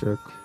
check.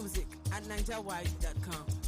music at NigerWide.com.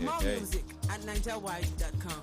More music at NigerWide.com.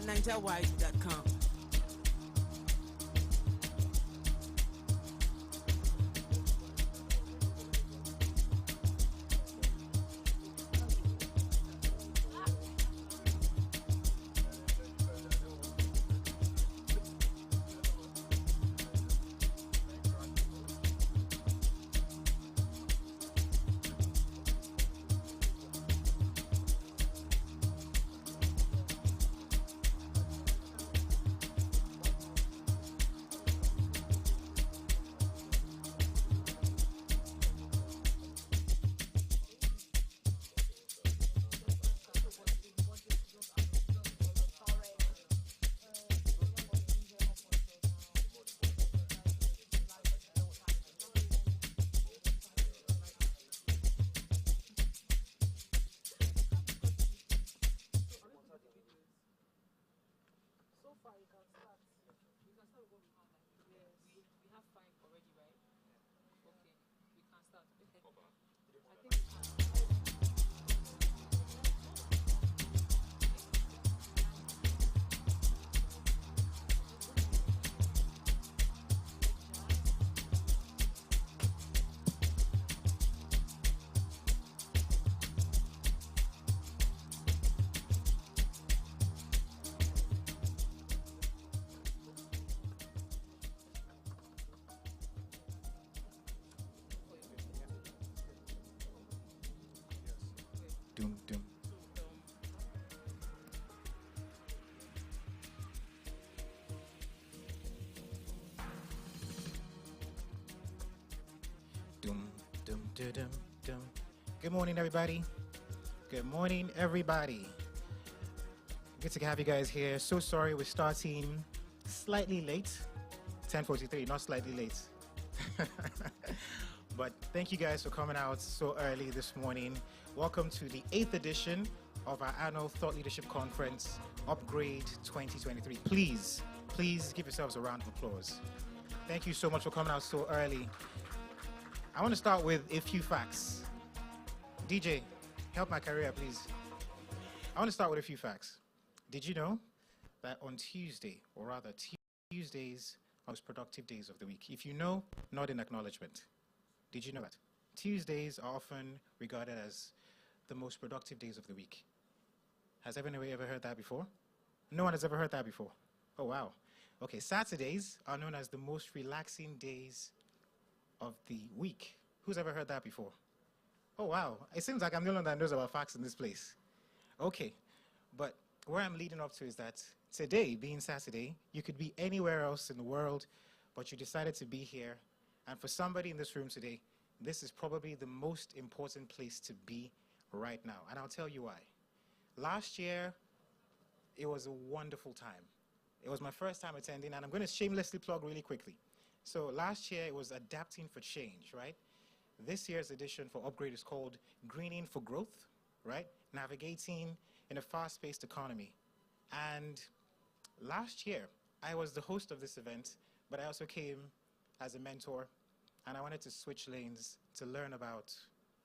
NigerWide.com. Doom, doom. Doom, doom, doom, doom, doom. Good morning, everybody. Good morning, everybody. Good to have you guys here. So sorry we're starting slightly late. 10:43, not slightly late. But thank you guys for coming out so early this morning. Welcome to the 8th edition of our annual Thought Leadership Conference, Upgrade 2023. Please give yourselves a round of applause. Thank you so much for coming out so early. I want to start with a few facts. DJ, help my career, please. I want to start with a few facts. Did you know that on Tuesday, or rather Tuesdays, are most productive days of the week? If you know, nod in acknowledgement. Did you know that? Tuesdays are often regarded as the most productive days of the week. Has anybody ever heard that before? No one has ever heard that before. Oh, wow. Okay, Saturdays are known as the most relaxing days of the week. Who's ever heard that before? Oh, wow. It seems like I'm the only one that knows about facts in this place. Okay, but where I'm leading up to is that today, being Saturday, you could be anywhere else in the world, but you decided to be here. And for somebody in this room today, this is probably the most important place to be right now. And I'll tell you why. Last year, it was a wonderful time. It was my first time attending, and I'm going to shamelessly plug really quickly. So last year, it was Adapting for Change, right? This year's edition for Upgrade is called Greening for Growth, right? Navigating in a fast-paced economy. And last year, I was the host of this event, but I also came as a mentor, and I wanted to switch lanes to learn about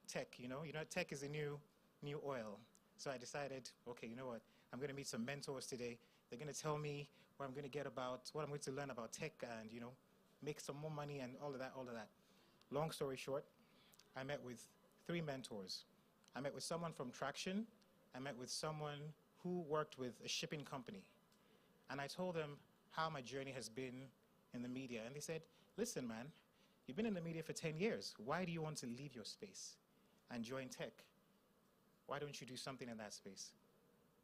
tech. You know, tech is a new oil. So I decided, okay, you know what? I'm going to meet some mentors today. They're going to tell me what I'm going to get about, what I'm going to learn about tech, and make some more money and all of that. Long story short, I met with 3 mentors. I met with someone from Traction. I met with someone who worked with a shipping company. And I told them how my journey has been in the media. And they said, listen, man, you've been in the media for 10 years. Why do you want to leave your space and join tech? Why don't you do something in that space?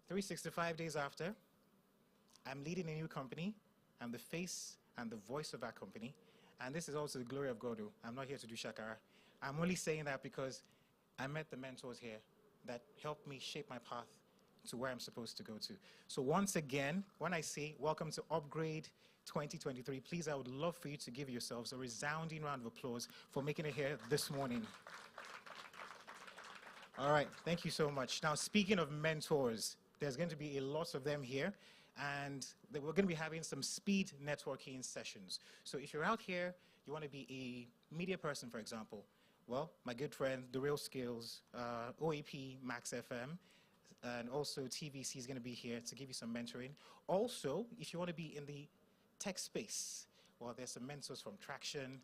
365 days after, I'm leading a new company. I'm the face and the voice of our company. And this is also the glory of God. I'm not here to do shakara. I'm only saying that because I met the mentors here that helped me shape my path to where I'm supposed to go to. So once again, when I say welcome to Upgrade 2023, please, I would love for you to give yourselves a resounding round of applause for making it here this morning. All right, thank you so much. Now, speaking of mentors, there's going to be a lot of them here, and we're going to be having some speed networking sessions. So if you're out here, you want to be a media person, for example, well, my good friend, The Real Skills, OAP, Max FM, and also TVC is going to be here to give you some mentoring. Also, if you want to be in the tech space, well, there's some mentors from Traction.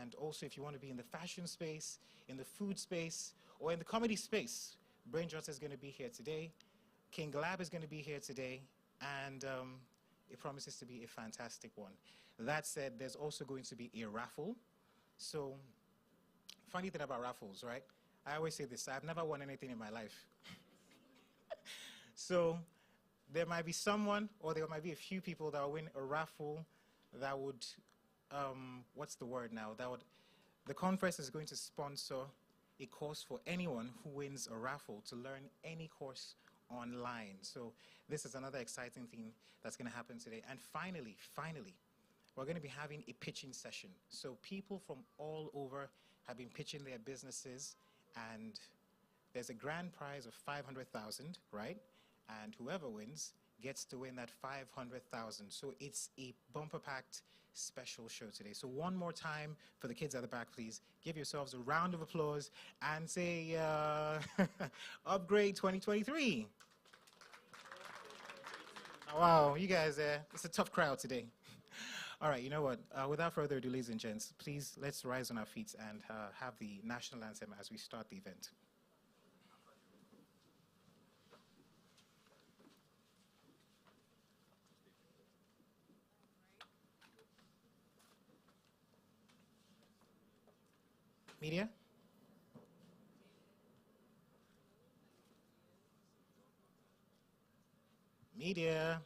And also, if you want to be in the fashion space, in the food space, or in the comedy space, Brain Johnson is going to be here today. King Lab is going to be here today. And it promises to be a fantastic one. That said, there's also going to be a raffle. So, funny thing about raffles, right? I always say this, I've never won anything in my life. So, there might be someone, or there might be a few people that will win a raffle that would, what's the word now? The conference is going to sponsor a course for anyone who wins a raffle to learn any course online. So this is another exciting thing that's going to happen today. And finally, we're going to be having a pitching session. So people from all over have been pitching their businesses, and there's a grand prize of 500,000, right? And whoever wins gets to win that 500,000. So it's a bumper-packed special show today. So one more time for the kids at the back, please. Give yourselves a round of applause and say, Upgrade 2023. Oh, wow, you guys, it's a tough crowd today. All right, you know what? Without further ado, ladies and gents, please let's rise on our feet and have the national anthem as we start the event. Media? Media.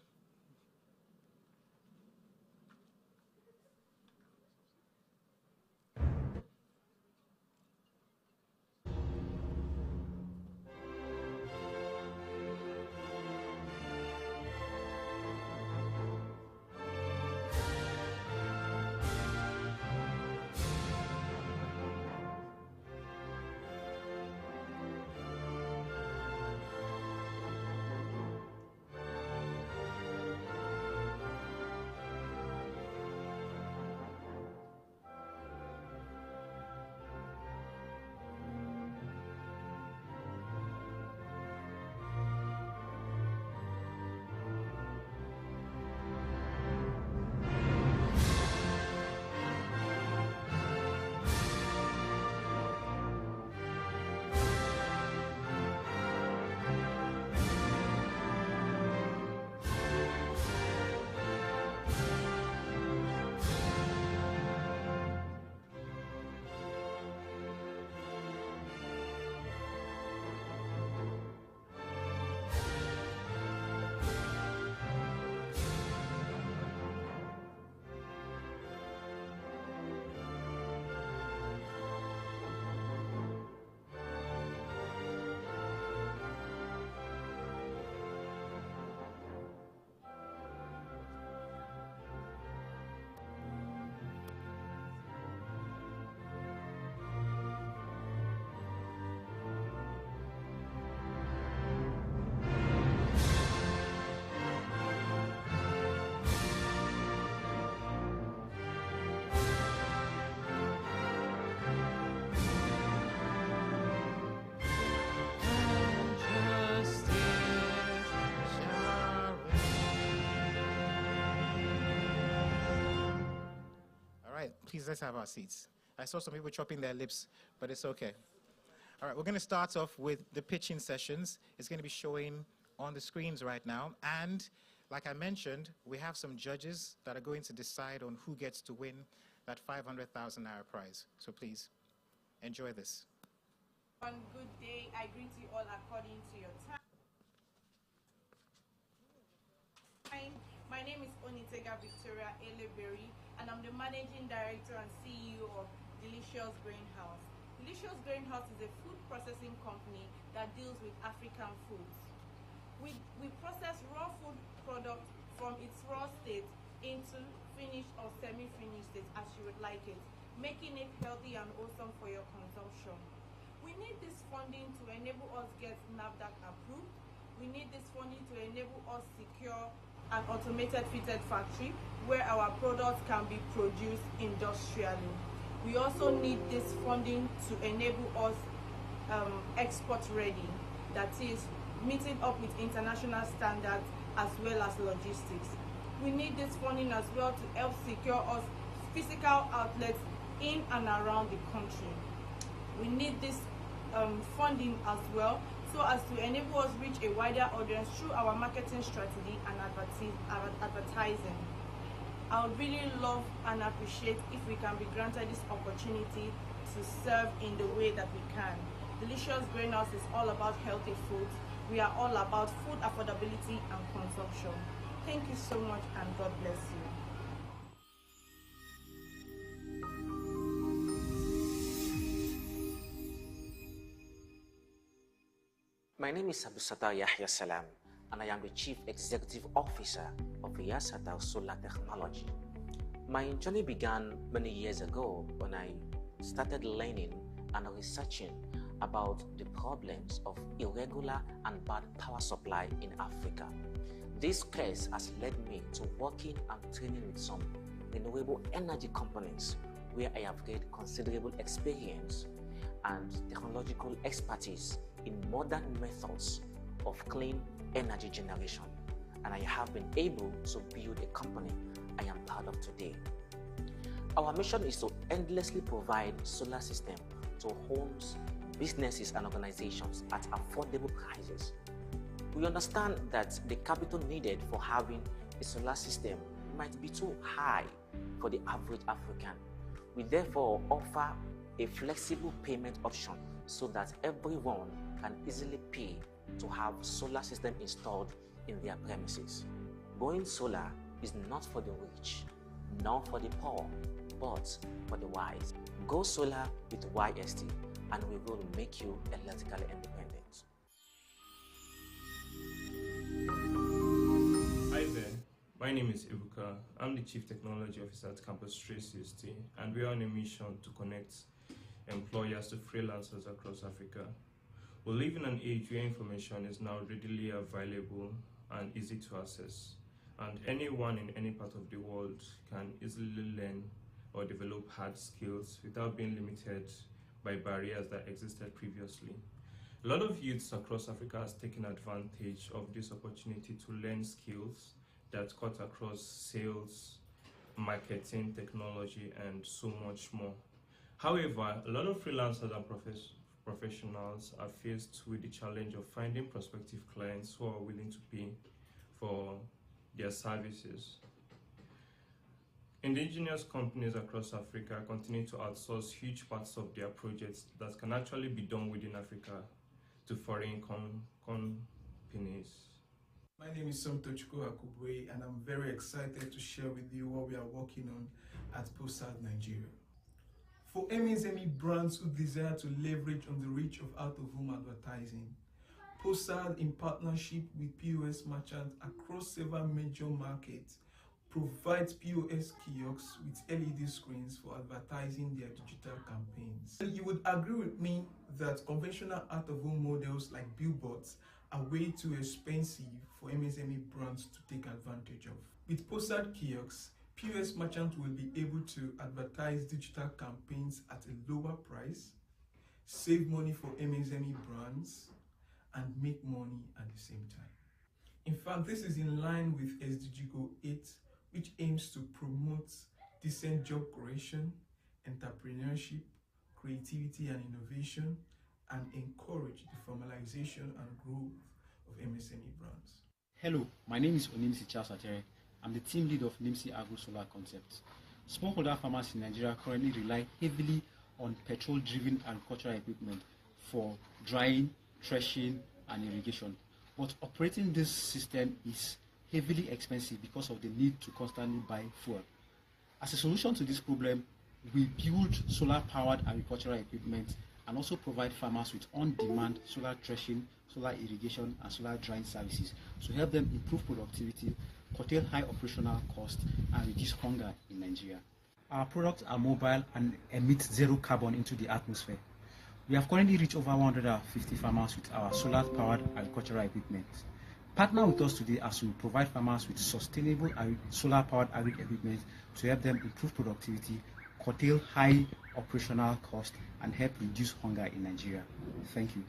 Please, let's have our seats. I saw some people chopping their lips, but it's okay. All right, we're going to start off with the pitching sessions. It's going to be showing on the screens right now. And like I mentioned, we have some judges that are going to decide on who gets to win that 500,000 naira prize. So please, enjoy this. One good day. I greet you all according to your time. My name is Onitega Victoria Eleberry, and I'm the Managing Director and CEO of Delicious Greenhouse. Delicious Greenhouse is a food processing company that deals with African foods. We process raw food products from its raw state into finished or semi-finished state as you would like it, making it healthy and awesome for your consumption. We need this funding to enable us get NAFDAC approved. We need this funding to enable us secure an automated fitted factory where our products can be produced industrially. We also need this funding to enable us export ready. That is, meeting up with international standards as well as logistics. We need this funding as well to help secure us physical outlets in and around the country. We need this funding as well so as to enable us reach a wider audience through our marketing strategy and advertising. I would really love and appreciate if we can be granted this opportunity to serve in the way that we can. Delicious Greenhouse is all about healthy foods. We are all about food affordability and consumption. Thank you so much and God bless you. My name is Abdusattar Yahya Salam, and I am the Chief Executive Officer of Yasata Solar Technology. My journey began many years ago when I started learning and researching about the problems of irregular and bad power supply in Africa. This case has led me to working and training with some renewable energy companies where I have gained considerable experience and technological expertise in modern methods of clean energy generation, and I have been able to build a company I am proud of today. Our mission is to endlessly provide solar system to homes, businesses and organizations at affordable prices. We understand that the capital needed for having a solar system might be too high for the average African. We therefore offer a flexible payment option so that everyone can easily pay to have solar system installed in their premises. Going solar is not for the rich, nor for the poor, but for the wise. Go solar with YST and we will make you electrically independent. Hi there, my name is Ibuka. I'm the Chief Technology Officer at Campus 360, and we are on a mission to connect employers to freelancers across Africa. We live in an age where information is now readily available and easy to access, and anyone in any part of the world can easily learn or develop hard skills without being limited by barriers that existed previously. A lot of youths across Africa has taken advantage of this opportunity to learn skills that cut across sales, marketing, technology, and so much more. However, a lot of freelancers and professionals are faced with the challenge of finding prospective clients who are willing to pay for their services. Indigenous companies across Africa continue to outsource huge parts of their projects that can actually be done within Africa to foreign companies. My name is Somtochukwu Akubwe, and I'm very excited to share with you what we are working on at Fireside, Nigeria. For MSME brands who desire to leverage on the reach of out-of-home advertising, Fireside, in partnership with POS merchants across several major markets, provides POS kiosks with LED screens for advertising their digital campaigns. You would agree with me that conventional out-of-home models like billboards are way too expensive for MSME brands to take advantage of. With Fireside kiosks, POS merchants will be able to advertise digital campaigns at a lower price, save money for MSME brands, and make money at the same time. In fact, this is in line with SDG Goal 8, which aims to promote decent job creation, entrepreneurship, creativity and innovation, and encourage the formalization and growth of MSME brands. Hello, my name is Onimsi Chasatere. I'm the team lead of NIMSI Agro Solar Concepts. Smallholder farmers in Nigeria currently rely heavily on petrol-driven agricultural equipment for drying, threshing, and irrigation. But operating this system is heavily expensive because of the need to constantly buy fuel. As a solution to this problem, we build solar-powered agricultural equipment and also provide farmers with on-demand solar threshing, solar irrigation, and solar drying services to help them improve productivity, curtail high operational costs, and reduce hunger in Nigeria. Our products are mobile and emit zero carbon into the atmosphere. We have currently reached over 150 farmers with our solar-powered agricultural equipment. Partner with us today as we provide farmers with sustainable solar-powered agri equipment to help them improve productivity, curtail high operational costs, and help reduce hunger in Nigeria. Thank you.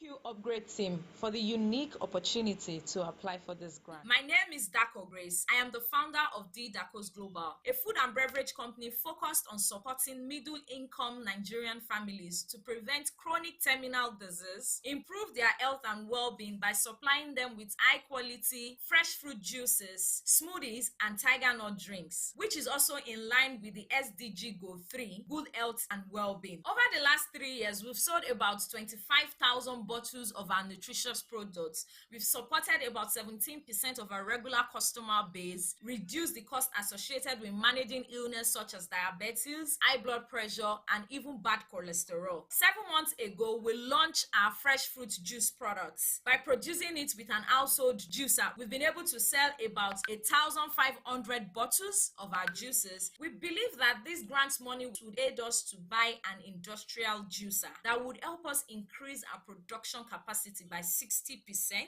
Thank you, Upgrade team, for the unique opportunity to apply for this grant. My name is Daco Grace. I am the founder of D Dacos Global, a food and beverage company focused on supporting middle-income Nigerian families to prevent chronic terminal disease, improve their health and well-being by supplying them with high-quality fresh fruit juices, smoothies, and tiger nut drinks, which is also in line with the SDG Goal 3, good health and well-being. Over the last 3 years, we've sold about 25,000 bottles of our nutritious products. We've supported about 17% of our regular customer base, reduced the cost associated with managing illness such as diabetes, high blood pressure, and even bad cholesterol. 7 months ago, we launched our fresh fruit juice products. By producing it with an household juicer, we've been able to sell about 1,500 bottles of our juices. We believe that this grant money would aid us to buy an industrial juicer that would help us increase our production capacity by 60%.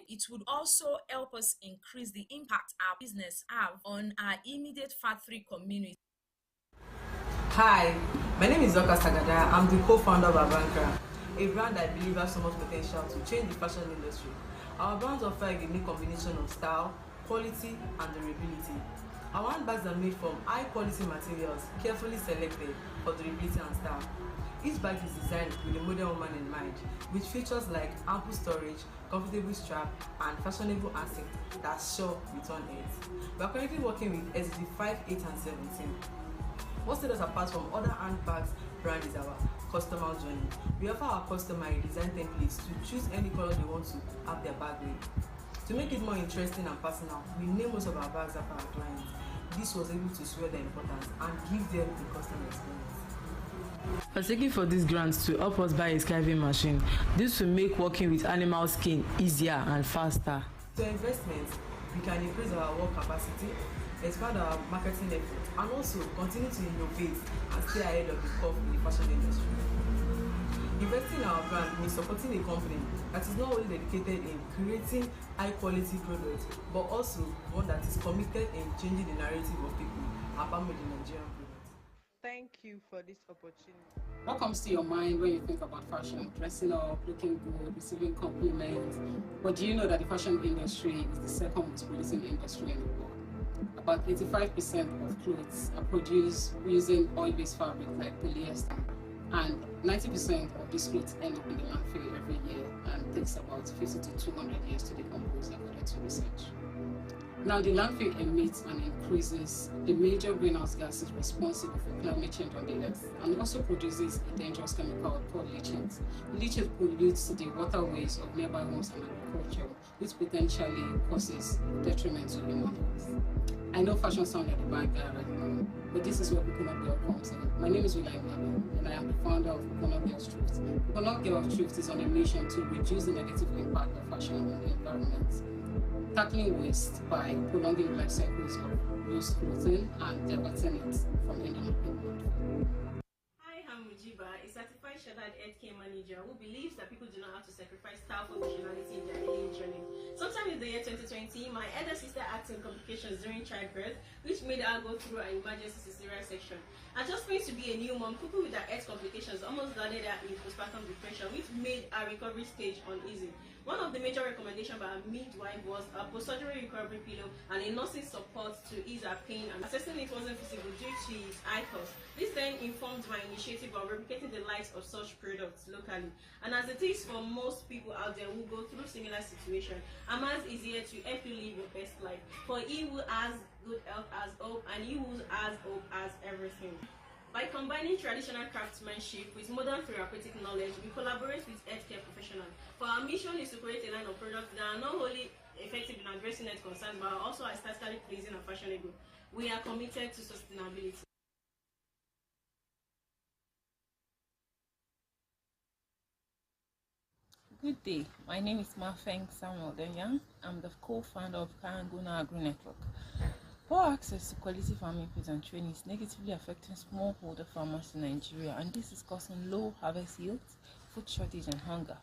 It would also help us increase the impact our business have on our immediate factory community. Hi, my name is Zoka Sagada. I'm the co-founder of Abankra, a brand I believe has so much potential to change the fashion industry. Our brands offer a unique combination of style, quality, and durability. Our handbags are made from high-quality materials, carefully selected for durability and style. Each bag is designed with a modern woman in mind, with features like ample storage, comfortable strap, and fashionable handset that's sure return aids. We are currently working with SDG 5, 8, and 17. What sets us apart from other handbags brand is our customer journey. We offer our customer a design templates to choose any color they want to have their bag with. To make it more interesting and personal, we name most of our bags after our clients. This was able to swear their importance and give them the customer experience. We're seeking for these grants to help us buy a skiving machine. This will make working with animal skin easier and faster. To investments, we can increase our work capacity, expand our marketing efforts, and also continue to innovate and stay ahead of the curve in the fashion industry. Investing in our brand means supporting a company that is not only dedicated in creating high-quality products, but also one that is committed in changing the narrative of people about the Nigerian product. Thank you for this opportunity. What comes to your mind when you think about fashion? Dressing up, looking good, receiving compliments. But do you know that the fashion industry is the second most producing industry in the world? About 85% of clothes are produced using oil-based fabric like polyester. And 90% of these clothes end up in the landfill every year and takes about 50 to 200 years to decompose according to research. Now, the landfill emits and increases the major greenhouse gases responsible for climate change on the earth, and also produces a dangerous chemical called leachate. Leachate pollutes the waterways of nearby homes and agriculture, which potentially causes detriment to human health. I know fashion sounds like a bad guy right now, but this is where Coconut Girl comes in. My name is William Mabel, and I am the founder of Coconut Girl Thrift. Coconut Girl Thrift is on a mission to reduce the negative impact of fashion on the environment, tackling waste by prolonging life cycles of used clothing and diverting it from ending up in landfill. Hi, I'm Mujiba, a certified Shadad Healthcare Manager who believes that people do not have to sacrifice style for functionality in their healing journey. Sometime in the year 2020, my elder sister had some complications during childbirth, which made her go through an emergency cesarean section. Adjusting to be a new mom, coupled with her health complications, almost landed her in postpartum depression, which made her recovery stage uneasy. One of the major recommendations by our midwife was a post-surgery recovery pillow and a nursing support to ease her pain, and assessing it wasn't feasible due to its high cost. This then informed my initiative of replicating the likes of such products locally. And as it is for most people out there who go through similar situations, Amaz is here to help you live your best life. For he who has good health has hope, and he who has hope has everything. By combining traditional craftsmanship with modern therapeutic knowledge, we collaborate with healthcare professionals. For our mission is to create a line of products that are not only effective in addressing health concerns, but are also aesthetically pleasing and fashionable. We are committed to sustainability. Good day. My name is Mafeng Samuel Denyang. I'm the co-founder of Karanguna Agri Network. Poor access to quality farming inputs and training is negatively affecting smallholder farmers in Nigeria, and this is causing low harvest yields, food shortage, and hunger.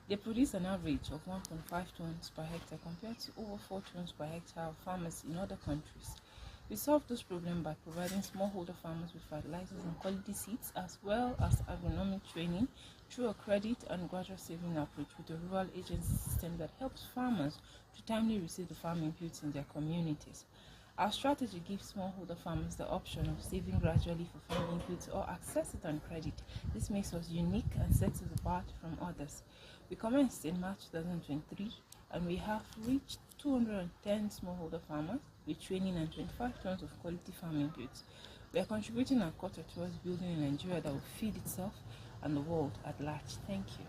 They produce an average of 1.5 tons per hectare compared to over 4 tons per hectare of farmers in other countries. We solve this problem by providing smallholder farmers with fertilizers and quality seeds, as well as agronomic training through a credit and gradual saving approach with a rural agency system that helps farmers to timely receive the farm inputs in their communities. Our strategy gives smallholder farmers the option of saving gradually for farm inputs or access it on credit. This makes us unique and sets us apart from others. We commenced in March 2023 and we have reached 210 smallholder farmers with training and 25 tons of quality farm inputs. We are contributing our quarter towards building a Nigeria that will feed itself and the world at large. Thank you.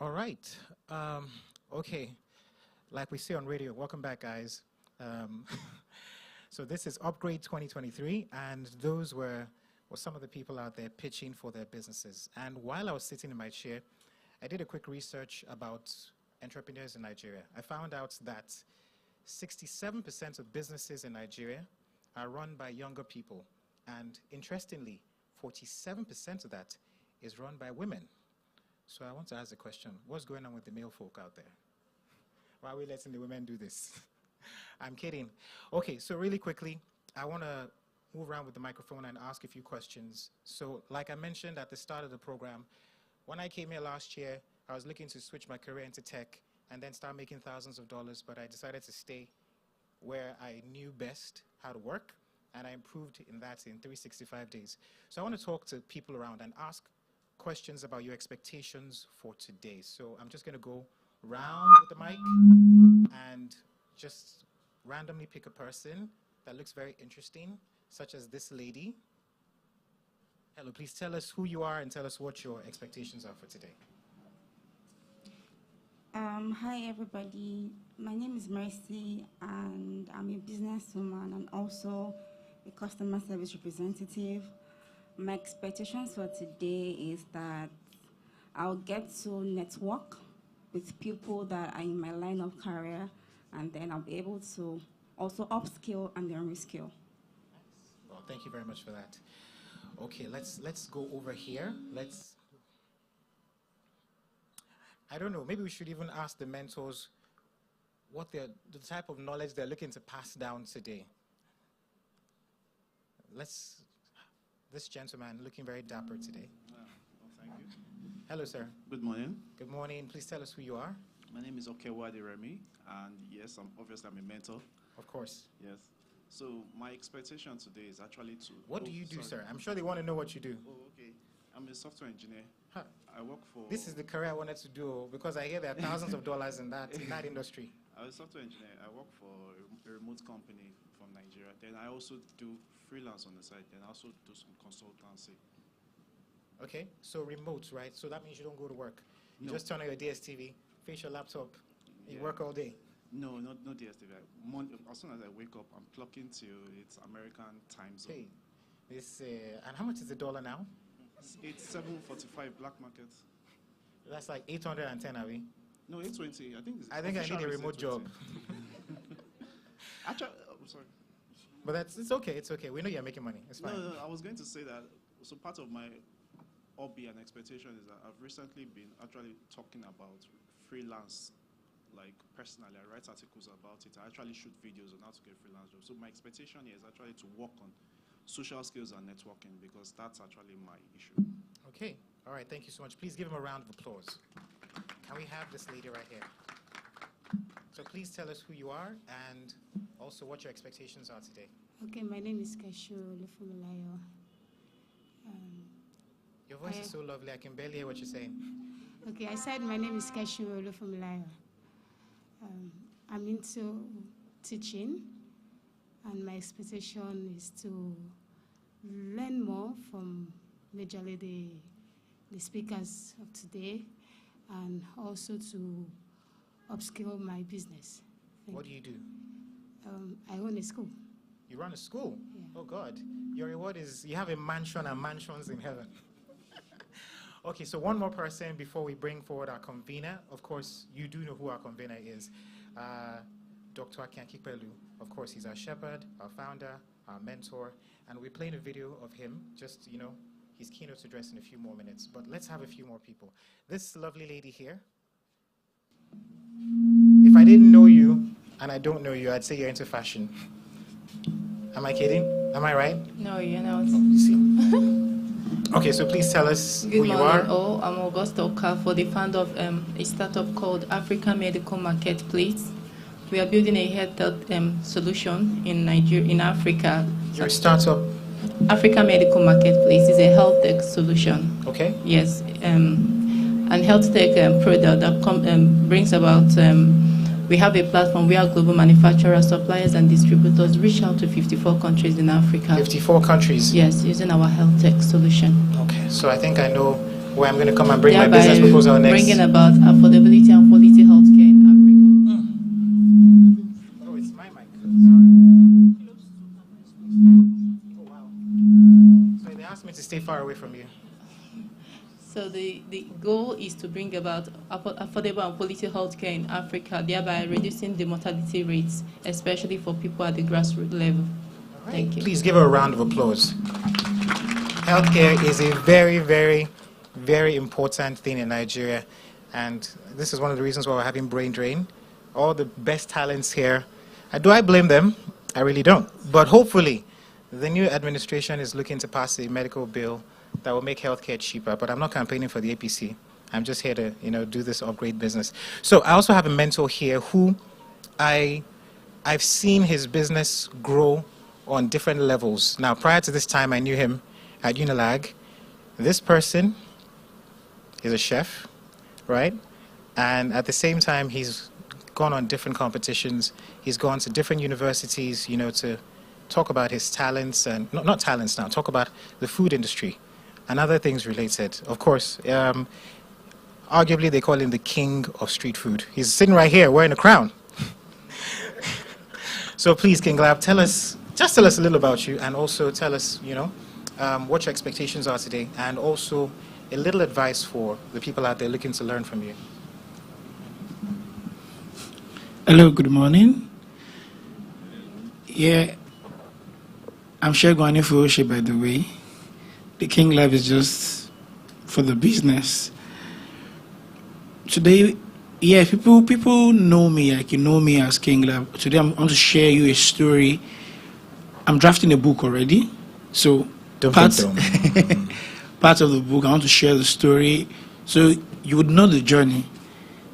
All right. Okay. Like we say on radio, welcome back, guys. So this is Upgrade 2023, and those were some of the people out there pitching for their businesses. And while I was sitting in my chair, I did a quick research about entrepreneurs in Nigeria. I found out that 67% of businesses in Nigeria are run by younger people. And interestingly, 47% of that is run by women. So I want to ask the question, what's going on with the male folk out there? Why are we letting the women do this? I'm kidding. Okay, so really quickly, I want to move around with the microphone and ask a few questions. So like I mentioned at the start of the program, when I came here last year, I was looking to switch my career into tech and then start making thousands of dollars, but I decided to stay where I knew best how to work, and I improved in that in 365 days. So I want to talk to people around and ask questions about your expectations for today. So I'm just going to go round with the mic and just randomly pick a person that looks very interesting, such as this lady. Hello, please tell us who you are and tell us what your expectations are for today. Hi everybody, my name is Mercy and I'm a businesswoman and also a customer service representative. My expectations for today is that I'll get to network with people that are in my line of career, and then I'll be able to also upskill and then reskill. Well, thank you very much for that. Okay, let's go over here. I don't know, maybe we should even ask the mentors what the type of knowledge they're looking to pass down today. This gentleman looking very dapper today. Well, thank you. Hello, sir. Good morning. Good morning. Please tell us who you are. My name is Okewadi Remy, and yes, I'm a mentor. Of course. Yes. So my expectation today is actually to... What do you do, sir? I'm sure they want to know what you do. Oh, okay. I'm a software engineer. Huh. I work for... This is the career I wanted to do, because I hear there are thousands of dollars in that industry. I'm a software engineer. I work for a remote company from Nigeria. Then I also do freelance on the side, and I also do some consultancy. Okay, so remote, right? So that means you don't go to work. You No. just turn on your DSTV, face your laptop, you work all day. No, not DSTV. As soon as I wake up, I'm clocking till it's American time zone. Okay, and how much is the dollar now? It's 7.45 black market. That's like 810, are we? No, 820. I think I need a remote job. Actually, sorry. But it's okay. It's okay. We know you're making money. It's fine. No, I was going to say that. So part of my hobby and expectation is that I've recently been actually talking about freelance, like personally. I write articles about it. I actually shoot videos on how to get freelance jobs. So my expectation here is actually to work on social skills and networking, because that's actually my issue. Okay. All right. Thank you so much. Please give him a round of applause. Can we have this lady right here? So please tell us who you are and also what your expectations are today. Okay, my name is Kashu Lefululayo. Your voice is so lovely, I can barely hear what you're saying. Okay, I said my name is Keshu Olufumilaya. I'm into teaching, and my expectation is to learn more from majorly the speakers of today, and also to upskill my business. What do you do? I own a school. You run a school? Yeah. Oh God, your reward is you have a mansion and mansions in heaven. Okay, so one more person before we bring forward our convener. Of course, you do know who our convener is. Dr. Akiankipelu. Of course, he's our shepherd, our founder, our mentor, and we're playing a video of him, just, his keynote address in a few more minutes. But let's have a few more people. This lovely lady here. If I didn't know you, and I don't know you, I'd say you're into fashion. Am I kidding? Am I right? No, you're not. You see. Okay, so please tell us who you are. Good morning, I'm Augusta Okafor, the founder of a startup called Africa Medical Marketplace. We are building a health solution in Nigeria, in Africa. Your startup? Africa Medical Marketplace is a health tech solution. Okay. Yes, and health tech product that brings about. We have a platform where global manufacturers, suppliers, and distributors reach out to 54 countries in Africa. 54 countries? Yes, using our health tech solution. Okay, so I think I know where I'm going to come and bring my business proposal next. Bringing about affordability and quality healthcare in Africa. Oh, it's my mic. Sorry. Oh, wow. So they asked me to stay far away from you. So the goal is to bring about affordable and quality healthcare in Africa, thereby reducing the mortality rates, especially for people at the grassroots level. Right. Thank you. Please give her a round of applause. Healthcare is a very, very, very important thing in Nigeria, and this is one of the reasons why we're having brain drain. All the best talents here. Do I blame them? I really don't. But hopefully, the new administration is looking to pass a medical bill that will make healthcare cheaper, but I'm not campaigning for the APC. I'm just here to, do this upgrade business. So I also have a mentor here who I've seen his business grow on different levels. Now, prior to this time, I knew him at Unilag. This person is a chef, right? And at the same time, he's gone on different competitions. He's gone to different universities, to talk about his talents, and not talents now, talk about the food industry and other things related. Of course, arguably they call him the king of street food. He's sitting right here wearing a crown. So please, King Lab, tell us a little about you, and also tell us, what your expectations are today, and also a little advice for the people out there looking to learn from you. Hello, good morning. Yeah, I'm Shegun Anifuoshe, by the way. The King Lab is just for the business. Today, yeah, people know me, like you know me as King Lab. Today I want to share you a story. I'm drafting a book already. So part of the book, I want to share the story so you would know the journey.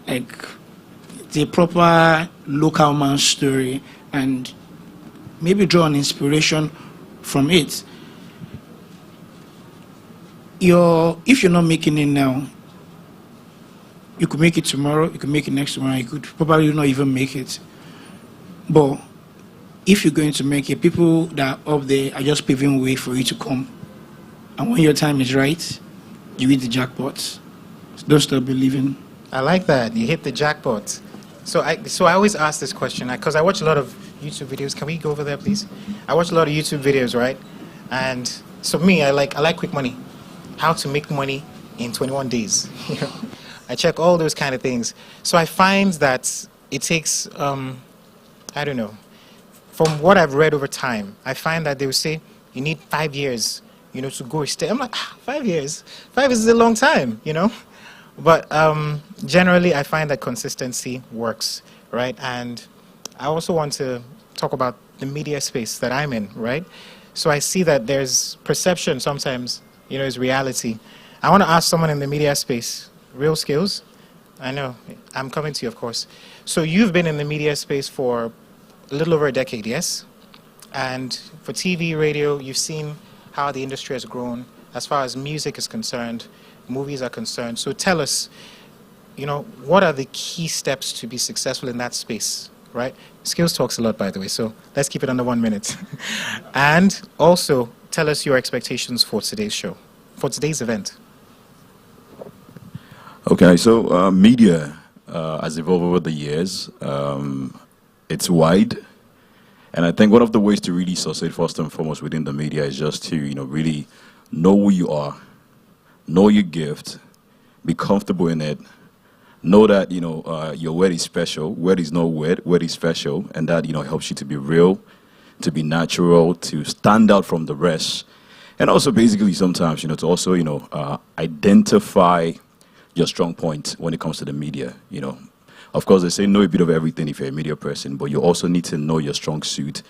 Like the proper local man story, and maybe draw an inspiration from it. If you're not making it now, you could make it tomorrow, you could make it next tomorrow, you could probably not even make it. But if you're going to make it, people that are up there are just paving way for you to come. And when your time is right, you hit the jackpot. So don't stop believing. I like that. You hit the jackpot. So I always ask this question, because I watch a lot of YouTube videos. Can we go over there, please? I watch a lot of YouTube videos, right? And so me, I like quick money. How to make money in 21 days. I check all those kind of things. So I find that it takes, I don't know, from what I've read over time, I find that they will say you need 5 years, to go a step. I'm like, 5 years? 5 years is a long time, But generally, I find that consistency works, right? And I also want to talk about the media space that I'm in, right? So I see that there's perception sometimes, is reality. I want to ask someone in the media space, real skills? I know, I'm coming to you, of course. So you've been in the media space for a little over a decade, yes? And for TV, radio, you've seen how the industry has grown as far as music is concerned, movies are concerned. So tell us, what are the key steps to be successful in that space, right? Skills talks a lot, by the way, so let's keep it under 1 minute. And also, tell us your expectations for today's show, for today's event. Okay, so media has evolved over the years. It's wide. And I think one of the ways to really succeed first and foremost within the media is just to, really know who you are, know your gift, be comfortable in it, know that, your word is special, word is no word is special, and that, helps you to be real, to be natural, to stand out from the rest. And also basically sometimes, to also, identify your strong point when it comes to the media, Of course, they say know a bit of everything if you're a media person, but you also need to know your strong suit,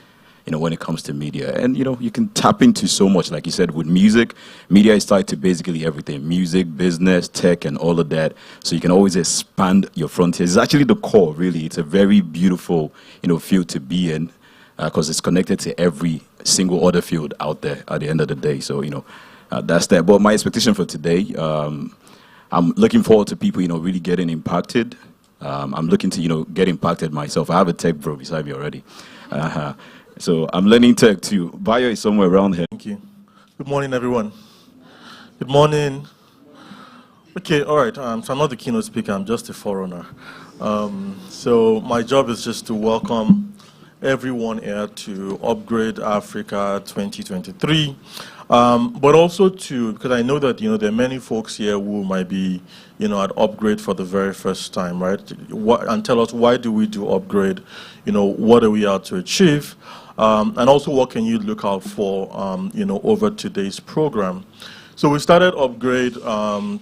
when it comes to media. And, you can tap into so much, like you said, with music. Media is tied to basically everything, music, business, tech, and all of that. So you can always expand your frontiers. It's actually the core, really. It's a very beautiful, field to be in because it's connected to every single other field out there at the end of the day. So, that's that. But my expectation for today, I'm looking forward to people, really getting impacted. I'm looking to, get impacted myself. I have a tech bro beside me already. So I'm learning tech too. Bio is somewhere around here. Thank you. Good morning, everyone. Good morning. Okay, all right. So I'm not the keynote speaker. I'm just a forerunner. So my job is just to welcome everyone here to Upgrade Africa 2023. But also because I know that, there are many folks here who might be, at Upgrade for the very first time, right? And tell us, why do we do Upgrade? What are we out to achieve? And also, what can you look out for, over today's program? So we started Upgrade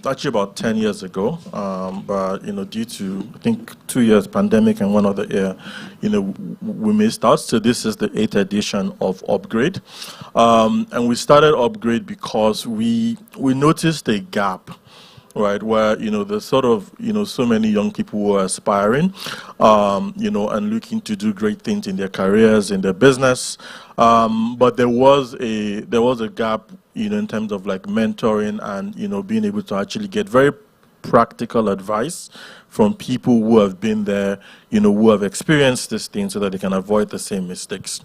actually about 10 years ago, but due to I think 2 years pandemic and 1 other year, we missed out. So this is the 8th edition of Upgrade, and we started Upgrade because we noticed a gap, right, where there's sort of so many young people who are aspiring, and looking to do great things in their careers, in their business, but there was a gap, in terms of like mentoring and being able to actually get very practical advice from people who have been there, who have experienced this thing, so that they can avoid the same mistakes.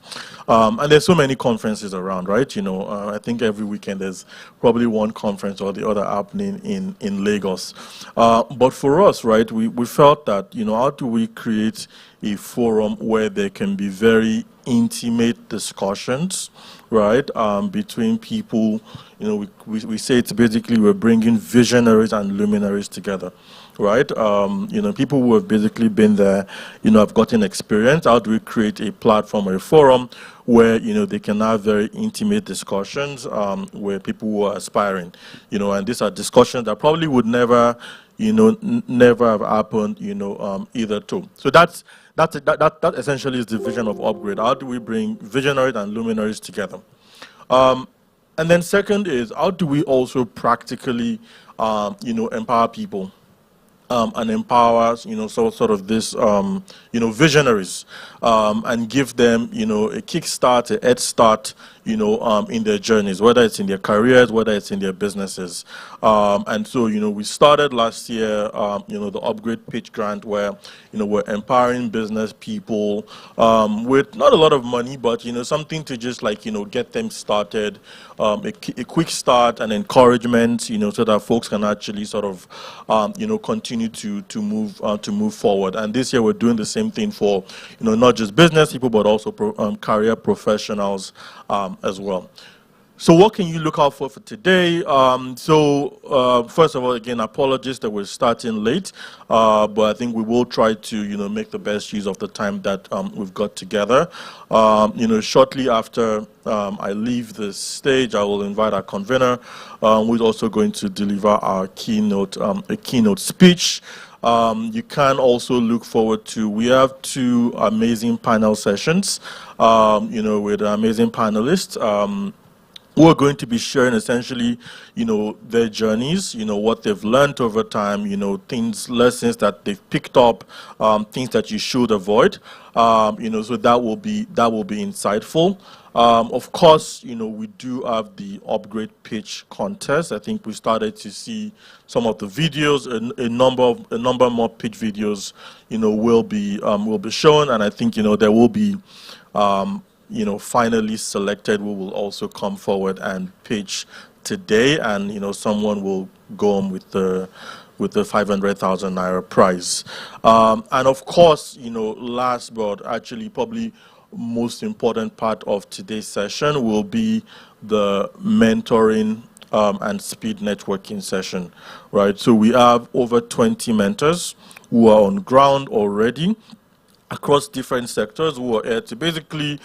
And there's so many conferences around, right? I think every weekend there's probably one conference or the other happening in Lagos. But for us, right, we felt that, how do we create a forum where there can be very intimate discussions, right, between people. We say it's basically we're bringing visionaries and luminaries together, right? People who have basically been there, have gotten experience. How do we create a platform or a forum where, they can have very intimate discussions where people who are aspiring, and these are discussions that probably would never, never have happened, either two. So that essentially is the vision of Upgrade. How do we bring visionaries and luminaries together? And then second is, how do we also practically, empower people and empower, sort of this, visionaries, and give them, a kickstart, a head start, in their journeys, whether it's in their careers, whether it's in their businesses. And so, we started last year, the Upgrade Pitch Grant, where, we're empowering business people with not a lot of money, but, something to just like, get them started, a quick start and encouragement, so that folks can actually sort of, continue to move forward. And this year we're doing the same thing for, not just business people, but also career professionals as well. So what can you look out for today? First of all, again, apologies that we're starting late, but I think we will try to, make the best use of the time that we've got together. Shortly after I leave the stage, I will invite our convener, who's also going to deliver our keynote, a keynote speech. You can also look forward to, we have 2 amazing panel sessions, with amazing panelists. who are going to be sharing essentially, their journeys, what they've learned over time, lessons that they've picked up, things that you should avoid, so that will be insightful. Of course, we do have the upgrade pitch contest. I think we started to see some of the videos, a number more pitch videos, will be shown, and I think there will be finalists selected who will also come forward and pitch today, and someone will go on with the 500,000 naira prize. And of course, last but actually probably most important part of today's session will be the mentoring and speed networking session, right? So we have over 20 mentors who are on ground already across different sectors who are here to basically,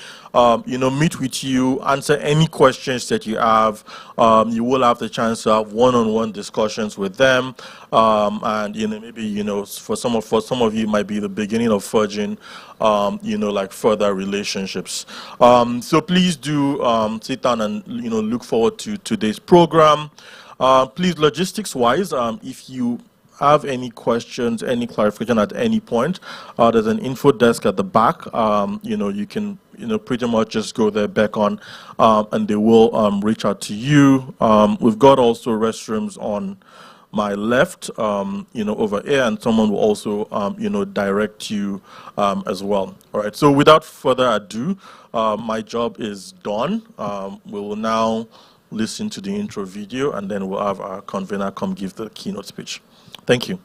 meet with you, answer any questions that you have. You will have the chance to have one-on-one discussions with them, and maybe for some of you, it might be the beginning of forging, like further relationships. So please do sit down and look forward to today's program. Please, logistics-wise, if you have any questions, any clarification at any point, there's an info desk at the back. You can pretty much just go there, beckon, and they will reach out to you. We've got also restrooms on my left, over here, and someone will also direct you as well. All right, so without further ado, my job is done. We will now listen to the intro video, and then we'll have our convener come give the keynote speech. Thank you.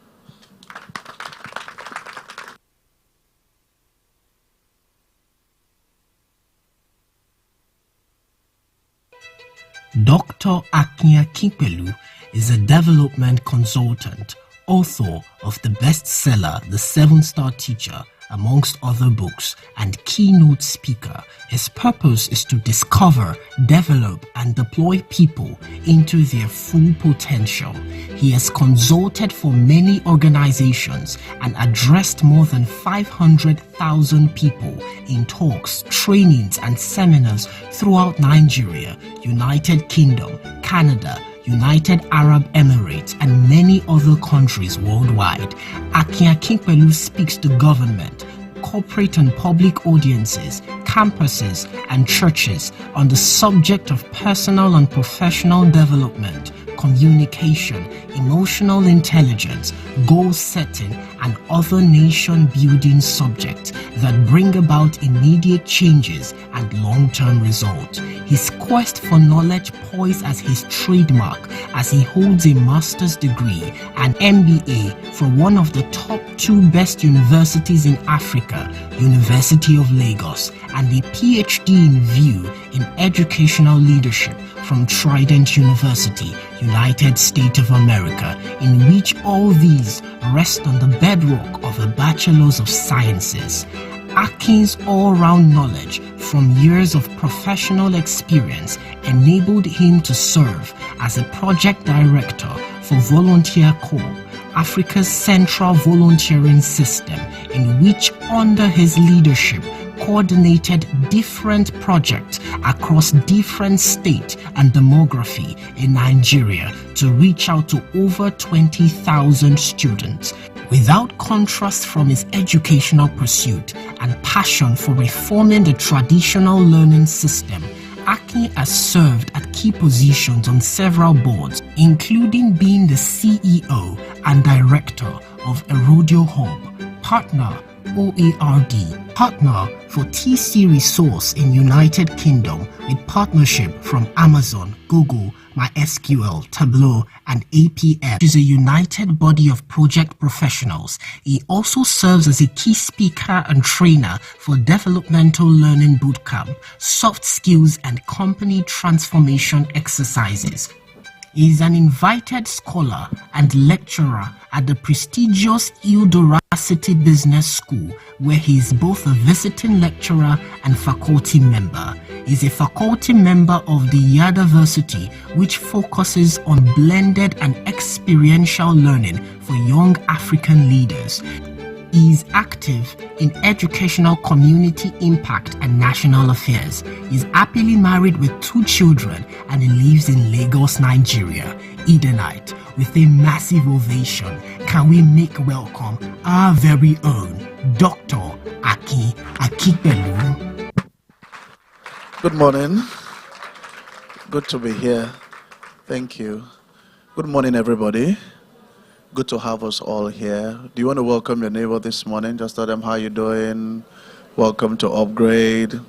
Dr. Akin Akinpelu is a development consultant, author of the bestseller The 7-Star Teacher, amongst other books, and keynote speaker. His purpose is to discover, develop, and deploy people into their full potential. He has consulted for many organizations and addressed more than 500,000 people in talks, trainings, and seminars throughout Nigeria, United Kingdom, Canada, United Arab Emirates, and many other countries worldwide. Akin Akinpelu speaks to government, corporate and public audiences, campuses, and churches on the subject of personal and professional development, communication, emotional intelligence, goal setting, and other nation-building subjects that bring about immediate changes and long-term results. His quest for knowledge poised as his trademark as he holds a master's degree and MBA from one of the top 2 best universities in Africa, University of Lagos, and a PhD in view in educational leadership from Trident University, United States of America, in which all these rest on the bedrock of a Bachelor's of Sciences. Akin's all-round knowledge from years of professional experience enabled him to serve as a project director for Volunteer Corps, Africa's central volunteering system, in which under his leadership coordinated different projects across different states and demography in Nigeria to reach out to over 20,000 students. Without contrast from his educational pursuit and passion for reforming the traditional learning system, Akin has served at key positions on several boards, including being the CEO and director of Erodio Hub, partner OARD, partner for TC Resource in United Kingdom with partnership from Amazon, Google, MySQL, Tableau, and APM, which is a united body of project professionals. He also serves as a key speaker and trainer for developmental learning bootcamp, soft skills, and company transformation exercises. He is an invited scholar and lecturer at the prestigious City Business School, where he is both a visiting lecturer and faculty member. He is a faculty member of the Yadaversity, which focuses on blended and experiential learning for young African leaders. He is active in educational, community impact, and national affairs. He is happily married with 2 children and he lives in Lagos, Nigeria. Edenite, with a massive ovation, can we make welcome our very own Dr. Aki Akipelu. Good morning. Good to be here. Thank you. Good morning, everybody. Good to have us all here. Do you want to welcome your neighbor this morning? Just tell them how you're doing. Welcome to Upgrade.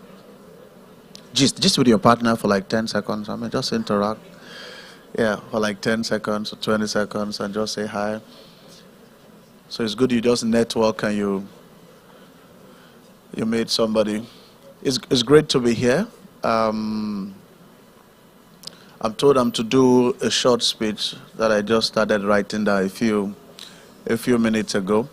Just with your partner for like 10 seconds. I mean, just interact. Yeah, for like 10 seconds or 20 seconds and just say hi. So it's good you just network and you meet somebody. It's great to be here. I'm told I'm to do a short speech that I just started writing down a few minutes ago.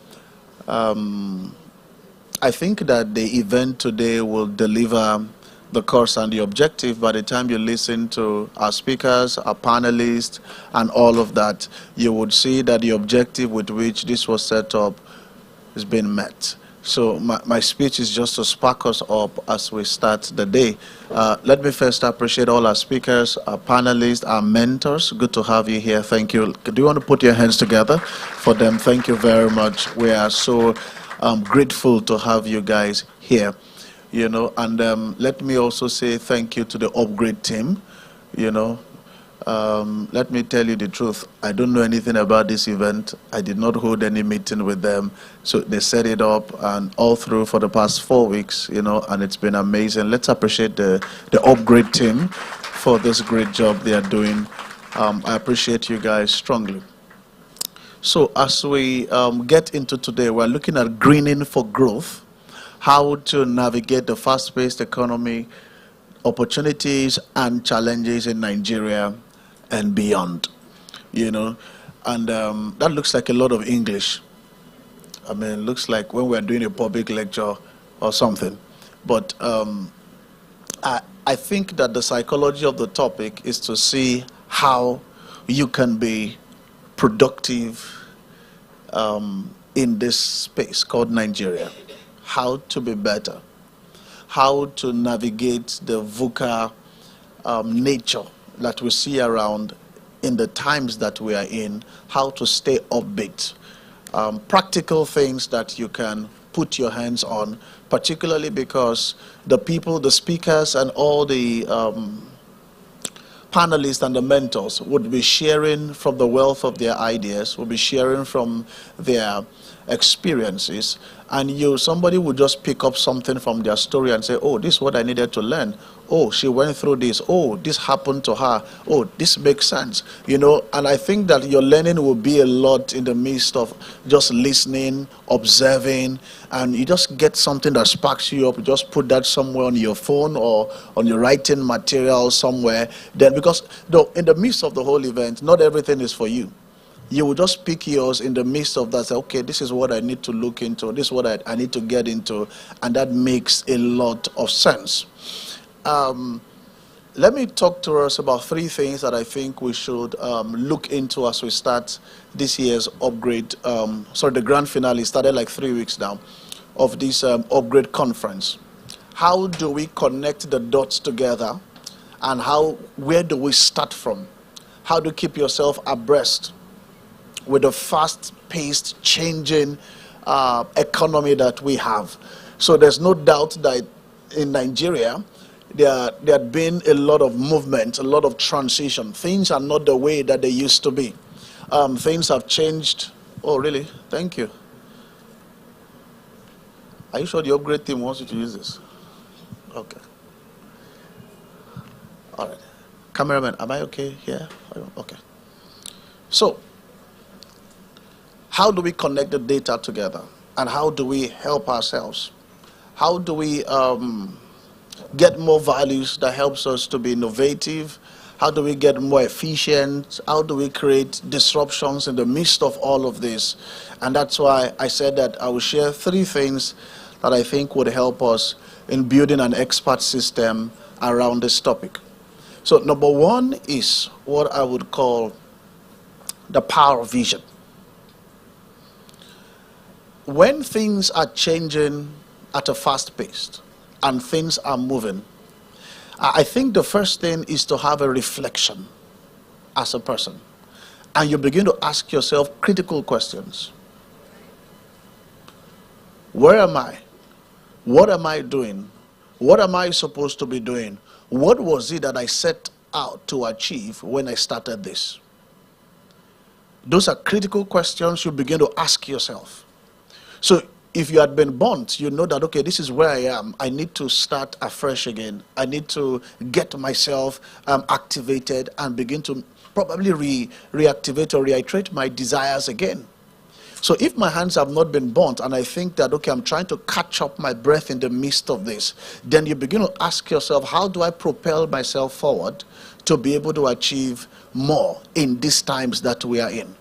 I think that the event today will deliver the course and the objective. By the time you listen to our speakers, our panelists, and all of that, you would see that the objective with which this was set up has been met. So my speech is just to spark us up as we start the day. Let me first appreciate all our speakers, our panelists, our mentors. Good to have you here. Thank you. Do you want to put your hands together for them? Thank you very much. We are so grateful to have you guys here. You know, and let me also say thank you to the Upgrade team. You know, let me tell you the truth. I don't know anything about this event. I did not hold any meeting with them. So they set it up and all through for the past 4 weeks, you know, and it's been amazing. Let's appreciate the Upgrade team for this great job they are doing. I appreciate you guys strongly. So as we get into today, we're looking at greening for growth, how to navigate the fast-paced economy, opportunities and challenges in Nigeria and beyond, you know. And that looks like a lot of English. I mean, it looks like when we're doing a public lecture or something. But I think that the psychology of the topic is to see how you can be productive in this space called Nigeria. How to be better, how to navigate the VUCA nature that we see around in the times that we are in, how to stay upbeat, practical things that you can put your hands on, particularly because the people, the speakers, and all the panelists and the mentors would be sharing from the wealth of their ideas, would be sharing from their experiences, and somebody would just pick up something from their story and say, oh, this is what I needed to learn. Oh, she went through this. Oh, this happened to her. Oh, this makes sense. You know, and I think that your learning will be a lot in the midst of just listening, observing, and you just get something that sparks you up. You just put that somewhere on your phone or on your writing material somewhere. Then, because in the midst of the whole event, not everything is for you. You will just pick yours in the midst of that. Say, okay, this is what I need to look into. This is what I need to get into. And that makes a lot of sense. Let me talk to us about 3 things that I think we should look into as we start this year's Upgrade. The grand finale started like 3 weeks now of this Upgrade conference. How do we connect the dots together? And where do we start from? How do you keep yourself abreast with the fast-paced, changing economy that we have? So there's no doubt that in Nigeria, there had been a lot of movement, a lot of transition. Things are not the way that they used to be. Things have changed. Oh, really? Thank you. Are you sure the Upgrade team wants you to use this? Okay. All right. Cameraman, am I okay here? Okay. So, how do we connect the data together? And how do we help ourselves? How do we get more values that helps us to be innovative? How do we get more efficient? How do we create disruptions in the midst of all of this? And that's why I said that I will share 3 things that I think would help us in building an expert system around this topic. So number 1 is what I would call the power of vision. when things are changing at a fast pace and things are moving, I think the first thing is to have a reflection as a person. And you begin to ask yourself critical questions. Where am I? What am I doing? What am I supposed to be doing? What was it that I set out to achieve when I started this? Those are critical questions you begin to ask yourself. So if you had been burnt, you know that, okay, this is where I am. I need to start afresh again. I need to get myself activated and begin to probably reactivate or reiterate my desires again. So if my hands have not been burnt and I think that, okay, I'm trying to catch up my breath in the midst of this, then you begin to ask yourself, how do I propel myself forward to be able to achieve more in these times that we are in?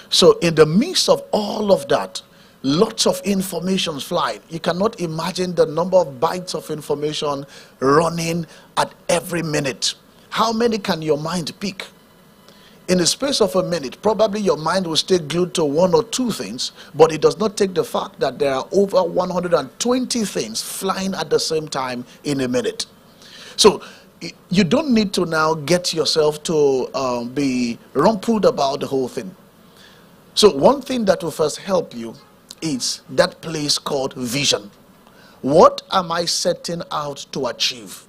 So in the midst of all of that, lots of information flying. You cannot imagine the number of bytes of information running at every minute. How many can your mind pick? In the space of a minute, probably your mind will stay glued to one or two things, but it does not take the fact that there are over 120 things flying at the same time in a minute. So you don't need to now get yourself to be rumpled about the whole thing. So one thing that will first help you is that place called vision. What am I setting out to achieve?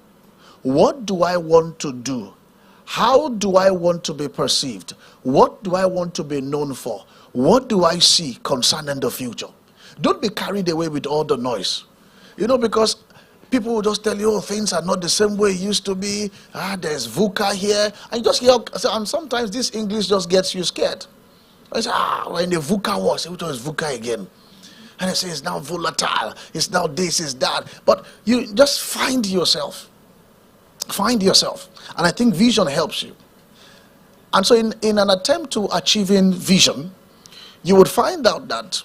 What do I want to do? How do I want to be perceived? What do I want to be known for? What do I see concerning the future? Don't be carried away with all the noise. You know, because people will just tell you, oh, things are not the same way it used to be. There's VUCA here. And you just hear, and sometimes this English just gets you scared. I say, when the VUCA was, it was VUCA again. And I say, it's now volatile. It's now this, it's that. But you just find yourself. Find yourself. And I think vision helps you. And so in an attempt to achieving vision, you would find out that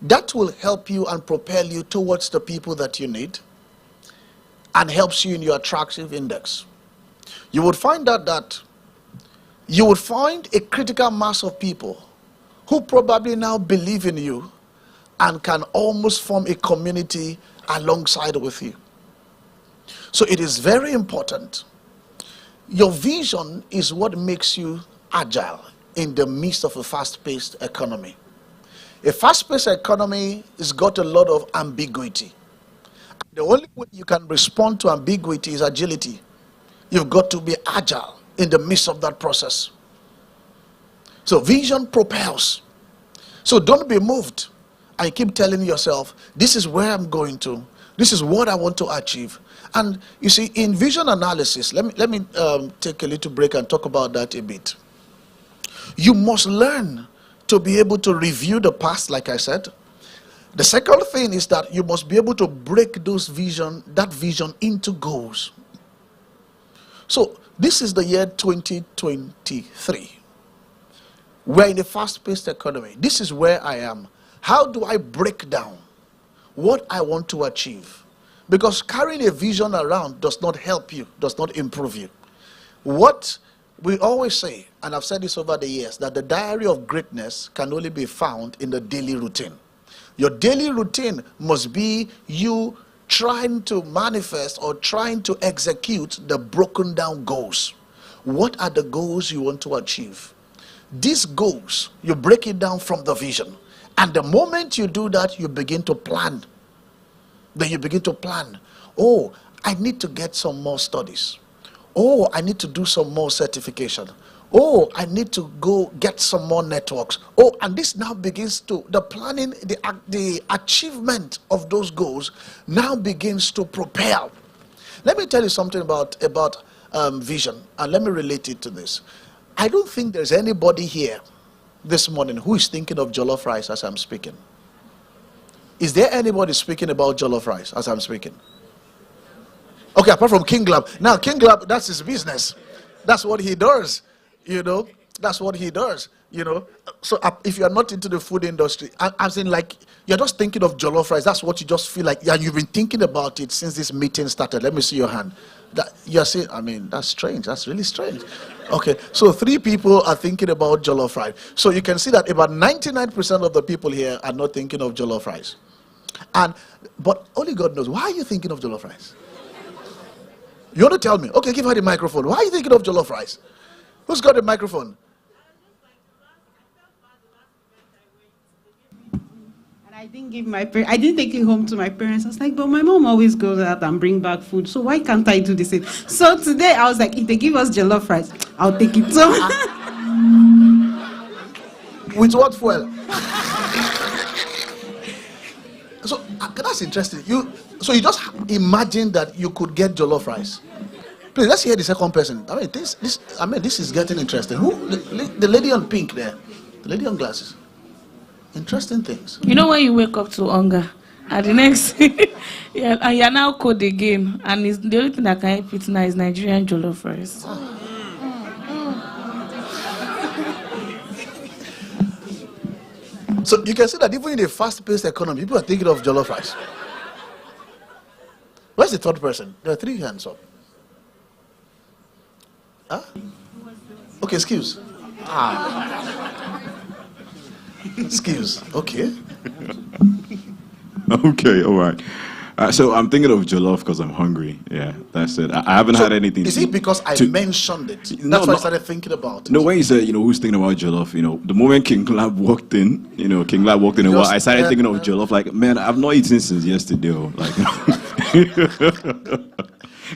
that will help you and propel you towards the people that you need and helps you in your attractive index. You would find out that you would find a critical mass of people who probably now believe in you and can almost form a community alongside with you. So it is very important. Your vision is what makes you agile in the midst of a fast-paced economy. A fast-paced economy has got a lot of ambiguity. The only way you can respond to ambiguity is agility. You've got to be agile in the midst of that process. So vision propels. So don't be moved. And keep telling yourself, this is where I'm going to. This is what I want to achieve. And you see, in vision analysis, let me take a little break and talk about that a bit. You must learn to be able to review the past, like I said. The second thing is that you must be able to break that vision into goals. So this is the year 2023. We're in a fast-paced economy. This is where I am. How do I break down what I want to achieve? Because carrying a vision around does not help you, does not improve you. What we always say, and I've said this over the years, that the diary of greatness can only be found in the daily routine. Your daily routine must be you trying to manifest or trying to execute the broken down goals. What are the goals you want to achieve? These goals, you break it down from the vision. And the moment you do that, you begin to plan. Then you begin to plan. Oh, I need to get some more studies. Oh, I need to do some more certification. Oh, I need to go get some more networks. Oh, and this now begins to, the planning, the achievement of those goals now begins to propel. Let me tell you something about vision, and let me relate it to this. I don't think there's anybody here this morning who is thinking of jollof rice as I'm speaking. Is there anybody speaking about jollof rice as I'm speaking? Okay, apart from King Glab. Now, King Glab, that's his business. That's what he does. You know, that's what he does. You know, so if you're not into the food industry, I'm saying, like, you're just thinking of jollof rice. That's what you just feel like. Yeah, you've been thinking about it since this meeting started. Let me see your hand. That you're saying, I mean, that's strange. That's really strange. Okay, so 3 people are thinking about jollof rice. So you can see that about 99% of the people here are not thinking of jollof rice. But only God knows, why are you thinking of jollof rice? You want to tell me? Okay, give her the microphone. Why are you thinking of jollof rice? Who's got the microphone? I didn't take it home to my parents. I was like, but my mom always goes out and bring back food, so why can't I do the same? So today I was like, if they give us jollof rice, I'll take it. So with what fuel? So that's interesting. So you just imagine that you could get jollof rice. Please, let's hear the second person. I mean, this is getting interesting. Who? The lady on pink there, the lady on glasses. Interesting things. You know when you wake up to hunger, and the next, and you're now cold again, and it's the only thing that can help it now is Nigerian jollof rice. So you can see that even in a fast-paced economy, people are thinking of jollof rice. Where's the third person? There are 3 hands up. Huh? Okay, excuse. Excuse. Okay. Okay, all right. So I'm thinking of jollof because I'm hungry. Yeah, that's it. I haven't had anything. Is it because I mentioned it? That's why I started thinking about it. No, when you said, who's thinking about jollof, the moment King Lab walked in, I started thinking of jollof. Like, man, I've not eaten since yesterday.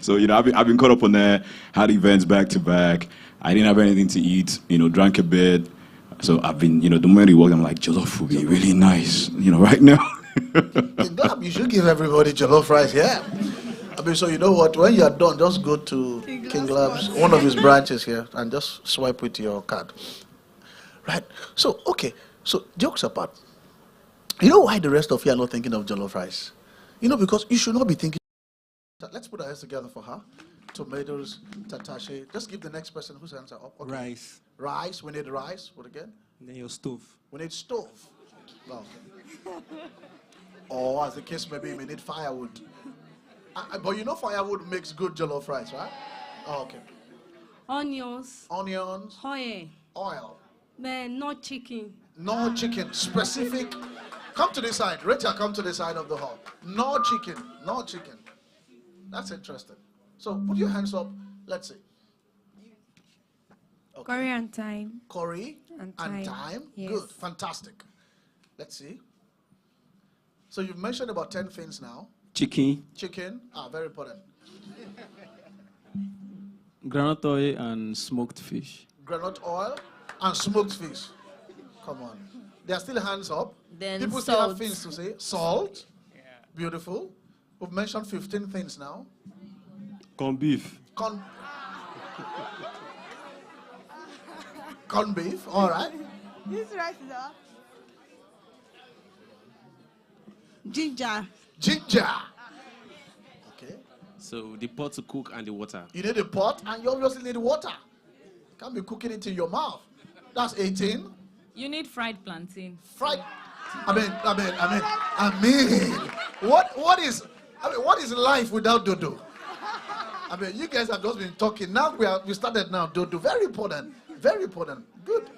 So, I've been caught up on that, had events back to back. I didn't have anything to eat, drank a bit. So I've been, the moment he walked, I'm like, jollof would be really nice, right now. You should give everybody jollof rice, yeah. I mean, so you know what? When you are done, just go to King Lab's, one of his branches here, and just swipe with your card. Right. So, okay. So, jokes apart. You know why the rest of you are not thinking of jollof rice? Because you should not be thinking. Let's put our hands together for her. Tomatoes, tatashe. Just give the next person whose hands are up. Okay. Rice. Rice. We need rice. What again? Then your stove. We need stove. Oh, okay. Or as the case may be, we need firewood. But firewood makes good jollof rice, right? Oh, okay. Onions. Onions. Oil. Oil. Man, not chicken. No chicken. Specific. Come to this side. Rachel, come to the side of the hall. No chicken. No chicken. That's interesting. So put your hands up. Let's see. Okay. Curry and thyme. Curry and thyme. Yes. Good. Fantastic. Let's see. So you've mentioned about 10 things now. Chicken. Chicken. Very important. Granite oil and smoked fish. Granite oil and smoked fish. Come on. They are still hands up. Then people salt. still have things to say. Salt. Yeah. Beautiful. We've mentioned 15 things now. Corn beef. Corn beef. All right. This rice is up. Ginger. Okay. So the pot to cook and the water. You need a pot and you obviously need water. You can't be cooking it in your mouth. That's 18. You need fried plantain. What is life without dodo? You guys have just been talking. Now we started now. Dodo, very important. Very important. Good.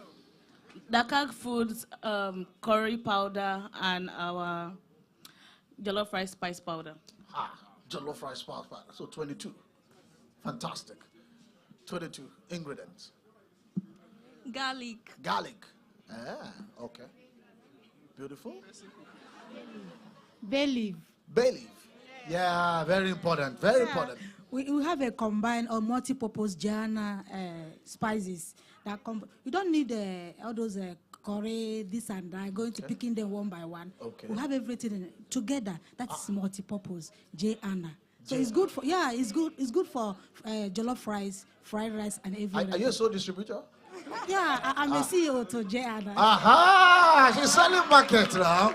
Dakar Foods, curry powder, and our jollof rice spice powder. Jollof rice spice powder. So 22. Fantastic. 22 ingredients. Garlic. Okay. Beautiful. Bay leaf. Yeah, very important. Very important. We have a combined or multi-purpose Jana spices. You don't need all those curry, this and that, going to picking them one by one. Okay. We have everything together. That is multi-purpose. Jana. So it's good for it's good for jollof rice, fried rice, and everything. Are you a sole distributor? Yeah, I'm a CEO to Jana. Aha! She's selling market now.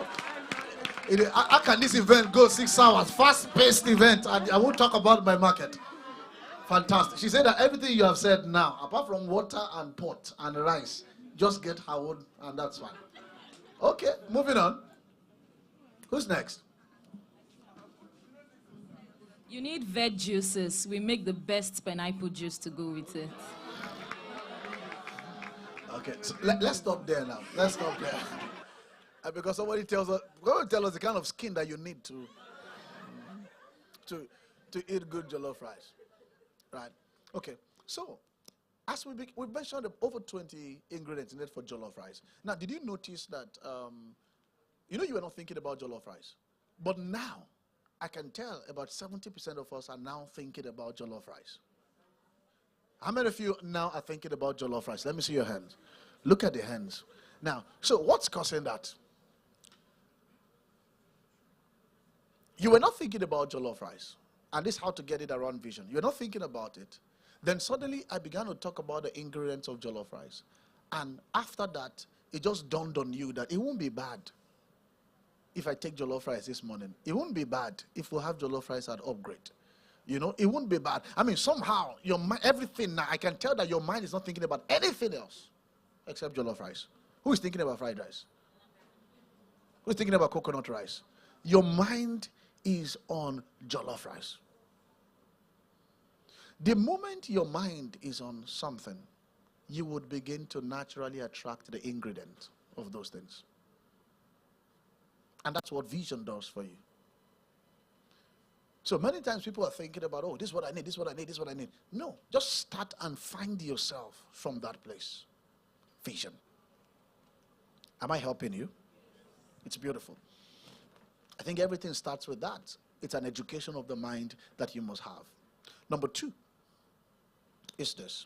How can this event go 6 hours? Fast-paced event, and I won't talk about my market. Fantastic. She said that everything you have said now, apart from water and pot and rice, just get her own, and that's fine. Okay, moving on. Who's next? You need veg juices. We make the best pineapple juice to go with it. Okay, so let's stop there now. Let's stop there. Because somebody tells us, go tell us the kind of skin that you need to eat good jollof rice, right? Okay, so as we mentioned over 20 ingredients needed for jollof rice. Now, did you notice that you were not thinking about jollof rice, but now I can tell about 70% of us are now thinking about jollof rice. How many of you now are thinking about jollof rice? Let me see your hands. Look at the hands. Now, so what's causing that? You were not thinking about jollof rice, and this is how to get it around vision. You're not thinking about it. Then suddenly I began to talk about the ingredients of jollof rice. And after that, it just dawned on you that it won't be bad if I take jollof rice this morning. It won't be bad if we have jollof rice at Upgrade. You know, it won't be bad. I mean, somehow, your mind, everything now, I can tell that your mind is not thinking about anything else except jollof rice. Who is thinking about fried rice? Who is thinking about coconut rice? Your mind is on jollof rice. The moment your mind is on something, you would begin to naturally attract the ingredient of those things. And that's what vision does for you. So many times people are thinking about, oh, this is what I need, this is what I need, this is what I need. No, just start and find yourself from that place. Vision. Am I helping you? It's beautiful. I think everything starts with that. It's an education of the mind that you must have. Number 2 is this.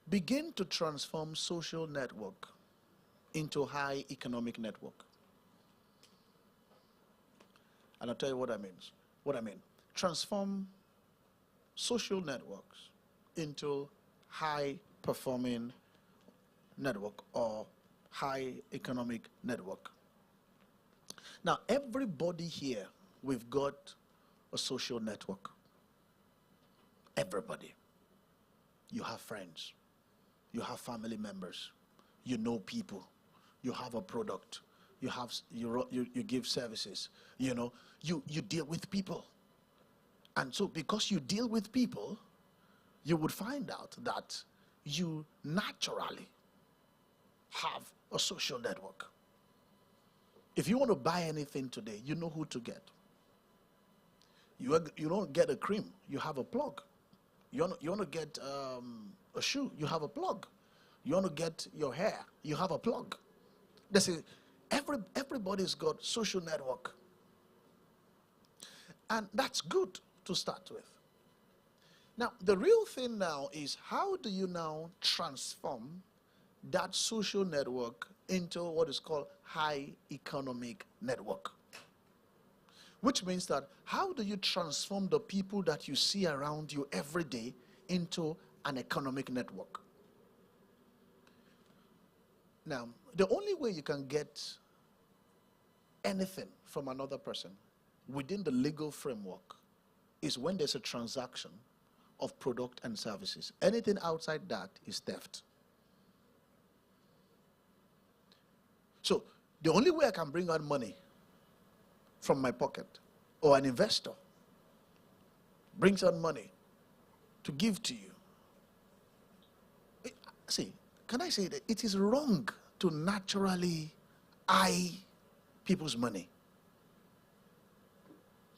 Begin to transform social network into high economic network. And I'll tell you what I mean. Transform social networks into high performing network or high economic network. Now, everybody here, we've got a social network. Everybody. You have friends. You have family members. You know people. You have a product. You give services. You know, you deal with people. And so because you deal with people, you would find out that you naturally have a social network. If you want to buy anything today, you know who to get. You don't get a cream, you have a plug. You want to get a shoe, you have a plug. You want to get your hair, you have a plug. Everybody's got social network. And that's good to start with. Now, the real thing now is, how do you now transform that social network into what is called high economic network? Which means that, how do you transform the people that you see around you every day into an economic network? Now, the only way you can get anything from another person within the legal framework is when there's a transaction of product and services. Anything outside that is theft. So the only way I can bring out money from my pocket, or an investor brings out money to give to you. See, can I say that it is wrong to naturally eye people's money?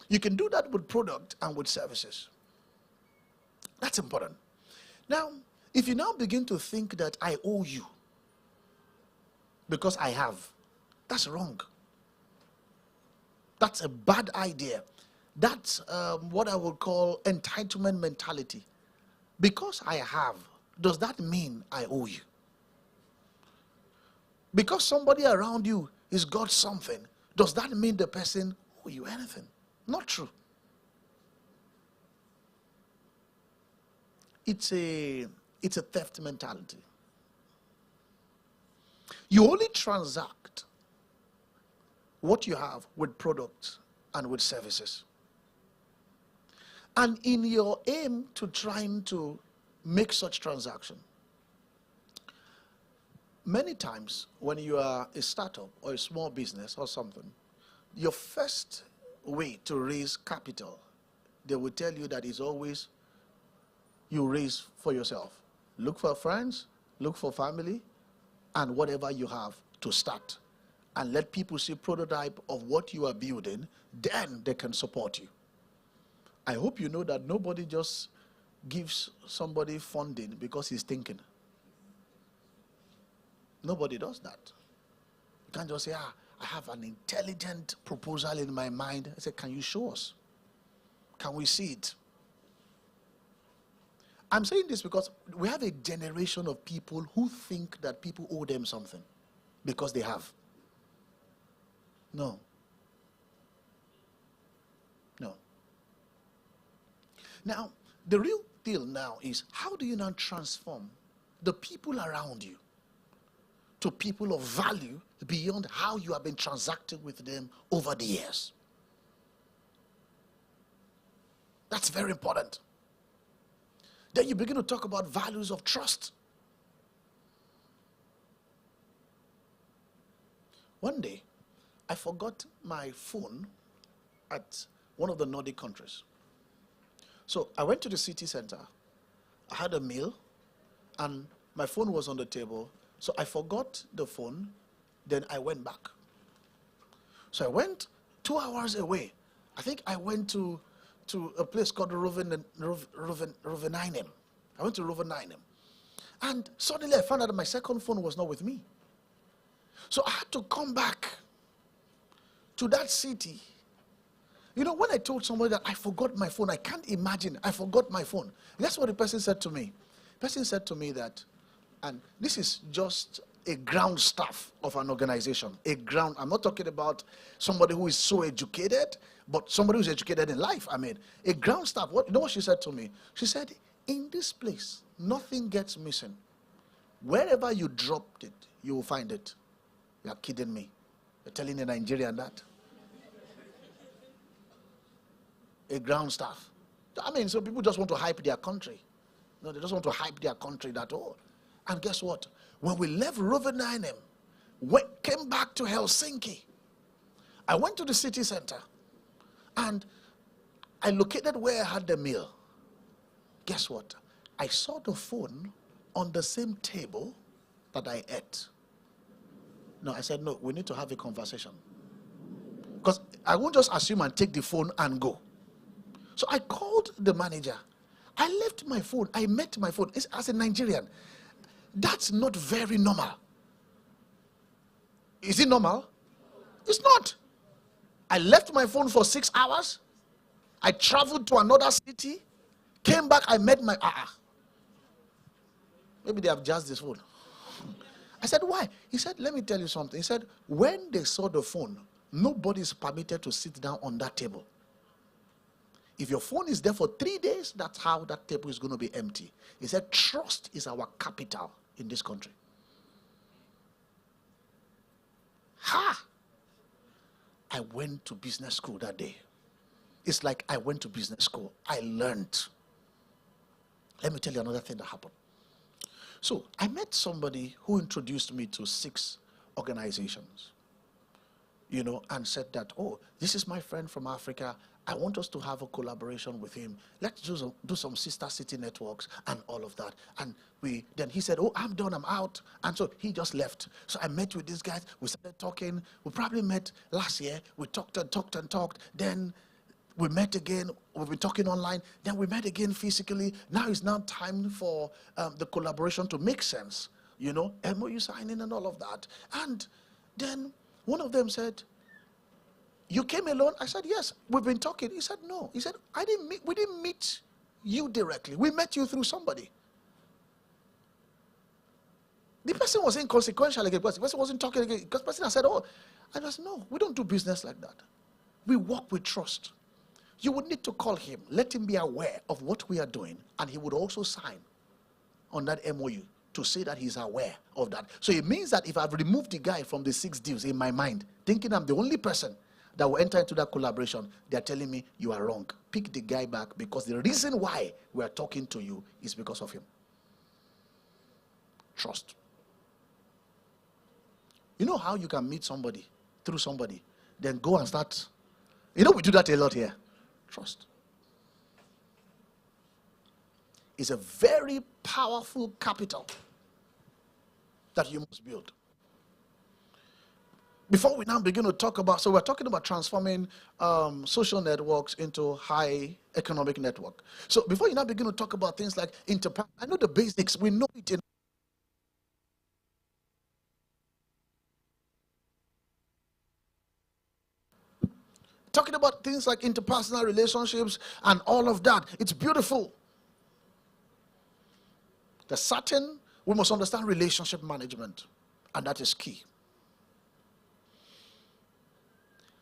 You can do that with product and with services. That's important. Now, if you now begin to think that I owe you because I have, that's wrong. That's a bad idea. That's what I would call entitlement mentality. Because I have, does that mean I owe you? Because somebody around you has got something, does that mean the person owe you anything? Not true. It's a theft mentality. You only transact what you have with products and with services. And in your aim to trying to make such transaction, many times when you are a startup or a small business or something, your first way to raise capital, they will tell you that it's always you raise for yourself. Look for friends, look for family, and whatever you have to start. And let people see prototype of what you are building, then they can support you. I hope you know that nobody just gives somebody funding because he's thinking. Nobody does that. You can't just say, I have an intelligent proposal in my mind. I say, can you show us? Can we see it? I'm saying this because we have a generation of people who think that people owe them something because they have. No. No. Now, the real deal now is, how do you now transform the people around you to people of value beyond how you have been transacting with them over the years? That's very important. Then you begin to talk about values of trust. One day, I forgot my phone at one of the Nordic countries. So I went to the city center. I had a meal, and my phone was on the table. So I forgot the phone. Then I went back. So I went 2 hours away. I think I went to a place called Rovaniemi. I went to Rovaniemi. And suddenly I found out that my second phone was not with me. So I had to come back to that city. You know, when I told somebody that I forgot my phone, I can't imagine, I forgot my phone. That's what the person said to me. The person said to me that, and this is just a ground staff of an organization. I'm not talking about somebody who is so educated, but somebody who's educated in life. I mean, a ground staff. You know what she said to me? She said, in this place, nothing gets missing. Wherever you dropped it, you will find it. You're kidding me. You're telling a Nigerian that. A ground staff. I mean, so people just want to hype their country. No, they just want to hype their country, that's all. And guess what? When we left Rovaniemi, came back to Helsinki, I went to the city center and I located where I had the meal. Guess what? I saw the phone on the same table that I ate. No, I said, no, we need to have a conversation. Because I won't just assume and take the phone and go. So I called the manager. I left my phone. I met my phone. As a Nigerian, that's not very normal. Is it normal? It's not. I left my phone for 6 hours. I traveled to another city. Came back, I met my... Maybe they have just this phone. I said, why? He said, let me tell you something. He said, when they saw the phone, nobody is permitted to sit down on that table. If your phone is there for 3 days, that's how that table is going to be empty. He said, trust is our capital in this country. I went to business school that day. It's like I went to business school. I learned. Let me tell you another thing that happened. So I met somebody who introduced me to 6 organizations, you know, and said that, oh, this is my friend from Africa. I want us to have a collaboration with him. Let's do some sister city networks and all of that. And then he said, oh, I'm done, I'm out. And so he just left. So I met with these guys. We started talking. We probably met last year. We talked and talked and talked. Then we met again. We've been talking online. Then we met again physically. Now it's now time for the collaboration to make sense. You know, MOU signing and all of that. And then one of them said, you came alone? I said, yes, we've been talking. He said, no. He said, we didn't meet you directly. We met you through somebody. The person was inconsequential again. The person wasn't talking again. Because the person said, oh, I just, no, we don't do business like that. We work with trust. You would need to call him, let him be aware of what we are doing, and he would also sign on that MOU to say that he's aware of that. So it means that if I've removed the guy from the 6 deals in my mind, thinking I'm the only person that will enter into that collaboration, they're telling me you are wrong. Pick the guy back, because the reason why we are talking to you is because of him. Trust. You know how you can meet somebody through somebody, then go and start You know, we do that a lot here. Trust. It's a very powerful capital that you must build. Before we now begin to talk about, so we're talking about transforming social networks into high economic network. So before you now begin to talk about things like I know the basics, we know it. Talking about things like interpersonal relationships and all of that, it's beautiful. The certain, we must understand relationship management, and that is key.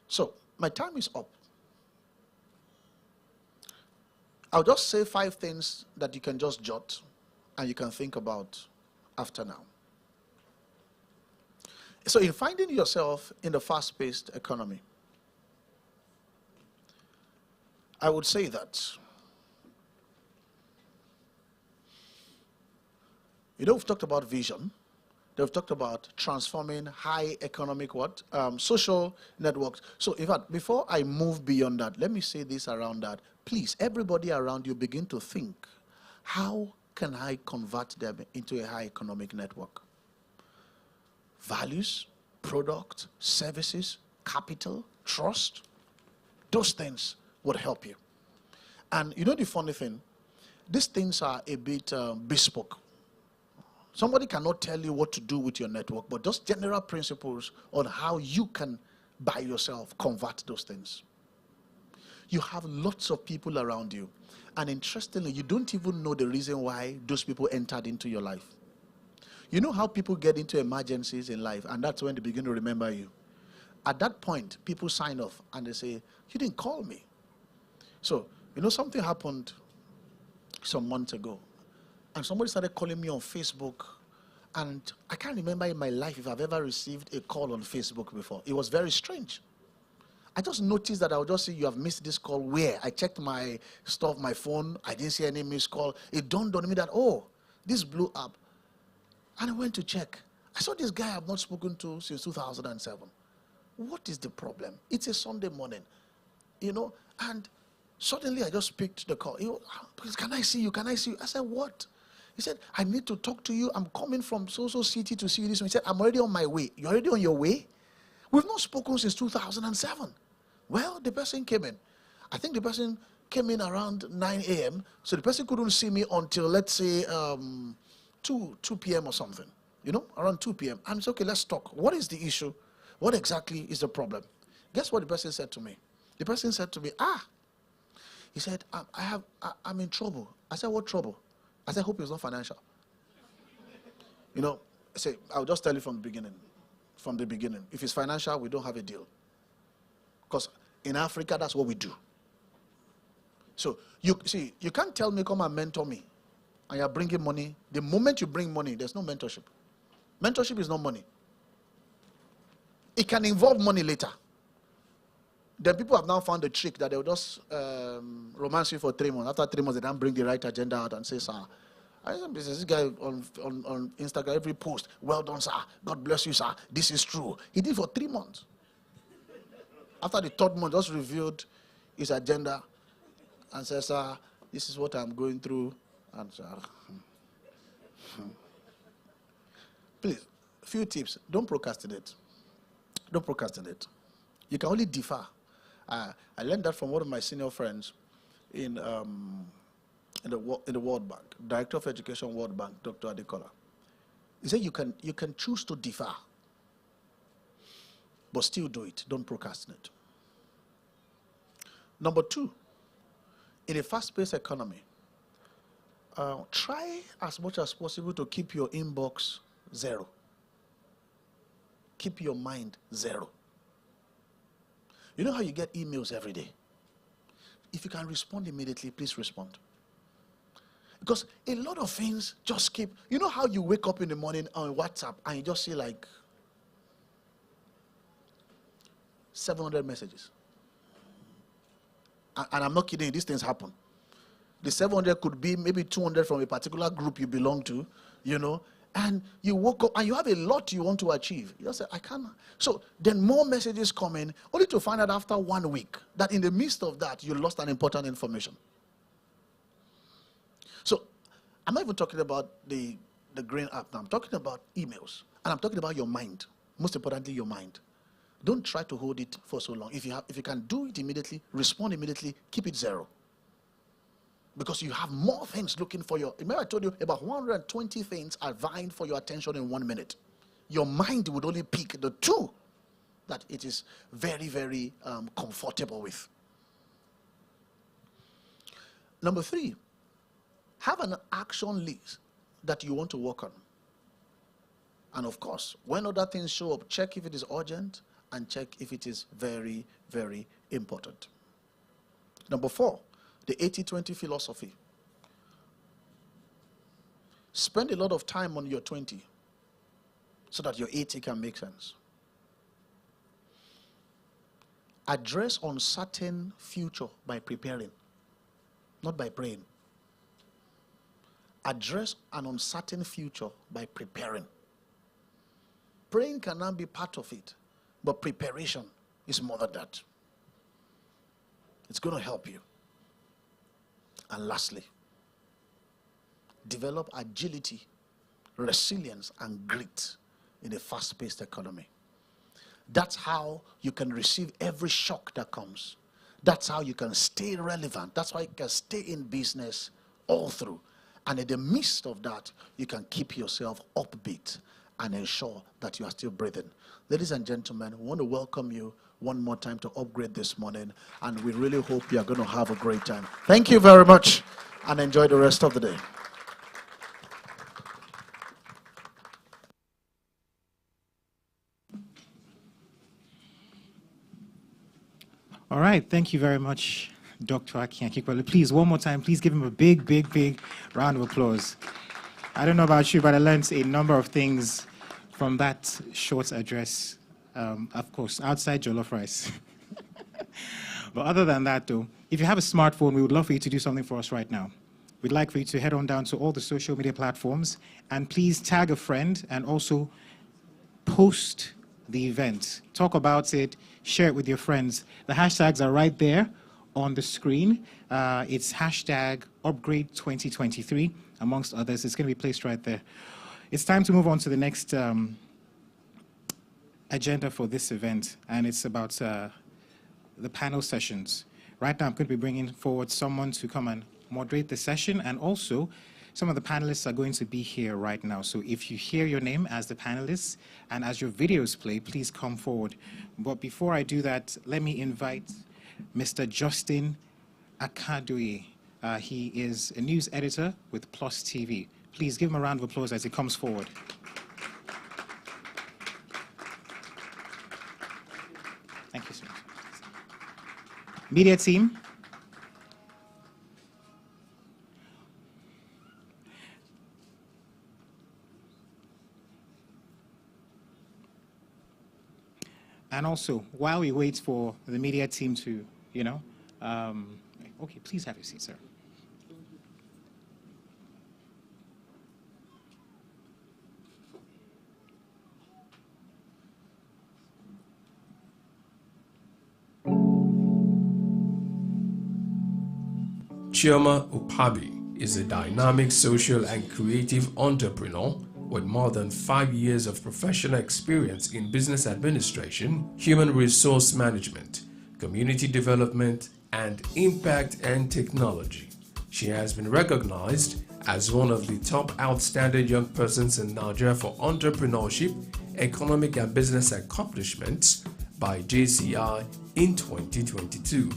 So, my time is up. I'll just say 5 things that you can just jot and you can think about after now. So, in finding yourself in the fast-paced economy, I would say that, you know, we've talked about vision. They've talked about transforming high economic social networks. So in fact, before I move beyond that, let me say this around that. Please, everybody around you begin to think, how can I convert them into a high economic network? Values, product, services, capital, trust, those things would help you. And you know the funny thing, these things are a bit bespoke. Somebody cannot tell you what to do with your network, but just general principles on how you can, by yourself, convert those things. You have lots of people around you, and interestingly, you don't even know the reason why those people entered into your life. You know how people get into emergencies in life, and that's when they begin to remember you. At that point, people sign off, and they say, you didn't call me. So, you know, something happened some months ago. And somebody started calling me on Facebook, and I can't remember in my life if I've ever received a call on Facebook before. It was very strange. I just noticed that I would just say, you have missed this call. Where? I checked my stuff, my phone. I didn't see any missed call. It dawned on me that, oh, this blew up. And I went to check. I saw this guy I've not spoken to since 2007. What is the problem? It's a Sunday morning, you know, and suddenly I just picked the call. Please, can I see you? Can I see you? I said, what? He said, I need to talk to you. I'm coming from so-so city to see you this one. He said, I'm already on my way. You're already on your way? We've not spoken since 2007. Well, the person came in. I think the person came in around 9 a.m. So the person couldn't see me until, let's say, 2 p.m. or something. You know, around 2 p.m. And it's okay, let's talk. What is the issue? What exactly is the problem? Guess what the person said to me? The person said to me, he said, I'm in trouble. I said, what trouble? I said, hope it's not financial. You know, I say, I'll just tell you from the beginning. From the beginning. If it's financial, we don't have a deal. Because in Africa, that's what we do. So, you see, you can't tell me, come and mentor me, and you're bringing money. The moment you bring money, there's no mentorship. Mentorship is not money. It can involve money later. Then people have now found a trick that they'll just romance you for 3 months. After 3 months, they don't bring the right agenda out and say, sir, this guy on Instagram, every post, well done, sir. God bless you, sir. This is true. He did it for 3 months. After the 3rd month, just revealed his agenda and said, sir, this is what I'm going through. And please, a few tips. Don't procrastinate. Don't procrastinate. You can only defer. I learned that from one of my senior friends in the World Bank, Director of Education, World Bank, Dr. Adekola. He said you can choose to defer, but still do it. Don't procrastinate. Number 2, in a fast-paced economy, try as much as possible to keep your inbox 0. Keep your mind 0. You know how you get emails every day? If you can respond immediately, please respond. Because a lot of things just keep, you know how you wake up in the morning on WhatsApp and you just see like 700 messages. And I'm not kidding, these things happen. The 700 could be maybe 200 from a particular group you belong to, you know, and you woke up and you have a lot you want to achieve. You just say, I can't. So then more messages come in, only to find out after 1 week that in the midst of that, you lost an important information. So I'm not even talking about the green app now. I'm talking about emails. And I'm talking about your mind. Most importantly, your mind. Don't try to hold it for so long. If you can do it immediately, respond immediately, keep it 0. Because you have more things looking for your... Remember I told you about 120 things are vying for your attention in 1 minute. Your mind would only pick the 2 that it is very, very comfortable with. Number 3, have an action list that you want to work on. And of course, when other things show up, check if it is urgent and check if it is very, very important. Number 4, the 80-20 philosophy. Spend a lot of time on your 20 so that your 80 can make sense. Address uncertain future by preparing, not by praying. Address an uncertain future by preparing. Praying cannot be part of it, but preparation is more than that. It's going to help you. And lastly, develop agility, resilience, and grit in a fast-paced economy. That's how you can receive every shock that comes. That's how you can stay relevant. That's how you can stay in business all through. And in the midst of that, you can keep yourself upbeat and ensure that you are still breathing. Ladies and gentlemen, we want to welcome you one more time to Upgrade this morning, and we really hope you are going to have a great time. Thank you very much, and enjoy the rest of the day. All right, thank you very much, Dr. Aki Akikwalu. Please, one more time, please give him a big, big, big round of applause. I don't know about you, but I learned a number of things from that short address. Of course, outside jollof rice. But other than that, though, if you have a smartphone, we would love for you to do something for us right now. We'd like for you to head on down to all the social media platforms and please tag a friend and also post the event. Talk about it, share it with your friends. The hashtags are right there on the screen. It's hashtag Upgrade 2023, amongst others. It's going to be placed right there. It's time to move on to the next agenda for this event, and it's about the panel sessions. Right now, I'm going to be bringing forward someone to come and moderate the session, and also some of the panelists are going to be here right now. So if you hear your name as the panelists and as your videos play, please come forward. But before I do that, let me invite Mr. Justin Akadoye. He is a news editor with Plus TV. Please give him a round of applause as he comes forward. Thank you so much. Media team. And also, while we wait for the media team to, okay, please have your seat, sir. Chioma Upabi is a dynamic social and creative entrepreneur with more than 5 years of professional experience in business administration, human resource management, community development, and impact and technology. She has been recognized as one of the top outstanding young persons in Nigeria for entrepreneurship, economic and business accomplishments by JCI in 2022.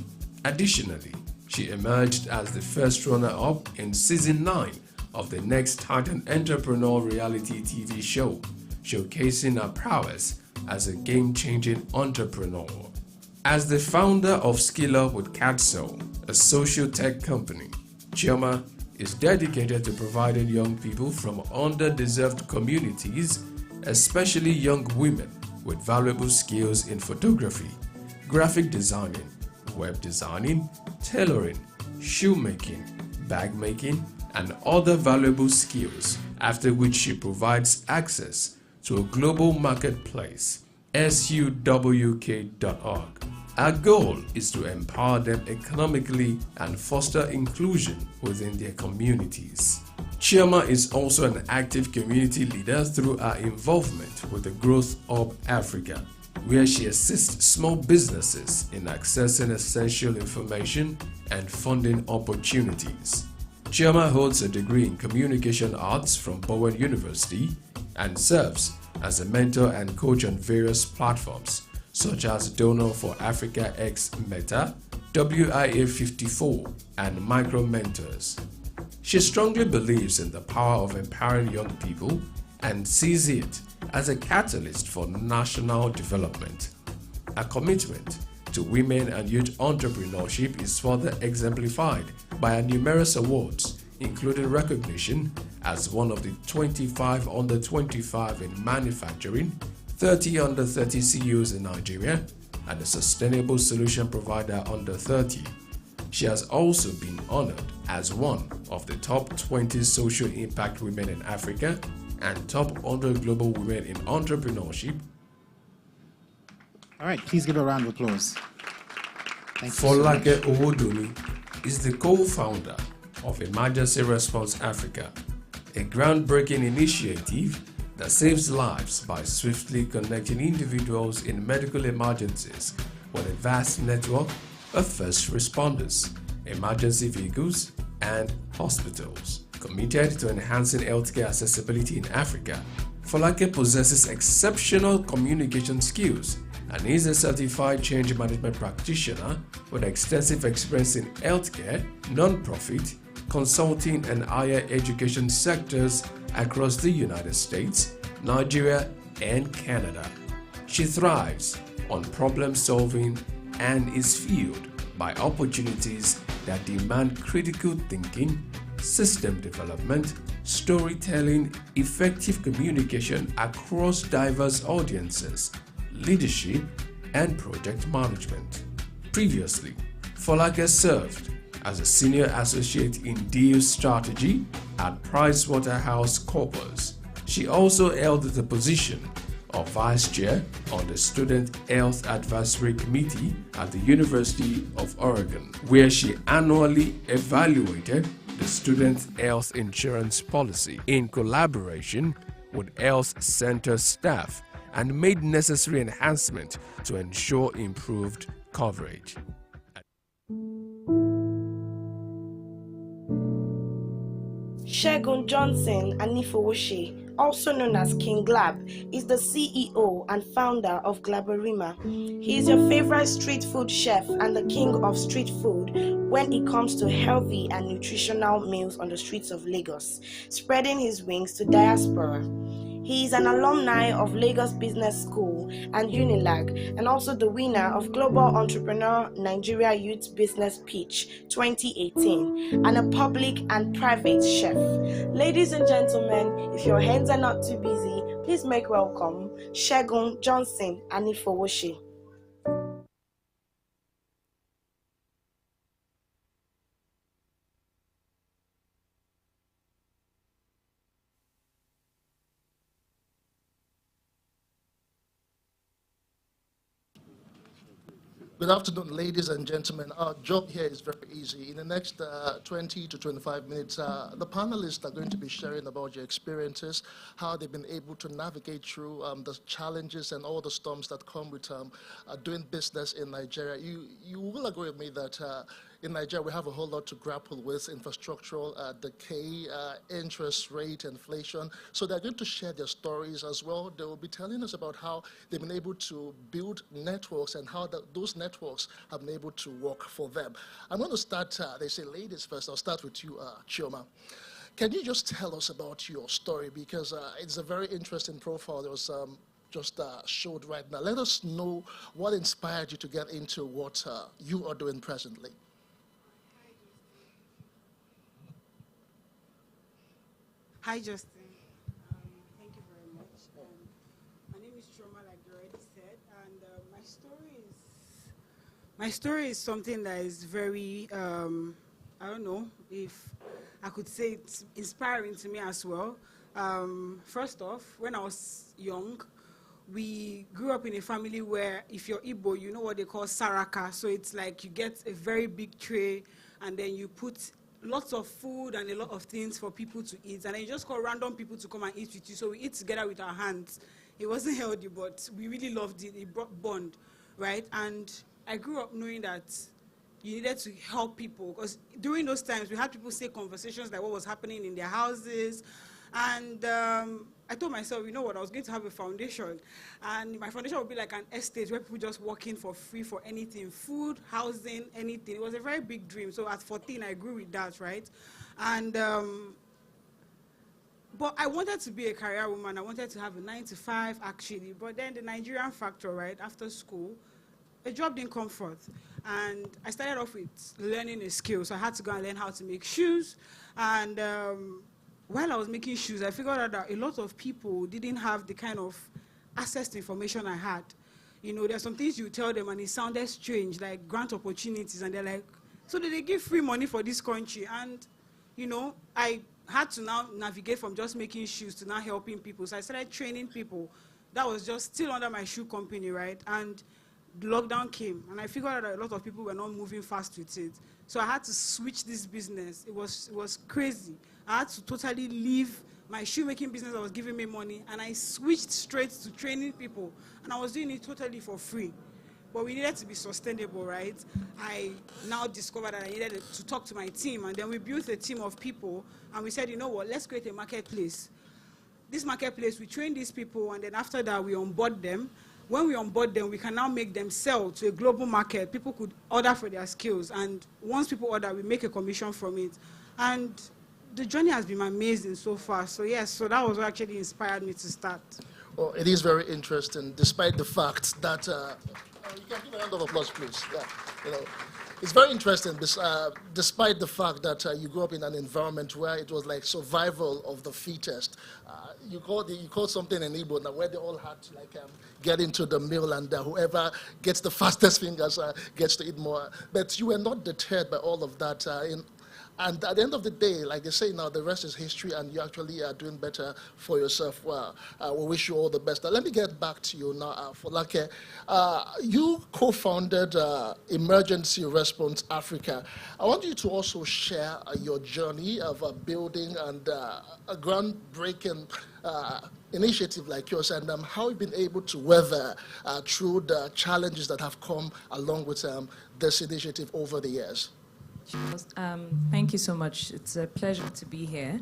Additionally, she emerged as the first runner-up in Season 9 of the Next Titan Entrepreneur reality TV show, showcasing her prowess as a game-changing entrepreneur. As the founder of Skill Up with Catso, a social tech company, Chioma is dedicated to providing young people from underdeserved communities, especially young women, with valuable skills in photography, graphic designing, web designing, tailoring, shoemaking, bag making, and other valuable skills, after which she provides access to a global marketplace, suwk.org. Our goal is to empower them economically and foster inclusion within their communities. Chioma is also an active community leader through her involvement with the Growth Hub Africa, where she assists small businesses in accessing essential information and funding opportunities. Chioma holds a degree in Communication Arts from Bowen University and serves as a mentor and coach on various platforms such as Donor for Africa X Meta, WIA 54, and Micro Mentors. She strongly believes in the power of empowering young people and sees it as a catalyst for national development. Her commitment to women and youth entrepreneurship is further exemplified by her numerous awards, including recognition as one of the 25 under 25 in manufacturing, 30 under 30 CEOs in Nigeria, and a sustainable solution provider under 30. She has also been honored as one of the top 20 social impact women in Africa and top 100 global women in entrepreneurship. All right, please give a round of applause. Thank you so Folake much. Owoduni is the co-founder of Emergency Response Africa, a groundbreaking initiative that saves lives by swiftly connecting individuals in medical emergencies with a vast network of first responders, emergency vehicles, and hospitals. Committed to enhancing healthcare accessibility in Africa, Folake possesses exceptional communication skills and is a certified change management practitioner with extensive experience in healthcare, non-profit, consulting, and higher education sectors across the United States, Nigeria, and Canada. She thrives on problem solving and is fueled by opportunities that demand critical thinking, system development, storytelling, effective communication across diverse audiences, leadership, and project management. Previously, Folake served as a senior associate in deal strategy at PricewaterhouseCoopers. She also held the position of vice chair on the Student Health Advisory Committee at the University of Oregon, where she annually evaluated the student health insurance policy in collaboration with health center staff and made necessary enhancements to ensure improved coverage. Segun Johnson Anifowoshi, also known as King Glab, is the CEO and founder of Glabarima. He is your favorite street food chef and the king of street food when it comes to healthy and nutritional meals on the streets of Lagos, spreading his wings to diaspora. He is an alumni of Lagos Business School and Unilag, and also the winner of Global Entrepreneur Nigeria Youth Business Pitch 2018, and a public and private chef. Ladies and gentlemen, if your hands are not too busy, please make welcome Segun Johnson Anifowoshi. Good afternoon, ladies and gentlemen. Our job here is very easy. In the next 20 to 25 minutes, the panelists are going to be sharing about your experiences, how they've been able to navigate through the challenges and all the storms that come with doing business in Nigeria. You will agree with me that in Nigeria, we have a whole lot to grapple with: infrastructural decay, interest rate, inflation. So they're going to share their stories as well. They will be telling us about how they've been able to build networks and how those networks have been able to work for them. I'm going to start, they say ladies first. I'll start with you, Chioma. Can you just tell us about your story? Because it's a very interesting profile. There was just showed right now. Let us know what inspired you to get into what you are doing presently. Hi, Justin. Thank you very much. My name is Chioma, like you already said, and my story is something that is very I don't know if I could say it's inspiring to me as well. First off, when I was young, we grew up in a family where if you're Igbo, you know what they call saraka. So it's like you get a very big tray and then you put lots of food and a lot of things for people to eat. And then you just call random people to come and eat with you. So we eat together with our hands. It wasn't healthy, but we really loved it. It brought bond, right? And I grew up knowing that you needed to help people, because during those times we had people say conversations like what was happening in their houses. And I told myself, you know what, I was going to have a foundation. And my foundation would be like an estate where people just walk in for free for anything, food, housing, anything. It was a very big dream. So at 14, I grew with that, right? And, but I wanted to be a career woman. I wanted to have a 9-to-5, actually. But then the Nigerian factor, right, after school, a job didn't come forth. And I started off with learning a skill. So I had to go and learn how to make shoes. And while I was making shoes, I figured out that a lot of people didn't have the kind of access to information I had. You know, there's some things you tell them and it sounded strange, like grant opportunities, and they're like, so did they give free money for this country? And, you know, I had to now navigate from just making shoes to now helping people. So I started training people. That was just still under my shoe company, right? And the lockdown came, and I figured out that a lot of people were not moving fast with it. So I had to switch this business. It was crazy. I had to totally leave my shoemaking business that was giving me money, and I switched straight to training people, and I was doing it totally for free. But we needed to be sustainable, right? I now discovered that I needed to talk to my team, and then we built a team of people, and we said, you know what, let's create a marketplace. This marketplace, we train these people, and then after that, we onboard them. When we onboard them, we can now make them sell to a global market. People could order for their skills, and once people order, we make a commission from it. And the journey has been amazing so far. So yes, so that was what actually inspired me to start. Well, it is very interesting, despite the fact that, you can give a round of applause, please. Yeah, you know, it's very interesting, despite the fact that you grew up in an environment where it was like survival of the fittest. You called something in Igbo now, where they all had to like get into the mill, and whoever gets the fastest fingers gets to eat more. But you were not deterred by all of that. And at the end of the day, like they say now, the rest is history, and you actually are doing better for yourself. Well, we wish you all the best. Now, let me get back to you now, Folake. You co-founded Emergency Response Africa. I want you to also share your journey of building and a groundbreaking initiative like yours, and how you've been able to weather through the challenges that have come along with this initiative over the years. Thank you so much. It's a pleasure to be here.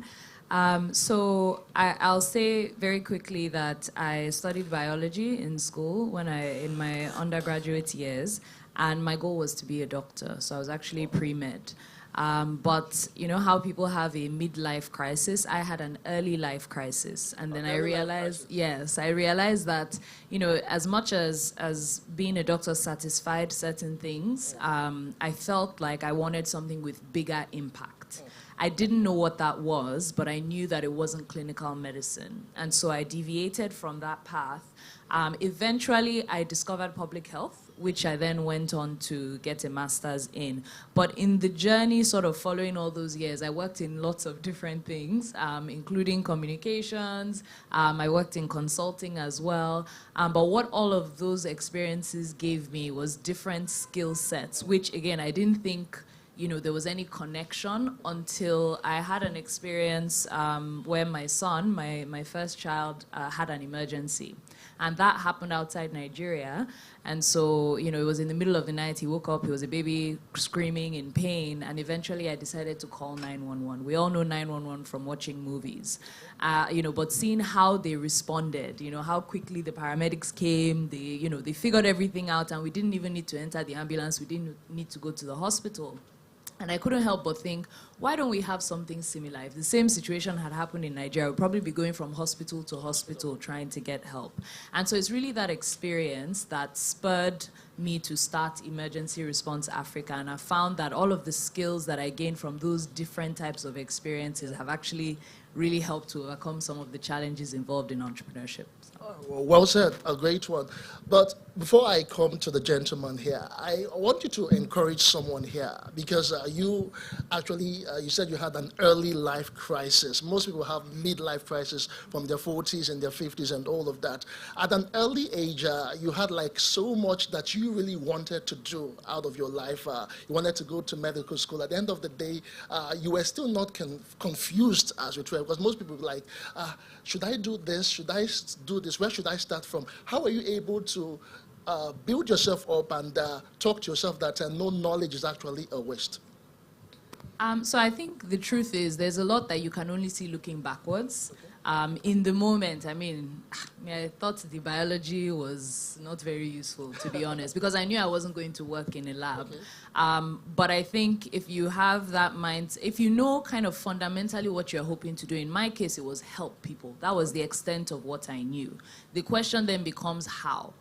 So I'll say very quickly that I studied biology in school in my undergraduate years, and my goal was to be a doctor. So I was actually pre-med. But you know how people have a midlife crisis? I had an early life crisis. And then I realized, I realized that, you know, as much as being a doctor satisfied certain things, I felt like I wanted something with bigger impact. I didn't know what that was, but I knew that it wasn't clinical medicine. And so I deviated from that path. Eventually, I discovered public health, which I then went on to get a master's in. But in the journey, sort of following all those years, I worked in lots of different things, including communications. I worked in consulting as well. But what all of those experiences gave me was different skill sets, which, again, I didn't think there was any connection until I had an experience where my son, my first child, had an emergency. And that happened outside Nigeria. And so, it was in the middle of the night. He woke up, he was a baby screaming in pain. And eventually I decided to call 911. We all know 911 from watching movies. But seeing how they responded, how quickly the paramedics came, they figured everything out, and we didn't even need to enter the ambulance. We didn't need to go to the hospital. And I couldn't help but think, why don't we have something similar? If the same situation had happened in Nigeria, we'd probably be going from hospital to hospital trying to get help. And so it's really that experience that spurred me to start Emergency Response Africa. And I found that all of the skills that I gained from those different types of experiences have actually really helped to overcome some of the challenges involved in entrepreneurship. Well said, a great one. But before I come to the gentleman here, I want you to encourage someone here because you actually, you said you had an early life crisis. Most people have midlife crisis from their 40s and their 50s and all of that. At an early age, you had like so much that you really wanted to do out of your life. You wanted to go to medical school. At the end of the day, you were still not confused as you were, because most people were like, should I do this? Should I do this? Where should I start from? How are you able to build yourself up and talk to yourself that no knowledge is actually a waste? So I think the truth is there's a lot that you can only see looking backwards. In the moment, I thought the biology was not very useful, to be honest, because I knew I wasn't going to work in a lab. But I think if you have that mind, if you know kind of fundamentally what you're hoping to do, in my case, it was help people. That was the extent of what I knew. The question then becomes how.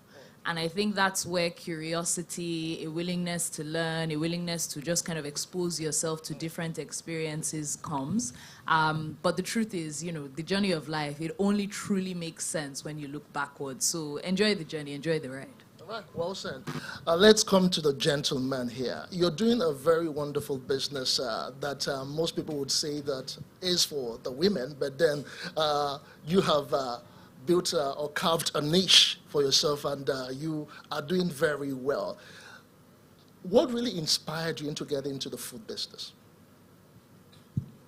And I think that's where curiosity, a willingness to learn, a willingness to just kind of expose yourself to different experiences comes. But the truth is, the journey of life, it only truly makes sense when you look backwards. So enjoy the journey, enjoy the ride. All right, well said. Let's come to the gentleman here. You're doing a very wonderful business that most people would say that is for the women, but then you have built or carved a niche for yourself, and you are doing very well. What really inspired you into getting into the food business?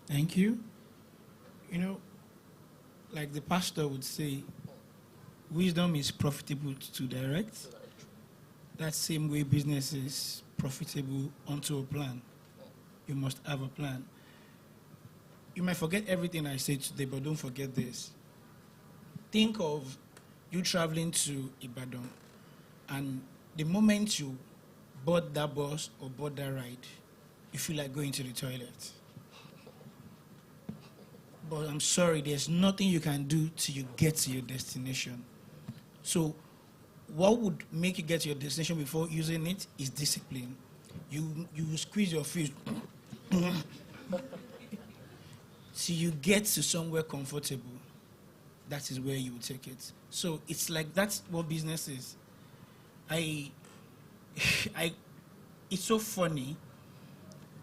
Thank you. Like the pastor would say, wisdom is profitable to direct. That same way business is profitable onto a plan. You must have a plan. You might forget everything I said today, but don't forget this. Think of you traveling to Ibadan, and the moment you board that bus or board that ride, you feel like going to the toilet. But I'm sorry, there's nothing you can do till you get to your destination. So what would make you get to your destination before using it is discipline. You squeeze your feet till you get to somewhere comfortable. That is where you will take it. So it's like that's what business is. It's so funny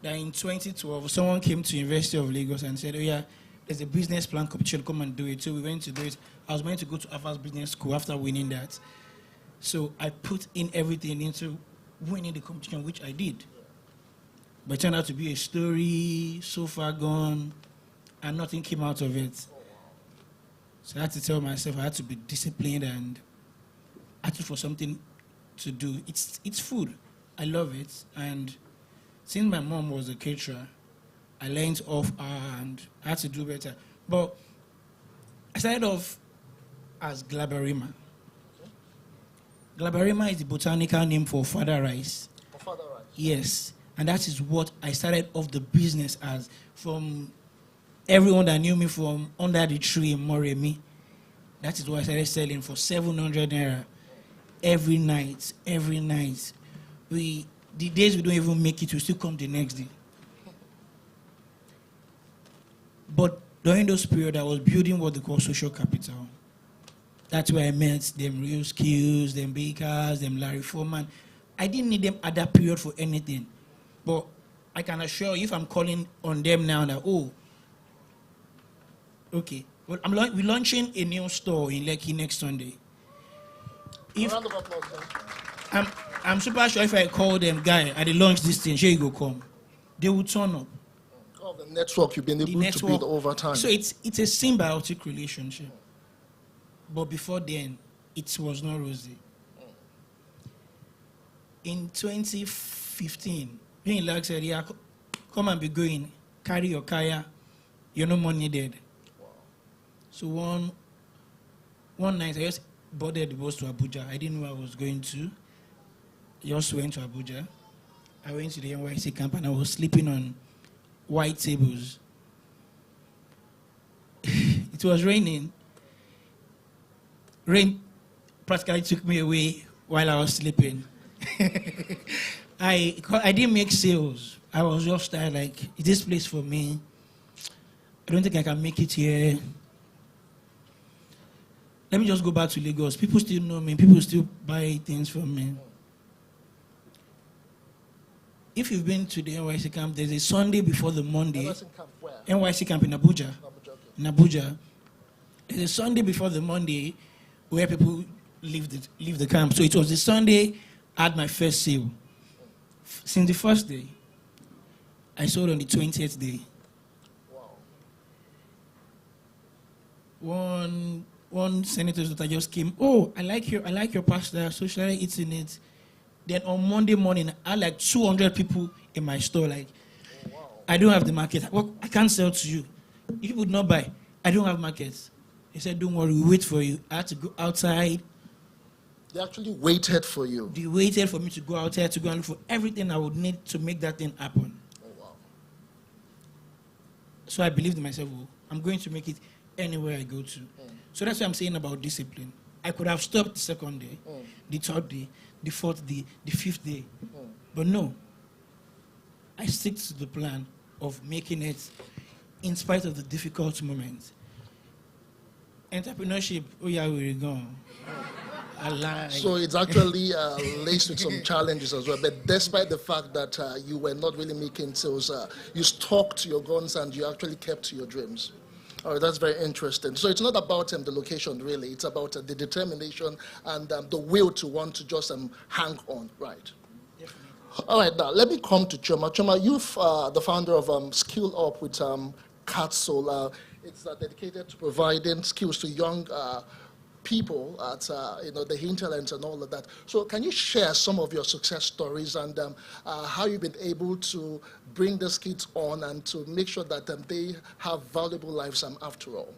that in 2012, someone came to University of Lagos and said, oh yeah, there's a business plan competition, come and do it. So we went to do it. I was meant to go to Raffle's business school after winning that. So I put in everything into winning the competition, which I did. But it turned out to be a story, so far gone, and nothing came out of it. So I had to tell myself I had to be disciplined and ask for something to do. It's food. I love it. And since my mom was a caterer, I learned off her and I had to do better. But I started off as Glaberima. Glaberima is the botanical name for fada rice. For fada rice? Yes. And that is what I started off the business as. From everyone that knew me from under the tree in Moremi, that is what I started selling for 700 naira every night. The days we don't even make it, we still come the next day. But during those periods, I was building what they call social capital. That's where I met them Real Skills, them Bakers, them Larry Foreman. I didn't need them at that period for anything. But I can assure you, if I'm calling on them now, that, okay, well, we're launching a new store in Lekki next Sunday. I'm super sure if I call them, guy, and they launch this thing, here you go come, they will turn up. Oh, the network you've been able to build over time. So it's a symbiotic relationship. But before then, it was not rosy. In 2015, being like said, yeah, come and be going, carry your kaya, you're no more needed. Wow. So one night, I just boarded the bus to Abuja. I didn't know I was going to. I just went to Abuja. I went to the NYC camp and I was sleeping on white tables. It was raining. Rain practically took me away while I was sleeping. I didn't make sales. I was just tired, like, is this place for me? I don't think I can make it here. let me just go back to Lagos. People still know me. People still buy things from me. If you've been to the NYC camp, there's a Sunday before the Monday. NYC camp where? NYC camp in Abuja. Okay. In Abuja. There's a Sunday before the Monday where people leave the camp. So it was the Sunday I had my first sale. Since the first day, I sold on the 20th day. Wow. One senator's daughter just came. Oh, I like your pasta. So shall I eat in it? Then on Monday morning, I had like 200 people in my store. Like, I don't have the market. I can't sell to you. If you would not buy, I don't have markets. He said, don't worry, we wait for you. I had to go outside. They actually waited for you. They waited for me to go outside to go and look for everything I would need to make that thing happen. Oh, wow. So I believed in myself, oh, I'm going to make it anywhere I go to. So that's what I'm saying about discipline. I could have stopped the second day, the third day, the fourth day, the fifth day. But no, I stick to the plan of making it in spite of the difficult moments. Entrepreneurship, oh yeah, we're gone. So it's actually laced with some challenges as well. But despite the fact that you were not really making sales, you stuck to your guns and you actually kept to your dreams. All right, that's very interesting. So it's not about the location, really. It's about the determination and the will to want to just hang on, right? All right, now let me come to Choma. Choma, you're the founder of Skill Up with Catsoul. It's dedicated to providing skills to young people at the hinterlands and all of that. So can you share some of your success stories and how you've been able to bring these kids on and to make sure that they have valuable lives after all?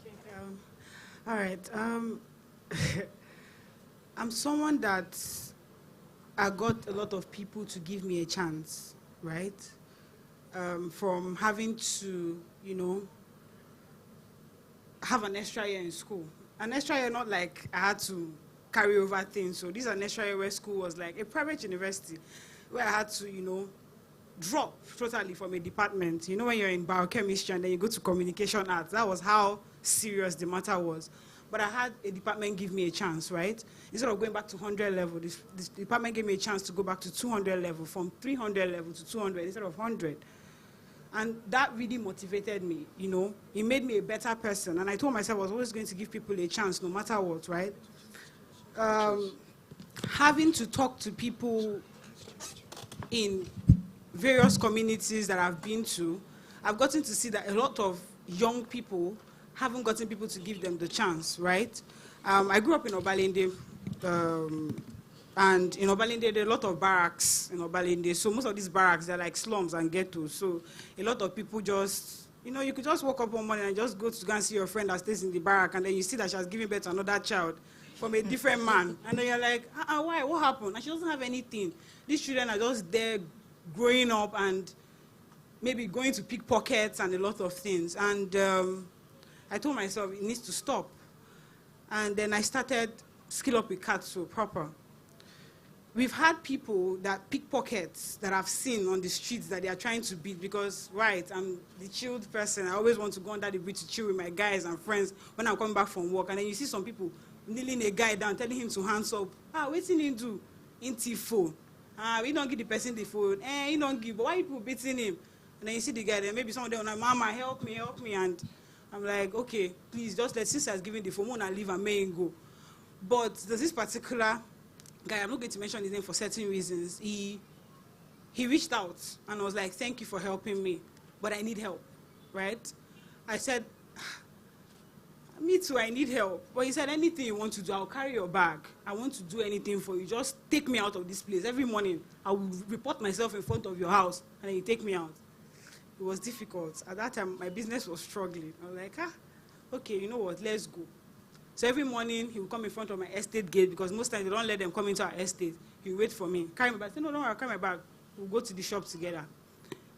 Okay, all right. I'm someone that I got a lot of people to give me a chance, right? From having to, have an extra year in school. An extra year, not like I had to carry over things. So this is an extra year where school was like a private university where I had to, drop totally from a department. When you're in biochemistry and then you go to communication arts, that was how serious the matter was. But I had a department give me a chance, right? Instead of going back to 100 level, this department gave me a chance to go back to 200 level, from 300 level to 200 instead of 100. And that really motivated me, It made me a better person. And I told myself I was always going to give people a chance no matter what, right? Having to talk to people in various communities that I've been to, I've gotten to see that a lot of young people haven't gotten people to give them the chance, right? I grew up in Obalende, and in Obalende, there are a lot of barracks in Obalende. So most of these barracks, they're like slums and ghettos. So a lot of people just, you could just wake up one morning and just go to go and see your friend that stays in the barrack, and then you see that she has given birth to another child from a different man. And then you're like, why? What happened? And she doesn't have anything. These children are just there growing up and maybe going to pickpockets and a lot of things. And I told myself it needs to stop. And then I started Skill Up with Catsoul proper. We've had people that pickpockets that I've seen on the streets that they are trying to beat because, right, I'm the chilled person. I always want to go under the bridge to chill with my guys and friends when I'm coming back from work. And then you see some people kneeling a guy down, telling him to hands up. What's he do? Inti phone. We don't give the person the phone. He don't give. But why are people beating him? And then you see the guy there. Maybe someone there like, Mama, help me. And I'm like, okay, please, just let since I've given the phone, I leave and may go. But there's this particular guy, I'm not going to mention his name for certain reasons. He reached out and was like, thank you for helping me, but I need help, right? I said, me too, I need help. But he said, anything you want to do, I'll carry your bag. I want to do anything for you. Just take me out of this place. Every morning, I will report myself in front of your house, and then you take me out. It was difficult. At that time, my business was struggling. I was like, okay, you know what, let's go. So every morning, he would come in front of my estate gate because most times they don't let them come into our estate. He would wait for me, carry my bag. I said, no, don't worry, I'll carry my bag. We'll go to the shop together.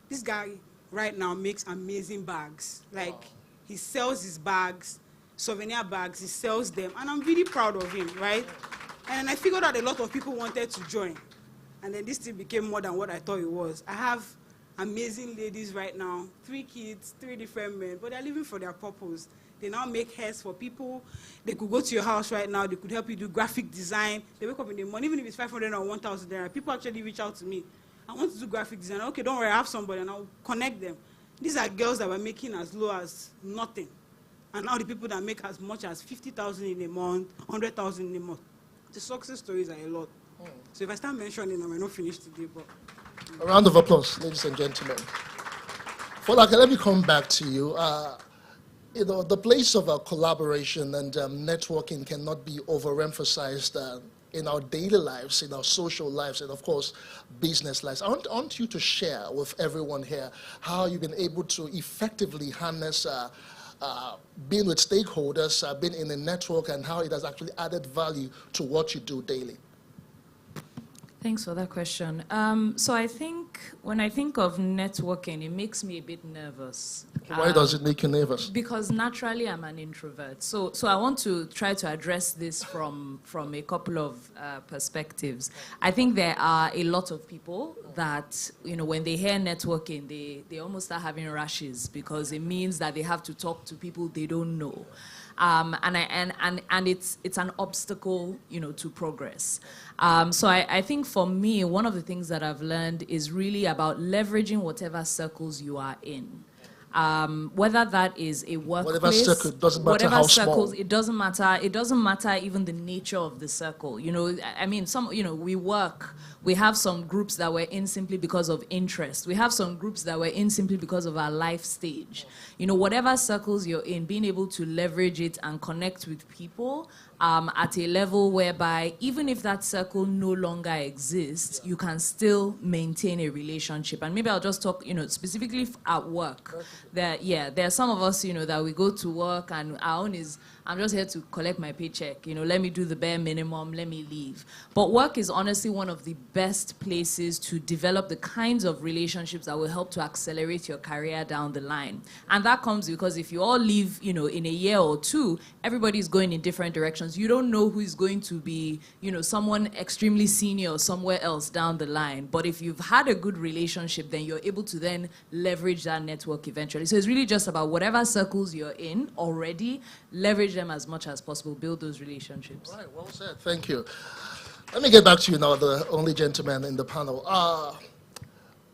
This guy right now makes amazing bags. Like, he sells his bags, souvenir bags, he sells them, and I'm really proud of him, right? And I figured out a lot of people wanted to join. And then this thing became more than what I thought it was. I have amazing ladies right now, 3 kids, 3 different men, but they're living for their purpose. They now make hairs for people. They could go to your house right now. They could help you do graphic design. They wake up in the morning, even if it's 500 or 1,000 naira. People actually reach out to me. I want to do graphic design. Okay, don't worry, I have somebody, and I'll connect them. These are girls that were making as low as nothing. And now the people that make as much as 50,000 in a month, 100,000 in a month. The success stories are a lot. So if I start mentioning them, I not finish today, but... A round of applause, ladies and gentlemen. Folake, let me come back to you. You know, the place of collaboration and networking cannot be overemphasized in our daily lives, in our social lives, and of course, business lives. I want you to share with everyone here how you've been able to effectively harness being with stakeholders, being in a network, and how it has actually added value to what you do daily. Thanks for that question. So I think when I think of networking, it makes me a bit nervous. Why does it make you nervous? Because naturally I'm an introvert. So I want to try to address this from a couple of perspectives. I think there are a lot of people that, you know, when they hear networking, they almost start having rashes because it means that they have to talk to people they don't know. And it's an obstacle, you know, to progress. So I think for me, one of the things that I've learned is really about leveraging whatever circles you are in. Whether that is a workplace, whatever circle, doesn't matter whatever how circles, small. it doesn't matter. It doesn't matter even the nature of the circle. You know, I mean, we work. We have some groups that we're in simply because of interest. We have some groups that we're in simply because of our life stage. You know, whatever circles you're in, being able to leverage it and connect with people at a level whereby even if that circle no longer exists, you can still maintain a relationship. And maybe I'll just talk, you know, specifically at work. There are some of us, you know, that we go to work and our own is, I'm just here to collect my paycheck. You know, let me do the bare minimum, let me leave. But work is honestly one of the best places to develop the kinds of relationships that will help to accelerate your career down the line. And that comes because if you all leave, you know, in a year or two, everybody's going in different directions. You don't know who is going to be, you know, someone extremely senior somewhere else down the line. But if you've had a good relationship, then you're able to then leverage that network eventually. So it's really just about whatever circles you're in already, leverage them as much as possible, build those relationships. Right, well said, thank you. Let me get back to you now, the only gentleman in the panel.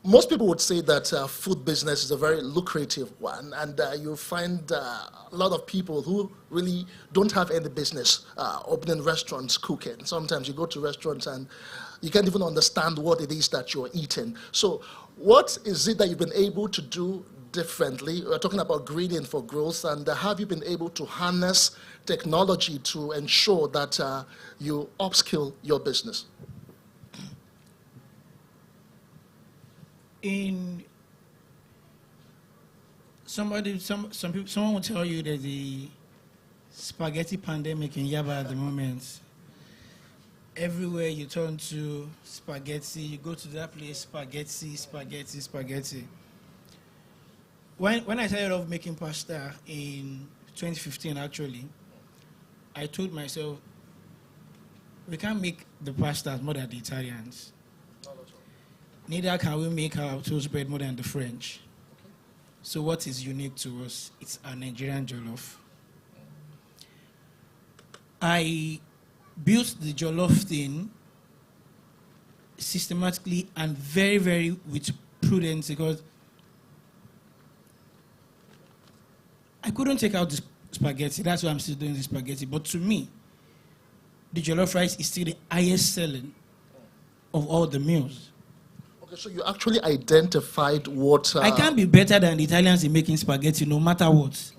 Most people would say that food business is a very lucrative one, and you find a lot of people who really don't have any business opening restaurants, cooking. Sometimes you go to restaurants and you can't even understand what it is that you're eating. So what is it that you've been able to do differently? We're talking about gradient for growth, and have you been able to harness technology to ensure that you upskill your business? Someone will tell you there's a spaghetti pandemic in Yaba at the moment. Everywhere you turn to spaghetti, you go to that place, spaghetti. When I started off making pasta in 2015, actually, I told myself, we can't make the pasta more than the Italians. Neither can we make our toast bread more than the French. So what is unique to us? It's our Nigerian jollof. I built the jollof thing systematically and very, very with prudence because I couldn't take out the spaghetti. That's why I'm still doing the spaghetti. But to me, the jollof rice is still the highest selling of all the meals. Okay, so you actually identified what... I can't be better than the Italians in making spaghetti, no matter what.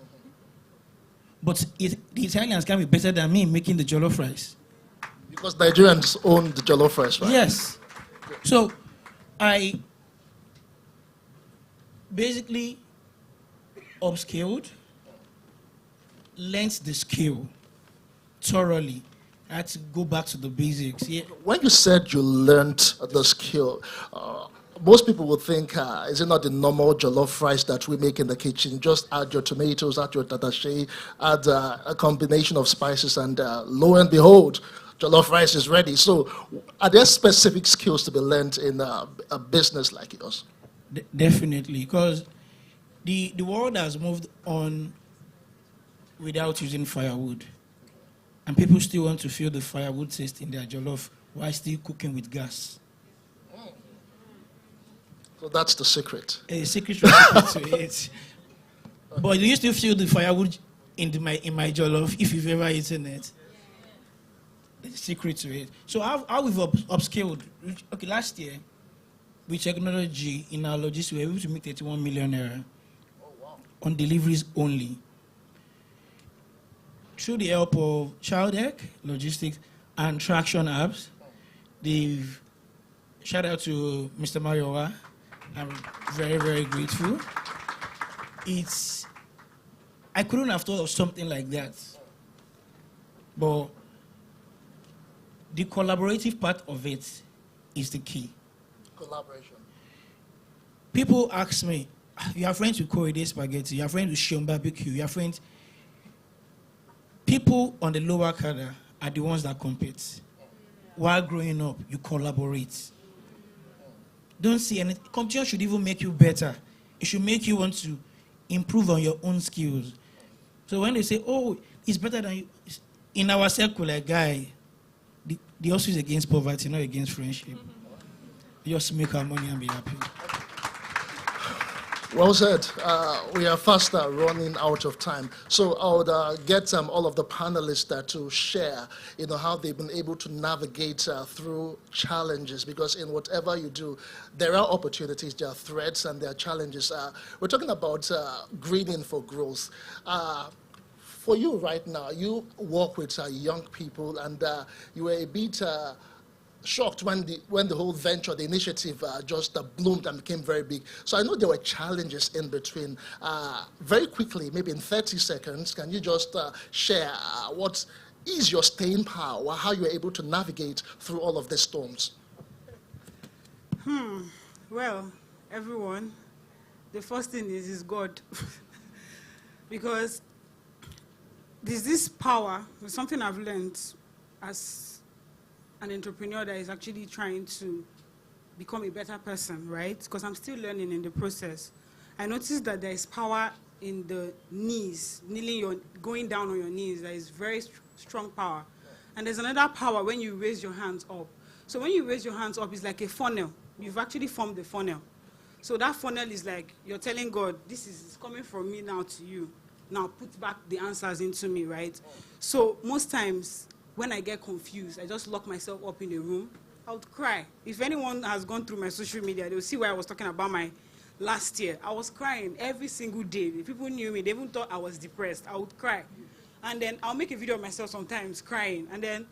But the Italians can be better than me in making the jollof rice. Because Nigerians own the jollof rice, right? Yes. So I basically upskilled, learned the skill thoroughly. I had to go back to the basics. Yeah. When you said you learned the skill, most people would think, is it not the normal jollof rice that we make in the kitchen? Just add your tomatoes, add your tatache, add a combination of spices, and lo and behold, jollof rice is ready. So are there specific skills to be learned in a business like yours? Definitely, because the world has moved on without using firewood. And people still want to feel the firewood taste in their jollof while still cooking with gas. So that's the secret. A secret recipe to it. But do you still feel the firewood in my jollof if you've ever eaten it? The secret to it. So how we've upscaled. Okay, last year, with technology in our logistics, we were able to make 31 million naira on deliveries only. Through the help of Childec, logistics, and Traction apps, they've shout out to Mr. Mariowa. I'm very, very grateful. I couldn't have thought of something like that. But the collaborative part of it is the key. Collaboration. People ask me, you are friends with Corridor Spaghetti, you are friends with Shion Barbecue, you are friends. People on the lower cadre are the ones that compete. While growing up, you collaborate. Don't see anything. Competition should even make you better. It should make you want to improve on your own skills. So when they say, oh, it's better than you, in our circle, like guy, the hustle is against poverty, not against friendship. Just make our money and be happy. Well said. We are faster running out of time. So I would get all of the panelists to share, how they've been able to navigate through challenges, because in whatever you do, there are opportunities, there are threats, and there are challenges. We're talking about greening for growth. For you right now, you work with young people, and you were a bit shocked when the whole venture, the initiative just bloomed and became very big. So I know there were challenges in between. Very quickly, maybe in 30 seconds, can you just share what is your staying power, how you were able to navigate through all of the storms? Well, everyone, the first thing is God. Because there's this power, something I've learned as an entrepreneur that is actually trying to become a better person, right? Because I'm still learning in the process. I noticed that there is power in the knees, going down on your knees. There is very strong power. And there's another power when you raise your hands up. So when you raise your hands up, it's like a funnel. You've actually formed the funnel. So that funnel is like you're telling God, this is coming from me now to you. Now put back the answers into me, right? So most times, when I get confused, I just lock myself up in a room. I would cry. If anyone has gone through my social media, they will see where I was talking about my last year. I was crying every single day. If people knew me, they even thought I was depressed. I would cry. And then I'll make a video of myself sometimes crying. And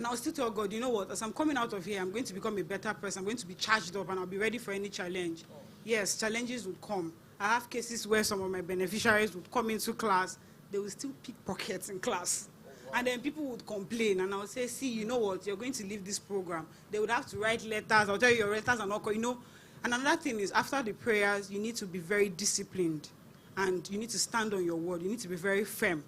I'll still tell God, you know what, as I'm coming out of here, I'm going to become a better person. I'm going to be charged up and I'll be ready for any challenge. Yes, challenges would come. I have cases where some of my beneficiaries would come into class. They will still pick pockets in class. And then people would complain, and I would say, see, you know what, you're going to leave this program. They would have to write letters. I'll tell you, your letters are not, And another thing is, after the prayers, you need to be very disciplined, and you need to stand on your word. You need to be very firm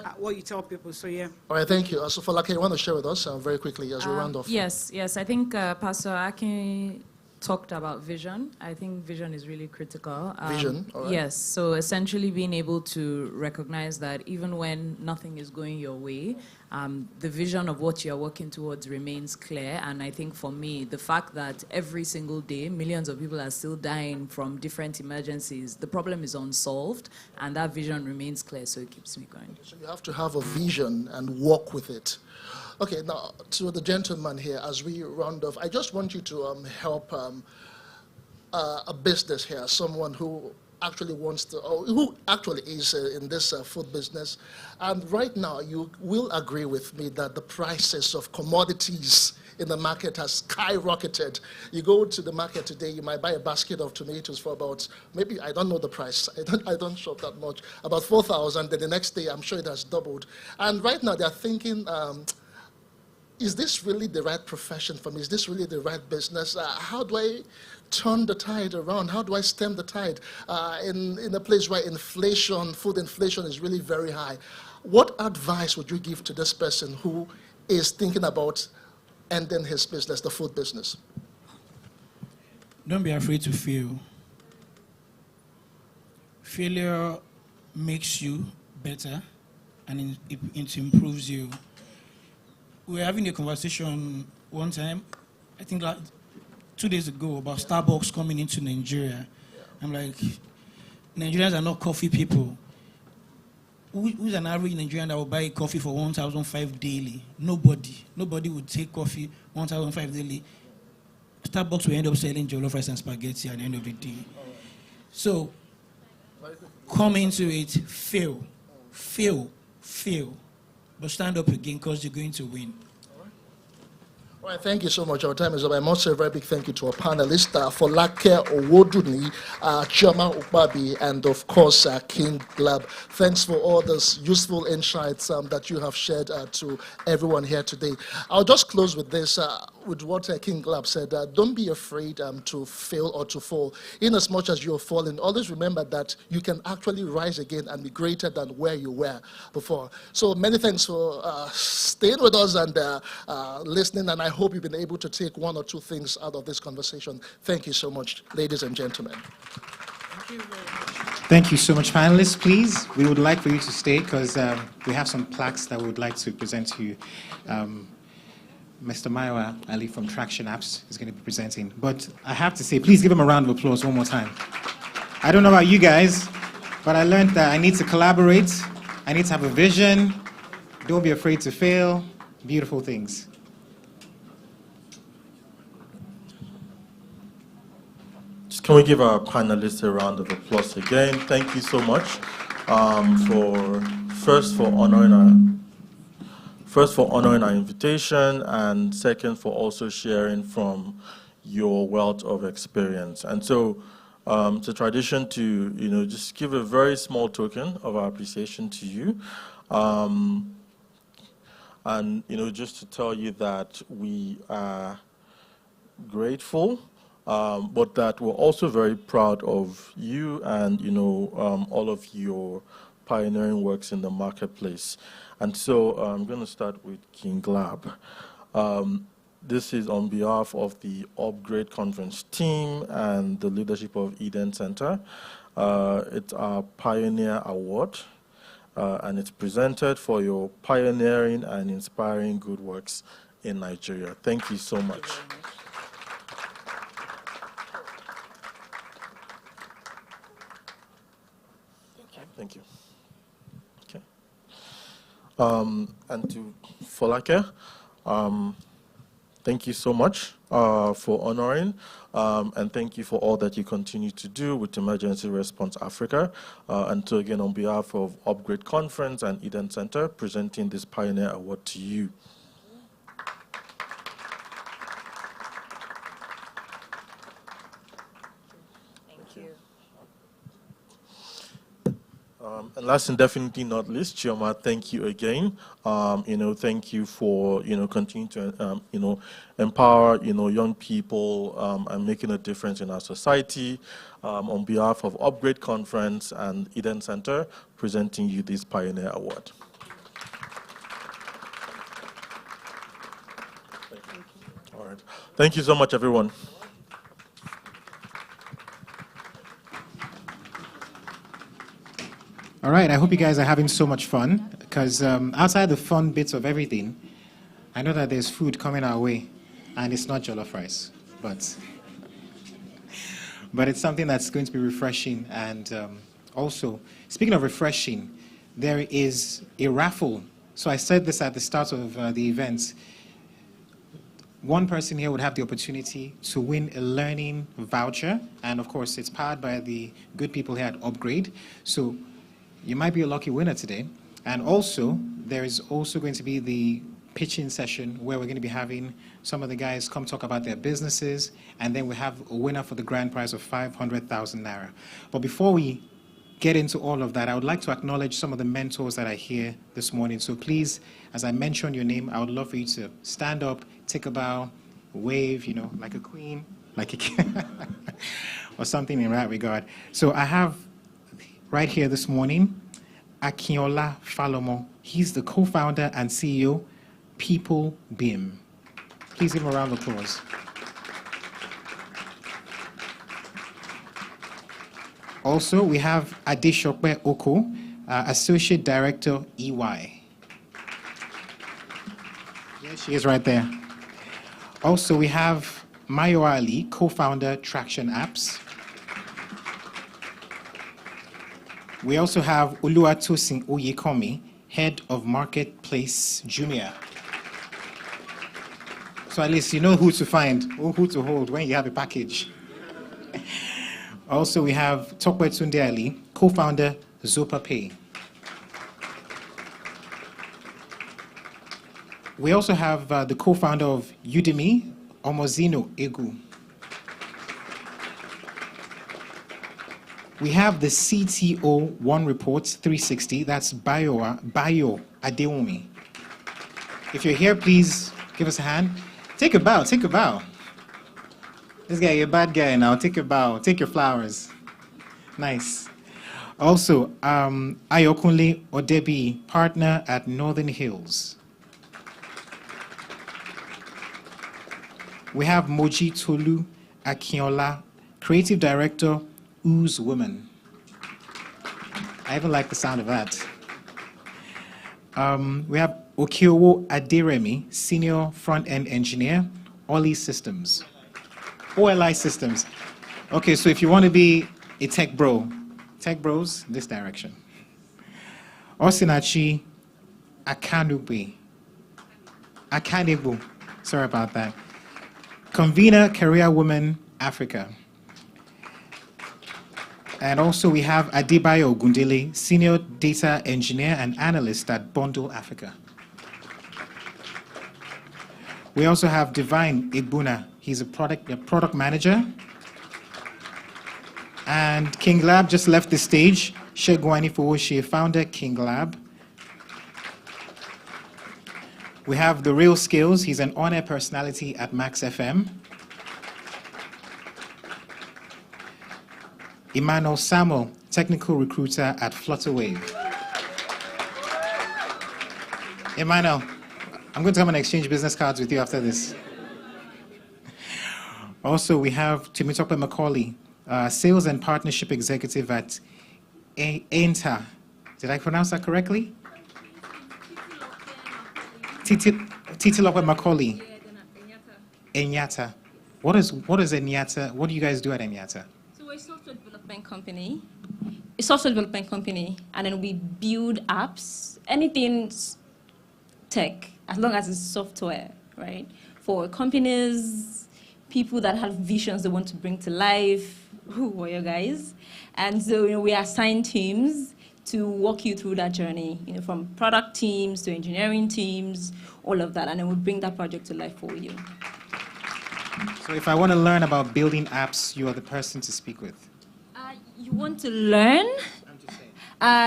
at what you tell people. So, yeah. All right, thank you. So, Falake, you want to share with us very quickly as we round off? Yes. I think Pastor Akin talked about vision. I think vision is really critical. Vision, all right. Yes, so essentially being able to recognize that even when nothing is going your way, the vision of what you're working towards remains clear. And I think for me, the fact that every single day, millions of people are still dying from different emergencies, the problem is unsolved, and that vision remains clear, so it keeps me going. So you have to have a vision and walk with it. Okay, now to the gentleman here, as we round off, I just want you to help a business here, someone who actually wants to, or who actually is in this food business. And right now, you will agree with me that the prices of commodities in the market has skyrocketed. You go to the market today, you might buy a basket of tomatoes for about, maybe, I don't know the price, I don't shop that much, about 4,000, then the next day, I'm sure it has doubled. And right now, they're thinking, is this really the right profession for me? Is this really the right business? How do I turn the tide around? How do I stem the tide in a place where inflation, food inflation is really very high? What advice would you give to this person who is thinking about ending his business, the food business? Don't be afraid to fail. Failure makes you better and it improves you. We were having a conversation one time, I think like 2 days ago, about Starbucks coming into Nigeria. I'm like, Nigerians are not coffee people. Who's an average Nigerian that will buy coffee for 1,500 daily? Nobody. Nobody would take coffee 1,500 daily. Starbucks will end up selling jollof rice and spaghetti at the end of the day. So, come into it, fail. But stand up again because you're going to win. All right, thank you so much. Our time is up. I must say a very big thank you to our panelists, Folake Owoduni, Chioma Ukpabi, and of course, King Glab. Thanks for all those useful insights that you have shared to everyone here today. I'll just close with this, with what King Glab said. Don't be afraid to fail or to fall. In as much as you're falling, always remember that you can actually rise again and be greater than where you were before. So many thanks for staying with us and listening, and I hope you've been able to take one or two things out of this conversation. Thank you so much, ladies and gentlemen. Thank you very much. Thank you so much, panelists. Please, we would like for you to stay because we have some plaques that we would like to present to you. Mr. Maiwa Ali from Traction Apps is going to be presenting. But I have to say, please give him a round of applause one more time. I don't know about you guys, but I learned that I need to collaborate. I need to have a vision. Don't be afraid to fail. Beautiful things. Can we give our panelists a round of applause again? Thank you so much for honoring our invitation, and second for also sharing from your wealth of experience. And so it's a tradition to just give a very small token of our appreciation to you, and just to tell you that we are grateful. But that we're also very proud of you and all of your pioneering works in the marketplace. And so I'm going to start with King Glab. This is on behalf of the Upgrade Conference team and the leadership of Eden Center. It's our Pioneer Award, and it's presented for your pioneering and inspiring good works in Nigeria. Thank you so much. Thank you. Okay. And to Folake, thank you so much for honoring, and thank you for all that you continue to do with Emergency Response Africa. And so again, on behalf of Upgrade Conference and Eden Center, presenting this Pioneer Award to you. And last and definitely not least, Chioma, thank you again. Thank you for continuing to empower young people and making a difference in our society. On behalf of Upgrade Conference and Eden Center, presenting you this Pioneer Award. Thank you. All right. Thank you so much, everyone. All right, I hope you guys are having so much fun, because outside the fun bits of everything, I know that there's food coming our way, and it's not jollof rice, but it's something that's going to be refreshing. And also, speaking of refreshing, there is a raffle. So I said this at the start of the event. One person here would have the opportunity to win a learning voucher, and of course, it's powered by the good people here at Upgrade. So you might be a lucky winner today. And also, there is also going to be the pitching session where we're going to be having some of the guys come talk about their businesses, and then we have a winner for the grand prize of 500,000 Naira. But before we get into all of that, I would like to acknowledge some of the mentors that are here this morning. So please, as I mention your name, I would love for you to stand up, take a bow, wave, like a queen, like a king, or something in that regard. So I have right here this morning, Akinola Falomo. He's the co-founder and CEO, People BIM. Please give him a round of applause. Also, we have Adeshokwe Oko. Associate Director, EY. There she is right there. Also, we have Mayo Ali, co-founder, Traction Apps. We also have Oluwatosin Oyekomi, Head of Marketplace Jumia. So at least you know who to find or who to hold when you have a package. Also, we have Tokwe Tunde Ali, co-founder, Zopa Pay. We also have the co-founder of Udemy, Omozino Egu. We have the CTO One Reports 360, that's Bayo Adeomi. If you're here, please give us a hand. Take a bow, take a bow. This guy, you're a bad guy now. Take a bow, take your flowers. Nice. Also, Ayokunle Odebi, partner at Northern Hills. We have Moji Tolu Akinola, creative director, Ooze Women. I even like the sound of that. We have Okiowo Aderemi, senior front-end engineer, Oli Systems. OLI Systems. Okay, so if you want to be a tech bros, this direction. Osinachi Akanubu. Sorry about that. Convener, Career Woman, Africa. And also we have Adebayo Gundele, Senior Data Engineer and Analyst at Bundle Africa. We also have Divine Igbuna. He's a product manager. And King Lab just left the stage. Shegwani Fowoshe, founder, King Lab. We have The Real Skills. He's an on-air personality at Max FM. Emmanuel Samuel, technical recruiter at Flutterwave. Emmanuel, I'm going to come and exchange business cards with you after this. Also, we have Timitope Macaulay, sales and partnership executive at ENTA. Did I pronounce that correctly? Titilope Macaulay. Enyata. What is Enyata? What do you guys do at Enyata? So we're a software development company. And then we build apps, anything tech, as long as it's software, right? For companies, people that have visions they want to bring to life, who are you guys? And so we assign teams to walk you through that journey, from product teams to engineering teams, all of that, and then we bring that project to life for you. So if I want to learn about building apps, you are the person to speak with. You want to learn?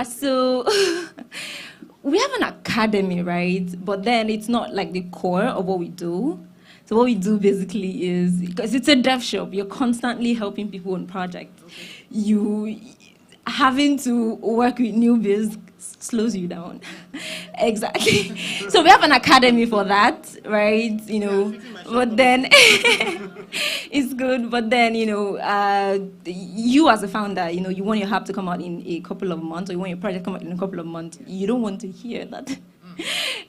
So we have an academy, right? But then it's not like the core of what we do. So what we do basically is, because it's a dev shop, you're constantly helping people on projects. You having to work with newbies slows you down. Exactly. So we have an academy for that, right? But then it's good. But then, you as a founder, you want your app to come out in a couple of months, or you want your project to come out in a couple of months. You don't want to hear that.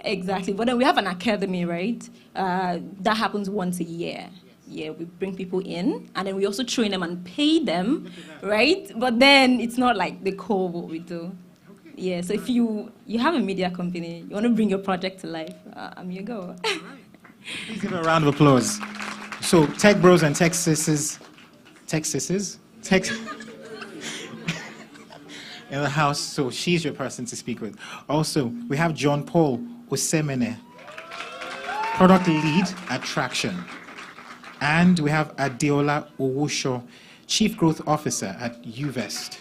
Exactly. But then we have an academy, right? That happens once a year. Yeah, we bring people in, and then we also train them and pay them, right? But then it's not like the core of what we do. Yeah, so if you have a media company, you want to bring your project to life, you go. Please give a round of applause. So tech bros and tech sisters in the house, so she's your person to speak with. Also, we have John Paul Osemene, product lead at Traction. And we have Adeola Owosho, Chief Growth Officer at Uvest.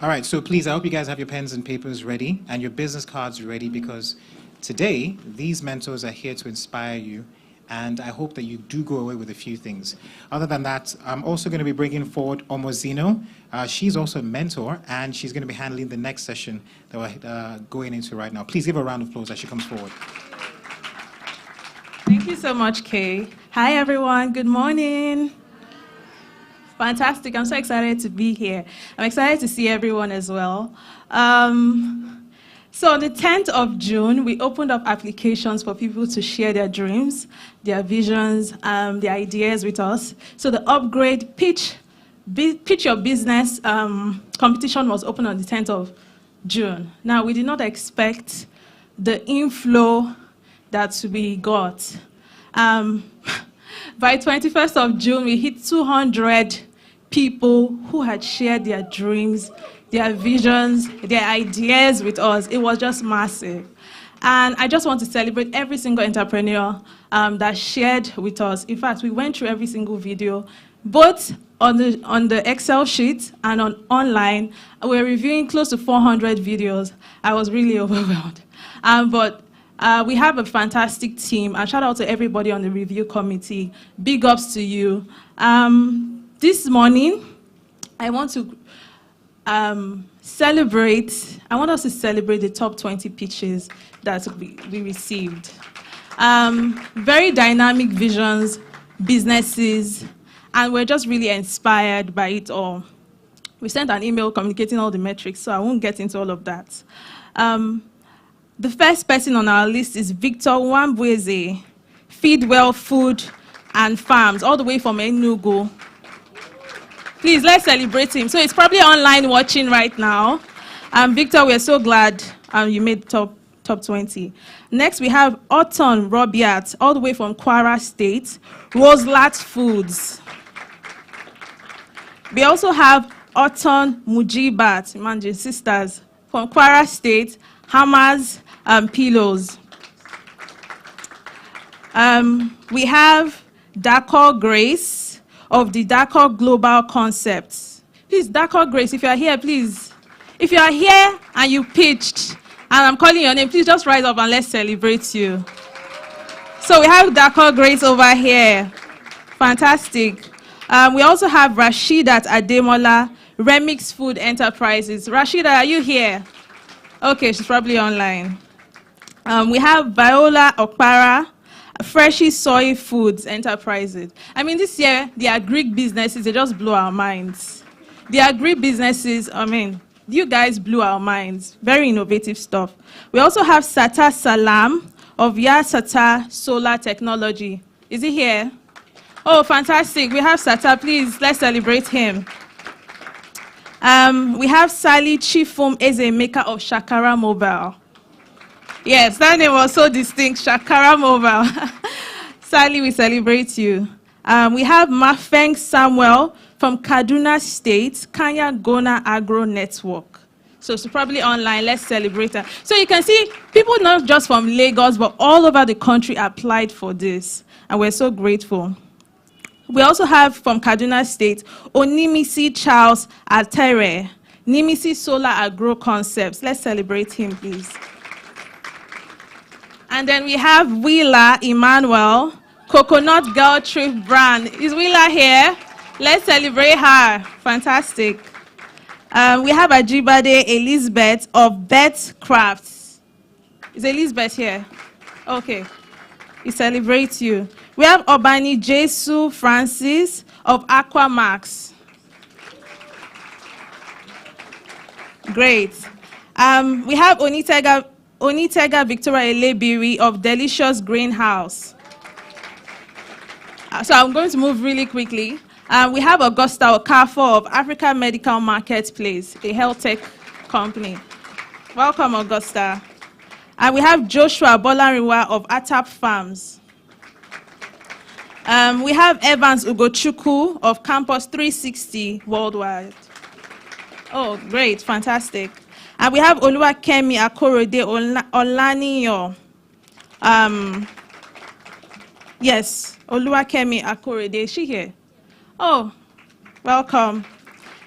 All right, so please, I hope you guys have your pens and papers ready and your business cards ready, because today, these mentors are here to inspire you, and I hope that you do go away with a few things. Other than that, I'm also going to be bringing forward Omozino. She's also a mentor, and she's going to be handling the next session that we're going into right now. Please give her a round of applause as she comes forward. Thank you so much, Kay. Hi, everyone. Good morning. Fantastic. I'm so excited to be here. I'm excited to see everyone as well. So on the 10th of June, we opened up applications for people to share their dreams, their visions, their ideas with us. So the upgrade pitch your business competition was open on the 10th of June. Now, we did not expect the inflow that we got. By 21st of June, we hit 200 people who had shared their dreams, their visions, their ideas with us. It was just massive. And I just want to celebrate every single entrepreneur that shared with us. In fact, we went through every single video, both on the Excel sheet and online. We're reviewing close to 400 videos. I was really overwhelmed. But we have a fantastic team. And shout out to everybody on the review committee. Big ups to you. This morning, I want to celebrate. I want us to celebrate the top 20 pitches that we received. Very dynamic visions, businesses, and we're just really inspired by it all. We sent an email communicating all the metrics, so I won't get into all of that. The first person on our list is Victor Wambweze, Feedwell Food and Farms, all the way from Enugu. Please, let's celebrate him. So he's probably online watching right now. Victor, we're so glad you made top 20. Next, we have Otton Robiat, all the way from Kwara State, Roselat Foods. We also have Otton Mujibat, Manji sisters, from Kwara State, Hammers Pillows. We have Dakar Grace of the Dakar Global Concepts. Please, Dakar Grace, if you are here, please. If you are here and you pitched, and I'm calling your name, please just rise up and let's celebrate you. So we have Dakar Grace over here. Fantastic. We also have Rashidat Ademola, Remix Food Enterprises. Rashida, are you here? Okay, she's probably online. We have Viola Okpara, Freshy Soy Foods Enterprises. I mean, this year, the agri businesses, they just blew our minds. The agri businesses, I mean, you guys blew our minds. Very innovative stuff. We also have Sata Salam of Yasata Solar Technology. Is he here? Oh, fantastic. We have Sata. Please, let's celebrate him. We have Sally Chifum Eze, maker of Shakara Mobile. Yes, that name was so distinct, Shakara Mobile. Sally, we celebrate you. We have Mafeng Samuel from Kaduna State, Kanya Gona Agro Network. So it's probably online. Let's celebrate her. So you can see people not just from Lagos, but all over the country applied for this. And we're so grateful. We also have from Kaduna State, Onimisi Charles Atere, Nimisi Solar Agro Concepts. Let's celebrate him, please. And then we have Wheeler Emmanuel, Coconut Girl Trip Brand. Is Wheeler here? Let's celebrate her. Fantastic. We have Ajibade Elizabeth of Bet Crafts. Is Elizabeth here? Okay. We celebrate you. We have Obani Jesu Francis of Aquamax. Great. We have Onitega Victoria Elebiri of Delicious Greenhouse. So I'm going to move really quickly. We have Augusta Okafor of Africa Medical Marketplace, a health tech company. Welcome, Augusta. And we have Joshua Bolariwa of Atap Farms. We have Evans Ugochukwu of Campus 360 Worldwide. Oh, great, fantastic. And we have Oluwakemi Akorode Olaniyo. Yes, Oluwakemi Akorede. Is she here? Oh, welcome.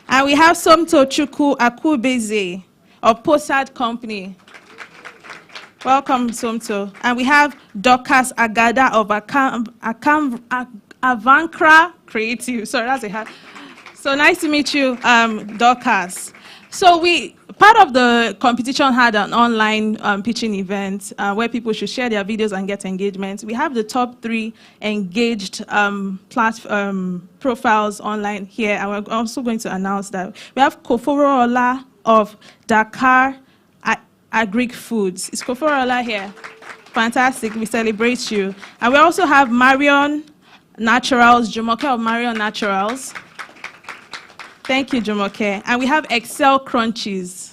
And we have Somto Chukwu Akubeze of Posad Company. Welcome, Somto. And we have Dorcas Agada of Avankra Creative. Sorry, that's a hard. So nice to meet you, Dorcas. So Part of the competition had an online pitching event where people should share their videos and get engagement. We have the top 3 engaged profiles online here, and we're also going to announce that. We have Koforo of Dakar Agric Foods. Is Koforo here? Fantastic, we celebrate you. And we also have Marion Naturals, Jumoke of Marion Naturals. Thank you, Jumoke. And we have Excel Crunchies.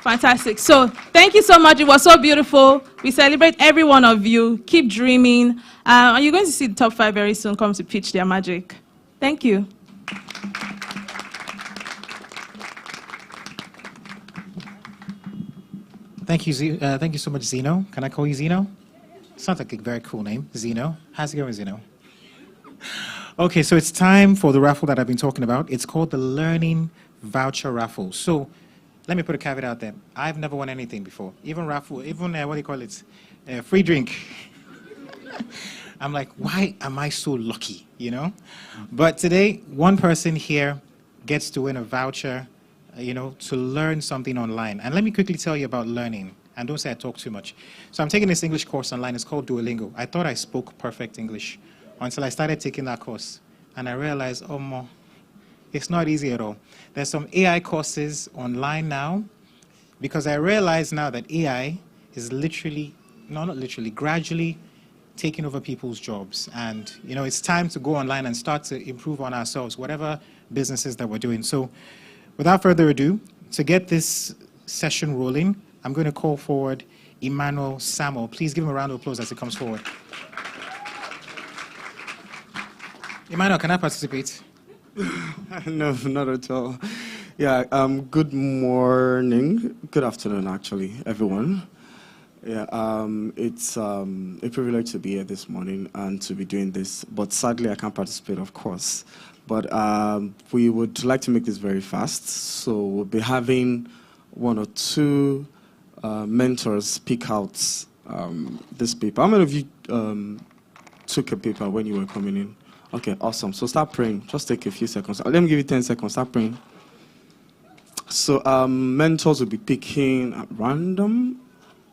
Fantastic. So thank you so much. It was so beautiful. We celebrate every one of you. Keep dreaming. And you're going to see the top 5 very soon come to pitch their magic. Thank you. Thank you so much, Zeno. Can I call you Zeno? Sounds like a very cool name, Zeno. How's it going, Zeno? Okay, so it's time for the raffle that I've been talking about. It's called the Learning Voucher Raffle. So let me put a caveat out there. I've never won anything before. Even raffle, even what do you call it? Free drink. I'm like, why am I so lucky, you know? But today, one person here gets to win a voucher, to learn something online. And let me quickly tell you about learning. And don't say I talk too much. So I'm taking this English course online. It's called Duolingo. I thought I spoke perfect English until I started taking that course. And I realized, it's not easy at all. There's some AI courses online now, because I realize now that AI is gradually taking over people's jobs. And, it's time to go online and start to improve on ourselves, whatever businesses that we're doing. So without further ado, to get this session rolling, I'm going to call forward Emmanuel Samuel. Please give him a round of applause as he comes forward. Emmanuel, can I participate? No, not at all. Yeah, good morning, good afternoon, actually, everyone. Yeah, it's a privilege to be here this morning and to be doing this, but sadly I can't participate, of course. But we would like to make this very fast, so we'll be having 1 or 2 mentors speak out this paper. How many of you took a paper when you were coming in? Okay, awesome. So start praying. Just take a few seconds. Let me give you 10 seconds. Start praying. So mentors will be picking at random.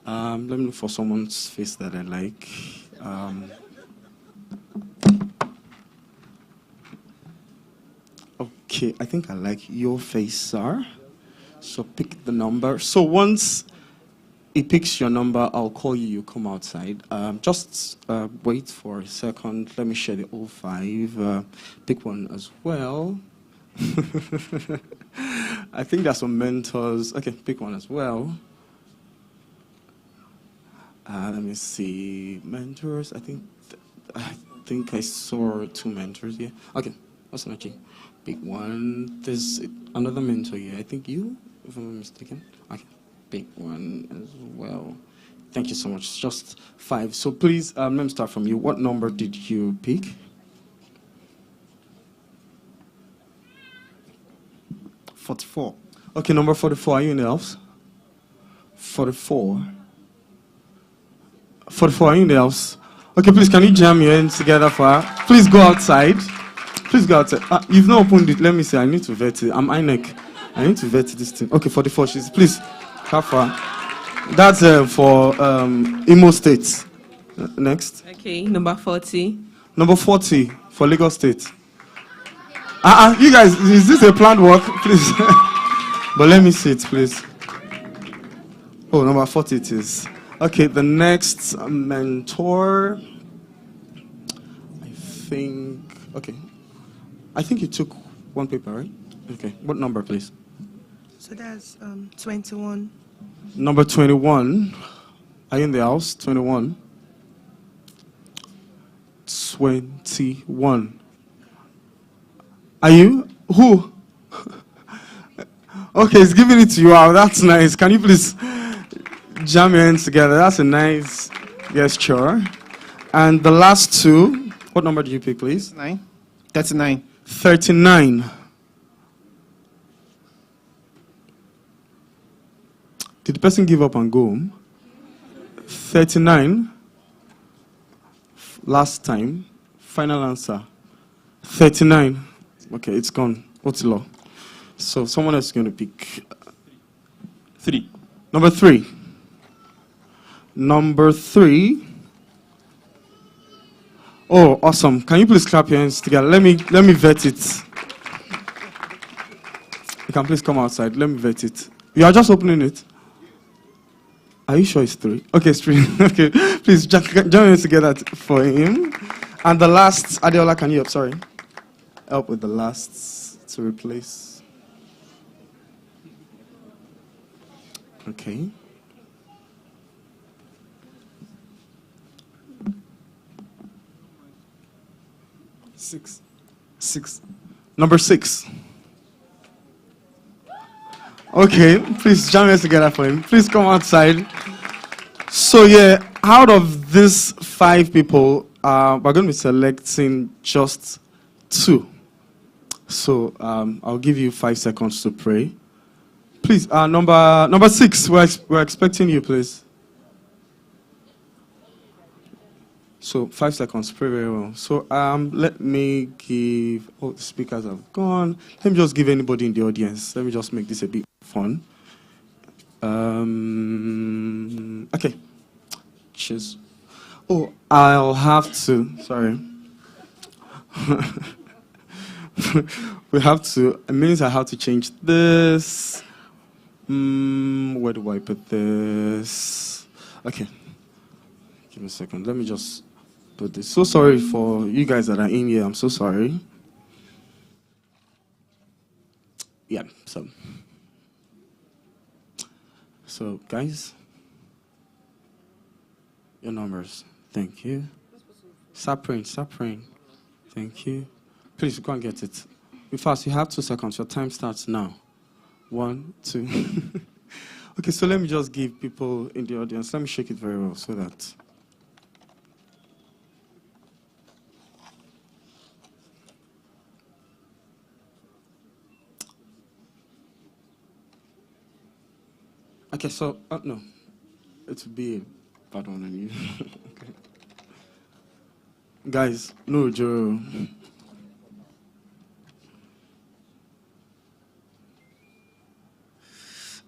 Let me look for someone's face that I like. Okay, I think I like your face, sir. So pick the number. So once it picks your number, I'll call you. You come outside. Just wait for a second. Let me share the 05. Pick one as well. I think there's some mentors. Okay, pick one as well. Let me see. Mentors. I think I saw 2 mentors here. Okay, what's not you? Pick one. There's another mentor here. I think you, if I'm not mistaken. Okay. Pick one as well. Thank you so much. Just 5. So please, let me start from you. What number did you pick? 44. Okay, number 44. Are you in the house? 44. 44. Are you in the house? Okay, please, can you jam your hands together for her? Please go outside. Please go outside. You've not opened it. Let me see. I need to vet it. I'm INEC. I need to vet this thing. Okay, 44. Please. How far? That's for Imo State. Next. Okay, number 40. Number 40 for Lagos State. You guys, is this a planned work? Please. But let me see it, please. Oh, number 40 it is. Okay, the next mentor. I think you took one paper, right? Okay, what number, please? So that's 21. Number 21. Are you in the house? 21. 21. Are you? Who? Okay, it's giving it to you out. That's nice. Can you please jam your hands together? That's a nice gesture. And the last 2. What number did you pick, please? 9. That's 9. 39. Did the person give up and go home? 39. Last time. Final answer. 39. Okay, it's gone. What's the law? So someone else is going to pick 3. Number 3. Number 3. Oh, awesome. Can you please clap your hands together? Let me vet it. You can please come outside. Let me vet it. You are just opening it. Are you sure it's 3? Okay, it's 3. Okay, please join us together for him. And the last, Adeola, can you help? Sorry. Help with the last to replace. Okay. Six. Number 6. Okay, please join us together for him. Please come outside. So yeah, out of these 5 people, we're going to be selecting just 2. So I'll give you 5 seconds to pray. Please, number 6, we're expecting you, please. So 5 seconds, pray very well. So let me give, the speakers have gone. Let me just give anybody in the audience. Let me just make this a bit fun. Okay. Cheers. Oh, I'll have to, sorry. We have to, it means I have to change this. Where do I put this? Okay. Give me a second. Let me just put this. So sorry for you guys that are in here. I'm so sorry. Yeah, so guys, your numbers. Thank you. Stop praying. Thank you. Please go and get it. Be fast. You have 2 seconds. Your time starts now. 1, 2. Okay, so let me just give people in the audience. Let me shake it very well so that. Okay, so, no. It would be a bad one on you. Okay. Guys, no, Joe.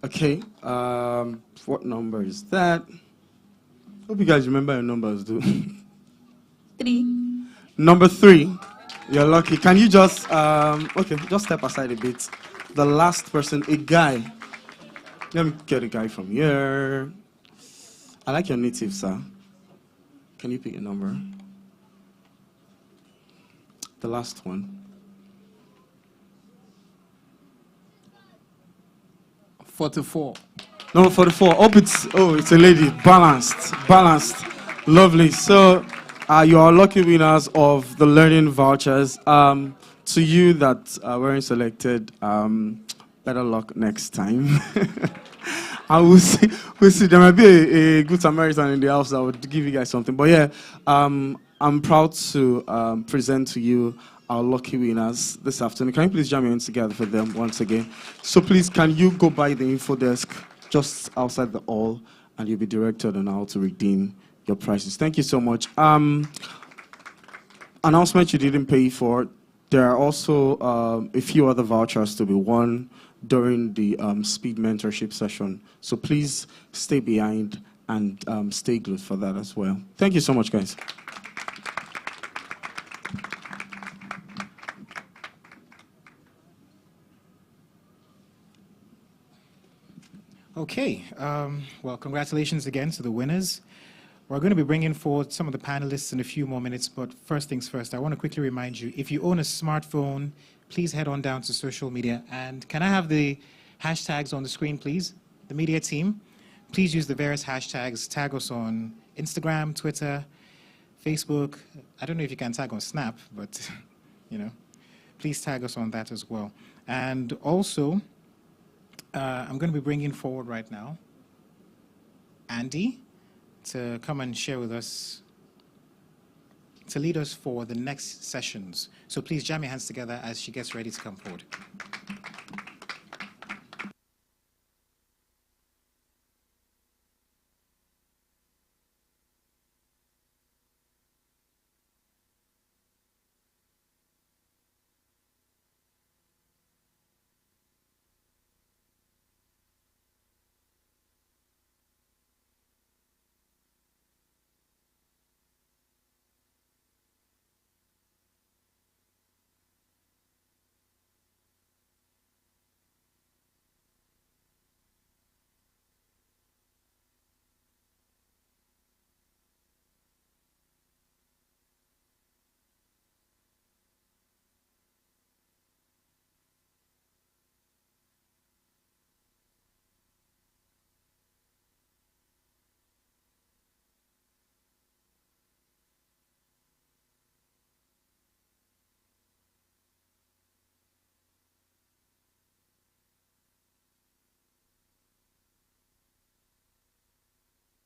Okay, what number is that? Hope you guys remember your numbers, dude. 3. Number 3. You're lucky. Can you just, okay, just step aside a bit. The last person, a guy. Let me get a guy from here. I like your native, sir. Can you pick a number? The last one. 44. Number 44. It's a lady. Balanced. Lovely. So, you are lucky winners of the learning vouchers. To you that weren't selected, better luck next time. And we'll see. There might be a good Samaritan in the house that would give you guys something. But yeah, I'm proud to present to you our lucky winners this afternoon. Can you please jam your hands together for them once again? So please, can you go by the info desk just outside the hall, and you'll be directed on how to redeem your prizes. Thank you so much. Announcement you didn't pay for. There are also a few other vouchers to be won during the speed mentorship session. So please stay behind and stay glued for that as well. Thank you so much, guys. Okay, well, congratulations again to the winners. We're going to be bringing forward some of the panelists in a few more minutes, but first things first, I want to quickly remind you, if you own a smartphone, please head on down to social media. And can I have the hashtags on the screen, please? The media team, please use the various hashtags. Tag us on Instagram, Twitter, Facebook. I don't know if you can tag on Snap, but, please tag us on that as well. And also, I'm going to be bringing forward right now Andy to come and share with us, to lead us for the next sessions. So please jam your hands together as she gets ready to come forward.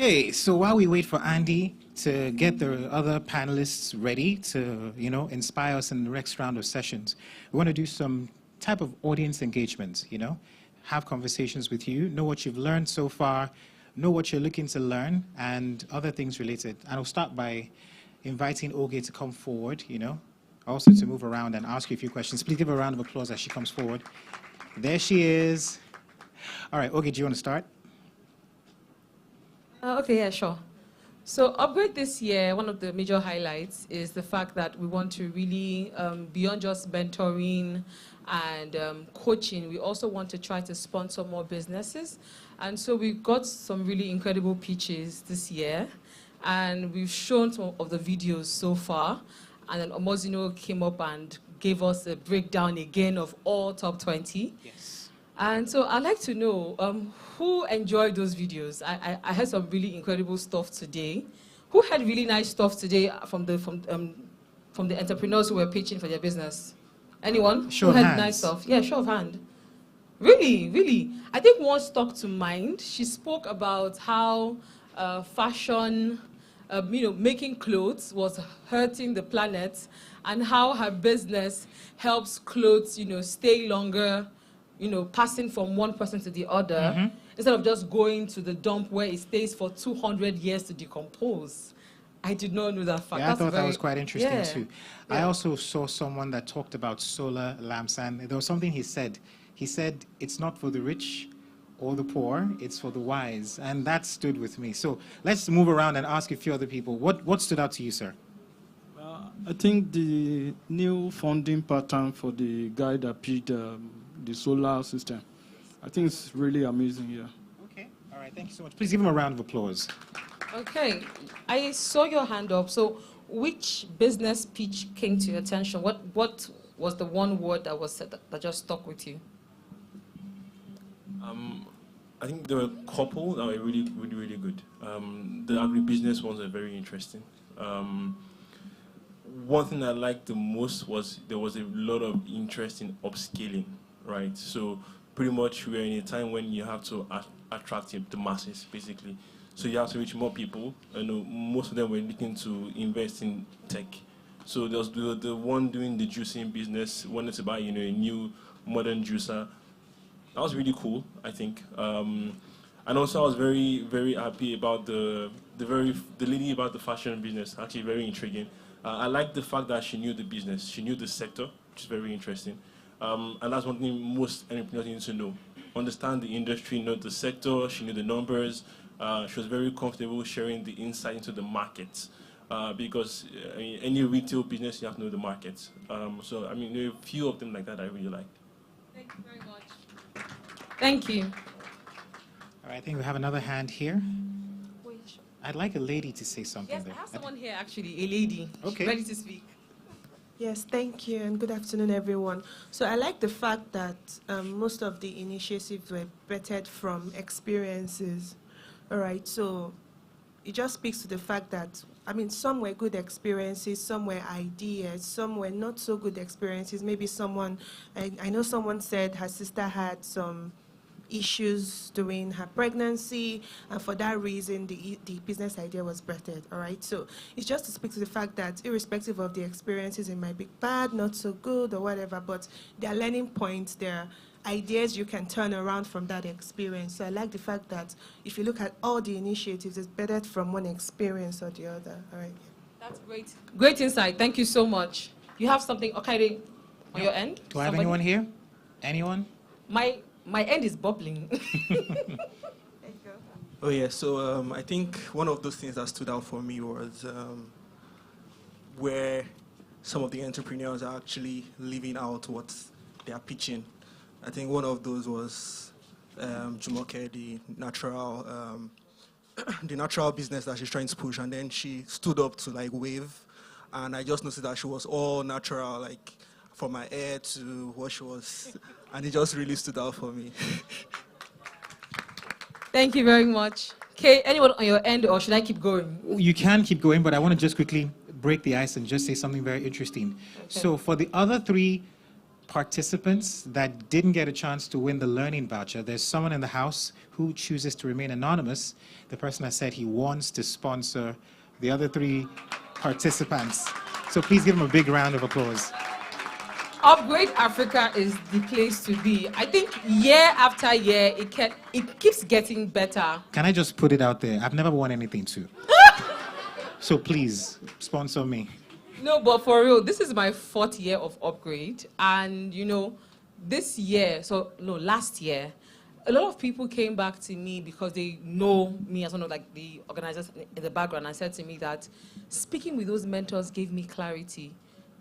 Hey, so while we wait for Andy to get the other panelists ready to, inspire us in the next round of sessions, we want to do some type of audience engagement, have conversations with you, know what you've learned so far, know what you're looking to learn, and other things related. And I'll start by inviting Oge to come forward, also to move around and ask you a few questions. Please give her a round of applause as she comes forward. There she is. All right, Oge, do you want to start? Okay, yeah, sure. So Upgrade this year, one of the major highlights is the fact that we want to really, beyond just mentoring and coaching, we also want to try to sponsor more businesses. And so we've got some really incredible pitches this year, and we've shown some of the videos so far. And then Omozino came up and gave us a breakdown again of all top 20. Yes. And so I'd like to know who enjoyed those videos. I heard some really incredible stuff today. Who had really nice stuff today from the entrepreneurs who were pitching for their business? Anyone? Show who of had hands. nice stuff? Yeah, show of hand. Really, really. I think one stuck to mind. She spoke about how fashion, making clothes was hurting the planet, and how her business helps clothes, stay longer, passing from one person to the other, instead of just going to the dump where it stays for 200 years to decompose. I did not know that fact. Yeah, I thought that was quite interesting yeah. too. I also saw someone that talked about solar lamps, and there was something he said. He said, it's not for the rich or the poor, it's for the wise. And that stood with me. So let's move around and ask a few other people. What stood out to you, sir? I think the new funding pattern for the guy that pitched the solar system, I think it's really amazing, yeah. Okay, all right, thank you so much. Please give him a round of applause. Okay, I saw your hand up. So which business pitch came to your attention? What was the one word that was said that just stuck with you? I think there were a couple that were really, really, really good. The agribusiness ones are very interesting. One thing I liked the most was there was a lot of interest in upscaling, right? So pretty much we're in a time when you have to attract the masses, basically. So you have to reach more people. I know most of them were looking to invest in tech. So there was the one doing the juicing business, wanted to buy, a new modern juicer. That was really cool, I think. And also I was very, very happy about the lady about the fashion business, actually very intriguing. I liked the fact that she knew the business, she knew the sector, which is very interesting. And that's one thing most entrepreneurs need to know. Understand the industry, know the sector, she knew the numbers. She was very comfortable sharing the insight into the market. Because any retail business, you have to know the market. So, there are a few of them like that I really liked. Thank you very much. Thank you. All right, I think we have another hand here. I'd like a lady to say something. Yes, there. I have someone here, actually, a lady. Okay. Ready to speak. Yes, thank you, and good afternoon, everyone. So I like the fact that most of the initiatives were vetted from experiences. All right, so it just speaks to the fact that, some were good experiences, some were ideas, some were not so good experiences. Maybe someone, I know someone said her sister had some issues during her pregnancy, and for that reason, the business idea was birthed, all right? So it's just to speak to the fact that irrespective of the experiences, it might be bad, not so good, or whatever, but there are learning points, there are ideas you can turn around from that experience. So I like the fact that if you look at all the initiatives, it's better from one experience or the other, all right? That's great. Great insight. Thank you so much. You have something, okay, on your end? Do I have anyone here? Anyone? My end is bubbling. Oh yeah, so I think one of those things that stood out for me was where some of the entrepreneurs are actually living out what they are pitching. I think one of those was Jumoke, the natural business that she's trying to push, and then she stood up to wave, and I just noticed that she was all natural, from her hair to what she was, and it just really stood out for me. Thank you very much. Okay, anyone on your end, or should I keep going? You can keep going, but I want to just quickly break the ice and just say something very interesting. Okay. So for the other three participants that didn't get a chance to win the learning voucher, there's someone in the house who chooses to remain anonymous. The person has said he wants to sponsor the other 3 participants. So please give him a big round of applause. Upgrade Africa is the place to be. I think year after year, it keeps getting better. Can I just put it out there? I've never won anything too. So please, sponsor me. No, but for real, this is my 4th year of Upgrade. And, you know, last year, a lot of people came back to me because they know me as one of like the organizers in the background and said to me that speaking with those mentors gave me clarity.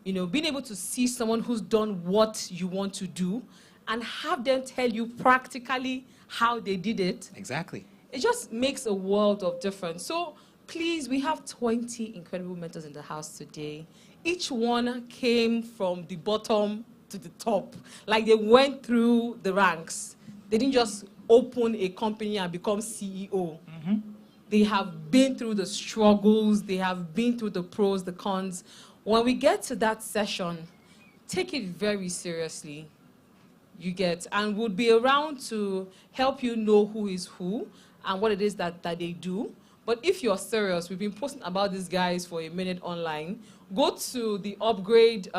You know, being able to see someone who's done what you want to do and have them tell you practically how they did it. Exactly. It just makes a world of difference. So please, we have 20 incredible mentors in the house today. Each one came from the bottom to the top. Like they went through the ranks. They didn't just open a company and become CEO. Mm-hmm. They have been through the struggles. They have been through the pros, the cons. When we get to that session, take it very seriously. And we'll be around to help you know who is who and what it is that they do. But if you're serious, we've been posting about these guys for a minute online. Go to the Upgrade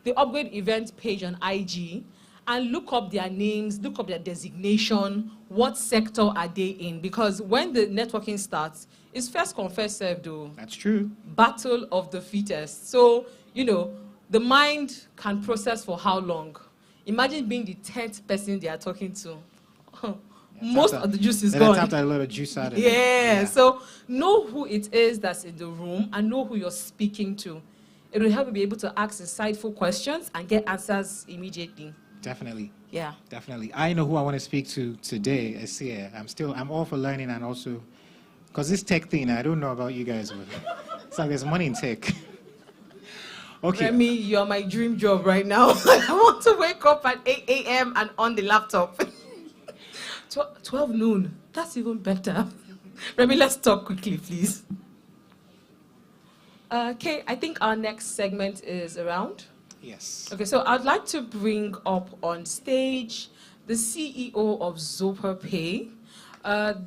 event page on IG and look up their names, look up their designation, what sector are they in? Because when the networking starts, it's first come, first served, though. That's true. Battle of the fittest. So, you know, the mind can process for how long? Imagine being the 10th person they are talking to. Most of the juice is gone. Tapped a lot of juice out of it. Yeah, so know who it is that's in the room and know who you're speaking to. It will help you be able to ask insightful questions and get answers immediately. Definitely. Yeah. Definitely. I know who I want to speak to today, Asia. I'm all for learning and also, because this tech thing, I don't know about you guys, but it's like there's money in tech. Okay. Remy, you're my dream job right now. I want to wake up at 8 a.m. and on the laptop. 12 noon. That's even better. Remy, let's talk quickly, please. Okay, I think our next segment is around. Yes. Okay, so I'd like to bring up on stage the CEO of Zopa Pay.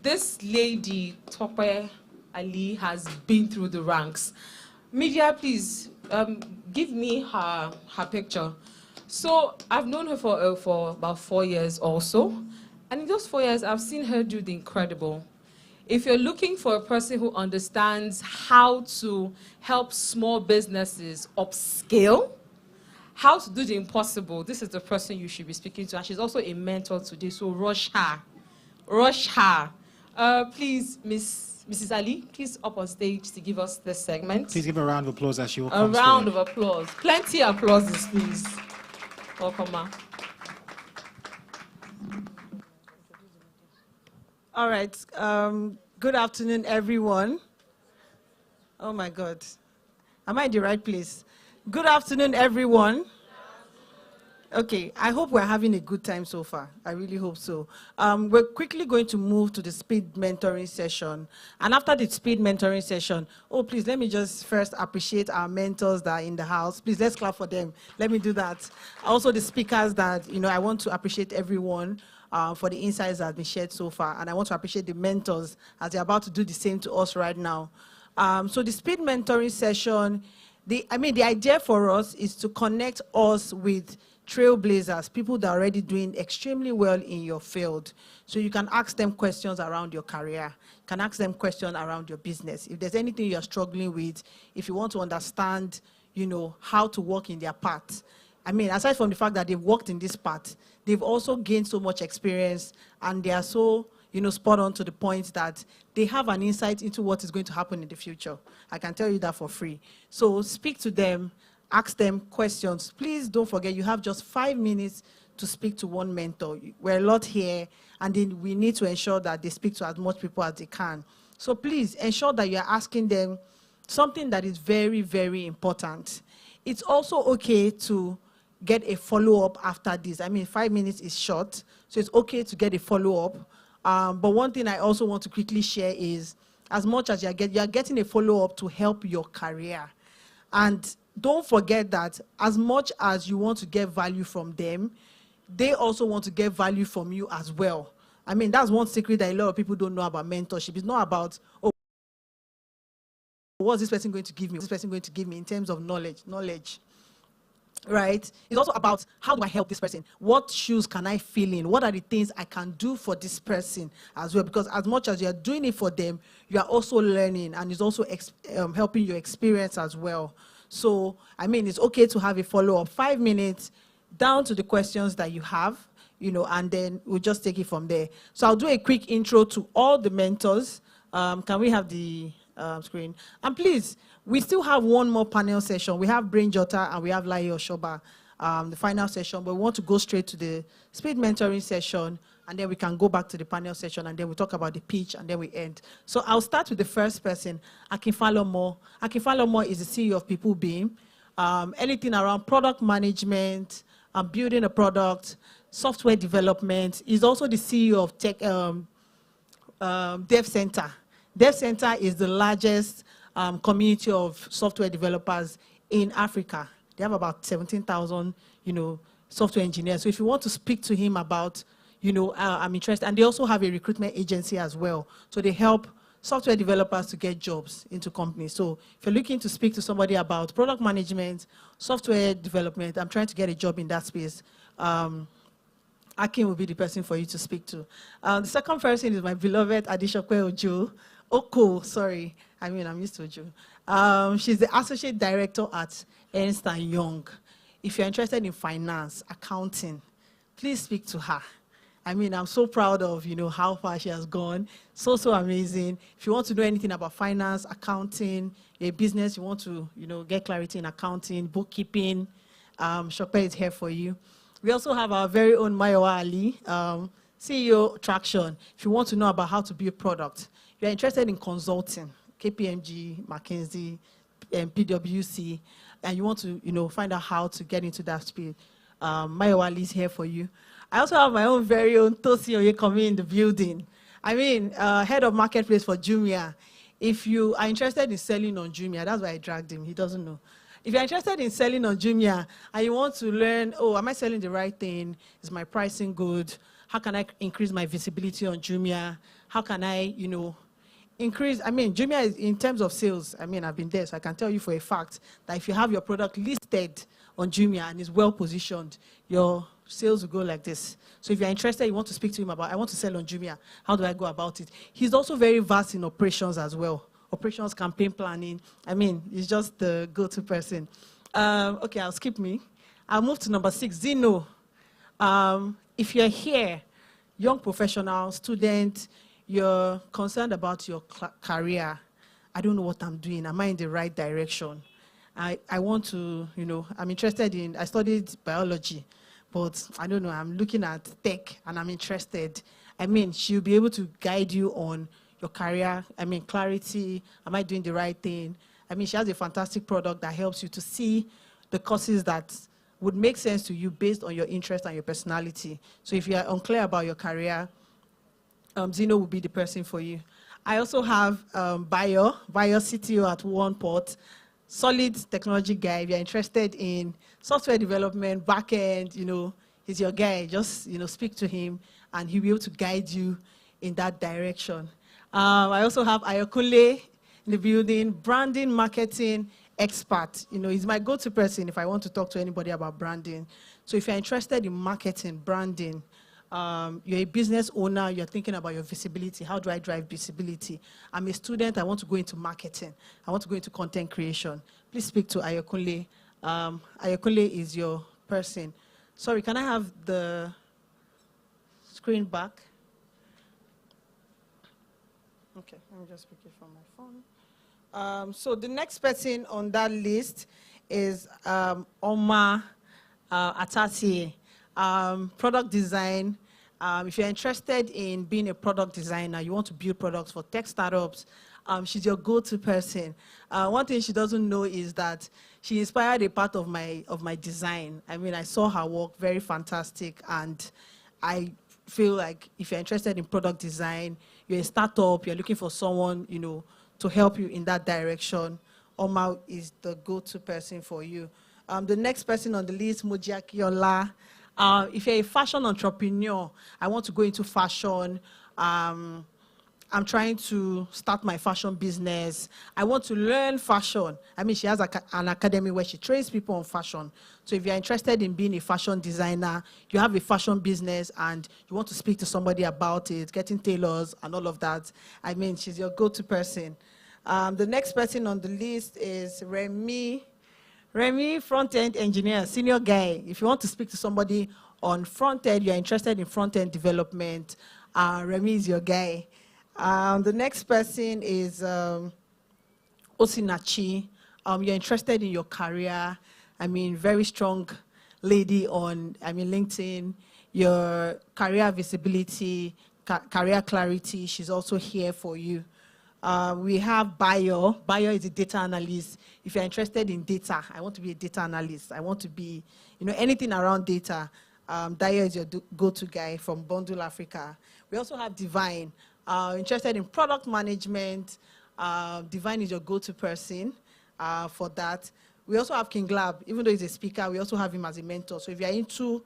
This lady, Tope Ali, has been through the ranks. Media, please, give me her picture. So I've known her for about 4 years also. And in those 4 years, I've seen her do the incredible. If you're looking for a person who understands how to help small businesses upscale, how to do the impossible, this is the person you should be speaking to. And she's also a mentor today, so rush her. Rush her. Please, Mrs. Ali, please up on stage to give us this segment. Please give a round of applause as she will come. A round of applause. Plenty of applauses, please. Welcome, ma. All right. Good afternoon, everyone. Oh, my God. Am I in the right place? Good afternoon, everyone. Okay, I hope we're having a good time so far. I really hope so. We're quickly going to move to the speed mentoring session. And after the speed mentoring session, oh, please, let me just first appreciate our mentors that are in the house. Please, let's clap for them. Let me do that. Also, the speakers that, I want to appreciate everyone for the insights that have been shared so far. And I want to appreciate the mentors as they're about to do the same to us right now. So the speed mentoring session, the idea for us is to connect us with trailblazers, people that are already doing extremely well in your field. So you can ask them questions around your career. You can ask them questions around your business. If there's anything you're struggling with, if you want to understand, how to walk in their path. Aside from the fact that they've walked in this path, they've also gained so much experience and they are so, spot on to the point that they have an insight into what is going to happen in the future. I can tell you that for free. So speak to them. Ask them questions. Please don't forget, you have just 5 minutes to speak to one mentor. We're a lot here, and then we need to ensure that they speak to as much people as they can. So please ensure that you're asking them something that is very, very important. It's also okay to get a follow-up after this. 5 minutes is short, so it's okay to get a follow-up. But one thing I also want to quickly share is, as much as you're getting a follow-up to help your career. And don't forget that as much as you want to get value from them, they also want to get value from you as well. I mean, that's one secret that a lot of people don't know about mentorship. It's not about, oh, what's this person going to give me? What's this person going to give me in terms of knowledge, right? It's also about, how do I help this person? What shoes can I fill in? What are the things I can do for this person as well? Because as much as you're doing it for them, you are also learning, and it's also helping your experience as well. So, I mean, it's okay to have a follow-up, 5 minutes, down to the questions that you have, you know, and then we'll just take it from there. So I'll do a quick intro to all the mentors. Can we have the screen? And please, we still have one more panel session. We have Brain Jota and we have Lai Oshoba, the final session, but we want to go straight to the speed mentoring session, and then we can go back to the panel session, and then we talk about the pitch, and then we end. So I'll start with the first person, Akinfalo Mo. Akinfalo Mo is the CEO of People Beam. Anything around product management, building a product, software development. He's also the CEO of Dev Center. Dev Center is the largest community of software developers in Africa. They have about 17,000, you know, software engineers. So if you want to speak to him about, you know, I'm interested. And they also have a recruitment agency as well. So they help software developers to get jobs into companies. So if you're looking to speak to somebody about product management, software development, I'm trying to get a job in that space, Akin will be the person for you to speak to. The second person is my beloved Adishope Ojo. Oko, sorry. I mean, I'm used to Ojo. She's the Associate Director at Ernst & Young. If you're interested in finance, accounting, please speak to her. I mean, I'm so proud of, you know, how far she has gone. So amazing. If you want to know anything about finance, accounting, a business, you want to, you know, get clarity in accounting, bookkeeping, Shope is here for you. We also have our very own Mayowa Ali, CEO Traction. If you want to know about how to build product, if you're interested in consulting, KPMG, McKinsey, PwC, and you want to, you know, find out how to get into that speed, Mayowa Ali is here for you. I also have my own very own Tosi Oyekomi in the building. I mean, head of marketplace for Jumia. If you are interested in selling on Jumia, that's why I dragged him, he doesn't know. If you're interested in selling on Jumia and you want to learn, oh, am I selling the right thing? Is my pricing good? How can I increase my visibility on Jumia? How can I, you know, increase, I mean, Jumia is, in terms of sales, I mean, I've been there, so I can tell you for a fact that if you have your product listed on Jumia and is well positioned, your sales will go like this. So if you're interested, you want to speak to him about, I want to sell on Jumia, how do I go about it? He's also very vast in operations as well. Operations, campaign planning. I mean, he's just the go-to person. Okay, I'll skip me. I'll move to number 6, Zeno. If you're here, young professional, student, you're concerned about your career, I don't know what I'm doing. Am I in the right direction? I want to, you know, I'm interested in, I studied biology, but I don't know, I'm looking at tech and I'm interested. I mean, she'll be able to guide you on your career, I mean, clarity, am I doing the right thing? I mean, she has a fantastic product that helps you to see the courses that would make sense to you based on your interest and your personality. So if you are unclear about your career, Zeno will be the person for you. I also have Bayo CTO at OnePort, solid technology guy. If you're interested in software development, backend, you know, he's your guy. Just, you know, speak to him and he'll be able to guide you in that direction. I also have Ayokunle in the building, branding, marketing expert. You know, he's my go-to person if I want to talk to anybody about branding. So if you're interested in marketing, branding, you're a business owner, you're thinking about your visibility. How do I drive visibility? I'm a student, I want to go into marketing. I want to go into content creation. Please speak to Ayokunle. Ayokunle is your person. Sorry, can I have the screen back? Okay, let me just pick it from my phone. So the next person on that list is Oma Atati, product design. If you're interested in being a product designer, you want to build products for tech startups, she's your go-to person. One thing she doesn't know is that she inspired a part of my design. I mean, I saw her work, very fantastic, and I feel like if you're interested in product design, you're a startup, you're looking for someone, you know, to help you in that direction, Omar is the go-to person for you. The next person on the list, Mojiakiola. If you're a fashion entrepreneur, I want to go into fashion. I'm trying to start my fashion business. I want to learn fashion. I mean, she has an academy where she trains people on fashion. So if you're interested in being a fashion designer, you have a fashion business and you want to speak to somebody about it, getting tailors and all of that, I mean, she's your go-to person. The next person on the list is Remy. Remy, front-end engineer, senior guy. If you want to speak to somebody on front-end, you're interested in front-end development, Remy is your guy. The next person is Osinachi. You're interested in your career. I mean, very strong lady on, LinkedIn. Your career visibility, career clarity, she's also here for you. We have Bayo. Bayo is a data analyst. If you're interested in data, I want to be a data analyst. I want to be, anything around data. Bayo is your go-to guy from Bundle Africa. We also have Divine. Interested in product management, Divine is your go-to person for that. We also have King Lab. Even though he's a speaker, we also have him as a mentor. So if you're into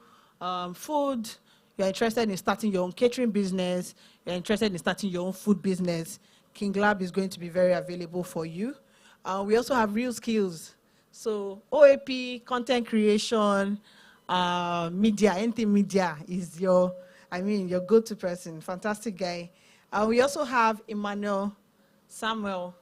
food, you're interested in starting your own catering business, you're interested in starting your own food business, King Lab is going to be very available for you. We also have Real Skills. So OAP, content creation, media, anything media is your go-to person. Fantastic guy. We also have Emmanuel Samuel,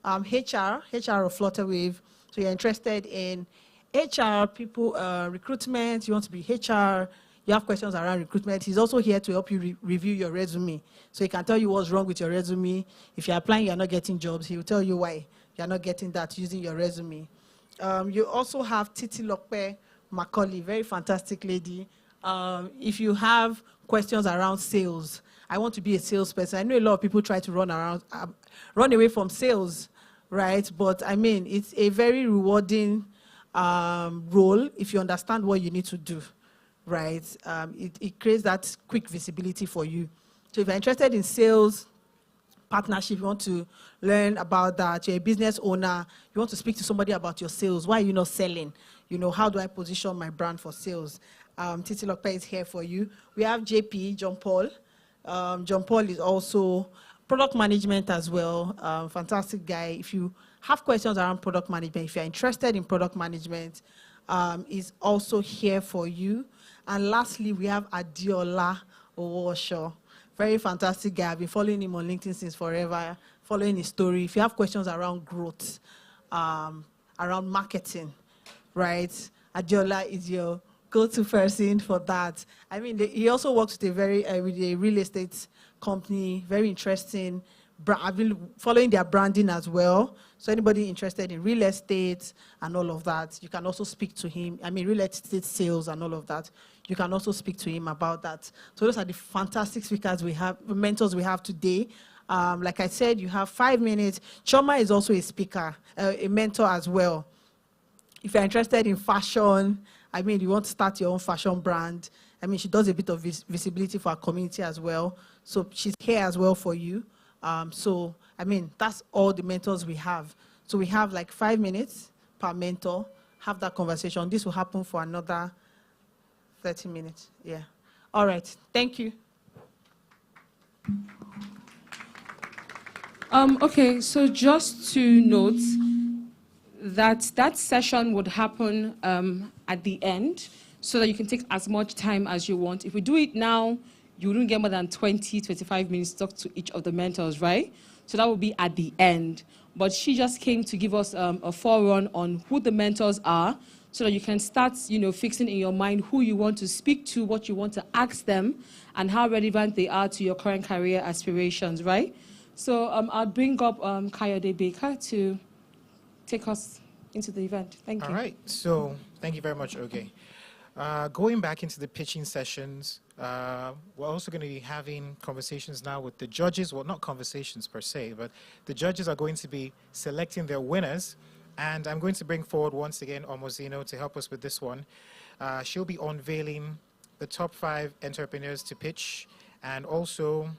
HR of Flutterwave. So you're interested in HR, people, recruitment, you want to be HR, you have questions around recruitment. He's also here to help you review your resume. So he can tell you what's wrong with your resume. If you're applying, you're not getting jobs, he will tell you why you're not getting that using your resume. You also have Titi Lokpe Macaulay, very fantastic lady. If you have questions around sales, I want to be a salesperson. I know a lot of people try to run away from sales, right? But I mean, it's a very rewarding role if you understand what you need to do, right? It creates that quick visibility for you. So if you're interested in sales, partnership, you want to learn about that, you're a business owner, you want to speak to somebody about your sales, why are you not selling? How do I position my brand for sales? Titi Lokpe is here for you. We have JP, John Paul. John Paul is also product management as well. Fantastic guy. If you have questions around product management, if you're interested in product management, is also here for you. And lastly, we have Adiola Owosho. Very fantastic guy. I've been following him on LinkedIn since forever, following his story. If you have questions around growth, around marketing, right? Adiola is your go-to person for that. I mean, he also works with a real estate company, very interesting. I've been following their branding as well. So anybody interested in real estate and all of that, you can also speak to him. I mean, real estate sales and all of that, you can also speak to him about that. So those are the fantastic speakers we have, mentors we have today. Like I said, you have 5 minutes. Choma is also a speaker, a mentor as well. If you're interested in fashion, I mean, you want to start your own fashion brand. I mean, she does a bit of visibility for our community as well. So she's here as well for you. So, I mean, that's all the mentors we have. So we have like 5 minutes per mentor. Have that conversation. This will happen for another 30 minutes. Yeah. All right. Thank you. Okay, so just to note that session would happen at the end so that you can take as much time as you want. If we do it now, you wouldn't get more than 20, 25 minutes to talk to each of the mentors, right? So that will be at the end. But she just came to give us a forerun on who the mentors are so that you can start, fixing in your mind who you want to speak to, what you want to ask them, and how relevant they are to your current career aspirations, right? So I'll bring up Kayode Baker to take us into the event. Thank you. All right. So thank you very much, Oge. Going back into the pitching sessions, we're also going to be having conversations now with the judges. Well, not conversations per se, but the judges are going to be selecting their winners. And I'm going to bring forward once again Omozino to help us with this one. She'll be unveiling the top 5 entrepreneurs to pitch and also,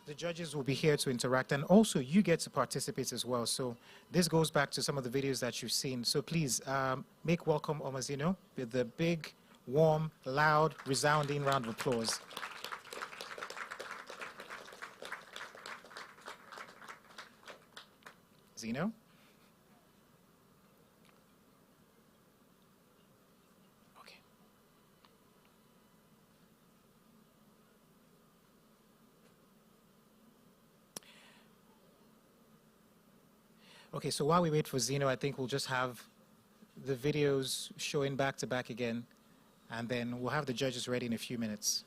The judges will be here to interact, and also you get to participate as well. So this goes back to some of the videos that you've seen. So please make welcome Omazino with the big, warm, loud, resounding round of applause. Zeno? Okay, so while we wait for Zeno, I think we'll just have the videos showing back to back again, and then we'll have the judges ready in a few minutes.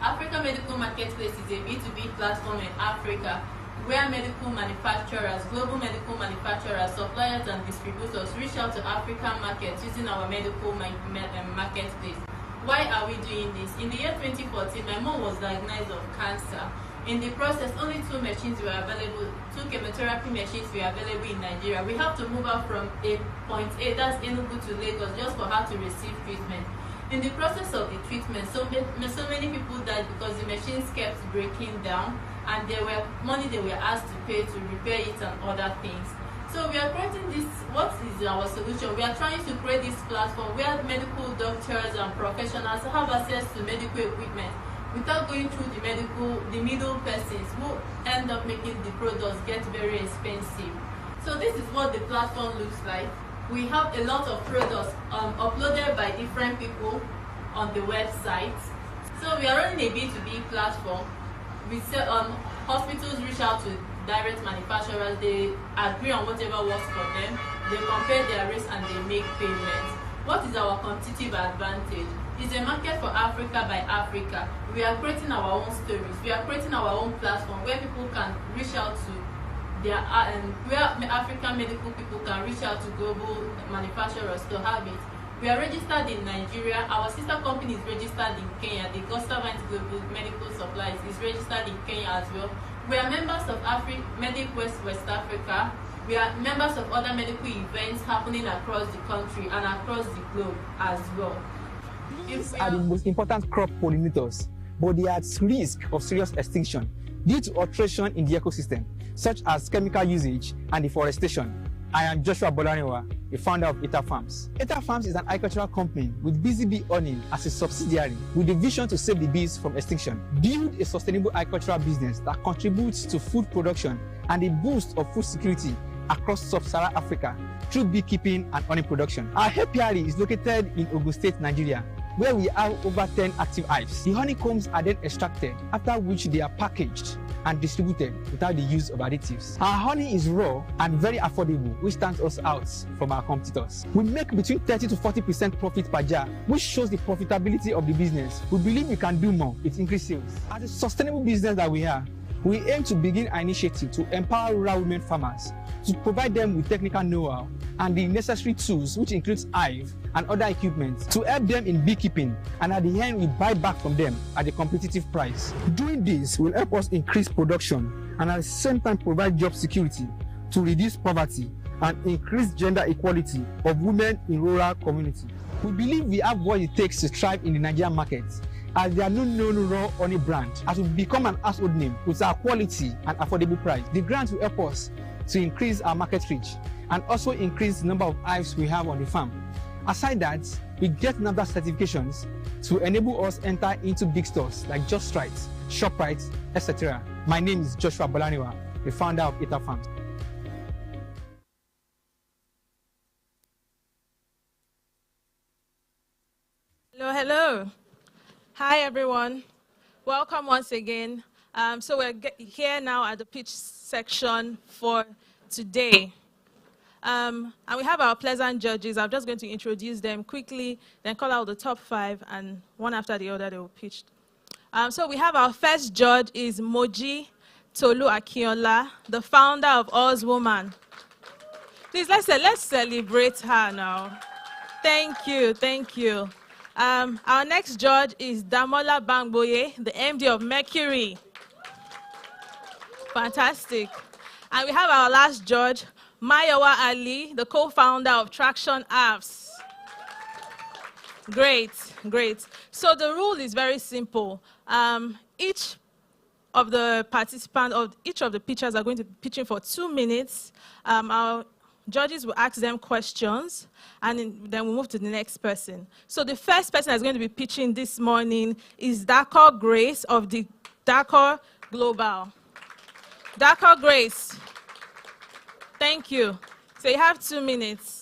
Africa Medical Marketplace is a B2B platform in Africa where medical manufacturers, global medical manufacturers, suppliers and distributors reach out to African markets using our medical marketplace. Why are we doing this? In the year 2014, my mom was diagnosed of cancer. In the process, only 2 machines were available, 2 chemotherapy machines were available in Nigeria. We have to move her from a point A, that's Enugu, to Lagos, just for her to receive treatment. In the process of the treatment, so many people died because the machines kept breaking down and there were money they were asked to pay to repair it and other things. So we are creating this. What is our solution? We are trying to create this platform where medical doctors and professionals have access to medical equipment without going through the middle persons who end up making the products get very expensive. So this is what the platform looks like. We have a lot of products uploaded by different people on the website. So we are running a B2B platform. We say, hospitals reach out to direct manufacturers. They agree on whatever works for them. They compare their rates and they make payments. What is our competitive advantage? It's a market for Africa by Africa. We are creating our own stories. We are creating our own platform where people can reach out to where African medical people can reach out to global manufacturers to have it. We are registered in Nigeria. Our sister company is registered in Kenya. The Government Global Medical Supplies is registered in Kenya as well. We are members of Medic West Africa. We are members of other medical events happening across the country and across the globe as well. Bees are the most important crop pollinators, but they are at risk of serious extinction due to alteration in the ecosystem, such as chemical usage and deforestation. I am Joshua Bolaniwa, the founder of Eta Farms. Eta Farms is an agricultural company with Busy Bee Honey as a subsidiary with the vision to save the bees from extinction. Build a sustainable agricultural business that contributes to food production and a boost of food security across sub-Saharan Africa through beekeeping and honey production. Our apiary is located in Ogun State, Nigeria, where we have over 10 active hives. The honeycombs are then extracted, after which they are packaged and distributed without the use of additives. Our honey is raw and very affordable, which stands us out from our competitors. We make between 30 to 40% profit per jar, which shows the profitability of the business. We believe we can do more with increased sales. As a sustainable business that we are, we aim to begin an initiative to empower rural women farmers, to provide them with technical know-how and the necessary tools, which includes hive and other equipment, to help them in beekeeping, and at the end we buy back from them at a competitive price. Doing this will help us increase production and at the same time provide job security to reduce poverty and increase gender equality of women in rural communities. We believe we have what it takes to thrive in the Nigerian market, as there are no known raw honey brand, as we become an household name with our quality and affordable price. The grant will help us to increase our market reach and also increase the number of hives we have on the farm. Aside that, we get NAFDAC certifications to enable us enter into big stores like Just Right, ShopRite, etc. My name is Joshua Bolaniwa, the founder of Eta Farms. Hello. Hi, everyone. Welcome once again. So we're here now at the pitch section for today. And we have our pleasant judges. I'm just going to introduce them quickly, then call out the top 5, and one after the other they will pitch. So we have our first judge is Moji Tolu Akinola, the founder of Oz Woman. Please, let's celebrate her now. Thank you, thank you. Our next judge is Damola Bangboye, the MD of Mercury. Fantastic. And we have our last judge, Mayowa Ali, the co-founder of Traction Apps. Great, great. So the rule is very simple. Each of the participants, or each of the pitchers are going to be pitching for 2 minutes. Our judges will ask them questions, and then we'll move to the next person. So the first person that's going to be pitching this morning is Dakar Grace of the Dakar Global. Dakar Grace, thank you. So you have 2 minutes.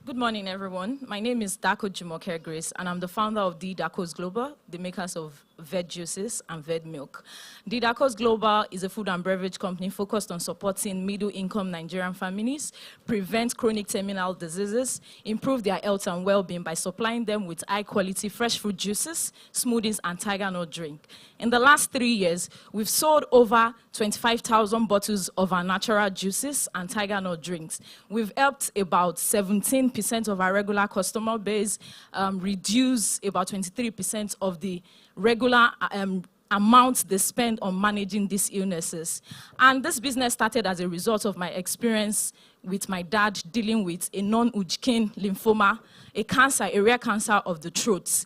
Good morning, everyone. My name is Dako Jumoke Grace, and I'm the founder of D Dakos Global, the makers of Ved Juices and Ved Milk. D Dakos Global is a food and beverage company focused on supporting middle-income Nigerian families, prevent chronic terminal diseases, improve their health and well-being by supplying them with high-quality fresh fruit juices, smoothies, and tiger nut drink. In the last 3 years, we've sold over 25,000 bottles of our natural juices and tiger nut drinks. We've helped about 17% of our regular customer base reduce about 23% of the regular amount they spend on managing these illnesses. And this business started as a result of my experience with my dad dealing with a non-Hodgkin lymphoma, a cancer, a rare cancer of the throat.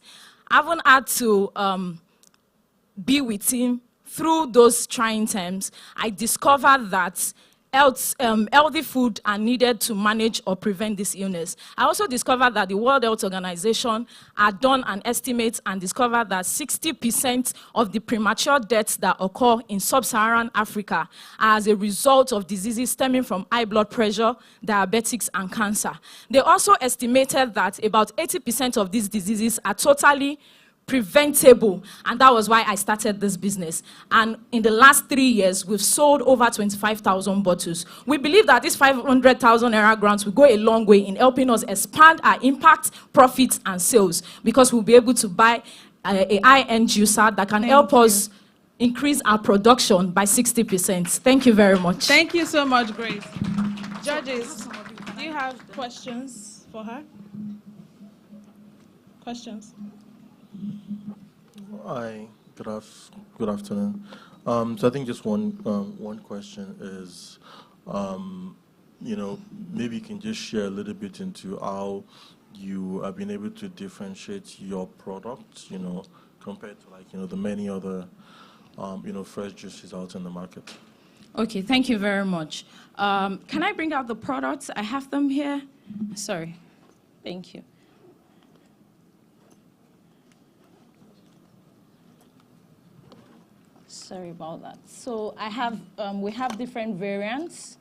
I haven't had to be with him through those trying times. I discovered that healthy food are needed to manage or prevent this illness. I also discovered that the World Health Organization had done an estimate and discovered that 60% of the premature deaths that occur in sub-Saharan Africa are as a result of diseases stemming from high blood pressure, diabetics, and cancer. They also estimated that about 80% of these diseases are totally preventable, and that was why I started this business. And in the last 3 years, we've sold over 25,000 bottles. We believe that this 500,000 naira grants will go a long way in helping us expand our impact, profits, and sales, because we'll be able to buy a high-end juicer that can help us increase our production by 60%. Thank you very much. Thank you so much, Grace. Judges, do you have questions for her? Questions? Hi, good afternoon. So I think just one question is, maybe you can just share a little bit into how you have been able to differentiate your product, compared to the many other, fresh juices out in the market. Okay, thank you very much. Can I bring out the products? I have them here. Sorry. Thank you. Sorry about that. So I have, we have different variants.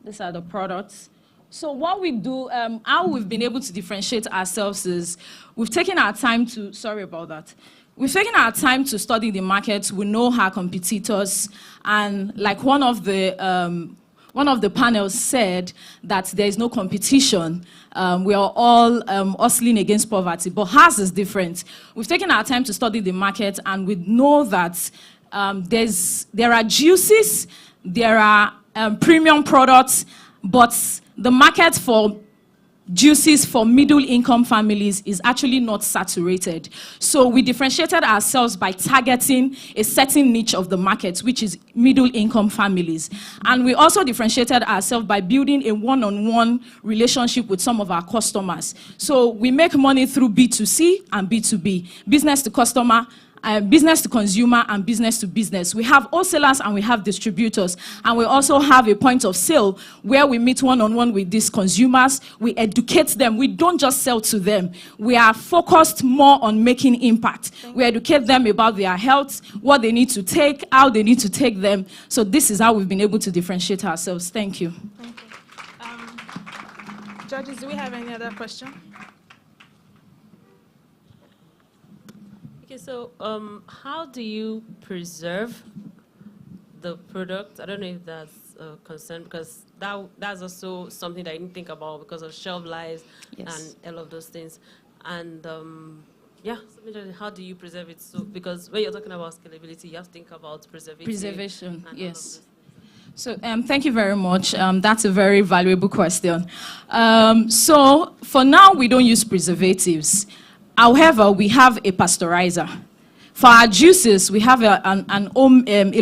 These are the products. So what we do, how we've been able to differentiate ourselves is we've taken our time to, sorry about that. We've taken our time to study the market. We know our competitors, and like one of the panels said that there is no competition. We are all hustling against poverty, but ours is different. We've taken our time to study the market, and we know that there are juices, there are premium products, but the market for juices for middle-income families is actually not saturated. So we differentiated ourselves by targeting a certain niche of the market, which is middle-income families. And we also differentiated ourselves by building a one-on-one relationship with some of our customers. So we make money through B2C and B2B, business to customer, business to consumer, and business to business. We have wholesalers and we have distributors, and we also have a point of sale where we meet one-on-one with these consumers. We educate them. We don't just sell to them. We are focused more on making impact. We educate them about their health, what they need to take, how they need to take them. So this is how we've been able to differentiate ourselves. Thank you. Judges, do we have any other question? Okay, so how do you preserve the product? I don't know if that's a concern, because that's also something that I didn't think about because of shelf lives and all of those things. And yeah, so how do you preserve it? So because when you're talking about scalability, you have to think about Preservation, and yes. So thank you very much. That's a very valuable question. So for now, we don't use preservatives. However, we have a pasteurizer. For our juices, we have a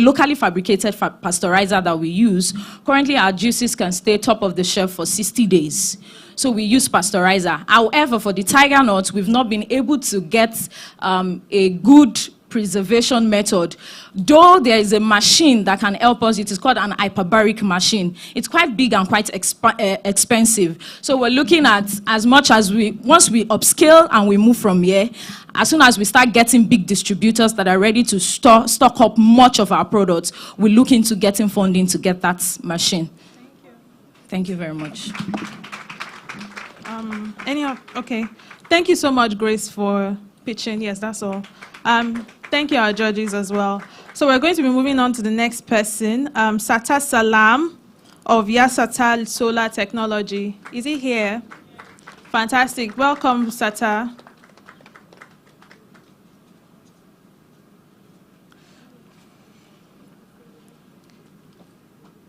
locally fabricated pasteurizer that we use. Currently, our juices can stay top of the shelf for 60 days. So we use pasteurizer. However, for the tiger nuts, we've not been able to get a good preservation method. Though there is a machine that can help us, it is called an hyperbaric machine. It's quite big and quite expensive. So we're looking at, as much as once we upscale and we move from here, as soon as we start getting big distributors that are ready to stock up much of our products, we look into getting funding to get that machine. Thank you very much. Okay. Thank you so much, Grace, for pitching. Yes, that's all. Thank you, our judges, as well. So we're going to be moving on to the next person, Sattar Salam of Yasatal Solar Technology. Is he here? Fantastic. Welcome, Sattar.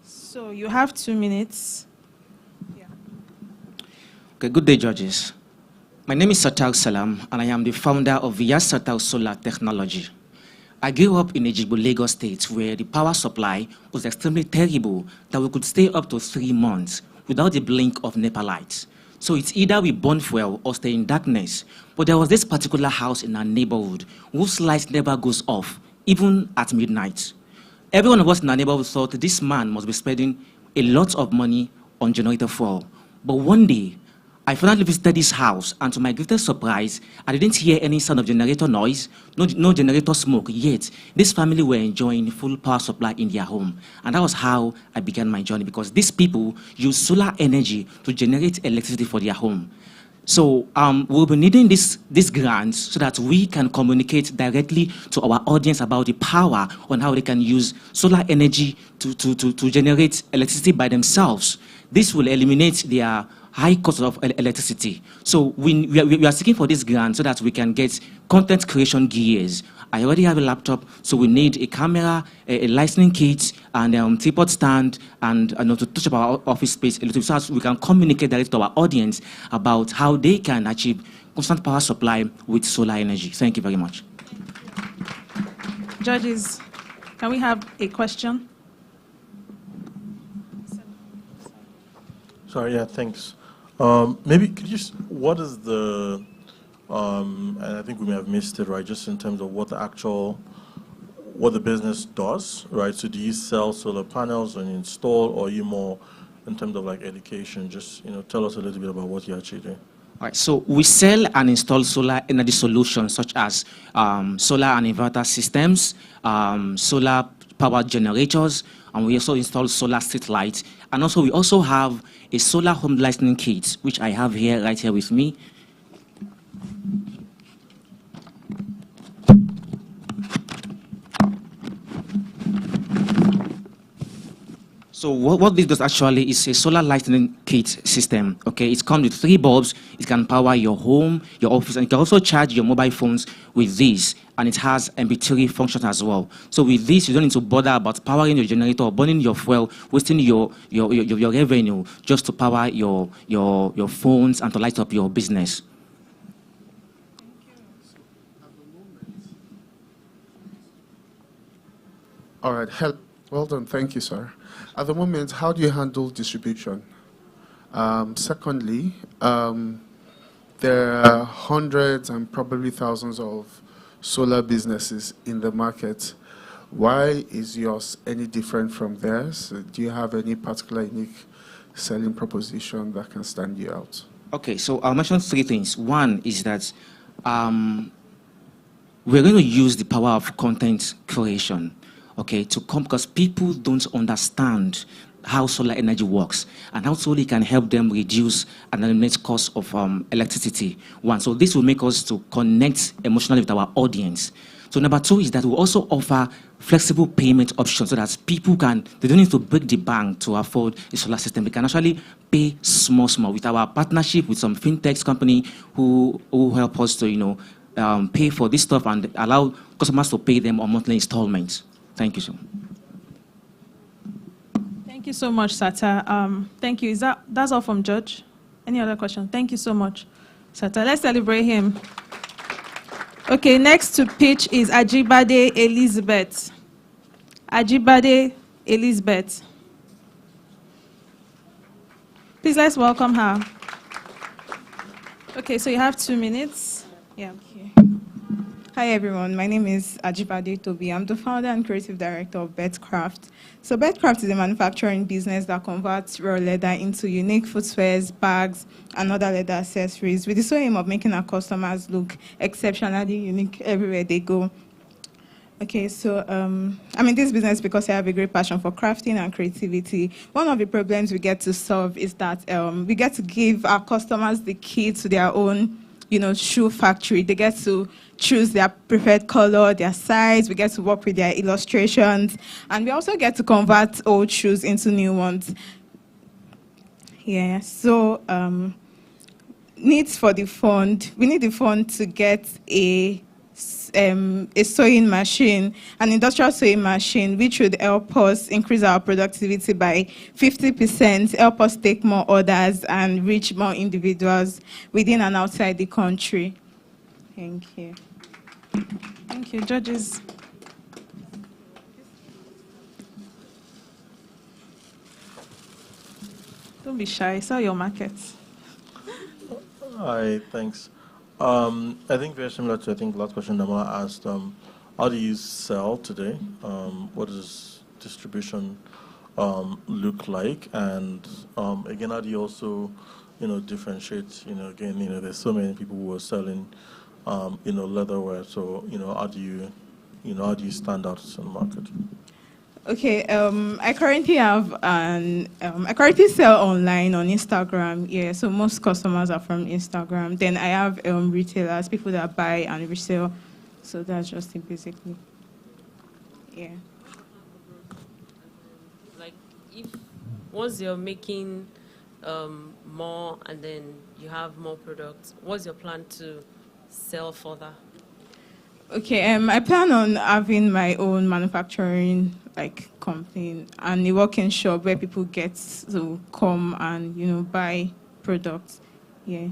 So you have 2 minutes. Okay, good day, judges. My name is Sattar Salam, and I am the founder of Yasatal Solar Technology. I grew up in Ejigbo, Lagos State, where the power supply was extremely terrible, that we could stay up to 3 months without the blink of NEPA lights. So it's either we burn fuel or stay in darkness. But there was this particular house in our neighborhood whose lights never goes off, even at midnight. Every one of us in our neighborhood thought this man must be spending a lot of money on generator fuel. But one day, I finally visited this house, and to my greatest surprise, I didn't hear any sound of generator noise, no generator smoke, yet this family were enjoying full power supply in their home. And that was how I began my journey, because these people use solar energy to generate electricity for their home. So we'll be needing these grants so that we can communicate directly to our audience about the power on how they can use solar energy to generate electricity by themselves. This will eliminate their high cost of electricity. So we are seeking for this grant so that we can get content creation gears. I already have a laptop, so we need a camera, a listening kit, and tripod stand, and to touch up our office space a little bit, so that we can communicate directly to our audience about how they can achieve constant power supply with solar energy. Thank you very much. Judges, can we have a question? Sorry, yeah, thanks. Maybe could you just, what is the, and I think we may have missed it, right, just in terms of what the business does, right? So do you sell solar panels and install, or are you more in terms of like education? Just, tell us a little bit about what you're actually doing. All right, so we sell and install solar energy solutions such as solar and inverter systems, solar power generators, and we also install solar street lights. And also, we also have a solar home lighting kit, which I have here, right here with me. So what this does actually is a solar lighting kit system, okay? It comes with 3 bulbs. It can power your home, your office, and you can also charge your mobile phones with this. And it has MP3 function as well. So with this, you don't need to bother about powering your generator or burning your fuel, wasting your revenue just to power your phones and to light up your business. All right, well done, thank you, sir. At the moment, how do you handle distribution? Secondly, there are hundreds and probably thousands of solar businesses in the market. Why is yours any different from theirs? Do you have any particular unique selling proposition that can stand you out? Okay, so I'll mention 3 things. One is that we're going to use the power of content creation, okay, to come, because people don't understand how solar energy works and how solely can help them reduce and eliminate cost of electricity. One, so this will make us to connect emotionally with our audience. So number two is that we also offer flexible payment options so that people they don't need to break the bank to afford a solar system. They can actually pay small with our partnership with some fintech company who help us to, pay for this stuff and allow customers to pay them on monthly installments. Thank you, sir. Thank you so much, Sata. Thank you. That's all from Judge? Any other question? Thank you so much, Sata. Let's celebrate him. Okay, next to pitch is Ajibade Elizabeth. Ajibade Elizabeth. Please, let's welcome her. Okay, so you have 2 minutes. Yeah. Okay. Hi, everyone. My name is Ajibade Tobi. I'm the founder and creative director of Betcraft. So Betcraft is a manufacturing business that converts raw leather into unique footwears, bags, and other leather accessories with the sole aim of making our customers look exceptionally unique everywhere they go. Okay, so I'm in this business because I have a great passion for crafting and creativity. One of the problems we get to solve is that we get to give our customers the key to their own shoe factory. They get to choose their preferred color, their size. We get to work with their illustrations. And we also get to convert old shoes into new ones. Yeah, so needs for the fund. We need the fund to get a sewing machine, an industrial sewing machine, which would help us increase our productivity by 50%, help us take more orders and reach more individuals within and outside the country. Thank you. Thank you. Judges. Don't be shy. Sell your market. Hi, thanks. I think very similar to last question Damala asked. How do you sell today? What does distribution look like? And again, how do you also differentiate? Again, there's so many people who are selling leatherware. So how do you stand out in the market? Okay, I currently I currently sell online on Instagram. Yeah, so most customers are from Instagram. Then I have retailers, people that buy and resell. So that's just it, basically. Yeah. Like, once you're making more and then you have more products, what's your plan to sell further? Okay, I plan on having my own manufacturing company and a working shop where people get to come and buy products. Yeah.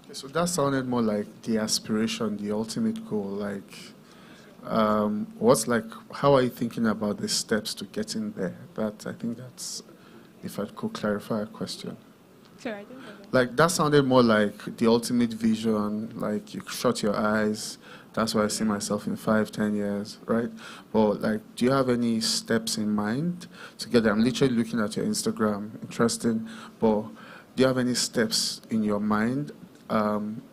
Okay, so that sounded more like the aspiration, the ultimate goal. How are you thinking about the steps to getting there? I think that's, if I could clarify a question. Sorry, I didn't know that. That sounded more like the ultimate vision, you shut your eyes, that's where I see myself in 5-10 years, right? But do you have any steps in mind to get there? I'm literally looking at your Instagram, interesting, but do you have any steps in your mind,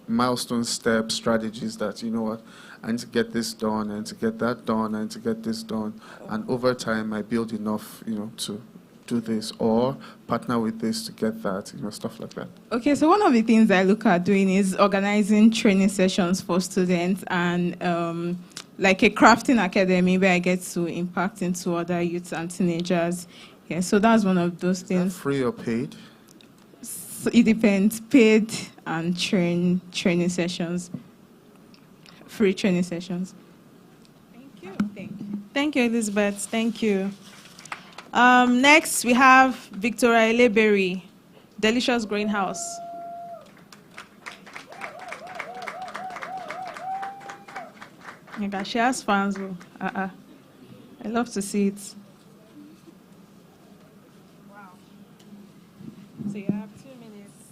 milestone steps, strategies that, what, I need to get this done, I need to get that done, I need to get this done, and over time I build enough, to do this or partner with this to get that, stuff like that. Okay, so one of the things I look at doing is organizing training sessions for students and a crafting academy where I get to impact into other youths and teenagers. Yeah, so that's one of those things. Is that free or paid? So it depends, paid and training sessions, free training sessions. Thank you. Thank you, Elizabeth. Thank you. Next, we have Victoria Eleberry, Delicious Greenhouse. Oh my gosh, she has fans. I love to see it. Wow. So you have 2 minutes.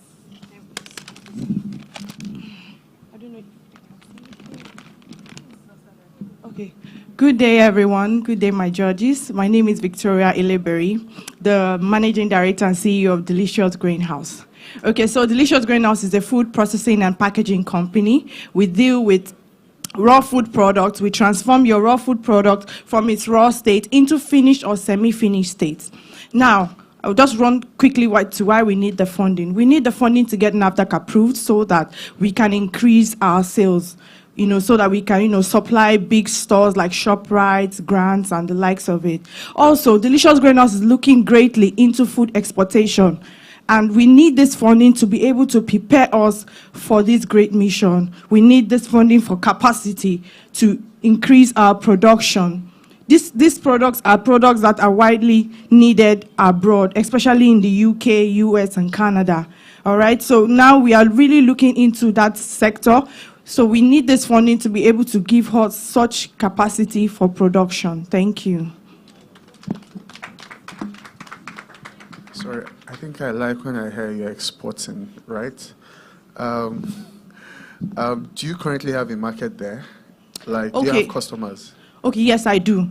I don't know if you can see. Okay. Good day, everyone. Good day, my judges. My name is Victoria Eleberry, the Managing Director and CEO of Delicious Greenhouse. Okay, so Delicious Greenhouse is a food processing and packaging company. We deal with raw food products. We transform your raw food product from its raw state into finished or semi-finished state. Now, I'll just run quickly to why we need the funding. We need the funding to get NAFDAC approved so that we can increase our sales, so that we can, supply big stores like ShopRite, Grants, and the likes of it. Also, Delicious Grain House is looking greatly into food exportation. And we need this funding to be able to prepare us for this great mission. We need this funding for capacity to increase our production. These products are products that are widely needed abroad, especially in the UK, US, and Canada. All right, so now we are really looking into that sector. So we need this funding to be able to give us such capacity for production. Thank you. Sorry, I think I like when I hear you're exporting, right? Do you currently have a market there? Like, do you have customers? Okay, yes, I do.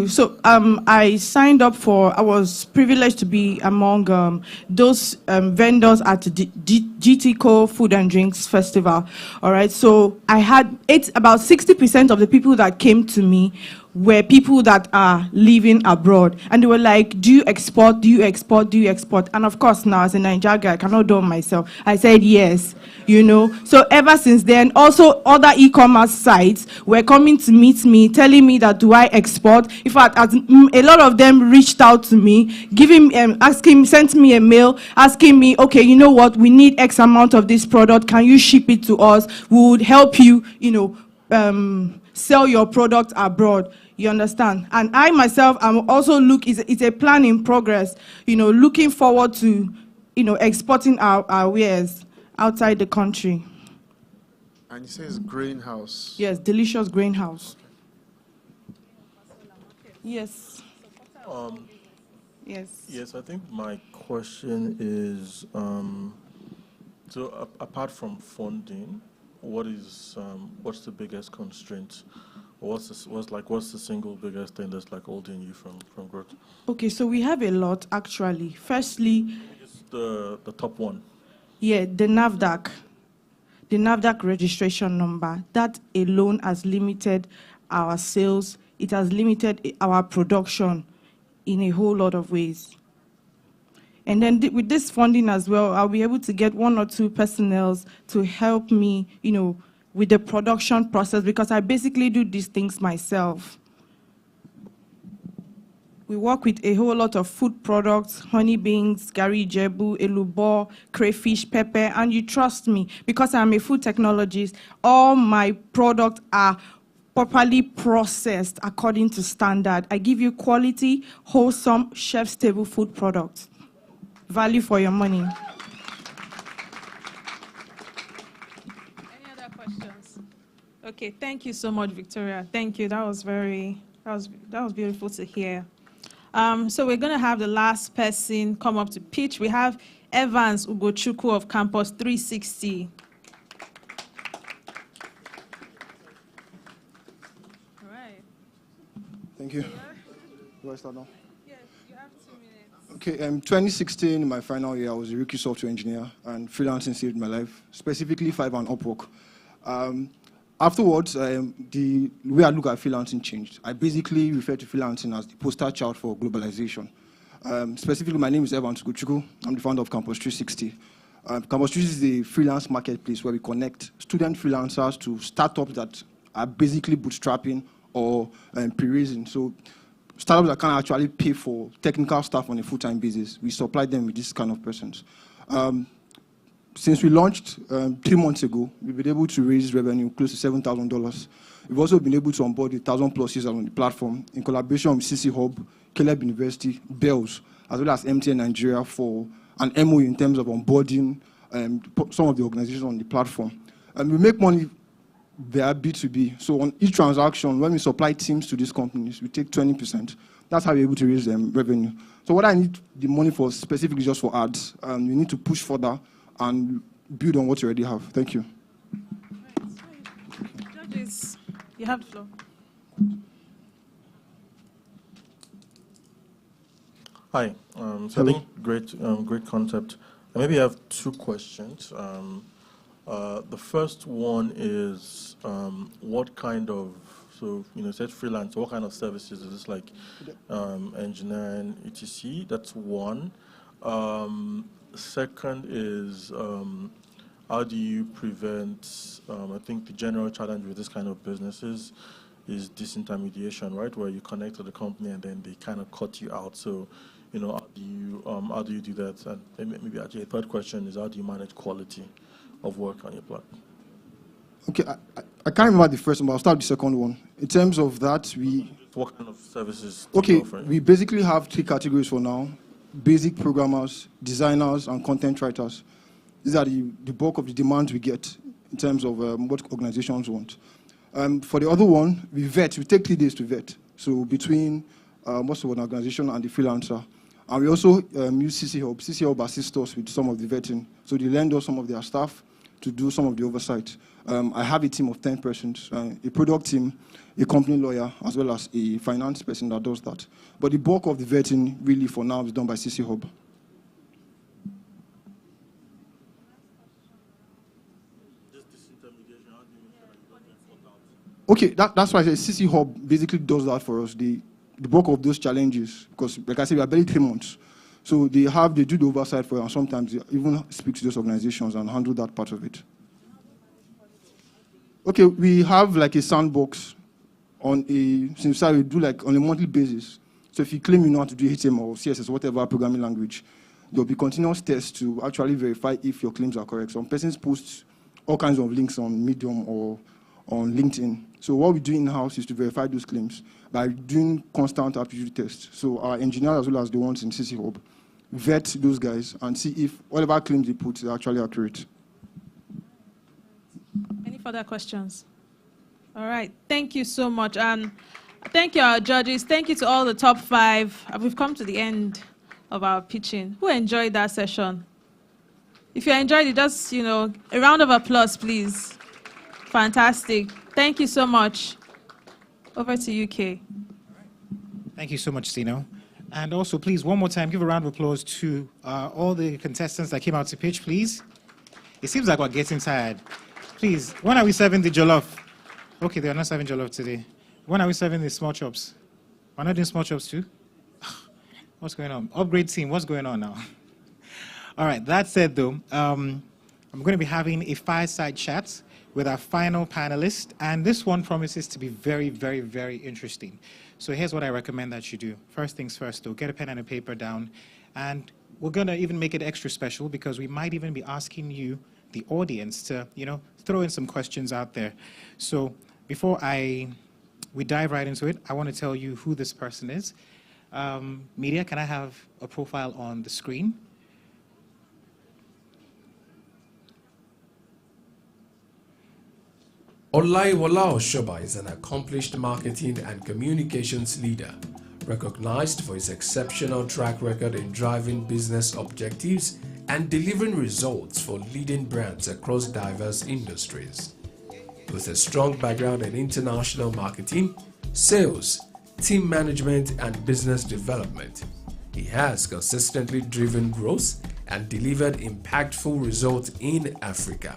So I signed up I was privileged to be among those vendors at the GTCO Food and Drinks Festival. All right, so I had about 60% of the people that came to me were people that are living abroad. And they were like, do you export? Do you export? Do you export? And of course, now as a Nigerian guy, I cannot do it myself. I said yes, So ever since then, also other e-commerce sites were coming to meet me, telling me that do I export? In fact, a lot of them reached out to me, sent me a mail, asking me, okay, you know what? We need X amount of this product. Can you ship it to us? We would help you, sell your product abroad. You understand? And I myself, I'm also it's a plan in progress, looking forward to, exporting our wares outside the country. And you say it's Grain House? Yes, Delicious Grain House. Yes. Yes. Yes, I think my question is, so apart from funding, what's the biggest constraint? What's the single biggest thing that's holding you from growth? Okay, so we have a lot actually. Firstly, the top one. Yeah, the NAFDAC registration number. That alone has limited our sales. It has limited our production in a whole lot of ways. And then with this funding as well, I'll be able to get 1 or 2 personnel to help me, with the production process, because I basically do these things myself. We work with a whole lot of food products, honey beans, gari jebu, elubo, crayfish, pepper, and you trust me, because I'm a food technologist, all my products are properly processed according to standard. I give you quality, wholesome, chef's table food products. Value for your money. Okay, thank you so much, Victoria. Thank you. That was beautiful to hear. So we're going to have the last person come up to pitch. We have Evans Ugochukwu of Campus 360. All right. Thank you. Do I start now? Yes, you have 2 minutes. Okay, 2016, in my final year, I was a rookie software engineer, and freelancing saved my life, specifically Fiverr and Upwork. Afterwards, the way I look at freelancing changed. I basically refer to freelancing as the poster child for globalization. Specifically, my name is Evans Ugochukwu. I'm the founder of Campus 360. Campus 360 is a freelance marketplace where we connect student freelancers to startups that are basically bootstrapping or pre-raising. So startups that can't actually pay for technical staff on a full-time basis. We supply them with this kind of persons. Since we launched 3 months ago, we've been able to raise revenue close to $7,000. We've also been able to onboard 1,000+ users on the platform in collaboration with CC Hub, Caleb University, Bells, as well as MTN Nigeria for an MOU in terms of onboarding some of the organizations on the platform. And we make money via B2B. So on each transaction, when we supply teams to these companies, we take 20%. That's how we're able to raise them revenue. So what I need the money for specifically just for ads. We need to push further and build on what you already have. Thank you. Judges, you have the floor. Hi. So I think great concept. Maybe I have 2 questions. The first one is what kind of, so, said freelance, what kind of services is this, like engineering, etc.? That's one. Second is how do you prevent, I think the general challenge with this kind of businesses is disintermediation, right? Where you connect to the company and then they kind of cut you out. So, how do you do that? And maybe actually a third question is how do you manage quality of work on your platform? Okay, I can't remember the first one, but I'll start with the second one. In terms of that, what kind of services do you offer? We basically have 3 categories for now: basic programmers, designers, and content writers. These are the bulk of the demands we get in terms of what organizations want. For the other one, we vet. We take 3 days to vet. So between most of an organization and the freelancer. And we also use CC Hub. CC Hub assists us with some of the vetting. So they lend us some of their staff to do some of the oversight. I have a team of 10 persons, a product team, a company lawyer, as well as a finance person that does that. But the bulk of the vetting, really, for now, is done by CC Hub. Okay, that's why I say CC Hub basically does that for us. The bulk of those challenges, because, like I said, we are barely 3 months. So they do the oversight for us, and sometimes they even speak to those organizations and handle that part of it. Okay, we have like a sandbox since we do like on a monthly basis. So if you claim you know how to do HTML or CSS, whatever programming language, there'll be continuous tests to actually verify if your claims are correct. Some persons post all kinds of links on Medium or on LinkedIn. So what we do in-house is to verify those claims by doing constant aptitude tests. So our engineers, as well as the ones in CC Hub, vet those guys and see if whatever claims they put is actually accurate. Any further questions? All right. Thank you so much. And thank you, our judges. Thank you to all the top 5. We've come to the end of our pitching. Who enjoyed that session? If you enjoyed it, just, a round of applause, please. Fantastic. Thank you so much. Over to you, Kay. Thank you so much, Sino. And also, please, one more time, give a round of applause to all the contestants that came out to pitch, please. It seems like we're getting tired. Please, when are we serving the jollof? Okay, they are not serving jollof today. When are we serving the small chops? We're not doing small chops too? What's going on? Upgrade team, what's going on now? All right, that said, though, I'm going to be having a fireside chat with our final panelist, and this one promises to be very, very, very interesting. So here's what I recommend that you do. First things first, though, get a pen and a paper down, and we're going to even make it extra special because we might even be asking you, the audience, to throw in some questions out there. So before we dive right into it, I want to tell you who this person is. Media, can I have a profile on the screen? Olaiwola Oshoba is an accomplished marketing and communications leader, recognized for his exceptional track record in driving business objectives and delivering results for leading brands across diverse industries. With a strong background in international marketing, sales, team management, and business development, he has consistently driven growth and delivered impactful results in Africa.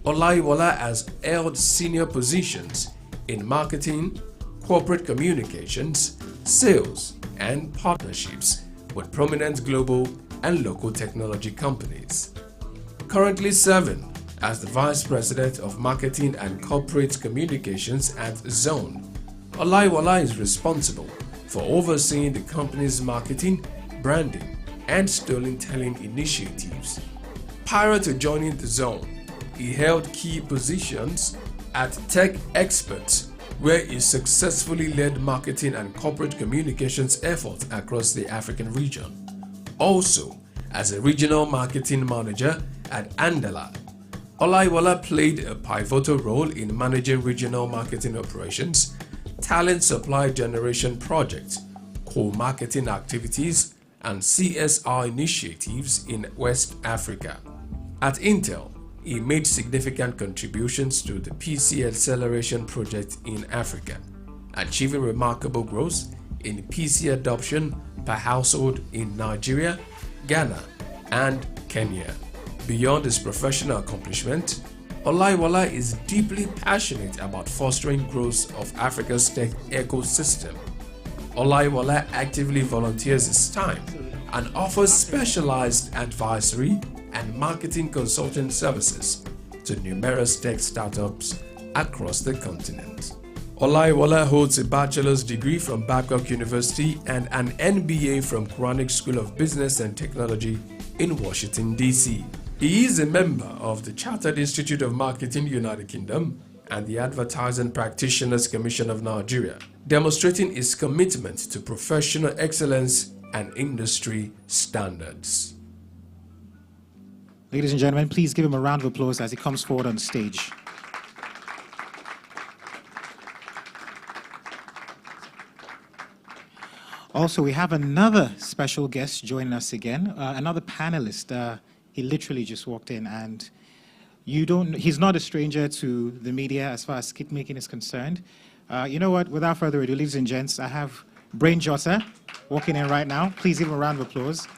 Olaiwola has held senior positions in marketing, corporate communications, sales, and partnerships with prominent global and local technology companies. Currently serving as the Vice President of Marketing and Corporate Communications at Zone, Olaiwola is responsible for overseeing the company's marketing, branding, and storytelling initiatives. Prior to joining the Zone, he held key positions at Tech Experts, where he successfully led marketing and corporate communications efforts across the African region. Also, as a regional marketing manager at Andala, Olaiwola played a pivotal role in managing regional marketing operations, talent supply generation projects, co-marketing activities, and CSR initiatives in West Africa. At Intel, he made significant contributions to the PC acceleration project in Africa, achieving remarkable growth in PC adoption per household in Nigeria, Ghana, and Kenya. Beyond his professional accomplishment, Olaiwola is deeply passionate about fostering growth of Africa's tech ecosystem. Olaiwola actively volunteers his time and offers specialized advisory and marketing consulting services to numerous tech startups across the continent. Olaiwola holds a bachelor's degree from Babcock University and an MBA from Quranic School of Business and Technology in Washington, D.C. He is a member of the Chartered Institute of Marketing United Kingdom and the Advertising Practitioners Commission of Nigeria, demonstrating his commitment to professional excellence and industry standards. Ladies and gentlemen, please give him a round of applause as he comes forward on stage. Also, we have another special guest joining us again, another panelist. He literally just walked in, and he's not a stranger to the media as far as skit making is concerned. You know what? Without further ado, ladies and gents, I have Brain Jota walking in right now. Please give him a round of applause.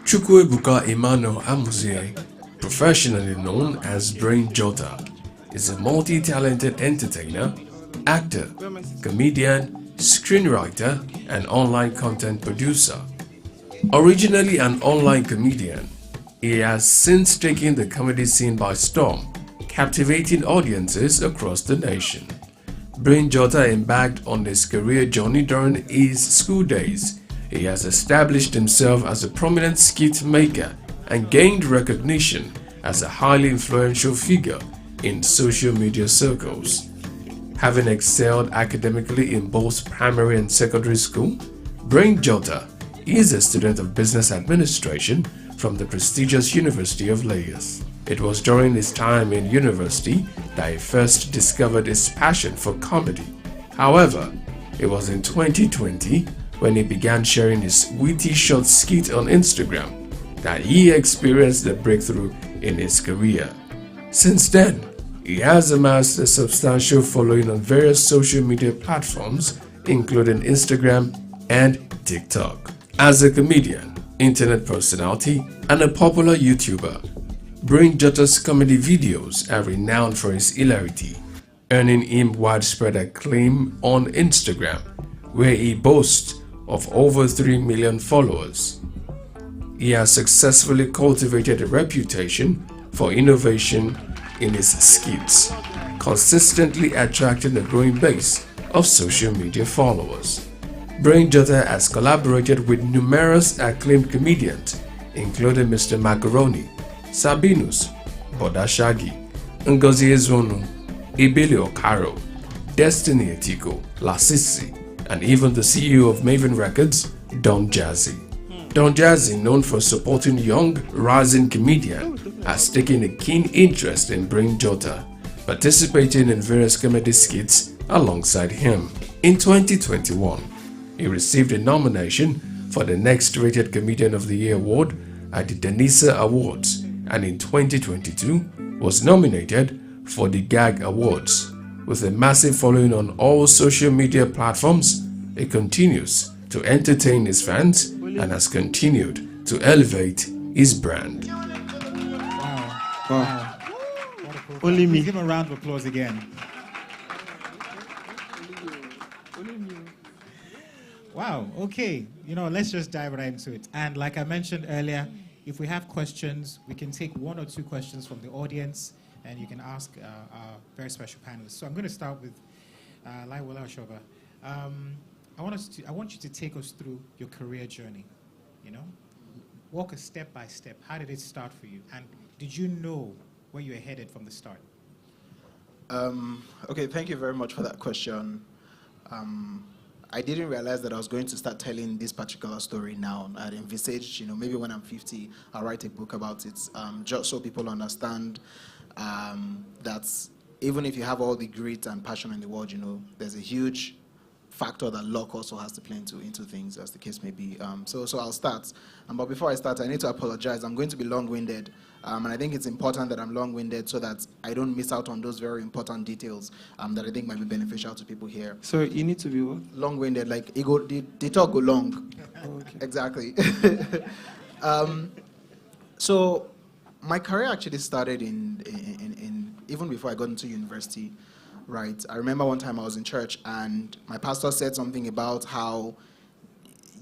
Chukwuebuka Emmanuel Amuzie, professionally known as Brain Jota, is a multi-talented entertainer, actor, comedian, screenwriter, and online content producer. Originally an online comedian, he has since taken the comedy scene by storm, captivating audiences across the nation. Brain Jota embarked on his career journey during his school days. He has established himself as a prominent skit maker and gained recognition as a highly influential figure in social media circles. Having excelled academically in both primary and secondary school, Brain Jota is a student of business administration from the prestigious University of Lagos. It was during his time in university that he first discovered his passion for comedy. However, it was in 2020 when he began sharing his witty short skit on Instagram that he experienced the breakthrough in his career. Since then, he has amassed a substantial following on various social media platforms, including Instagram and TikTok. As a comedian, internet personality, and a popular YouTuber, Brain Jota's comedy videos are renowned for his hilarity, earning him widespread acclaim on Instagram, where he boasts of over 3 million followers. He has successfully cultivated a reputation for innovation in his skits, consistently attracting a growing base of social media followers. Brain Jota has collaborated with numerous acclaimed comedians, including Mr. Macaroni, Sabinus, Boda Shaggy, Ngozi Ezonu, Ibili Okaro, Destiny Etiko, Lasisi, and even the CEO of Maven Records, Don Jazzy. Don Jazzy, known for supporting young, rising comedians, has taken a keen interest in Brain Jota, participating in various comedy skits alongside him. In 2021, he received a nomination for the Next Rated Comedian of the Year award at the Denisa Awards, and in 2022 was nominated for the GAG Awards. With a massive following on all social media platforms, he continues to entertain his fans and has continued to elevate his brand. Wow. Only me. Give him a round of applause again. Wow, okay. Let's just dive right into it. And like I mentioned earlier, if we have questions, we can take 1 or 2 questions from the audience, and you can ask our very special panelists. So I'm going to start with Olaiwola Oshoba. I want you to take us through your career journey. Walk us step by step. How did it start for you? And did you know where you were headed from the start? Okay, thank you very much for that question. I didn't realize that I was going to start telling this particular story now. I envisaged, maybe when I'm 50, I'll write a book about it, just so people understand that even if you have all the grit and passion in the world, there's a huge factor that luck also has to play into things, as the case may be. So I'll start. But before I start, I need to apologize. I'm going to be long-winded. And I think it's important that I'm long-winded so that I don't miss out on those very important details that I think might be beneficial to people here. So you need to be what? Long-winded, like the talk go long. Oh, okay. Exactly. So my career actually started in even before I got into university, right? I remember one time I was in church and my pastor said something about how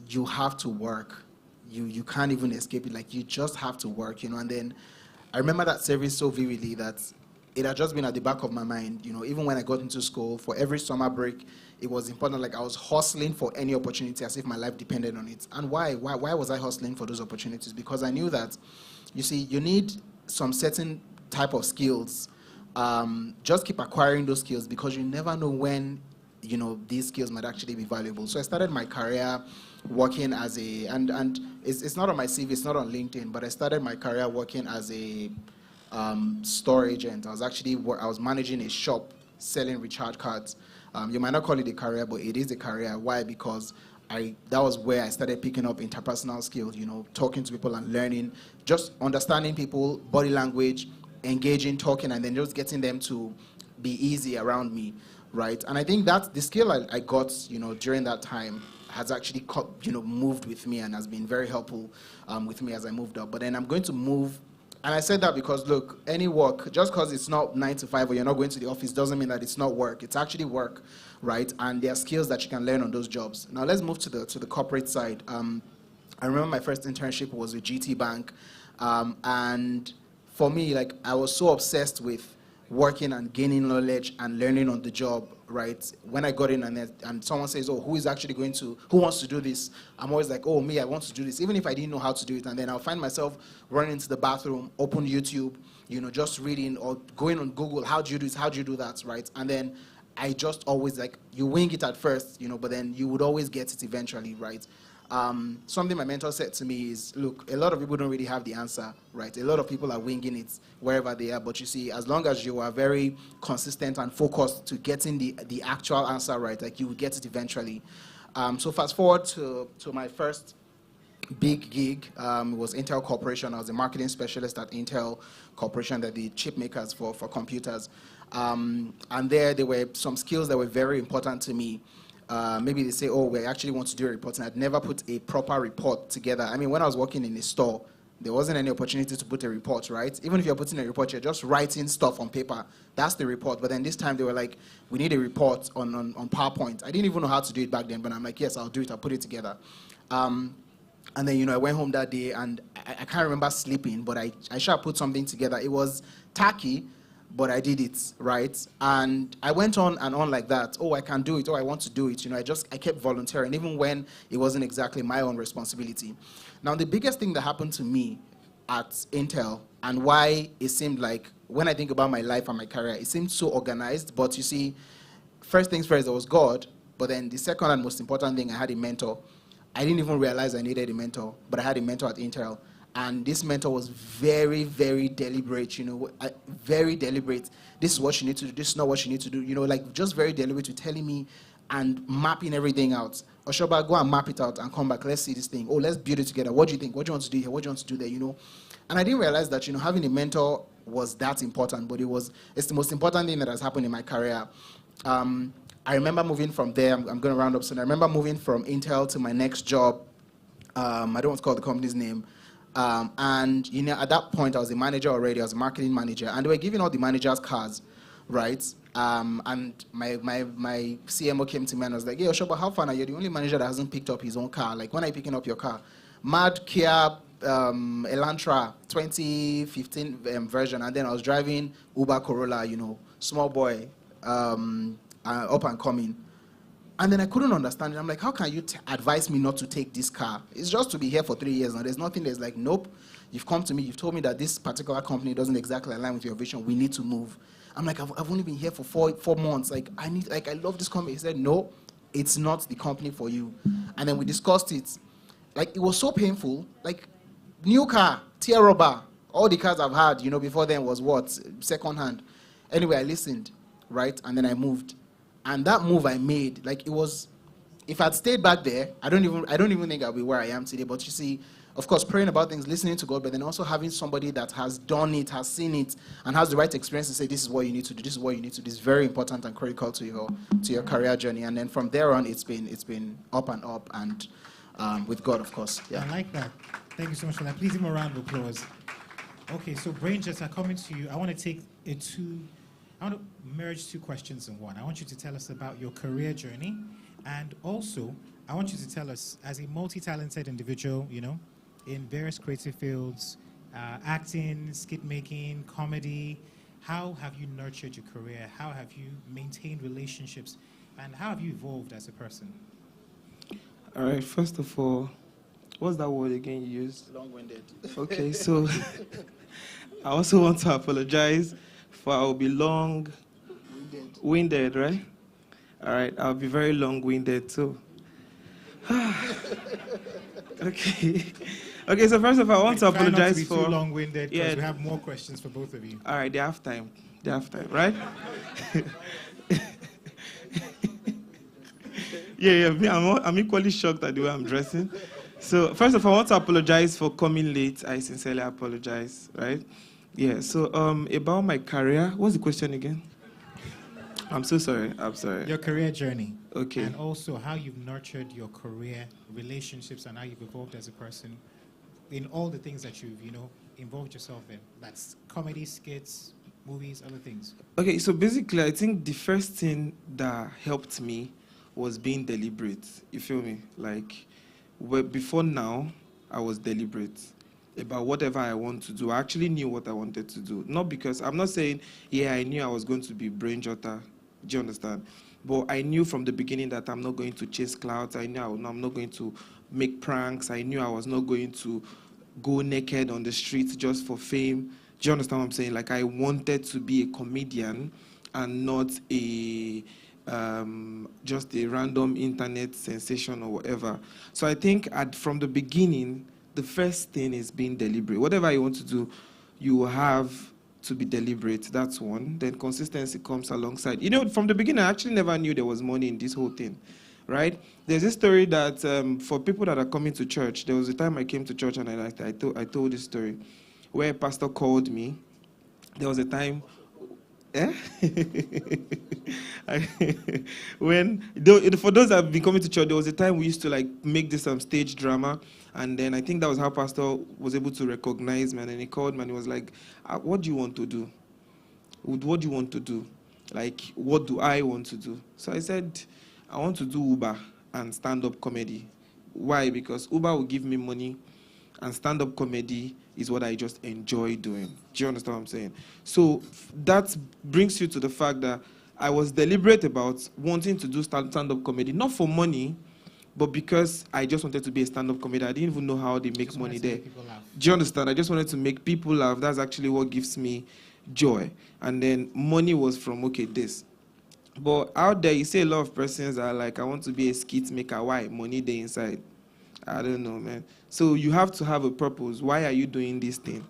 you have to work. You can't even escape it. Like, you just have to work, you know. And then I remember that service so vividly that it had just been at the back of my mind, you know. Even when I got into school, for every summer break, it was important. Like, I was hustling for any opportunity as if my life depended on it. And why was I hustling for those opportunities? Because I knew that, you see, you need some certain type of skills. Just keep acquiring those skills, because you never know when, you know, these skills might actually be valuable. So I started my career working as a, and it's not on my CV, it's not on LinkedIn, but I started my career working as a store agent. I was managing a shop selling recharge cards. You might not call it a career, but it is a career. Why? Because that was where I started picking up interpersonal skills, you know, talking to people and learning, just understanding people, body language, engaging, talking, and then just getting them to be easy around me, right? And I think that the skill I got, you know, during that time has actually, you know, moved with me and has been very helpful with me as I moved up. But then I'm going to move, and I said that because, look, any work, just because it's not 9 to 5 or you're not going to the office doesn't mean that it's not work. It's actually work, right? And there are skills that you can learn on those jobs. Now let's move to the corporate side. I remember my first internship was with GT Bank, and for me, like, I was so obsessed with working and gaining knowledge and learning on the job, right? When I got in and someone says, oh, who wants to do this? I'm always like, oh, me, I want to do this, even if I didn't know how to do it. And then I'll find myself running into the bathroom, open YouTube, you know, just reading or going on Google, how do you do this, how do you do that, right? And then I just always, like, you wing it at first, you know, but then you would always get it eventually, right? Something my mentor said to me is, look, a lot of people don't really have the answer, right? A lot of people are winging it wherever they are, but you see, as long as you are very consistent and focused to getting the actual answer right, like, you will get it eventually. So fast forward to my first big gig. It was Intel Corporation. I was a marketing specialist at Intel Corporation, that the chip makers for computers. And there were some skills that were very important to me. Maybe they say, oh, we actually want to do a report, and I'd never put a proper report together. I mean, when I was working in a store, there wasn't any opportunity to put a report, right? Even if you're putting a report, you're just writing stuff on paper. That's the report. But then this time they were like, we need a report on PowerPoint. I didn't even know how to do it back then, but I'm like, yes, I'll do it. I'll put it together. And then, you know, I went home that day, and I can't remember sleeping, but I should have put something together. It was tacky, but I did it, right? And I went on and on like that. Oh, I can do it. Oh, I want to do it. You know, I kept volunteering, even when it wasn't exactly my own responsibility. Now, the biggest thing that happened to me at Intel, and why it seemed like, when I think about my life and my career, it seemed so organized. But you see, first things first, there was God. But then the second and most important thing, I had a mentor. I didn't even realize I needed a mentor, but I had a mentor at Intel. And this mentor was very, very deliberate, you know, very deliberate. This is what you need to do. This is not what you need to do. You know, like, just very deliberate with telling me and mapping everything out. Oshoba, go and map it out and come back. Let's see this thing. Oh, let's build it together. What do you think? What do you want to do here? What do you want to do there, you know? And I didn't realize that, you know, having a mentor was that important, but it's the most important thing that has happened in my career. I remember moving from there. I'm going to round up soon. I remember moving from Intel to my next job. I don't want to call the company's name. And, you know, at that point, I was a manager already. I was a marketing manager. And they were giving all the managers cars, right? And my CMO came to me and was like, hey, Oshoba, how fun are you? The only manager that hasn't picked up his own car. Like, when are you picking up your car? Mad Kia Elantra 2015 version. And then I was driving Uber Corolla, you know, small boy, up and coming. And then I couldn't understand it. I'm like, how can you advise me not to take this car? It's just to be here for 3 years now. There's nothing that's like, nope, you've come to me, you've told me that this particular company doesn't exactly align with your vision. We need to move. I'm like, I've only been here for four months. Like, I love this company. He said, no, it's not the company for you. And then we discussed it. Like, it was so painful. Like, new car, tear rubber. All the cars I've had, you know, before then was what? Second hand. Anyway, I listened, right? And then I moved. And that move I made, like, it was if I'd stayed back there, I don't even think I'll be where I am today. But you see, of course, praying about things, listening to God, but then also having somebody that has done it, has seen it, and has the right experience to say, this is what you need to do, this is what you need to do, is very important and critical to your career journey. And then from there on, it's been up and up, and with God, of course. Yeah. I like that. Thank you so much for that. Please give him a round of applause. Okay, so Brainjets are coming to you. I want to merge two questions in one. I want you to tell us about your career journey, and also I want you to tell us, as a multi-talented individual, in various creative fields, acting, skit making, comedy, how have you nurtured your career? How have you maintained relationships? And how have you evolved as a person? All right, first of all, what's that word again you used? Long-winded. Okay, so I also want to apologize for I'll be long-winded, right? All right, I'll be very long-winded too. Okay. Okay, so first of all, I want to apologize for... Try not to be too long-winded, because we have more questions for both of you. All right, they have time, right? I'm equally shocked at the way I'm dressing. So first of all, I want to apologize for coming late. I sincerely apologize, right? Yeah, so about my career, what's the question again? I'm so sorry. Your career journey. Okay. And also how you've nurtured your career, relationships, and how you've evolved as a person in all the things that you've, involved yourself in. That's comedy, skits, movies, other things. Okay, so basically, I think the first thing that helped me was being deliberate. You feel me? Like, before now, I was deliberate about whatever I want to do. I actually knew what I wanted to do. Not because, I'm not saying, I knew I was going to be brain jotter. Do you understand? But I knew from the beginning that I'm not going to chase clouds. I knew I'm not going to make pranks. I knew I was not going to go naked on the streets just for fame. Do you understand what I'm saying? Like, I wanted to be a comedian and not just a random internet sensation or whatever. So I think from the beginning, the first thing is being deliberate. Whatever you want to do, you have to be deliberate. That's one. Then consistency comes alongside. From the beginning, I actually never knew there was money in this whole thing, right? There's a story that for people that are coming to church, there was a time I came to church and I told this story where a pastor called me. There was a time... for those that have been coming to church, there was a time we used to make this stage drama, and then I think that was how pastor was able to recognize me, and then he called me and he was like, what do you want to do? What do you want to do? Like, what do I want to do? So I said, I want to do Uber and stand-up comedy. Why? Because Uber will give me money, and stand-up comedy is what I just enjoy doing. Do you understand what I'm saying? So that brings you to the fact that I was deliberate about wanting to do stand-up comedy, not for money, but because I just wanted to be a stand-up comedian. I didn't even know how they make money there. Do you understand? I just wanted to make people laugh. That's actually what gives me joy. And then money was from, this. But out there, you see a lot of persons are like, I want to be a skit maker. Why? Money there inside. I don't know, man. So you have to have a purpose. Why are you doing this thing?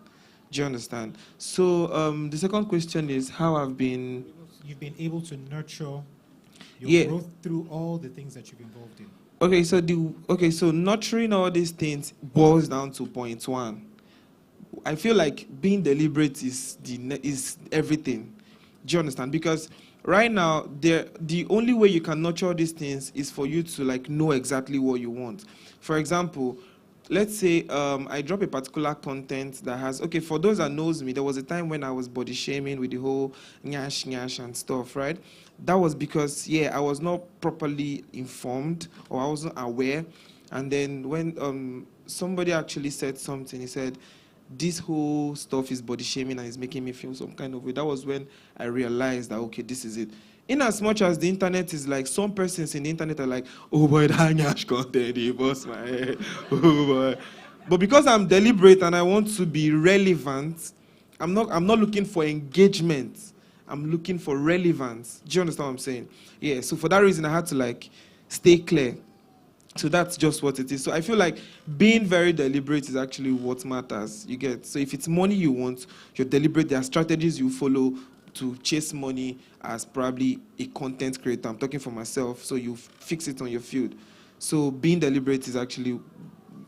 Do you understand? So the second question is how I've been... You've been able to nurture your growth through all the things that you've involved in. So nurturing all these things boils down to point one. I feel like being deliberate is everything. Do you understand? Because right now, the only way you can nurture these things is for you to know exactly what you want. For example, let's say I drop a particular content that has, for those that knows me, there was a time when I was body shaming with the whole nyash and stuff, right? That was because, I was not properly informed or I wasn't aware. And then when somebody actually said something, he said, this whole stuff is body shaming and it's making me feel some kind of way. That was when I realized that, this is it. In as much as the internet is some persons in the internet are like, oh boy, that nyash content, he bust my head, oh boy. But because I'm deliberate and I want to be relevant, I'm not looking for engagement. I'm looking for relevance. Do you understand what I'm saying? Yeah, so for that reason, I had to stay clear. So that's just what it is. So I feel like being very deliberate is actually what matters. You get? So if it's money you want, you're deliberate. There are strategies you follow to chase money as probably a content creator. I'm talking for myself, so you fix it on your field. So being deliberate is actually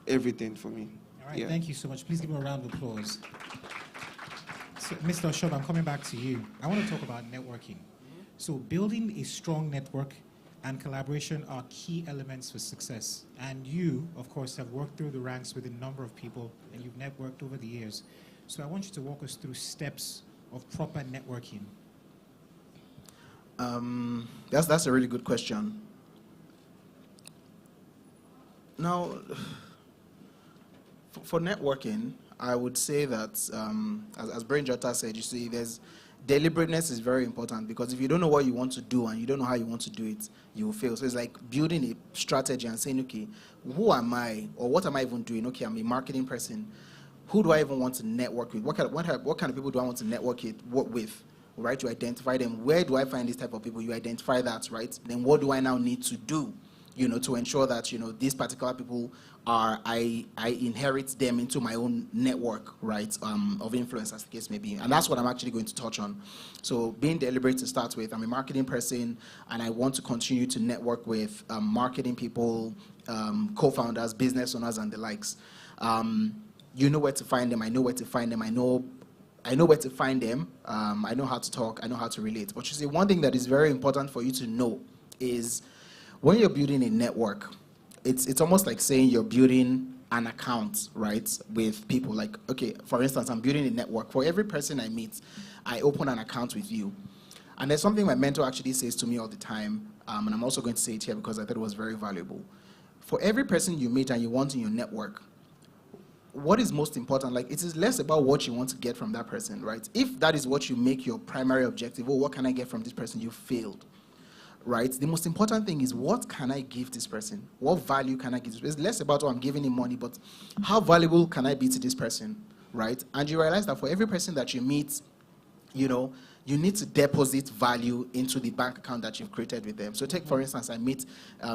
everything for me. All right, thank you so much. Please give him a round of applause. So, Mr. Oshob, I'm coming back to you. I want to talk about networking. So building a strong network and collaboration are key elements for success. And you, of course, have worked through the ranks with a number of people, and you've networked over the years. So I want you to walk us through steps of proper networking. That's a really good question. Now, for networking, I would say that, as Brain Jota said, you see, deliberateness is very important, because if you don't know what you want to do and you don't know how you want to do it, you will fail. So it's like building a strategy and saying, okay, who am I, or what am I even doing? Okay, I'm a marketing person. Who do I even want to network with? What kind of people do I want to network with? Right? You identify them. Where do I find this type of people? You identify that, right? Then what do I now need to do, to ensure that, these particular people I inherit them into my own network, right, of influence, as the case may be. And that's what I'm actually going to touch on. So being deliberate to start with, I'm a marketing person, and I want to continue to network with marketing people, co-founders, business owners, and the likes. You know where to find them. I know where to find them. I know where to find them. I know how to talk. I know how to relate. But you see, one thing that is very important for you to know is when you're building a network, it's almost like saying you're building an account, right, with people. Like, okay, for instance, I'm building a network. For every person I meet, I open an account with you. And there's something my mentor actually says to me all the time, and I'm also going to say it here because I thought it was very valuable. For every person you meet and you want in your network, what is most important? Like, it is less about what you want to get from that person, right? If that is what you make your primary objective, what can I get from this person? You failed. Right? The most important thing is, what can I give this person? What value can I give? It's less about, I'm giving him money, but how valuable can I be to this person? Right? And you realize that for every person that you meet, you need to deposit value into the bank account that you've created with them. So take, for instance, I meet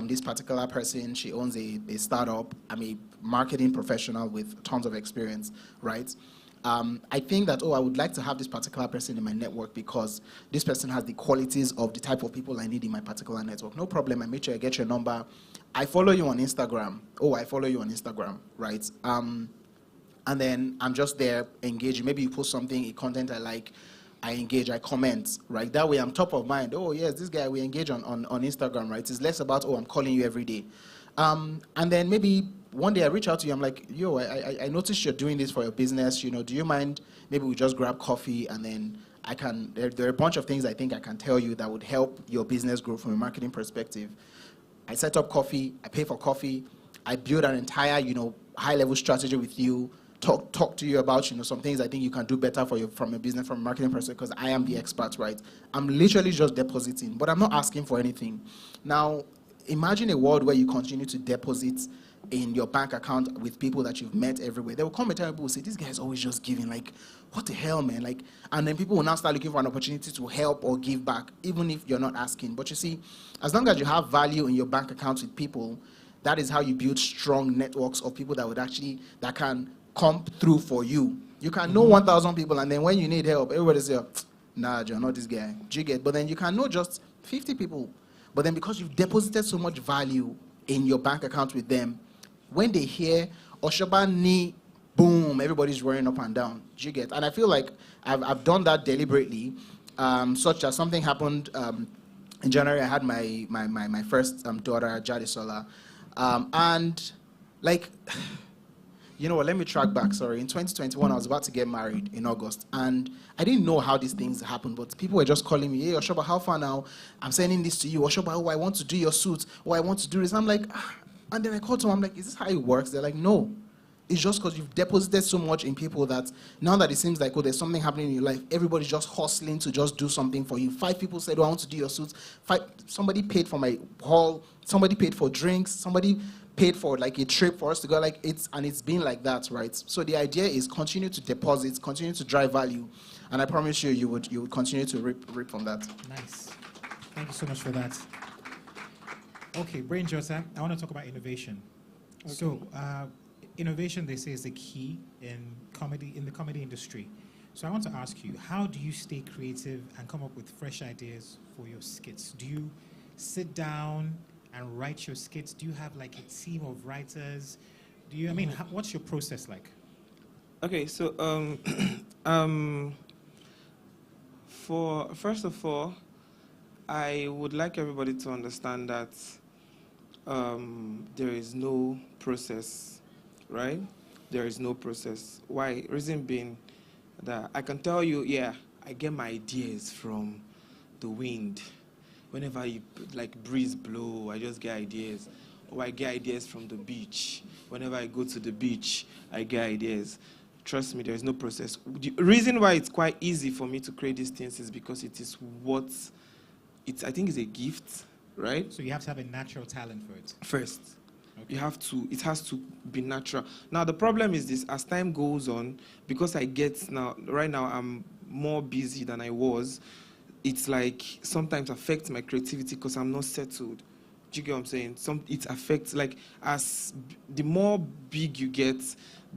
this particular person. She owns a startup. I'm a marketing professional with tons of experience, right? I think that, I would like to have this particular person in my network because this person has the qualities of the type of people I need in my particular network. No problem. I make sure I get your number. I follow you on Instagram. I follow you on Instagram, right? And then I'm just there engaging. Maybe you post something, a content I like, I engage, I comment, right? That way I'm top of mind. Oh, yes, this guy, we engage on Instagram, right? It's less about, I'm calling you every day. And then maybe one day I reach out to you, I'm like, yo, I noticed you're doing this for your business, do you mind, maybe we just grab coffee, and then there are a bunch of things I think I can tell you that would help your business grow from a marketing perspective. I set up coffee, I pay for coffee, I build an entire, high-level strategy with you, talk to you about, some things I think you can do better from your business, from a marketing perspective, because I am the expert, right? I'm literally just depositing, but I'm not asking for anything. Now, imagine a world where you continue to deposit in your bank account with people that you've met everywhere. There will come a time people will say, this guy is always just giving, like, what the hell, man? Like, and then people will now start looking for an opportunity to help or give back, even if you're not asking. But you see, as long as you have value in your bank accounts with people, that is how you build strong networks of people that can come through for you. You can know 1,000 people, and then when you need help, everybody say, nah, you're not this guy. But then you can know just 50 people. But then because you've deposited so much value in your bank account with them, when they hear Oshobani, boom, everybody's running up and down. And I feel like I've done that deliberately, such as something happened in January. I had my first daughter, Jadisola, and like, you know what, let me track back, sorry. In 2021, I was about to get married in August, and I didn't know how these things happen, but people were just calling me, hey, Oshoba, how far now? I'm sending this to you. Oshoba, I want to do your suit. I want to do this. I'm like, and then I called them, I'm like, is this how it works? They're like, no. It's just because you've deposited so much in people that now that it seems like, there's something happening in your life, everybody's just hustling to just do something for you. 5 people said, I want to do your suits. 5, somebody paid for my hall. Somebody paid for drinks. Somebody paid for like a trip for us to go. Like it's been like that, right? So the idea is continue to deposit, continue to drive value, and I promise you, you would continue to reap from that. Nice. Thank you so much for that. Okay, Brain Jota, I want to talk about innovation. Okay. So, innovation, they say, is the key in the comedy industry. So I want to ask you, how do you stay creative and come up with fresh ideas for your skits? Do you sit down and write your skits? Do you have like a team of writers? Do you, I mean, what's your process like? Okay, so first of all, I would like everybody to understand that there is no process, right? There is no process. Why? Reason being that I can tell you, yeah, I get my ideas from the wind. Whenever you like breeze blow, I just get ideas. Or I get ideas from the beach. Whenever I go to the beach, I get ideas. Trust me, there is no process. The reason why it's quite easy for me to create these things is because it is what I think is a gift, right? So you have to have a natural talent for it. First. Okay. It has to be natural. Now the problem is this, as time goes on, because right now I'm more busy than I was, it's like sometimes affects my creativity because I'm not settled. Do you get what I'm saying? It affects, like, the more big you get,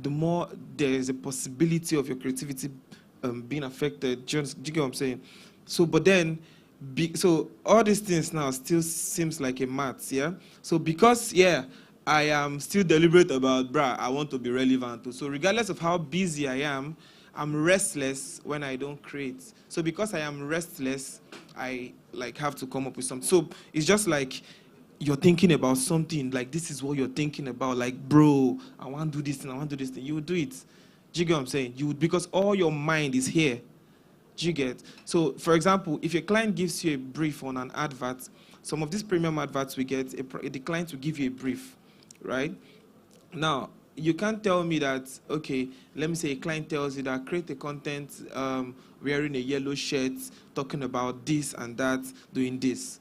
the more there is a possibility of your creativity being affected. Do you get what I'm saying? So, but then, so all these things now still seems like a maths, yeah? So because, yeah, I am still deliberate about, I want to be relevant. So regardless of how busy I am, I'm restless when I don't create. So because I am restless, I like have to come up with something. So it's just like you're thinking about something, like this is what you're thinking about, like, bro, I want to do this thing, I want to do this thing. You would do it. Do you get what I'm saying? You would, because all your mind is here. Do you get? So, for example, if your client gives you a brief on an advert, some of these premium adverts we get, the client will give you a brief, right? Now, you can't tell me that, okay, let me say a client tells you that create a content wearing a yellow shirt, talking about this and that, doing this.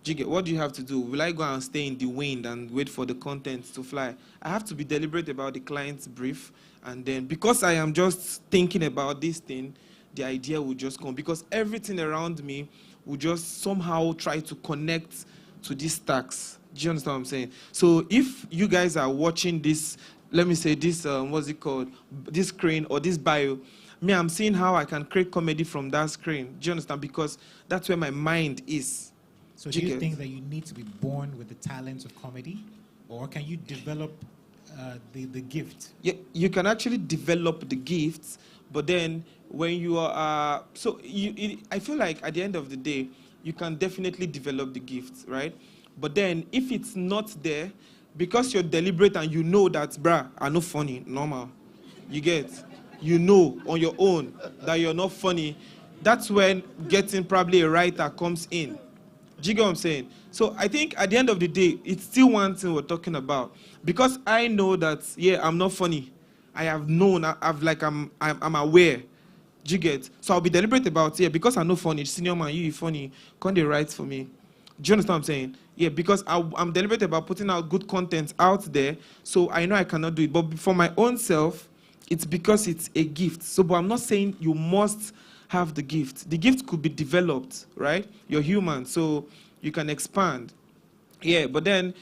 Do you get? What do you have to do? Will I go and stay in the wind and wait for the content to fly? I have to be deliberate about the client's brief, and then because I am just thinking about this thing, the idea will just come, because everything around me will just somehow try to connect to these stacks. Do you understand what I'm saying? So if you guys are watching this, let me say this, what's it called? This screen or this bio, me, I'm seeing how I can create comedy from that screen. Do you understand? Because that's where my mind is. So do you think that you need to be born with the talent of comedy, or can you develop the gift? Yeah, you can actually develop the gifts, but then when you are, I feel like at the end of the day, you can definitely develop the gifts, right? But then if it's not there, because you're deliberate and you know that, I'm not funny, normal. You get? You know on your own that you're not funny. That's when getting probably a writer comes in. Do you get what I'm saying? So I think at the end of the day, it's still one thing we're talking about. Because I know that, yeah, I'm not funny. I have known, I'm aware. Do you get? So I'll be deliberate about, yeah, because I'm not funny, senior man, you funny, can't they write for me? Do you understand what I'm saying? Yeah, because I'm deliberate about putting out good content out there, so I know I cannot do it. But for my own self, it's because it's a gift. So, but I'm not saying you must have the gift. The gift could be developed, right? You're human, so you can expand. Yeah, but then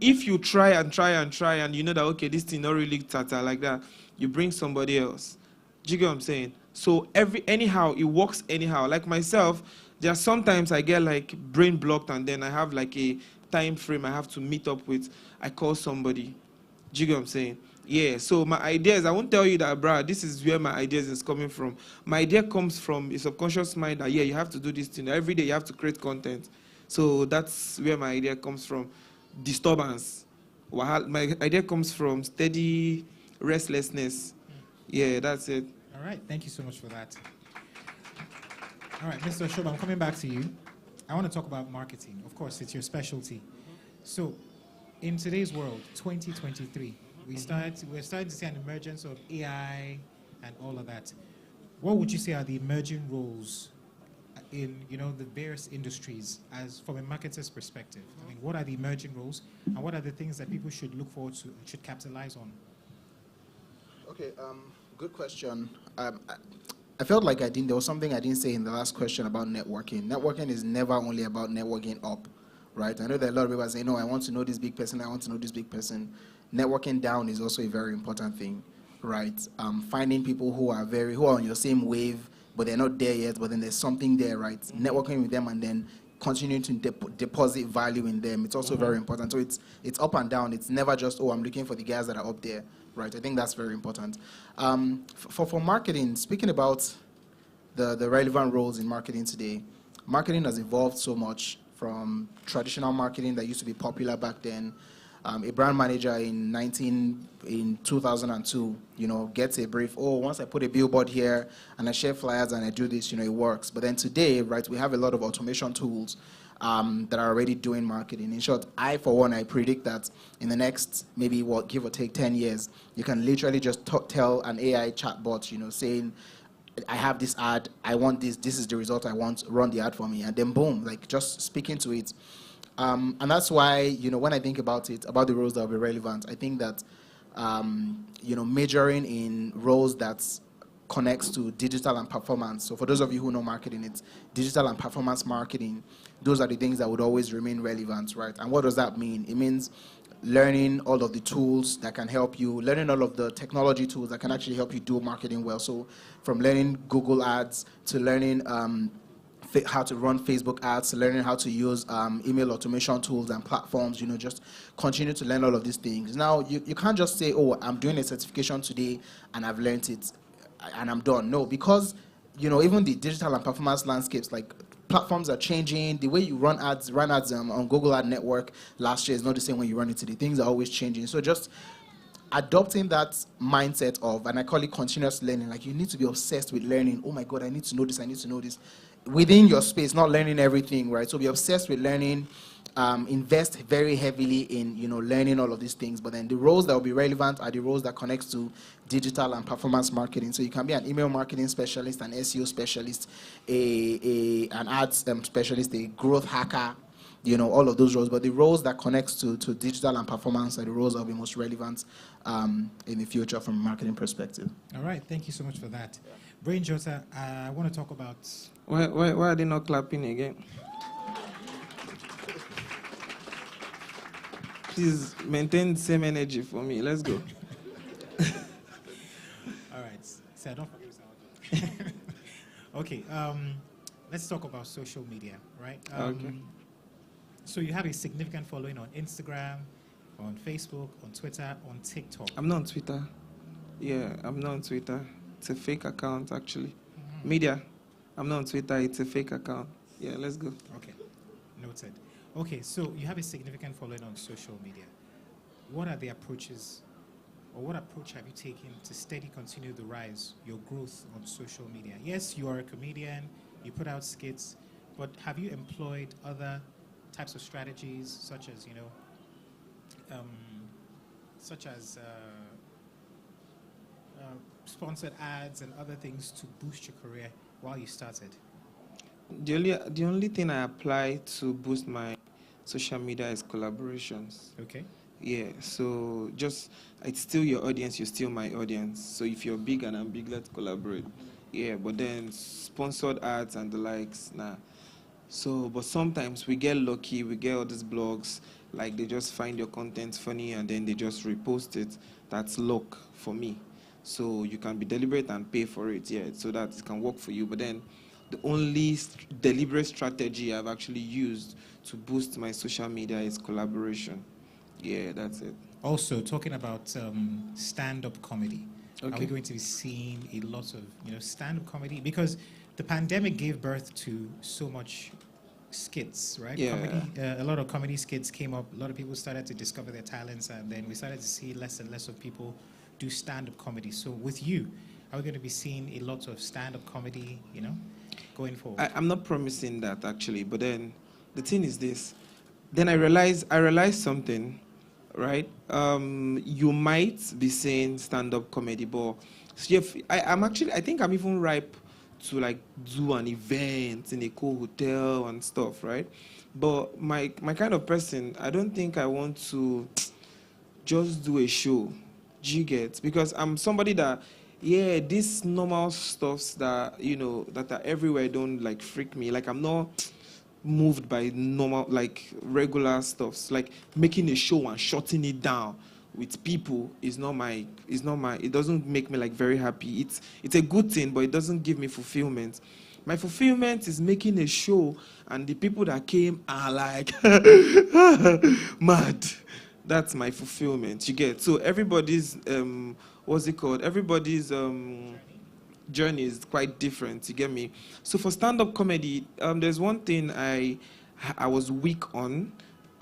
if you try and you know that, okay, this thing not really tata like that, you bring somebody else. Do you get what I'm saying? So anyhow, it works anyhow. Like myself, there are sometimes I get like brain blocked and then I have like a time frame I have to meet up with. I call somebody. Do you get what I'm saying? Yeah, so my ideas, I won't tell you that, this is where my ideas is coming from. My idea comes from a subconscious mind that, yeah, you have to do this thing. Every day you have to create content. So that's where my idea comes from. Disturbance. My idea comes from steady restlessness. Yeah, that's it. All right, thank you so much for that. All right, Mr. Shoba, I'm coming back to you. I want to talk about marketing. Of course, it's your specialty. So, in today's world, 2023, we're starting to see an emergence of AI and all of that. What would you say are the emerging roles in the various industries as from a marketer's perspective? I mean, what are the emerging roles and what are the things that people should look forward to and should capitalize on? Okay, good question. I felt like there was something I didn't say in the last question about networking. Networking is never only about networking up, right? I know that a lot of people are saying, no, I want to know this big person, I want to know this big person. Networking down is also a very important thing. right? Finding people who are on your same wave, but they're not there yet, but then there's something there, right? Networking with them and then continuing to deposit value in them. It's also very important. So it's up and down. It's never just, oh, I'm looking for the guys that are up there, right? I think that's very important. For marketing, speaking about the relevant roles in marketing today, marketing has evolved so much from traditional marketing that used to be popular back then. A brand manager in 2002, gets a brief. Oh, once I put a billboard here and I share flyers and I do this, it works. But then today, right, we have a lot of automation tools that are already doing marketing. In short, for one, I predict that in the next maybe give or take 10 years, you can literally just tell an AI chatbot, saying, I have this ad, I want this is the result I want, run the ad for me, and then boom, like just speaking to it. And that's why, when I think about the roles that will be relevant, I think that, majoring in roles that connects to digital and performance. So for those of you who know marketing, it's digital and performance marketing. Those are the things that would always remain relevant, right? And what does that mean? It means learning all of the tools that can help you, learning all of the technology tools that can actually help you do marketing well. So from learning Google Ads to learning how to run Facebook ads, learning how to use email automation tools and platforms, just continue to learn all of these things. Now, you can't just say, oh, I'm doing a certification today and I've learned it and I'm done. No, because, even the digital and performance landscapes, like platforms are changing. The way you run ads on Google Ad Network last year is not the same when you run it today. Things are always changing. So just adopting that mindset of, and I call it continuous learning, like you need to be obsessed with learning. Oh my God, I need to know this, I need to know this. Within your space, not learning everything, right? So be obsessed with learning, invest very heavily in, learning all of these things. But then the roles that will be relevant are the roles that connects to digital and performance marketing. So you can be an email marketing specialist, an SEO specialist, an ads specialist, a growth hacker, all of those roles. But the roles that connects to digital and performance are the roles that will be most relevant in the future from a marketing perspective. All right, thank you so much for that. Brain Jota, I want to talk about... Why are they not clapping again? Please maintain the same energy for me. Let's go. All right. So I don't forget. Okay. Let's talk about social media, right? Okay. So you have a significant following on Instagram, on Facebook, on Twitter, on TikTok. I'm not on Twitter. Yeah, I'm not on Twitter. It's a fake account, actually. Media. I'm not on Twitter. It's a fake account. Yeah, let's go. Okay. Noted. Okay, so you have a significant following on social media. What are the approaches, or what approach have you taken to steady continue the rise, your growth on social media? Yes, you are a comedian, you put out skits, but have you employed other types of strategies, such as, sponsored ads and other things to boost your career while you started? The only thing I apply to boost my social media is collaborations. Okay. Yeah, so it's still your audience, you're still my audience. So if you're big and I'm big, let's collaborate. Yeah, but then sponsored ads and the likes, nah. So, but sometimes we get lucky, we get all these blogs, like they just find your content funny and then they just repost it. That's luck for me. So you can be deliberate and pay for it, yeah, so that it can work for you. But then the only deliberate strategy I've actually used to boost my social media is collaboration. Yeah, that's it. Also, talking about stand-up comedy. Okay. Are we going to be seeing a lot of stand-up comedy? Because the pandemic gave birth to so much skits, right? Yeah. Comedy, a lot of comedy skits came up. A lot of people started to discover their talents, and then we started to see less and less of people do stand-up comedy. So with you, are we going to be seeing a lot of stand-up comedy, going forward? I'm not promising that, actually, but then the thing is this. Then I realized something, right? You might be saying stand-up comedy, but I think I'm even ripe to like do an event in a cool hotel and stuff, right? But my kind of person, I don't think I want to just do a show. Do you get? Because I'm somebody that, yeah, these normal stuffs that, that are everywhere don't like freak me. Like I'm not moved by normal, like regular stuffs, like making a show and shutting it down with people is not my, it doesn't make me like very happy. It's a good thing, but it doesn't give me fulfillment. My fulfillment is making a show, and the people that came are like mad. That's my fulfillment. You get? So everybody's what's it called? Everybody's journey is quite different. You get me? So for stand-up comedy, there's one thing I was weak on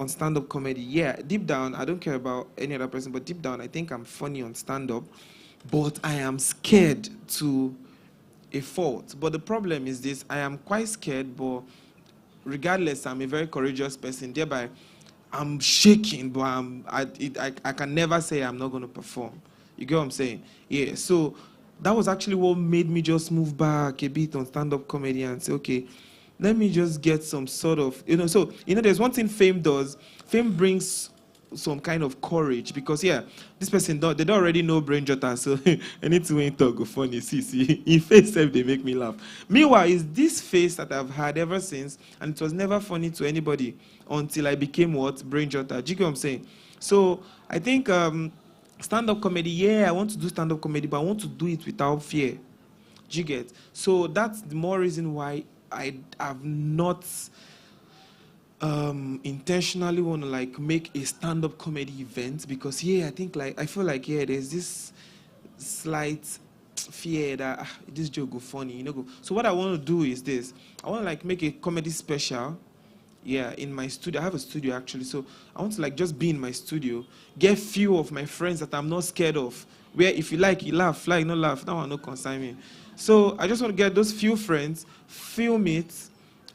stand-up comedy. Yeah, deep down, I don't care about any other person, but deep down, I think I'm funny on stand-up, but I am scared to a fault. But the problem is this: I am quite scared, but regardless, I'm a very courageous person. Thereby, I'm shaking, but I can never say I'm not going to perform. You get what I'm saying? Yeah, so that was actually what made me just move back a bit on stand-up comedy and say, okay, let me just get some sort of, so, there's one thing fame does. Fame brings some kind of courage because, yeah, this person, they don't already know brain jotter, so anything when talk go funny, see, in face self, they make me laugh. Meanwhile, it's this face that I've had ever since, and it was never funny to anybody until I became what? Brain jotter. Do you get what I'm saying? So, I think stand-up comedy, yeah, I want to do stand-up comedy, but I want to do it without fear. Do you get? So, that's the more reason why I have not intentionally want to like make a stand-up comedy event, because I feel like there's this slight fear that this joke go funny, So what I want to do is this: I want to like make a comedy special, in my studio. I have a studio actually, so I want to like just be in my studio, get few of my friends that I'm not scared of. Where if you like, you laugh, like no laugh, that one no concern me. So I just want to get those few friends, film it,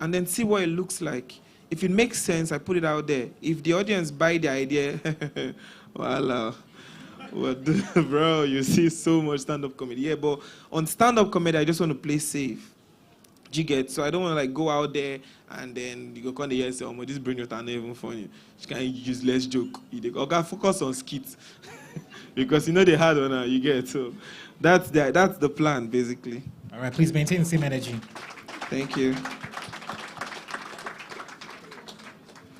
and then see what it looks like. If it makes sense, I put it out there. If the audience buy the idea, voila. Bro, you see so much stand-up comedy. Yeah, but on stand-up comedy, I just want to play safe. Do you get? So I don't want to like go out there and then you go come here and say, oh, this brain is not even funny. You can't use less joke. You gotta focus on skits. Because they hard one, you get. So that's the plan, basically. All right, please maintain the same energy. Thank you.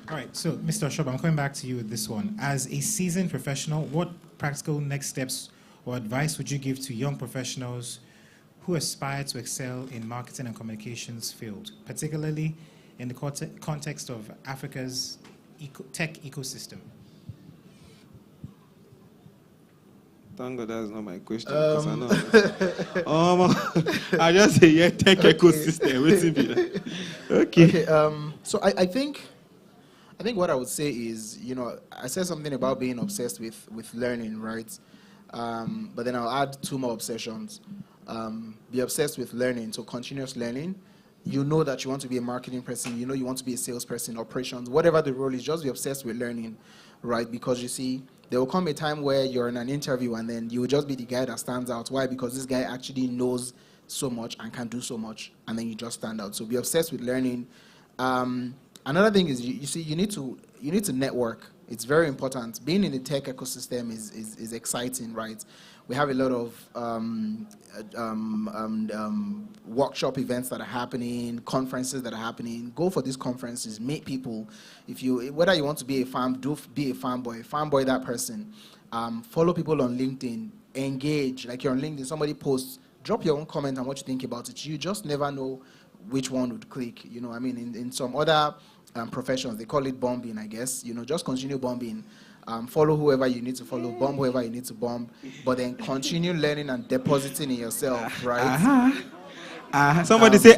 All right, so Mr. Oshoba, I'm coming back to you with this one. As a seasoned professional, what practical next steps or advice would you give to young professionals who aspire to excel in marketing and communications field, particularly in the context of Africa's tech ecosystem? Thank God that's not my question. Because I know. I just say, tech ecosystem. What's it? Okay. So I think what I would say is, I said something about being obsessed with learning, right? But then I'll add two more obsessions. Be obsessed with learning, so continuous learning. You know that you want to be a marketing person, you want to be a salesperson, operations, whatever the role is, just be obsessed with learning, right? Because you see, there will come a time where you're in an interview and then you will just be the guy that stands out. Why? Because this guy actually knows so much and can do so much, and then you just stand out. So be obsessed with learning. Another thing is, you need to network. It's very important. Being in the tech ecosystem is exciting, right? We have a lot of workshop events that are happening, conferences that are happening. Go for these conferences, meet people. Whether you want to be a fan, do be a fanboy that person. Follow people on LinkedIn, engage. Like you're on LinkedIn, somebody posts, drop your own comment on what you think about it. You just never know which one would click. In some other professions, they call it bombing, I guess. Just continue bombing. Follow whoever you need to follow, bomb whoever you need to bomb, but then continue learning and depositing in yourself, right? Somebody say,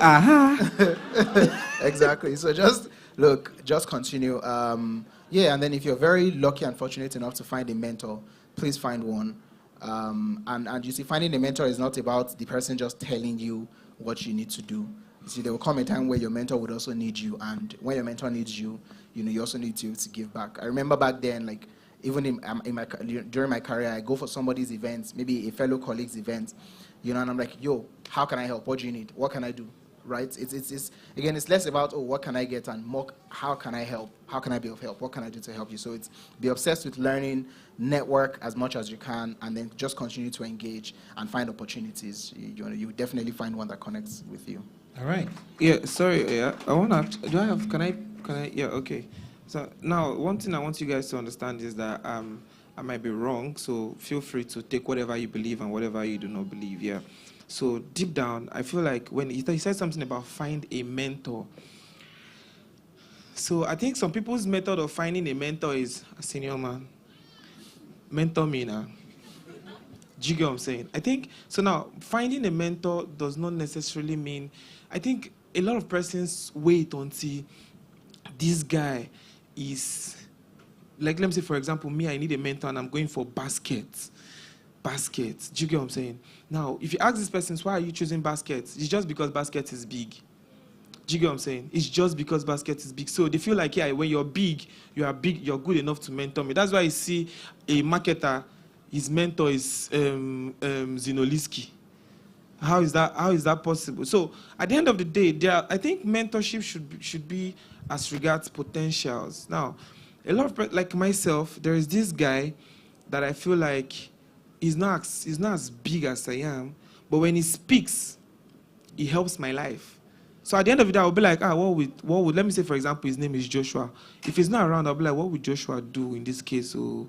Exactly. So just continue. And then if you're very lucky and fortunate enough to find a mentor, please find one. And you see, finding a mentor is not about the person just telling you what you need to do. You see, there will come a time where your mentor would also need you, and when your mentor needs you, you also need to give back. I remember back then, like, even during my career, I go for somebody's events, maybe a fellow colleague's event, and I'm like, yo, how can I help? What do you need? What can I do? Right? It's less about, what can I get, and more, how can I help? How can I be of help? What can I do to help you? So it's be obsessed with learning, network as much as you can, and then just continue to engage and find opportunities. You definitely find one that connects with you. All right. Yeah, sorry. Yeah, I want to. Can I? Yeah, okay. So now, one thing I want you guys to understand is that I might be wrong, so feel free to take whatever you believe and whatever you do not believe, yeah. So deep down, I feel like when he said something about find a mentor. So I think some people's method of finding a mentor is, a senior man, mentor me now. Do you get what I'm saying? I think, so now, finding a mentor does not necessarily mean, I think a lot of persons wait until this guy is, like let me say for example, me, I need a mentor and I'm going for baskets. Baskets, do you get what I'm saying? Now, if you ask these persons, why are you choosing baskets? It's just because basket is big. Do you get what I'm saying? It's just because basket is big. So they feel like, yeah, when you're big, you're good enough to mentor me. That's why you see a marketer, his mentor is Zinoliski. How is that possible? So at the end of the day, I think mentorship should be as regards potentials. Now, a lot of like myself, there is this guy that I feel like he's not as big as I am, but when he speaks, he helps my life. So at the end of the day, I'll be like, what would let me say for example, his name is Joshua. If he's not around, I'll be like, what would Joshua do in this case? So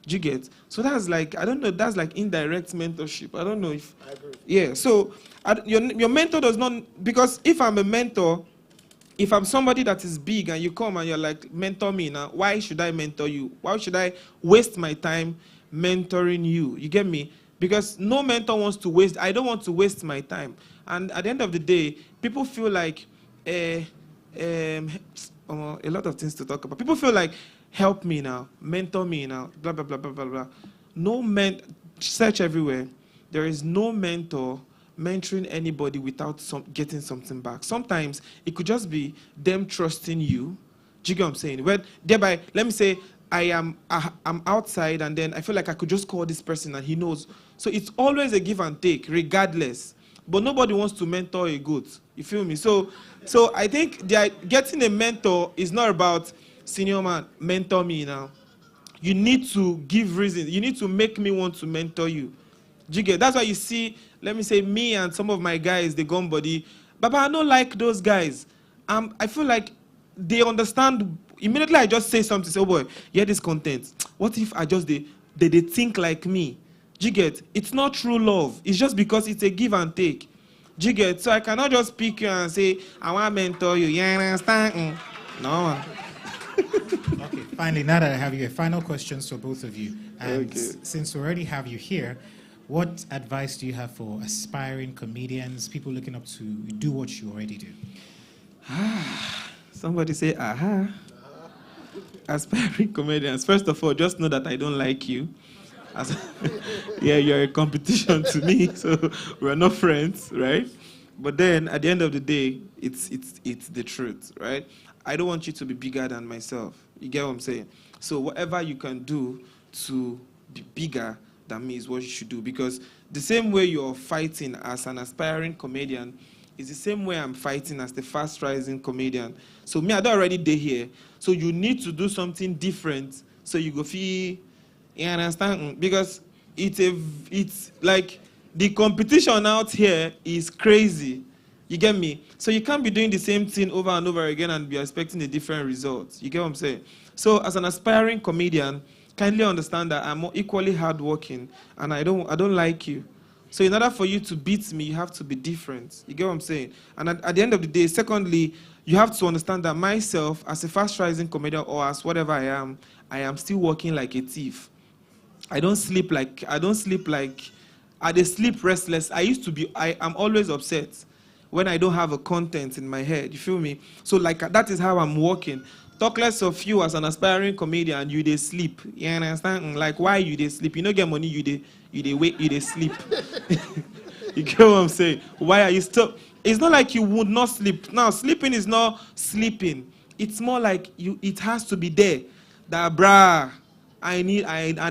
do you get? So that's like, I don't know, that's like indirect mentorship. I don't know if I agree. Yeah. So your mentor does not, because if I'm a mentor, if I'm somebody that is big and you come and you're like, mentor me now, why should I mentor you? Why should I waste my time mentoring you? You get me? Because no mentor wants to waste, I don't want to waste my time. And at the end of the day, people feel like, a lot of things to talk about. People feel like, help me now, mentor me now, blah, blah, blah, blah, blah, blah. Search everywhere. There is no mentor mentoring anybody without getting something back. Sometimes it could just be them trusting you. Do you get what I'm saying? Well, thereby, let me say, I'm outside and then I feel like I could just call this person and he knows. So it's always a give and take, regardless. But nobody wants to mentor a goat. You feel me? So I think getting a mentor is not about, senior man, mentor me now. You need to give reasons. You need to make me want to mentor you. Do you get? That's why you see, let me say, me and some of my guys, they gone body. But I don't like those guys. I feel like they understand. Immediately I just say something, say, oh boy, hear this content. What if I just, they think like me? Do you get? It's not true love. It's just because it's a give and take. Do you get? So I cannot just pick you and say, I want to mentor you. You understand? No. Okay, finally, now that I have you, final questions for both of you. And since we already have you here, what advice do you have for aspiring comedians, people looking up to do what you already do? Somebody say, aha. Aspiring comedians. First of all, just know that I don't like you. Yeah, you're a competition to me, so we're not friends, right? But then, at the end of the day, it's the truth, right? I don't want you to be bigger than myself. You get what I'm saying? So whatever you can do to be bigger than me is what you should do. Because the same way you're fighting as an aspiring comedian is the same way I'm fighting as the fast-rising comedian. So me, I don't already day here. So you need to do something different so you go feel, you understand? Because it's like the competition out here is crazy. You get me? So you can't be doing the same thing over and over again and be expecting a different result. You get what I'm saying? So as an aspiring comedian, kindly understand that I'm equally hardworking and I don't like you. So in order for you to beat me, you have to be different. You get what I'm saying? And at the end of the day, secondly, you have to understand that myself, as a fast-rising comedian or as whatever I am still working like a thief. I sleep restless. I'm always upset when I don't have a content in my head. You feel me? So like that is how I'm working. Talk less of you as an aspiring comedian, you dey sleep. You understand? Like why you dey sleep? You don't get money, you dey wait, you dey sleep. You get what I'm saying? Why are you still? It's not like you would not sleep. Now sleeping is not sleeping. It's more like it has to be there. That bruh, I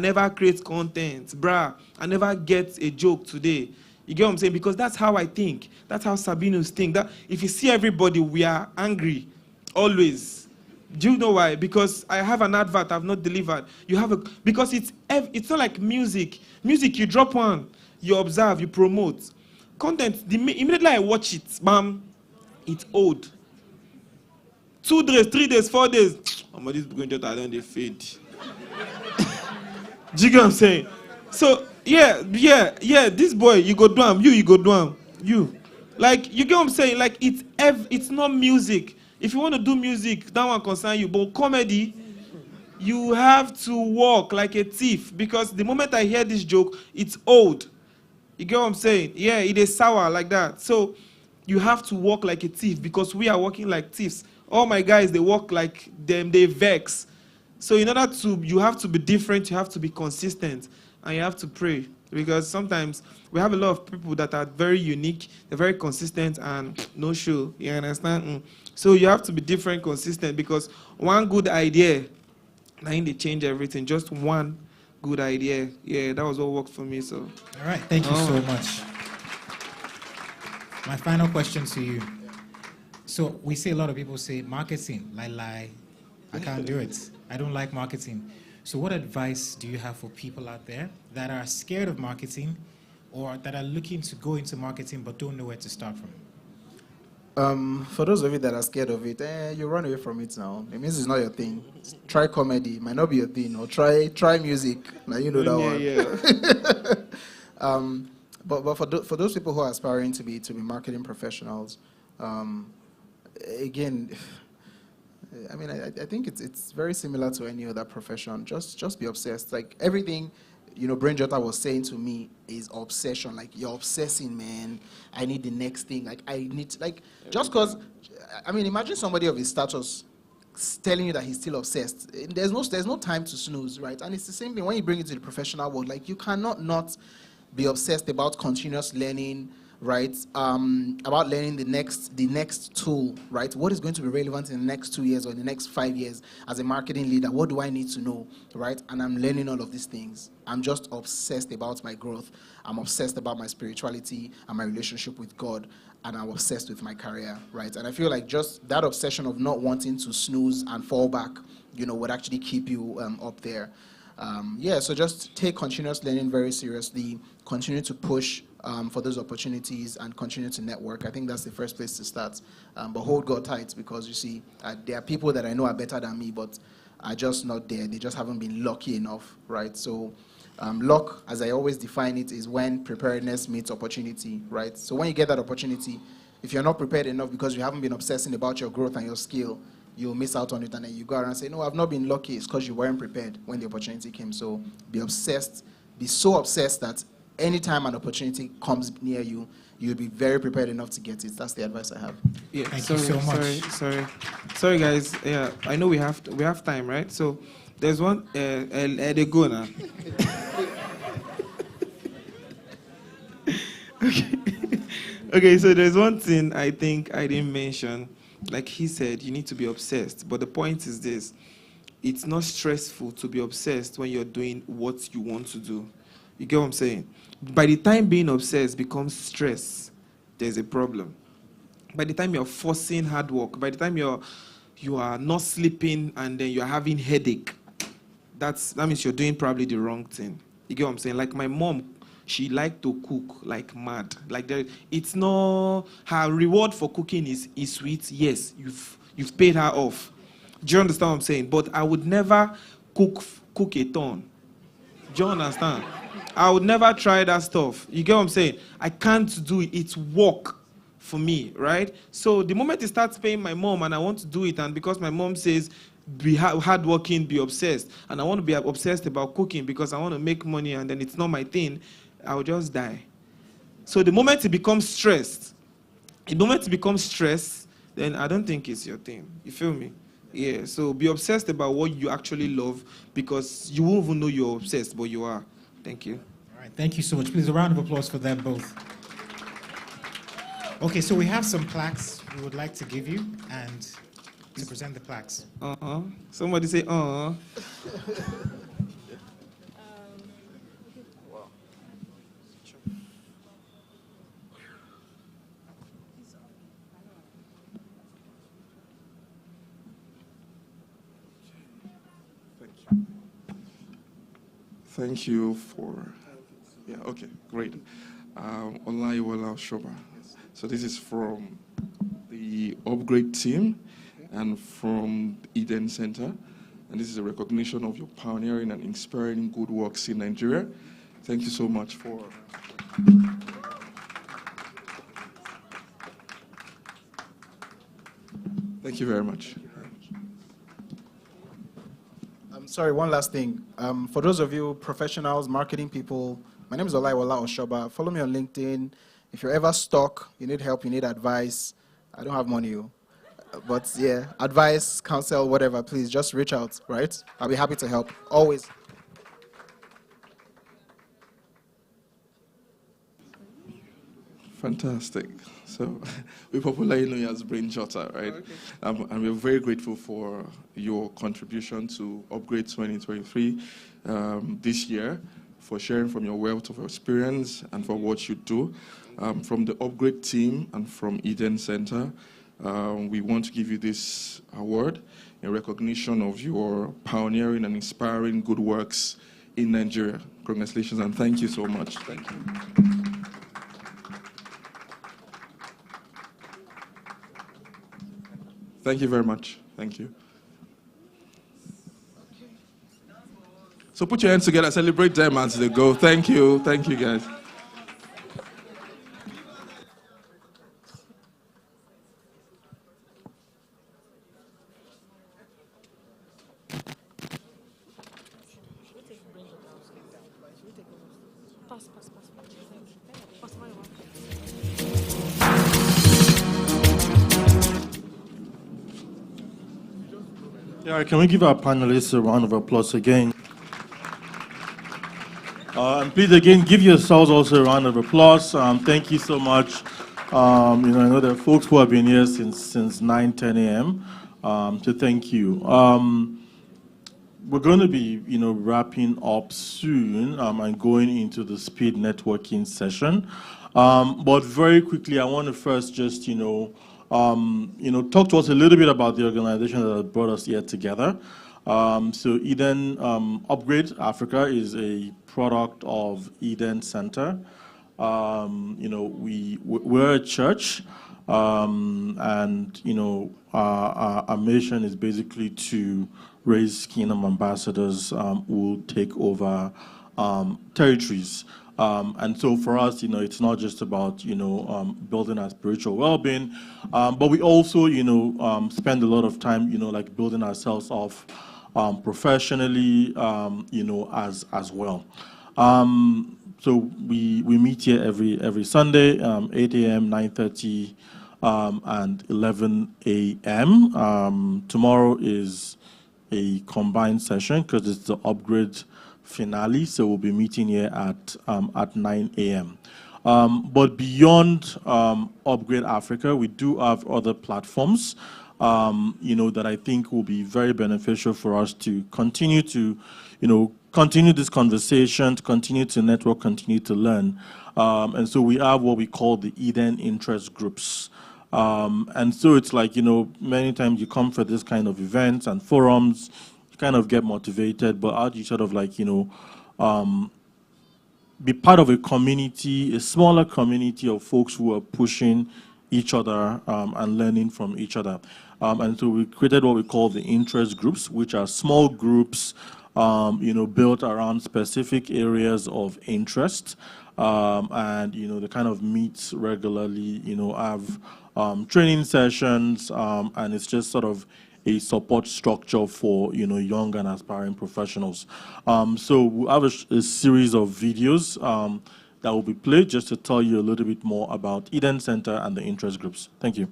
never create content. Bruh, I never get a joke today. You get what I'm saying? Because that's how I think. That's how Sabinos think. That if you see everybody, we are angry. Always. Do you know why? Because I have an advert I've not delivered. Because it's not like music. Music, you drop one, you observe, you promote. Content, immediately I watch it, bam, it's old. 2 days, 3 days, 4 days. This going to they fade. Do you get what I'm saying? So yeah. This boy, you go do him. You go do him. You, like, you get what I'm saying? Like, it's not music. If you want to do music, that one concern you. But comedy, you have to walk like a thief, because the moment I hear this joke, it's old. You get what I'm saying? Yeah, it is sour like that. So you have to walk like a thief, because we are walking like thieves. All my guys, they walk like them, they vex. So in order to, you have to be different, you have to be consistent, and you have to pray. Because sometimes we have a lot of people that are very unique, they're very consistent, and no show. You understand? So you have to be different, consistent, because one good idea, now they change everything. Just one good idea. Yeah, that was what worked for me. So. All right, thank you so much. My final question to you. So we see a lot of people say marketing, lie, I can't do it. I don't like marketing. So what advice do you have for people out there that are scared of marketing, or that are looking to go into marketing but don't know where to start from? For those of you that are scared of it, you run away from it now. It means it's not your thing. Try comedy, it might not be your thing, or try music. Now you know that one. But for those people who are aspiring to be marketing professionals, again, I mean, I think it's very similar to any other profession. Just be obsessed. Like everything, Brain Jota was saying to me is obsession. Like, you're obsessing, man. I need the next thing. Like, I need just because, I mean, imagine somebody of his status telling you that he's still obsessed. There's no time to snooze, right? And it's the same thing when you bring it to the professional world. Like, you cannot not be obsessed about continuous learning, right? About learning the next tool, right? What is going to be relevant in the next 2 years or in the next 5 years as a marketing leader? What do I need to know, right? And I'm learning all of these things. I'm just obsessed about my growth. I'm obsessed about my spirituality and my relationship with God, and I'm obsessed with my career, right? And I feel like just that obsession of not wanting to snooze and fall back, would actually keep you up there. So just take continuous learning very seriously, continue to push for those opportunities, and continue to network. I think that's the first place to start. But hold God tight, because you see, there are people that I know are better than me, but are just not there. They just haven't been lucky enough, right? So luck, as I always define it, is when preparedness meets opportunity, right? So when you get that opportunity, if you're not prepared enough because you haven't been obsessing about your growth and your skill, you'll miss out on it, and then you go around and say, no, I've not been lucky. It's because you weren't prepared when the opportunity came. So be obsessed. Be so obsessed that anytime an opportunity comes near you, you'll be very prepared enough to get it. That's the advice I have. Yeah, Thank you so much. Sorry, guys. Yeah, I know we have time, right? So there's one. They go now. Okay. So there's one thing I think I didn't mention. Like he said, you need to be obsessed. But the point is this: it's not stressful to be obsessed when you're doing what you want to do. You get what I'm saying? By the time being obsessed becomes stress, there's a problem. By the time you're forcing hard work, by the time you are not sleeping and then you're having headache, that means you're doing probably the wrong thing. You get what I'm saying? Like my mom, she liked to cook like mad. Like it's no, her reward for cooking is sweet. Yes, you've paid her off. Do you understand what I'm saying? But I would never cook a ton. Do you understand? I would never try that stuff. You get what I'm saying? I can't do it. It's work for me, right? So the moment it starts paying my mom and I want to do it, and because my mom says be hardworking, be obsessed, and I want to be obsessed about cooking because I want to make money and then it's not my thing, I'll just die. So the moment it becomes stressed, then I don't think it's your thing. You feel me? Yeah, so be obsessed about what you actually love, because you won't even know you're obsessed, but you are. Thank you. All right, thank you so much. Please, a round of applause for them both. Okay, so we have some plaques we would like to give you, and to present the plaques. Somebody say, Thank you for, okay, great. Olaiwola Shoba. So this is from the Upgrade team and from Eden Center. and this is a recognition of your pioneering and inspiring good works in Nigeria. Thank you so much for... Thank you very much. Sorry, one last thing. For those of you professionals, marketing people, my name is Olaiwola Oshoba. Follow me on LinkedIn. If you're ever stuck, you need help, you need advice. I don't have money, but yeah, advice, counsel, whatever, please just reach out, right? I'll be happy to help, always. Fantastic. So we popularly know you as Brain Jotter, right? Okay. And we're very grateful for your contribution to Upgrade 2023 this year, for sharing from your wealth of experience and for what you do. From the Upgrade team and from Eden Center, we want to give you this award in recognition of your pioneering and inspiring good works in Nigeria. Congratulations and thank you so much. Thank you. Thank you very much. Thank you. So put your hands together, celebrate them as they go. Thank you. Thank you, guys. Yeah, can we give our panelists a round of applause again? And please, again, give yourselves also a round of applause. Thank you so much. I know there are folks who have been here since 9, 10 a.m. So thank you. We're going to be, wrapping up soon and going into the speed networking session. But very quickly, I want to first just, talk to us a little bit about the organization that brought us here together. So Eden Upgrade Africa is a product of Eden Center. We're a church, and our mission is basically to raise kingdom ambassadors who will take over territories. And so for us, it's not just about, building our spiritual well-being, but we also, spend a lot of time, like building ourselves off professionally, as well. So we meet here every Sunday, 8 a.m., 9:30, and 11 a.m. Tomorrow is a combined session because it's the upgrade finale, so we'll be meeting here at 9 a.m. But beyond Upgrade Africa, we do have other platforms, that I think will be very beneficial for us to continue to, continue this conversation, to continue to network, continue to learn. And so we have what we call the Eden interest groups. And so it's like, many times you come for this kind of events and forums, you kind of get motivated, but how do you sort of like, be part of a community, a smaller community of folks who are pushing each other and learning from each other. And so we created what we call the interest groups, which are small groups, built around specific areas of interest. And, they kind of meet regularly, have training sessions, and it's just sort of a support structure for, young and aspiring professionals. So we'll have a series of videos that will be played just to tell you a little bit more about Eden Center and the interest groups. Thank you.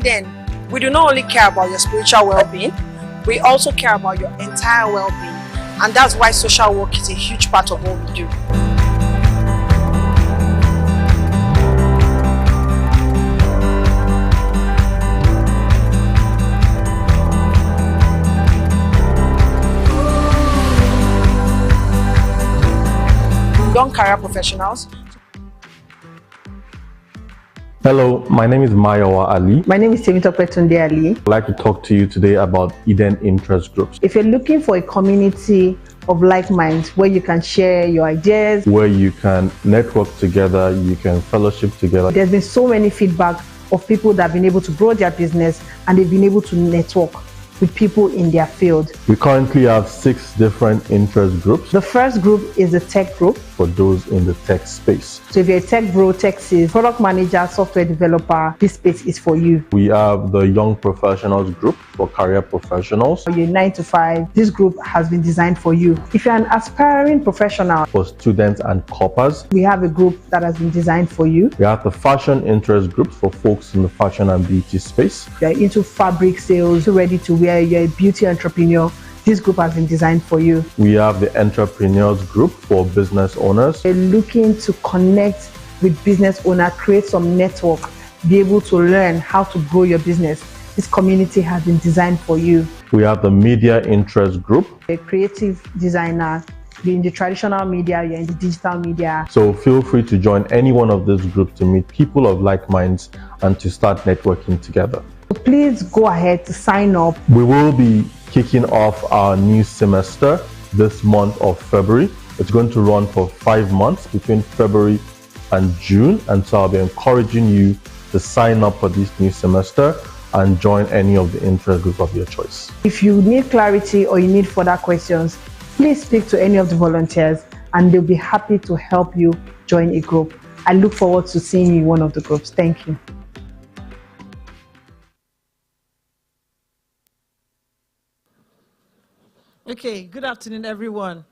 Eden, we do not only care about your spiritual well-being, we also care about your entire well-being. And that's why social work is a huge part of what we do. Young career professionals. Hello, my name is Mayowa Ali. My name is Temitope Ali. I'd like to talk to you today about Eden interest groups. If you're looking for a community of like minds where you can share your ideas, where you can network together, you can fellowship together. There's been so many feedback of people that have been able to grow their business and they've been able to network with people in their field. We currently have 6 different interest groups. The first group is the tech group. For those in the tech space. So if you're a tech bro, tech sis, product manager, software developer, this space is for you. We have the young professionals group for career professionals. You're 9 to 5. This group has been designed for you. If you're an aspiring professional, for students and corpers, we have a group that has been designed for you. We have the fashion interest groups for folks in the fashion and beauty space. You're into fabric sales, you're ready to wear, you're a beauty entrepreneur. This group has been designed for you. We have the entrepreneurs group for business owners. You're looking to connect with business owners, create some network, be able to learn how to grow your business. This community has been designed for you. We have the media interest group. A creative designer, you're in the traditional media, you're in the digital media. So feel free to join any one of these groups to meet people of like minds and to start networking together. So please go ahead to sign up. We will be kicking off our new semester this month of February. It's going to run for 5 months between February and June, and so I'll be encouraging you to sign up for this new semester and join any of the interest groups of your choice. If you need clarity or you need further questions, please speak to any of the volunteers and they'll be happy to help you join a group. I look forward to seeing you in one of the groups. Thank you. Okay, good afternoon, everyone.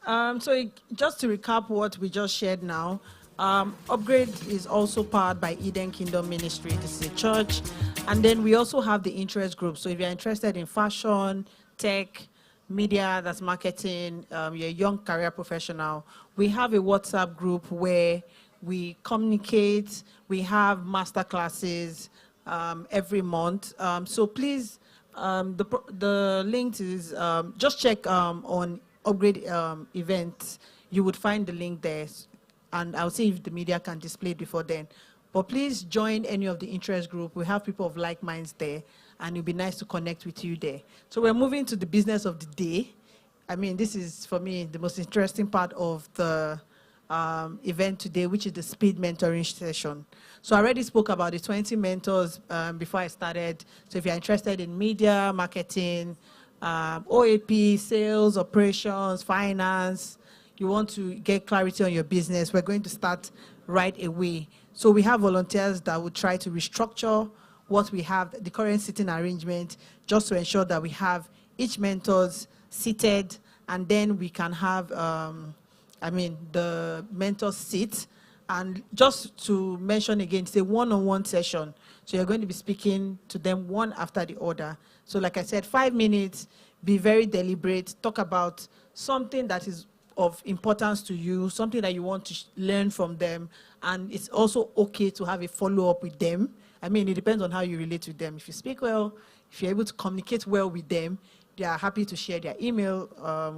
Just to recap what we just shared now, Upgrade is also powered by Eden Kingdom Ministry. This is a church. And then we also have the interest group. So if you're interested in fashion, tech, media, that's marketing, you're a young career professional, we have a WhatsApp group where we communicate, we have master classes every month. So please, the link is, just check on Upgrade events. You would find the link there. And I'll see if the media can display it before then. But please join any of the interest group. We have people of like minds there, and it'll be nice to connect with you there. So we're moving to the business of the day. I mean, this is, for me, the most interesting part of the event today, which is the speed mentoring session. So I already spoke about the 20 mentors before I started. So if you're interested in media, marketing, OAP, sales, operations, finance, you want to get clarity on your business, we're going to start right away. So we have volunteers that will try to restructure what we have, the current sitting arrangement, just to ensure that we have each mentors seated, and then we can have, the mentors sit. And just to mention again, it's a one-on-one session. So you're going to be speaking to them one after the other. So like I said, 5 minutes, be very deliberate, talk about something that is of importance to you, something that you want to learn from them, and it's also okay to have a follow-up with them. I mean, it depends on how you relate with them. If you speak well, if you're able to communicate well with them, they are happy to share their email,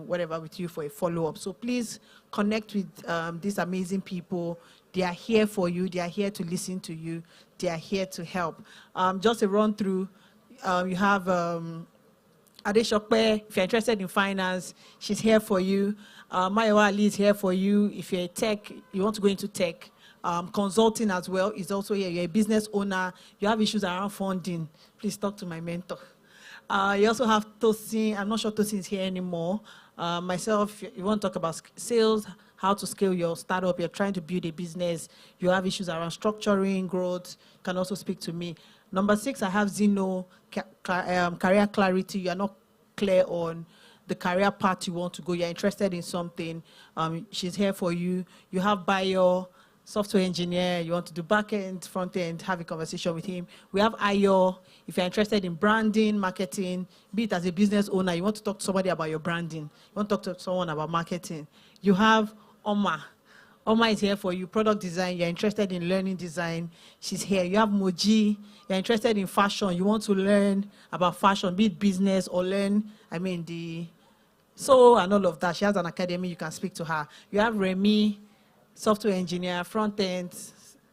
whatever, with you for a follow-up. So please connect with these amazing people. They are here for you. They are here to listen to you. They are here to help. Just a run through, you have Adeshokpe. If you're interested in finance, she's here for you. Mayowa Ali is here for you. If you're a tech, you want to go into tech. Consulting as well is also here. You're a business owner. You have issues around funding. Please talk to my mentor. You also have Tosin. I'm not sure Tosin is here anymore. Myself, you want to talk about sales, how to scale your startup. You're trying to build a business. You have issues around structuring, growth. You can also speak to me. Number 6, I have Zeno, career clarity. You are not clear on the career path you want to go. You're interested in something. She's here for you. You have Bayo, software engineer, you want to do back end, front end, have a conversation with him. We have Ayo. If you're interested in branding, marketing, be it as a business owner, you want to talk to somebody about your branding, you want to talk to someone about marketing. You have Oma. Oma is here for you. Product design, you're interested in learning design, she's here. You have Moji, you're interested in fashion, you want to learn about fashion, be it business or learn, so and all of that. She has an academy, you can speak to her. You have Remy, software engineer, front end,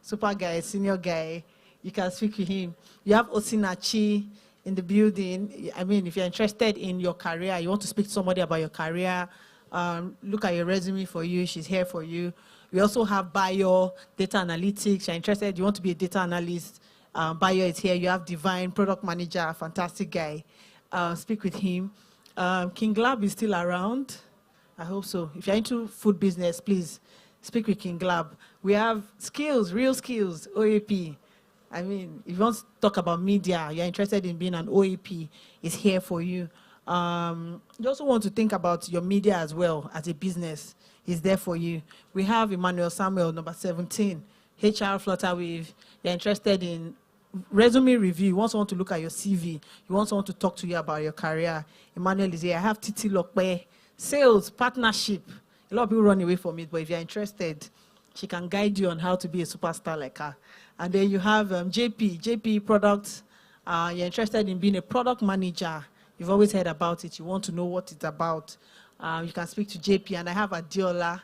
super guy, senior guy, you can speak to him. You have Osinachi in the building. If you're interested in your career, you want to speak to somebody about your career, look at your resume for you, she's here for you. We also have Bayo, data analytics. You're interested, you want to be a data analyst, Bayo is here. You have Divine, product manager, fantastic guy. Speak with him. King Lab is still around. I hope so. If you're into food business, please speak with King Lab. We have skills, real skills, OAP. If you want to talk about media, you're interested in being an OAP, is here for you. You also want to think about your media as well as a business, is there for you. We have Emmanuel Samuel, number 17, HR Flutterwave. You're interested in resume review. You want someone to look at your CV. You want someone to talk to you about your career. Emmanuel is here. I have Titi Lokpe, sales, partnership. A lot of people run away from it, but if you're interested, she can guide you on how to be a superstar like her. And then you have JP Products. You're interested in being a product manager. You've always heard about it. You want to know what it's about. You can speak to JP. And I have Adiola,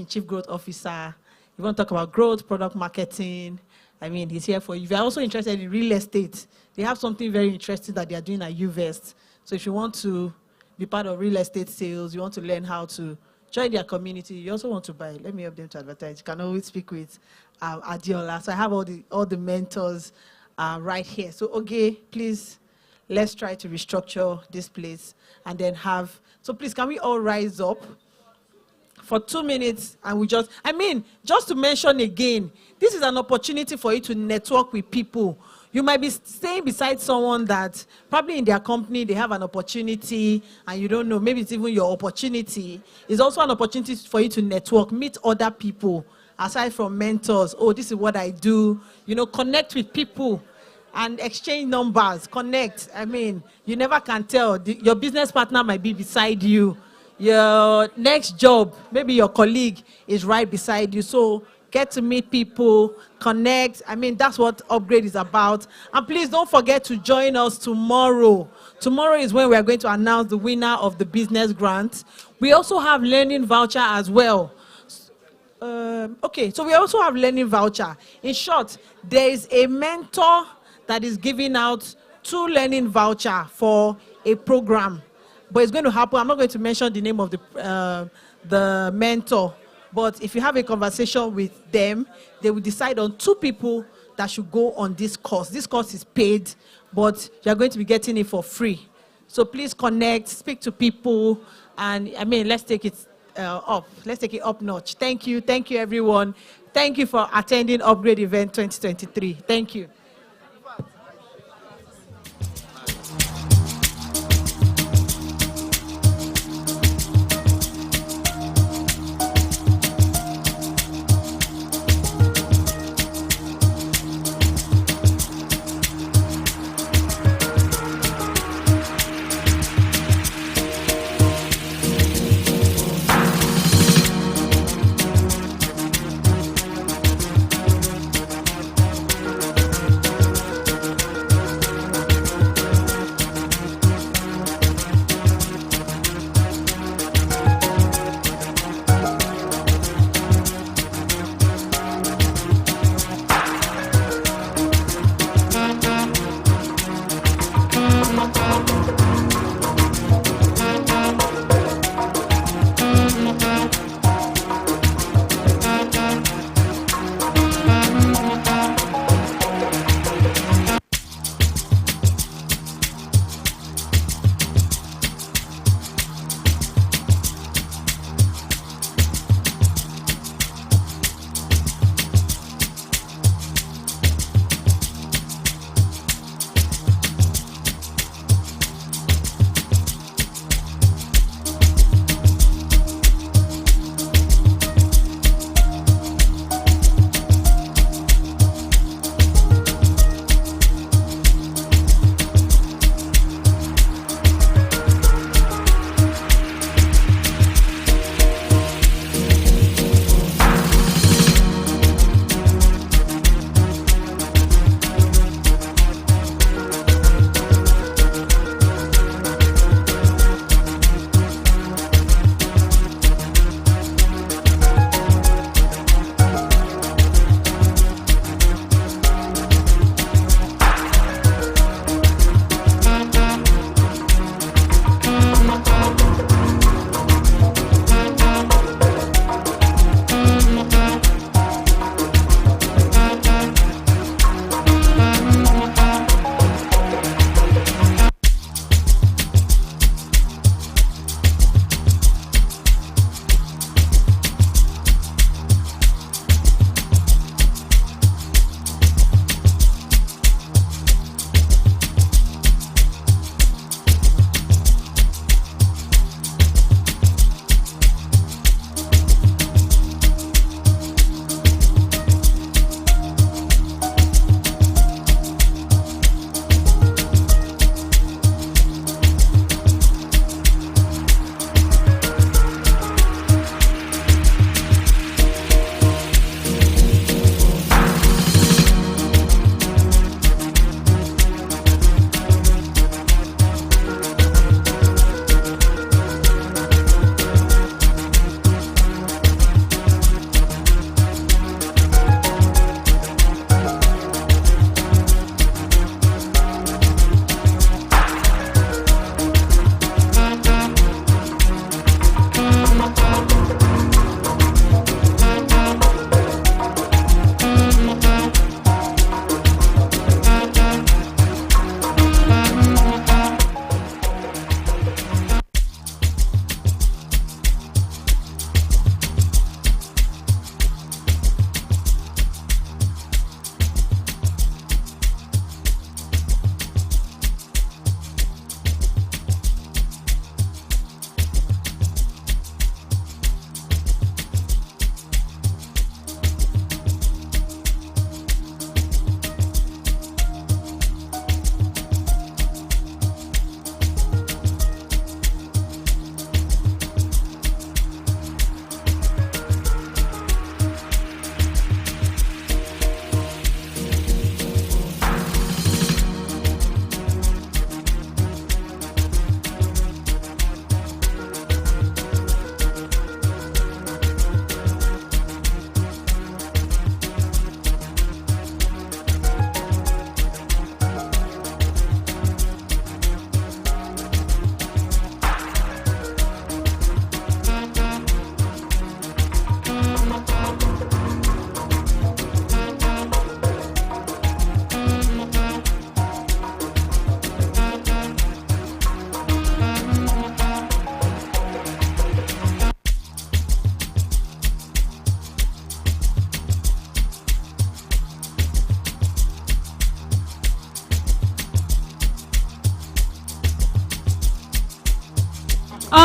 Chief Growth Officer. You want to talk about growth, product marketing. He's here for you. If you're also interested in real estate, they have something very interesting that they are doing at UVest. So if you want to be part of real estate sales, you want to learn how to join their community, you also want to buy. Let me help them to advertise. You can always speak with Adiola. So I have all the mentors right here. So, okay, please, let's try to restructure this place and then have, so please, can we all rise up for 2 minutes and we just to mention again, this is an opportunity for you to network with people. You might be staying beside someone that probably in their company, they have an opportunity and you don't know, maybe it's even your opportunity. It's also an opportunity for you to network, meet other people, aside from mentors. Oh, this is what I do. Connect with people and exchange numbers, connect. You never can tell. Your business partner might be beside you. Your next job, maybe your colleague is right beside you. So get to meet people, connect. That's what Upgrade is about. And please don't forget to join us tomorrow. Tomorrow is when we are going to announce the winner of the business grant. We also have learning voucher as well. So we also have learning voucher. In short, there is a mentor that is giving out 2 learning voucher for a program. But it's going to happen. I'm not going to mention the name of the mentor. But if you have a conversation with them, they will decide on 2 people that should go on this course. This course is paid, but you're going to be getting it for free. So please connect, speak to people, and let's take it up. Let's take it up notch. Thank you, everyone. Thank you for attending Upgrade Event 2023. Thank you.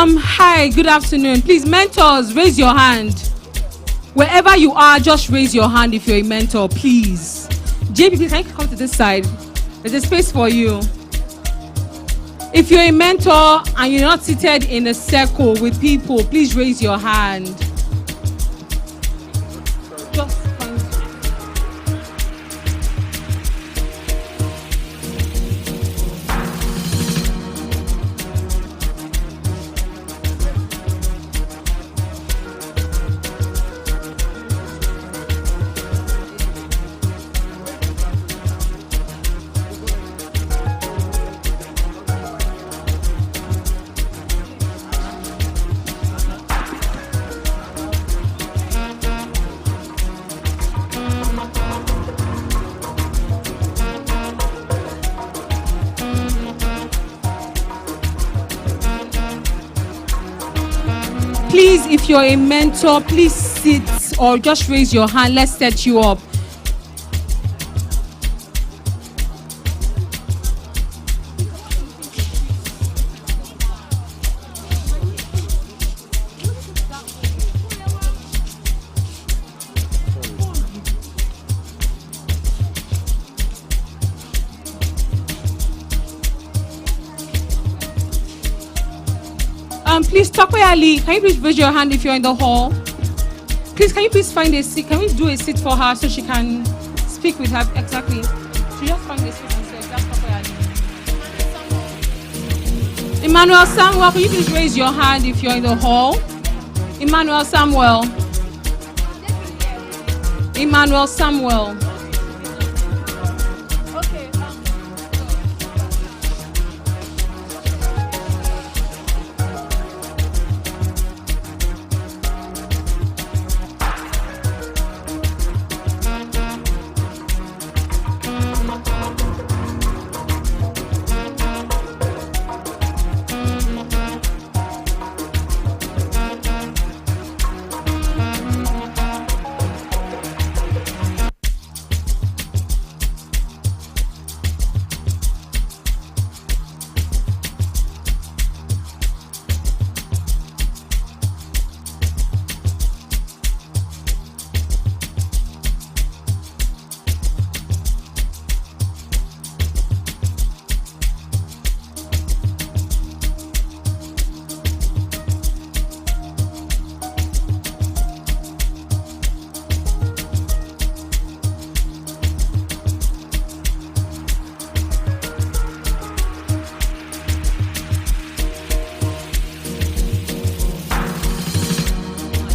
Hi, good afternoon. Please, mentors, raise your hand. Wherever you are, just raise your hand if you're a mentor, please. JB, please, can you come to this side? There's a space for you. If you're a mentor and you're not seated in a circle with people, please raise your hand. Just please, if you're a mentor, please sit or just raise your hand. Let's set you up. Please, Tokwe Ali, can you please raise your hand if you're in the hall? Please, can you please find a seat? Can we do a seat for her so she can speak with her? Exactly. She just find a seat and say, that's Tokwe Ali. Emmanuel Samuel, can you please raise your hand if you're in the hall? Emmanuel Samuel. Emmanuel Samuel.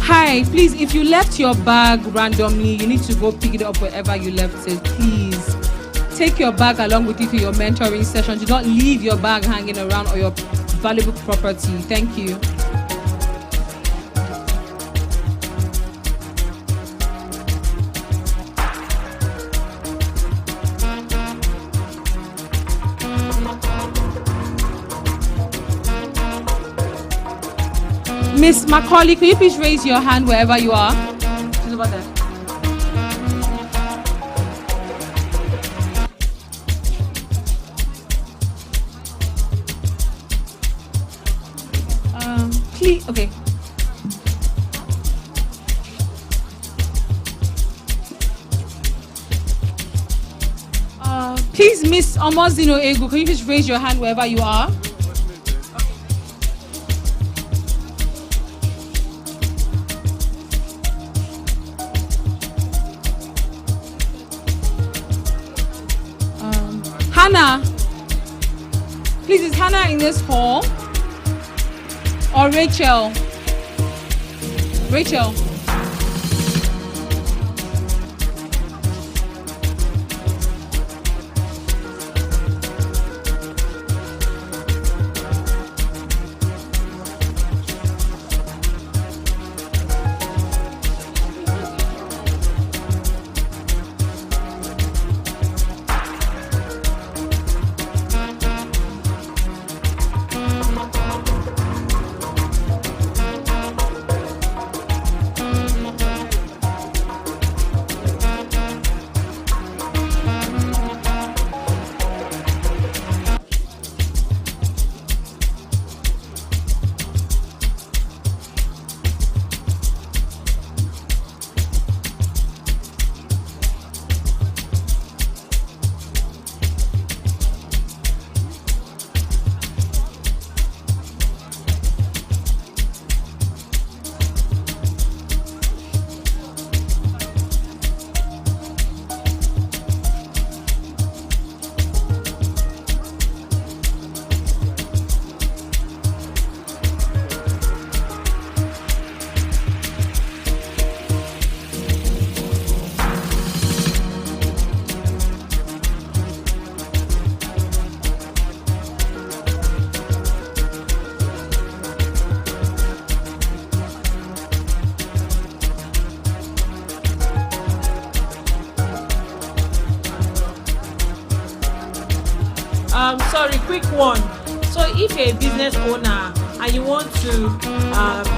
Hi, please, if you left your bag randomly, you need to go pick it up wherever you left it. Please take your bag along with you to your mentoring session. Do not leave your bag hanging around or your valuable property. Thank you. Miss Macaulay, can you please raise your hand wherever you are? She's over there. Please, okay. Please, Miss Omozino Egu, can you please raise your hand wherever you are? Hannah, please, is Hannah in this hall? Or Rachel? Rachel. Sorry, quick one. So if you're a business owner and you want to,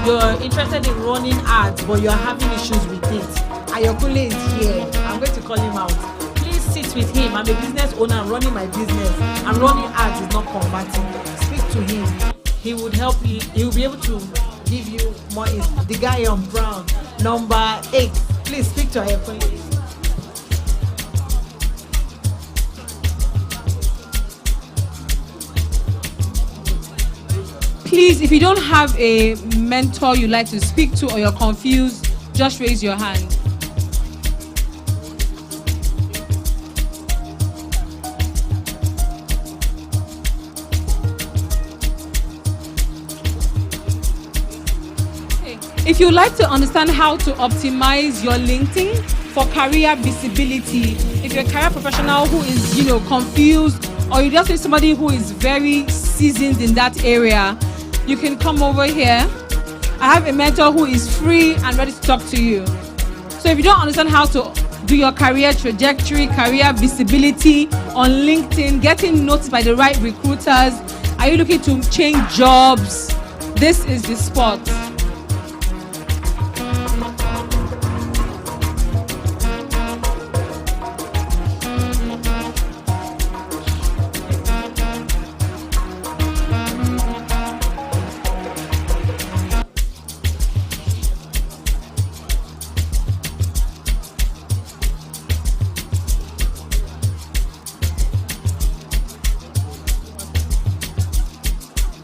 you're interested in running ads, but you're having issues with it, Ayokule is here. I'm going to call him out. Please sit with him. I'm a business owner. I'm running my business. I'm running ads. Is not converting. Speak to him. He would help you. He will be able to give you more. The guy on brown, number 8. Please speak to Ayokule. Please, if you don't have a mentor you like to speak to or you're confused, just raise your hand. Okay. If you'd like to understand how to optimize your LinkedIn for career visibility, if you're a career professional who is, confused, or you just need somebody who is very seasoned in that area, you can come over here. I have a mentor who is free and ready to talk to you. So if you don't understand how to do your career trajectory, career visibility on LinkedIn, getting noticed by the right recruiters, are you looking to change jobs? This is the spot.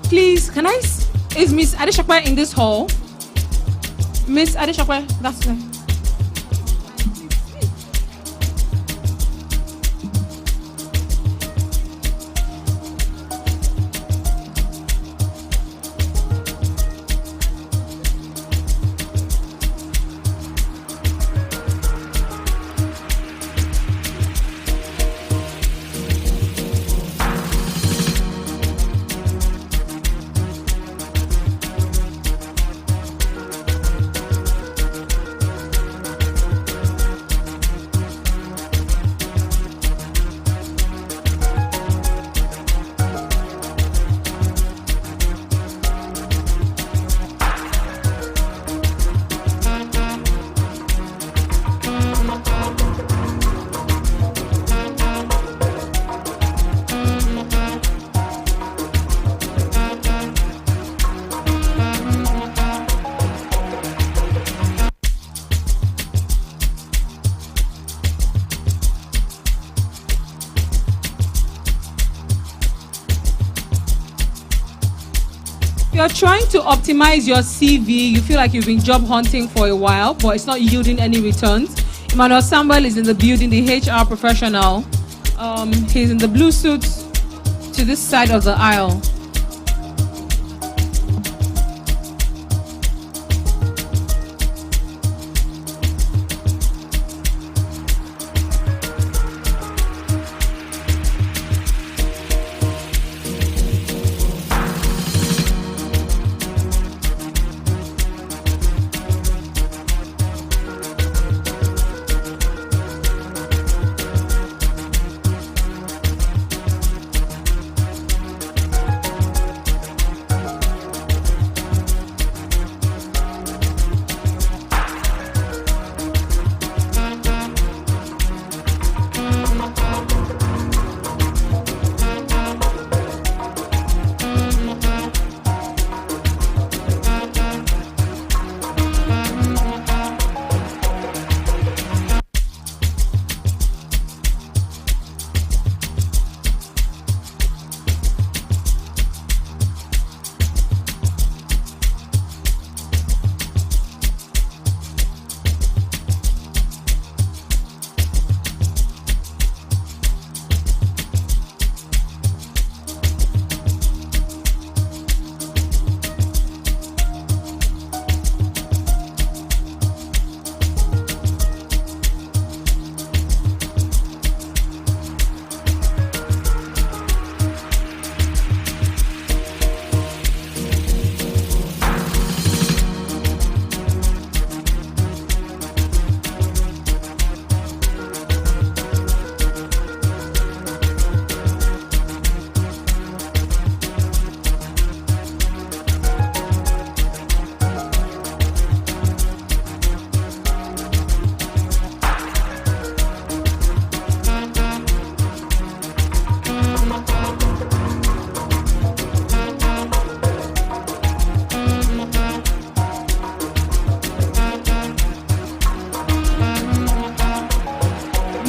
Please, is Miss Adeshakwa in this hall? Miss Adeshakwa, that's right. You're trying to optimize your CV. You feel like you've been job hunting for a while, but it's not yielding any returns. Emmanuel Sambal is in the building, the HR professional. He's in the blue suit to this side of the aisle.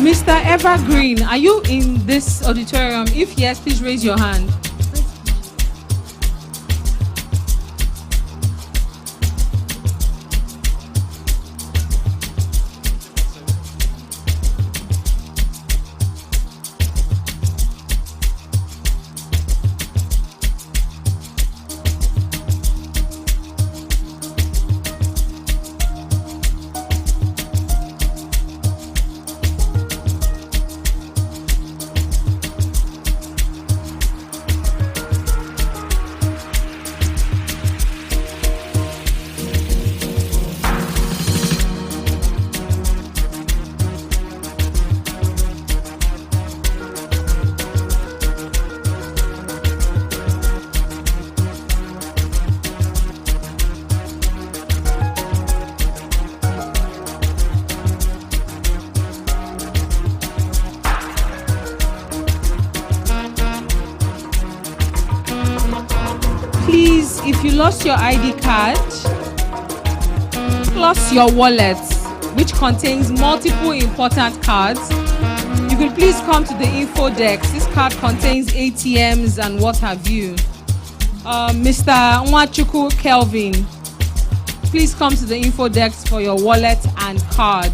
Mr. Evergreen, are you in this auditorium? If yes, please raise your hand. Please, if you lost your ID card, plus your wallet, which contains multiple important cards, you could please come to the info desk. This card contains ATMs and what have you. Mr. Nwachukwu Kelvin, please come to the info desk for your wallet and card.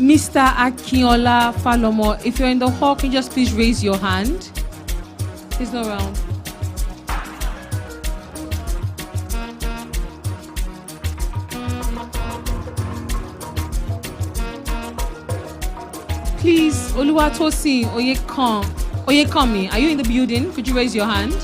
Mr. Akinola Falomo, if you're in the hall, can you just please raise your hand? He's not around. Please, Oluwatosin Oyekami, are you in the building? Could you raise your hand?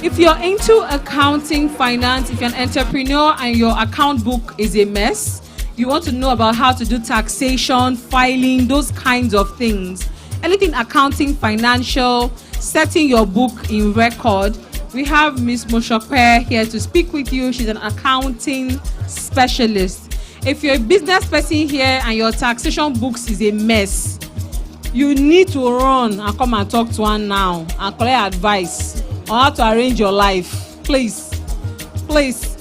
If you're into accounting, finance, if you're an entrepreneur and your account book is a mess, you want to know about how to do taxation, filing, those kinds of things, anything accounting, financial, setting your book in record, we have Ms. Moshokwe here to speak with you. She's an accounting specialist. If you're a business person here and your taxation books is a mess, you need to run and come and talk to her now and collect advice on how to arrange your life. Please. Please.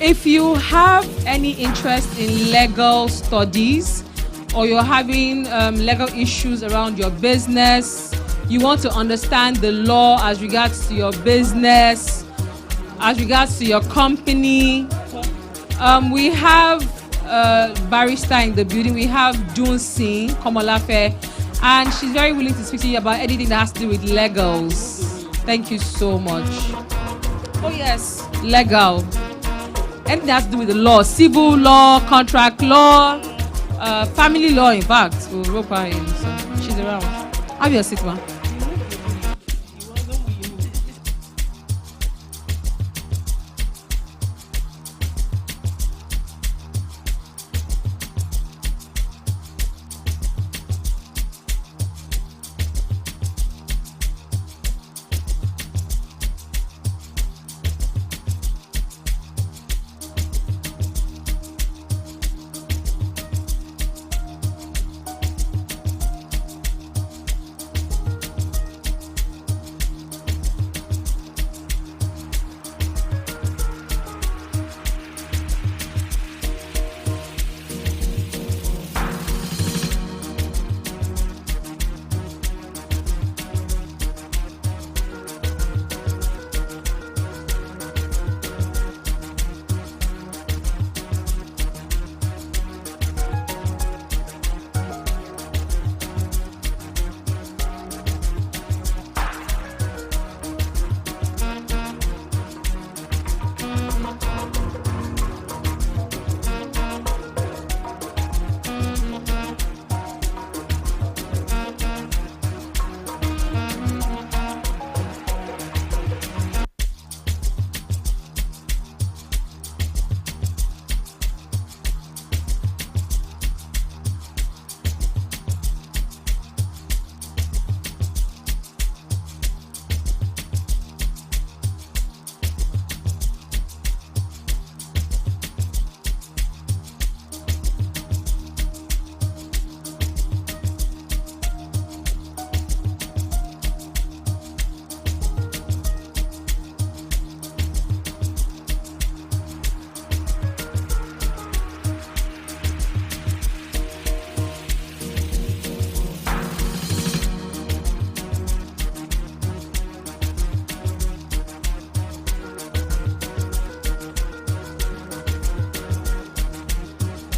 if you have any interest in legal studies, or you're having legal issues around your business, you want to understand the law as regards to your business, as regards to your company, we have barrister in the building. We have Dunsin Komolafe, and she's very willing to speak to you about anything that has to do with legals. Thank you so much. Oh yes, legal. Anything that has to do with the law, civil law, contract law, family law, in fact. We'll rope her in, so she's around. Have your seat, ma.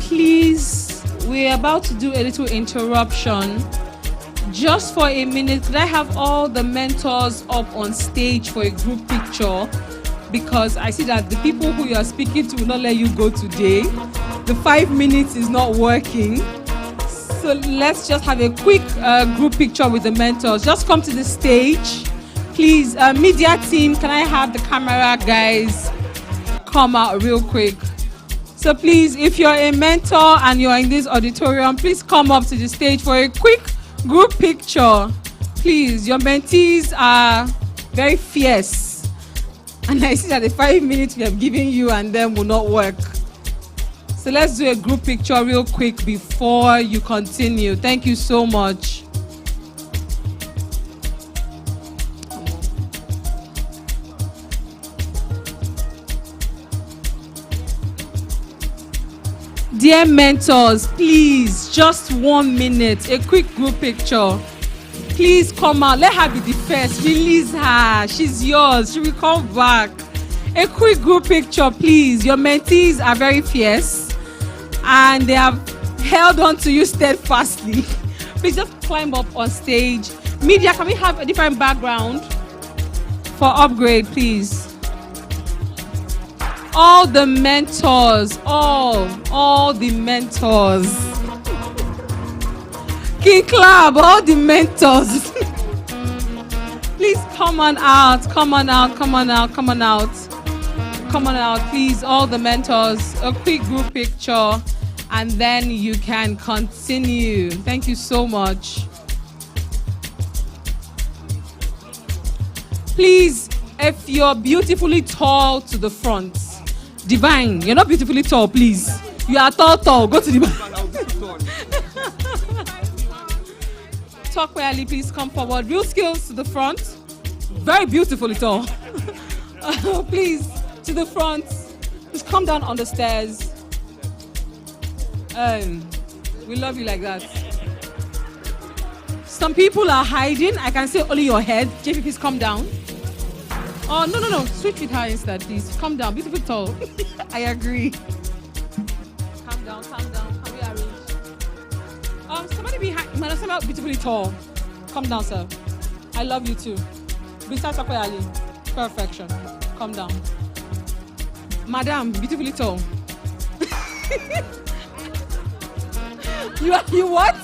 Please, we're about to do a little interruption. Just for a minute, could I have all the mentors up on stage for a group picture? Because I see that the people who you are speaking to will not let you go today. The 5 minutes is not working. So let's just have a quick group picture with the mentors. Just come to the stage. Please, media team, can I have the camera guys come out real quick? So please, if you're a mentor and you're in this auditorium, please come up to the stage for a quick group picture. Please, your mentees are very fierce. And I see that the 5 minutes we have given you and them will not work. So let's do a group picture real quick before you continue. Thank you so much. Dear mentors, please, just 1 minute, a quick group picture. Please come out. Let her be the first. Release her. She's yours. She will come back. A quick group picture, please. Your mentees are very fierce and they have held on to you steadfastly. Please just climb up on stage. Media, can we have a different background for upgrade, please? All the mentors, all the mentors. King Club, all the mentors. Please come on out, come on out, come on out, come on out. Come on out, please, all the mentors. A quick group picture, and then you can continue. Thank you so much. Please, if you're beautifully tall, to the front. Divine, you're not beautifully tall, please. You are tall. Go to the back. Talk quietly, please come forward. Real skills to the front. Very beautifully tall. Please, to the front. Please come down on the stairs. We love you like that. Some people are hiding. I can see only your head. JP, please come down. Oh, no. Switch with her instead, please. Come down. Beautiful tall. I agree. Calm down. Can we arrange? Somebody behind. Man, somebody beautifully tall. Come down, sir. I love you too. Besides Ali. Perfection. Come down. Madam, beautifully tall. You what?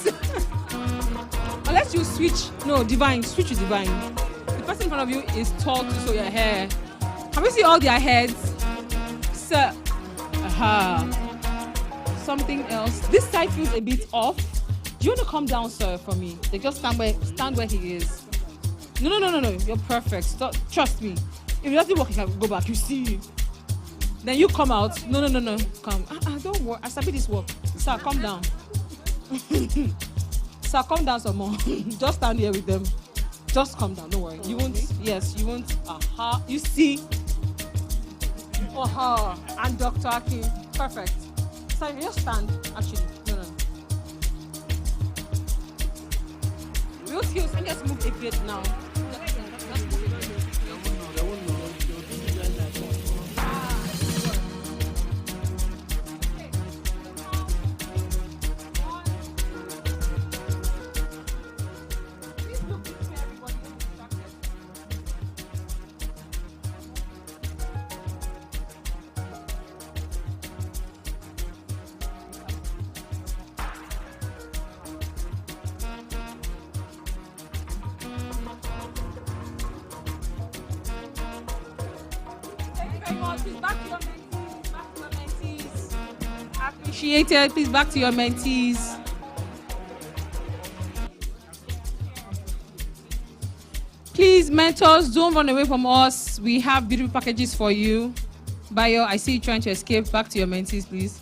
Unless you switch. No, Divine. Switch with Divine. The person in front of you is tall to show your hair. Can we see all their heads? Sir. Something else. This side feels a bit off. Do you want to come down, sir, for me? They just stand where he is. No. You're perfect. Stop. Trust me. If it doesn't work, you can go back. You see. Then you come out. No. Come. Don't worry. I sabi this work. Sir, come down. Sir, come down some more. Just stand here with them. Just come down. Don't worry. You won't. Yes, you won't. You see. And Dr. Akin. Perfect. Sir, you just stand. Actually. No. Real skills. Let me just move a bit now. Appreciated. Please back to your mentees. Please, mentors, don't run away from us. We have beautiful packages for you. Bayo, I see you trying to escape. Back to your mentees, please.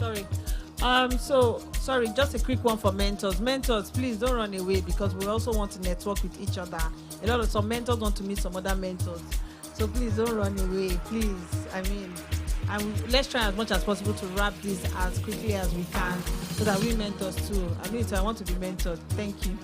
Sorry. Sorry, just a quick one for mentors. Mentors, please don't run away because we also want to network with each other. Some mentors want to meet some other mentors. So please don't run away, please. Let's try as much as possible to wrap this as quickly as we can so that we mentors too. I want to be mentored. Thank you.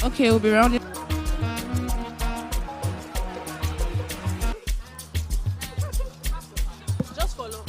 Okay, we'll be rounding. Just follow.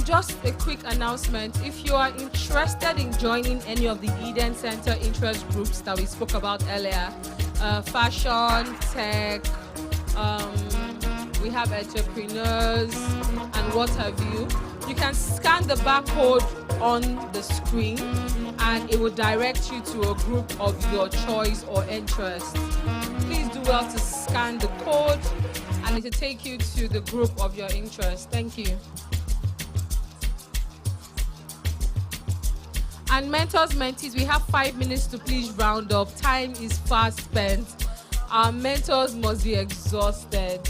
Just a quick announcement. If you are interested in joining any of the Eden Center interest groups that we spoke about earlier, fashion, tech, we have entrepreneurs and what have you, you can scan the barcode on the screen and it will direct you to a group of your choice or interest. Please do well to scan the code and it will take you to the group of your interest. Thank you. And mentors, mentees, we have 5 minutes to please round up. Time is fast spent. Our mentors must be exhausted.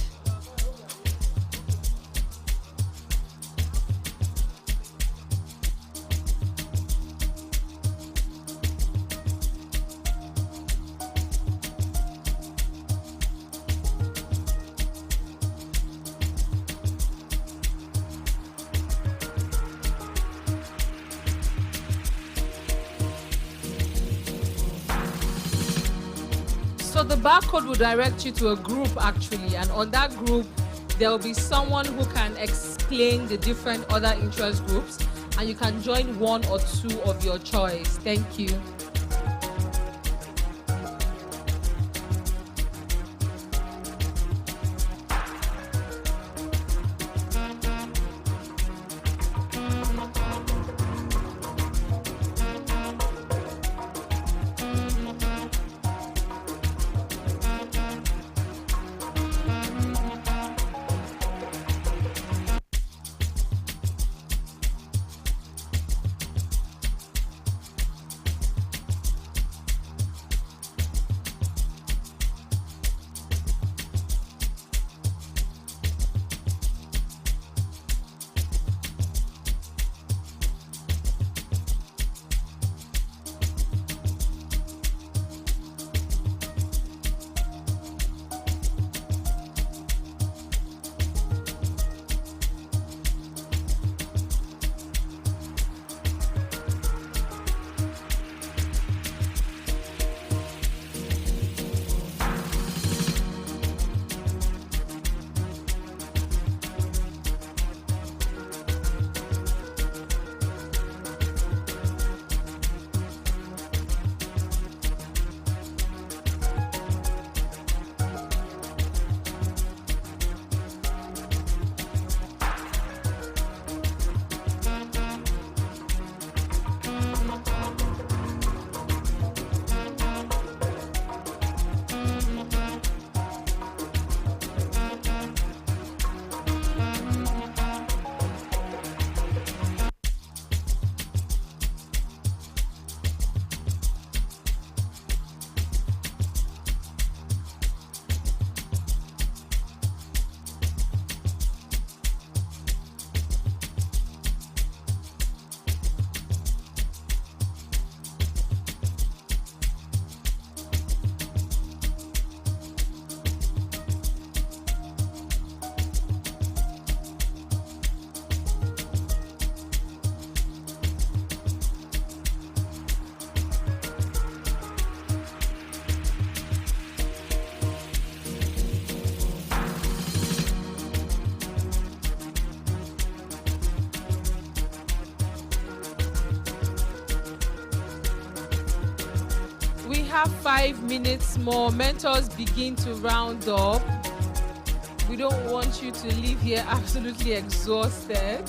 So the barcode will direct you to a group actually, and on that group there will be someone who can explain the different other interest groups, and you can join 1 or 2 of your choice. Thank you. have 5 minutes more. Mentors begin to round up. We don't want you to leave here absolutely exhausted.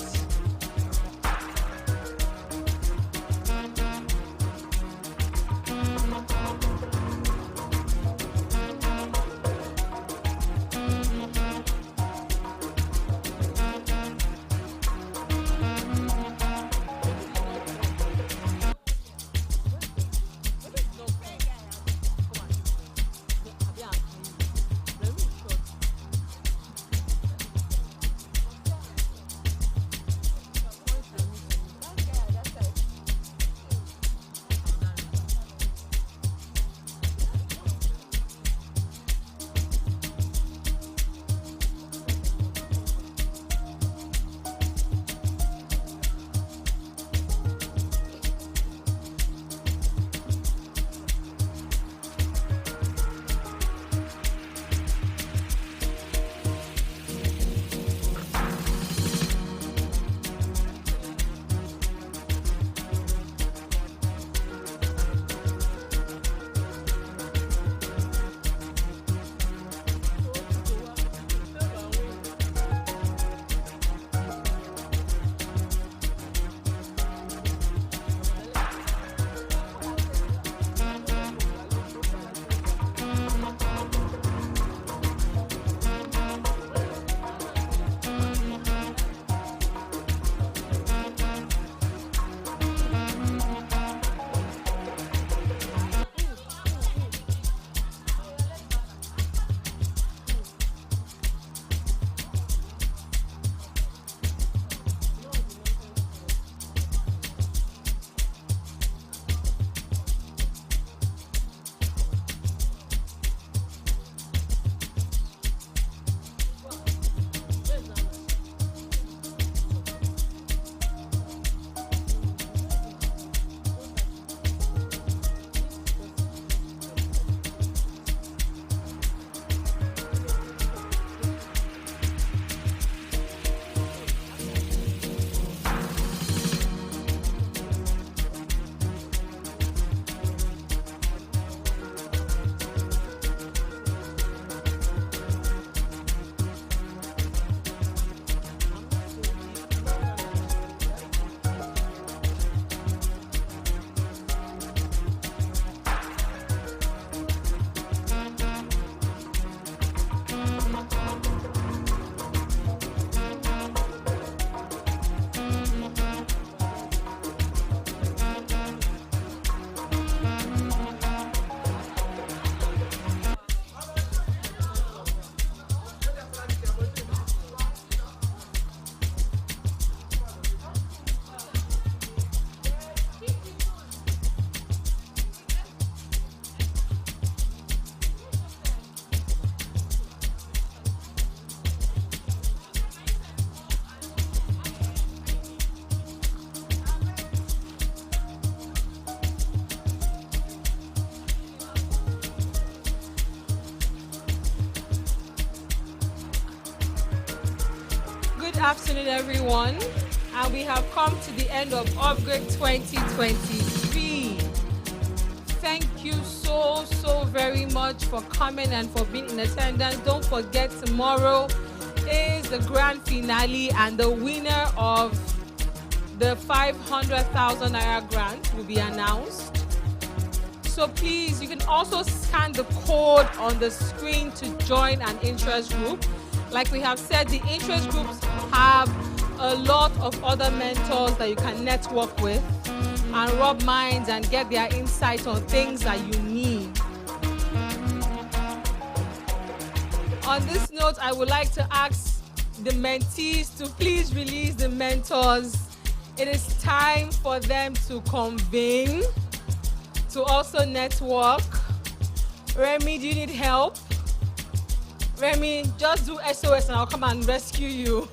Afternoon, everyone, and we have come to the end of Upgrade 2023. Thank you so very much for coming and for being in attendance. Don't forget, tomorrow is the grand finale, and the winner of the 500,000 Naira grant will be announced. So please, you can also scan the code on the screen to join an interest group. Like we have said, the interest groups have a lot of other mentors that you can network with and rub minds and get their insight on things that you need. On this note, I would like to ask the mentees to please release the mentors. It is time for them to convene, to also network. Remy, do you need help? Remy, just do SOS and I'll come and rescue you.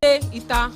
ilé, ìta.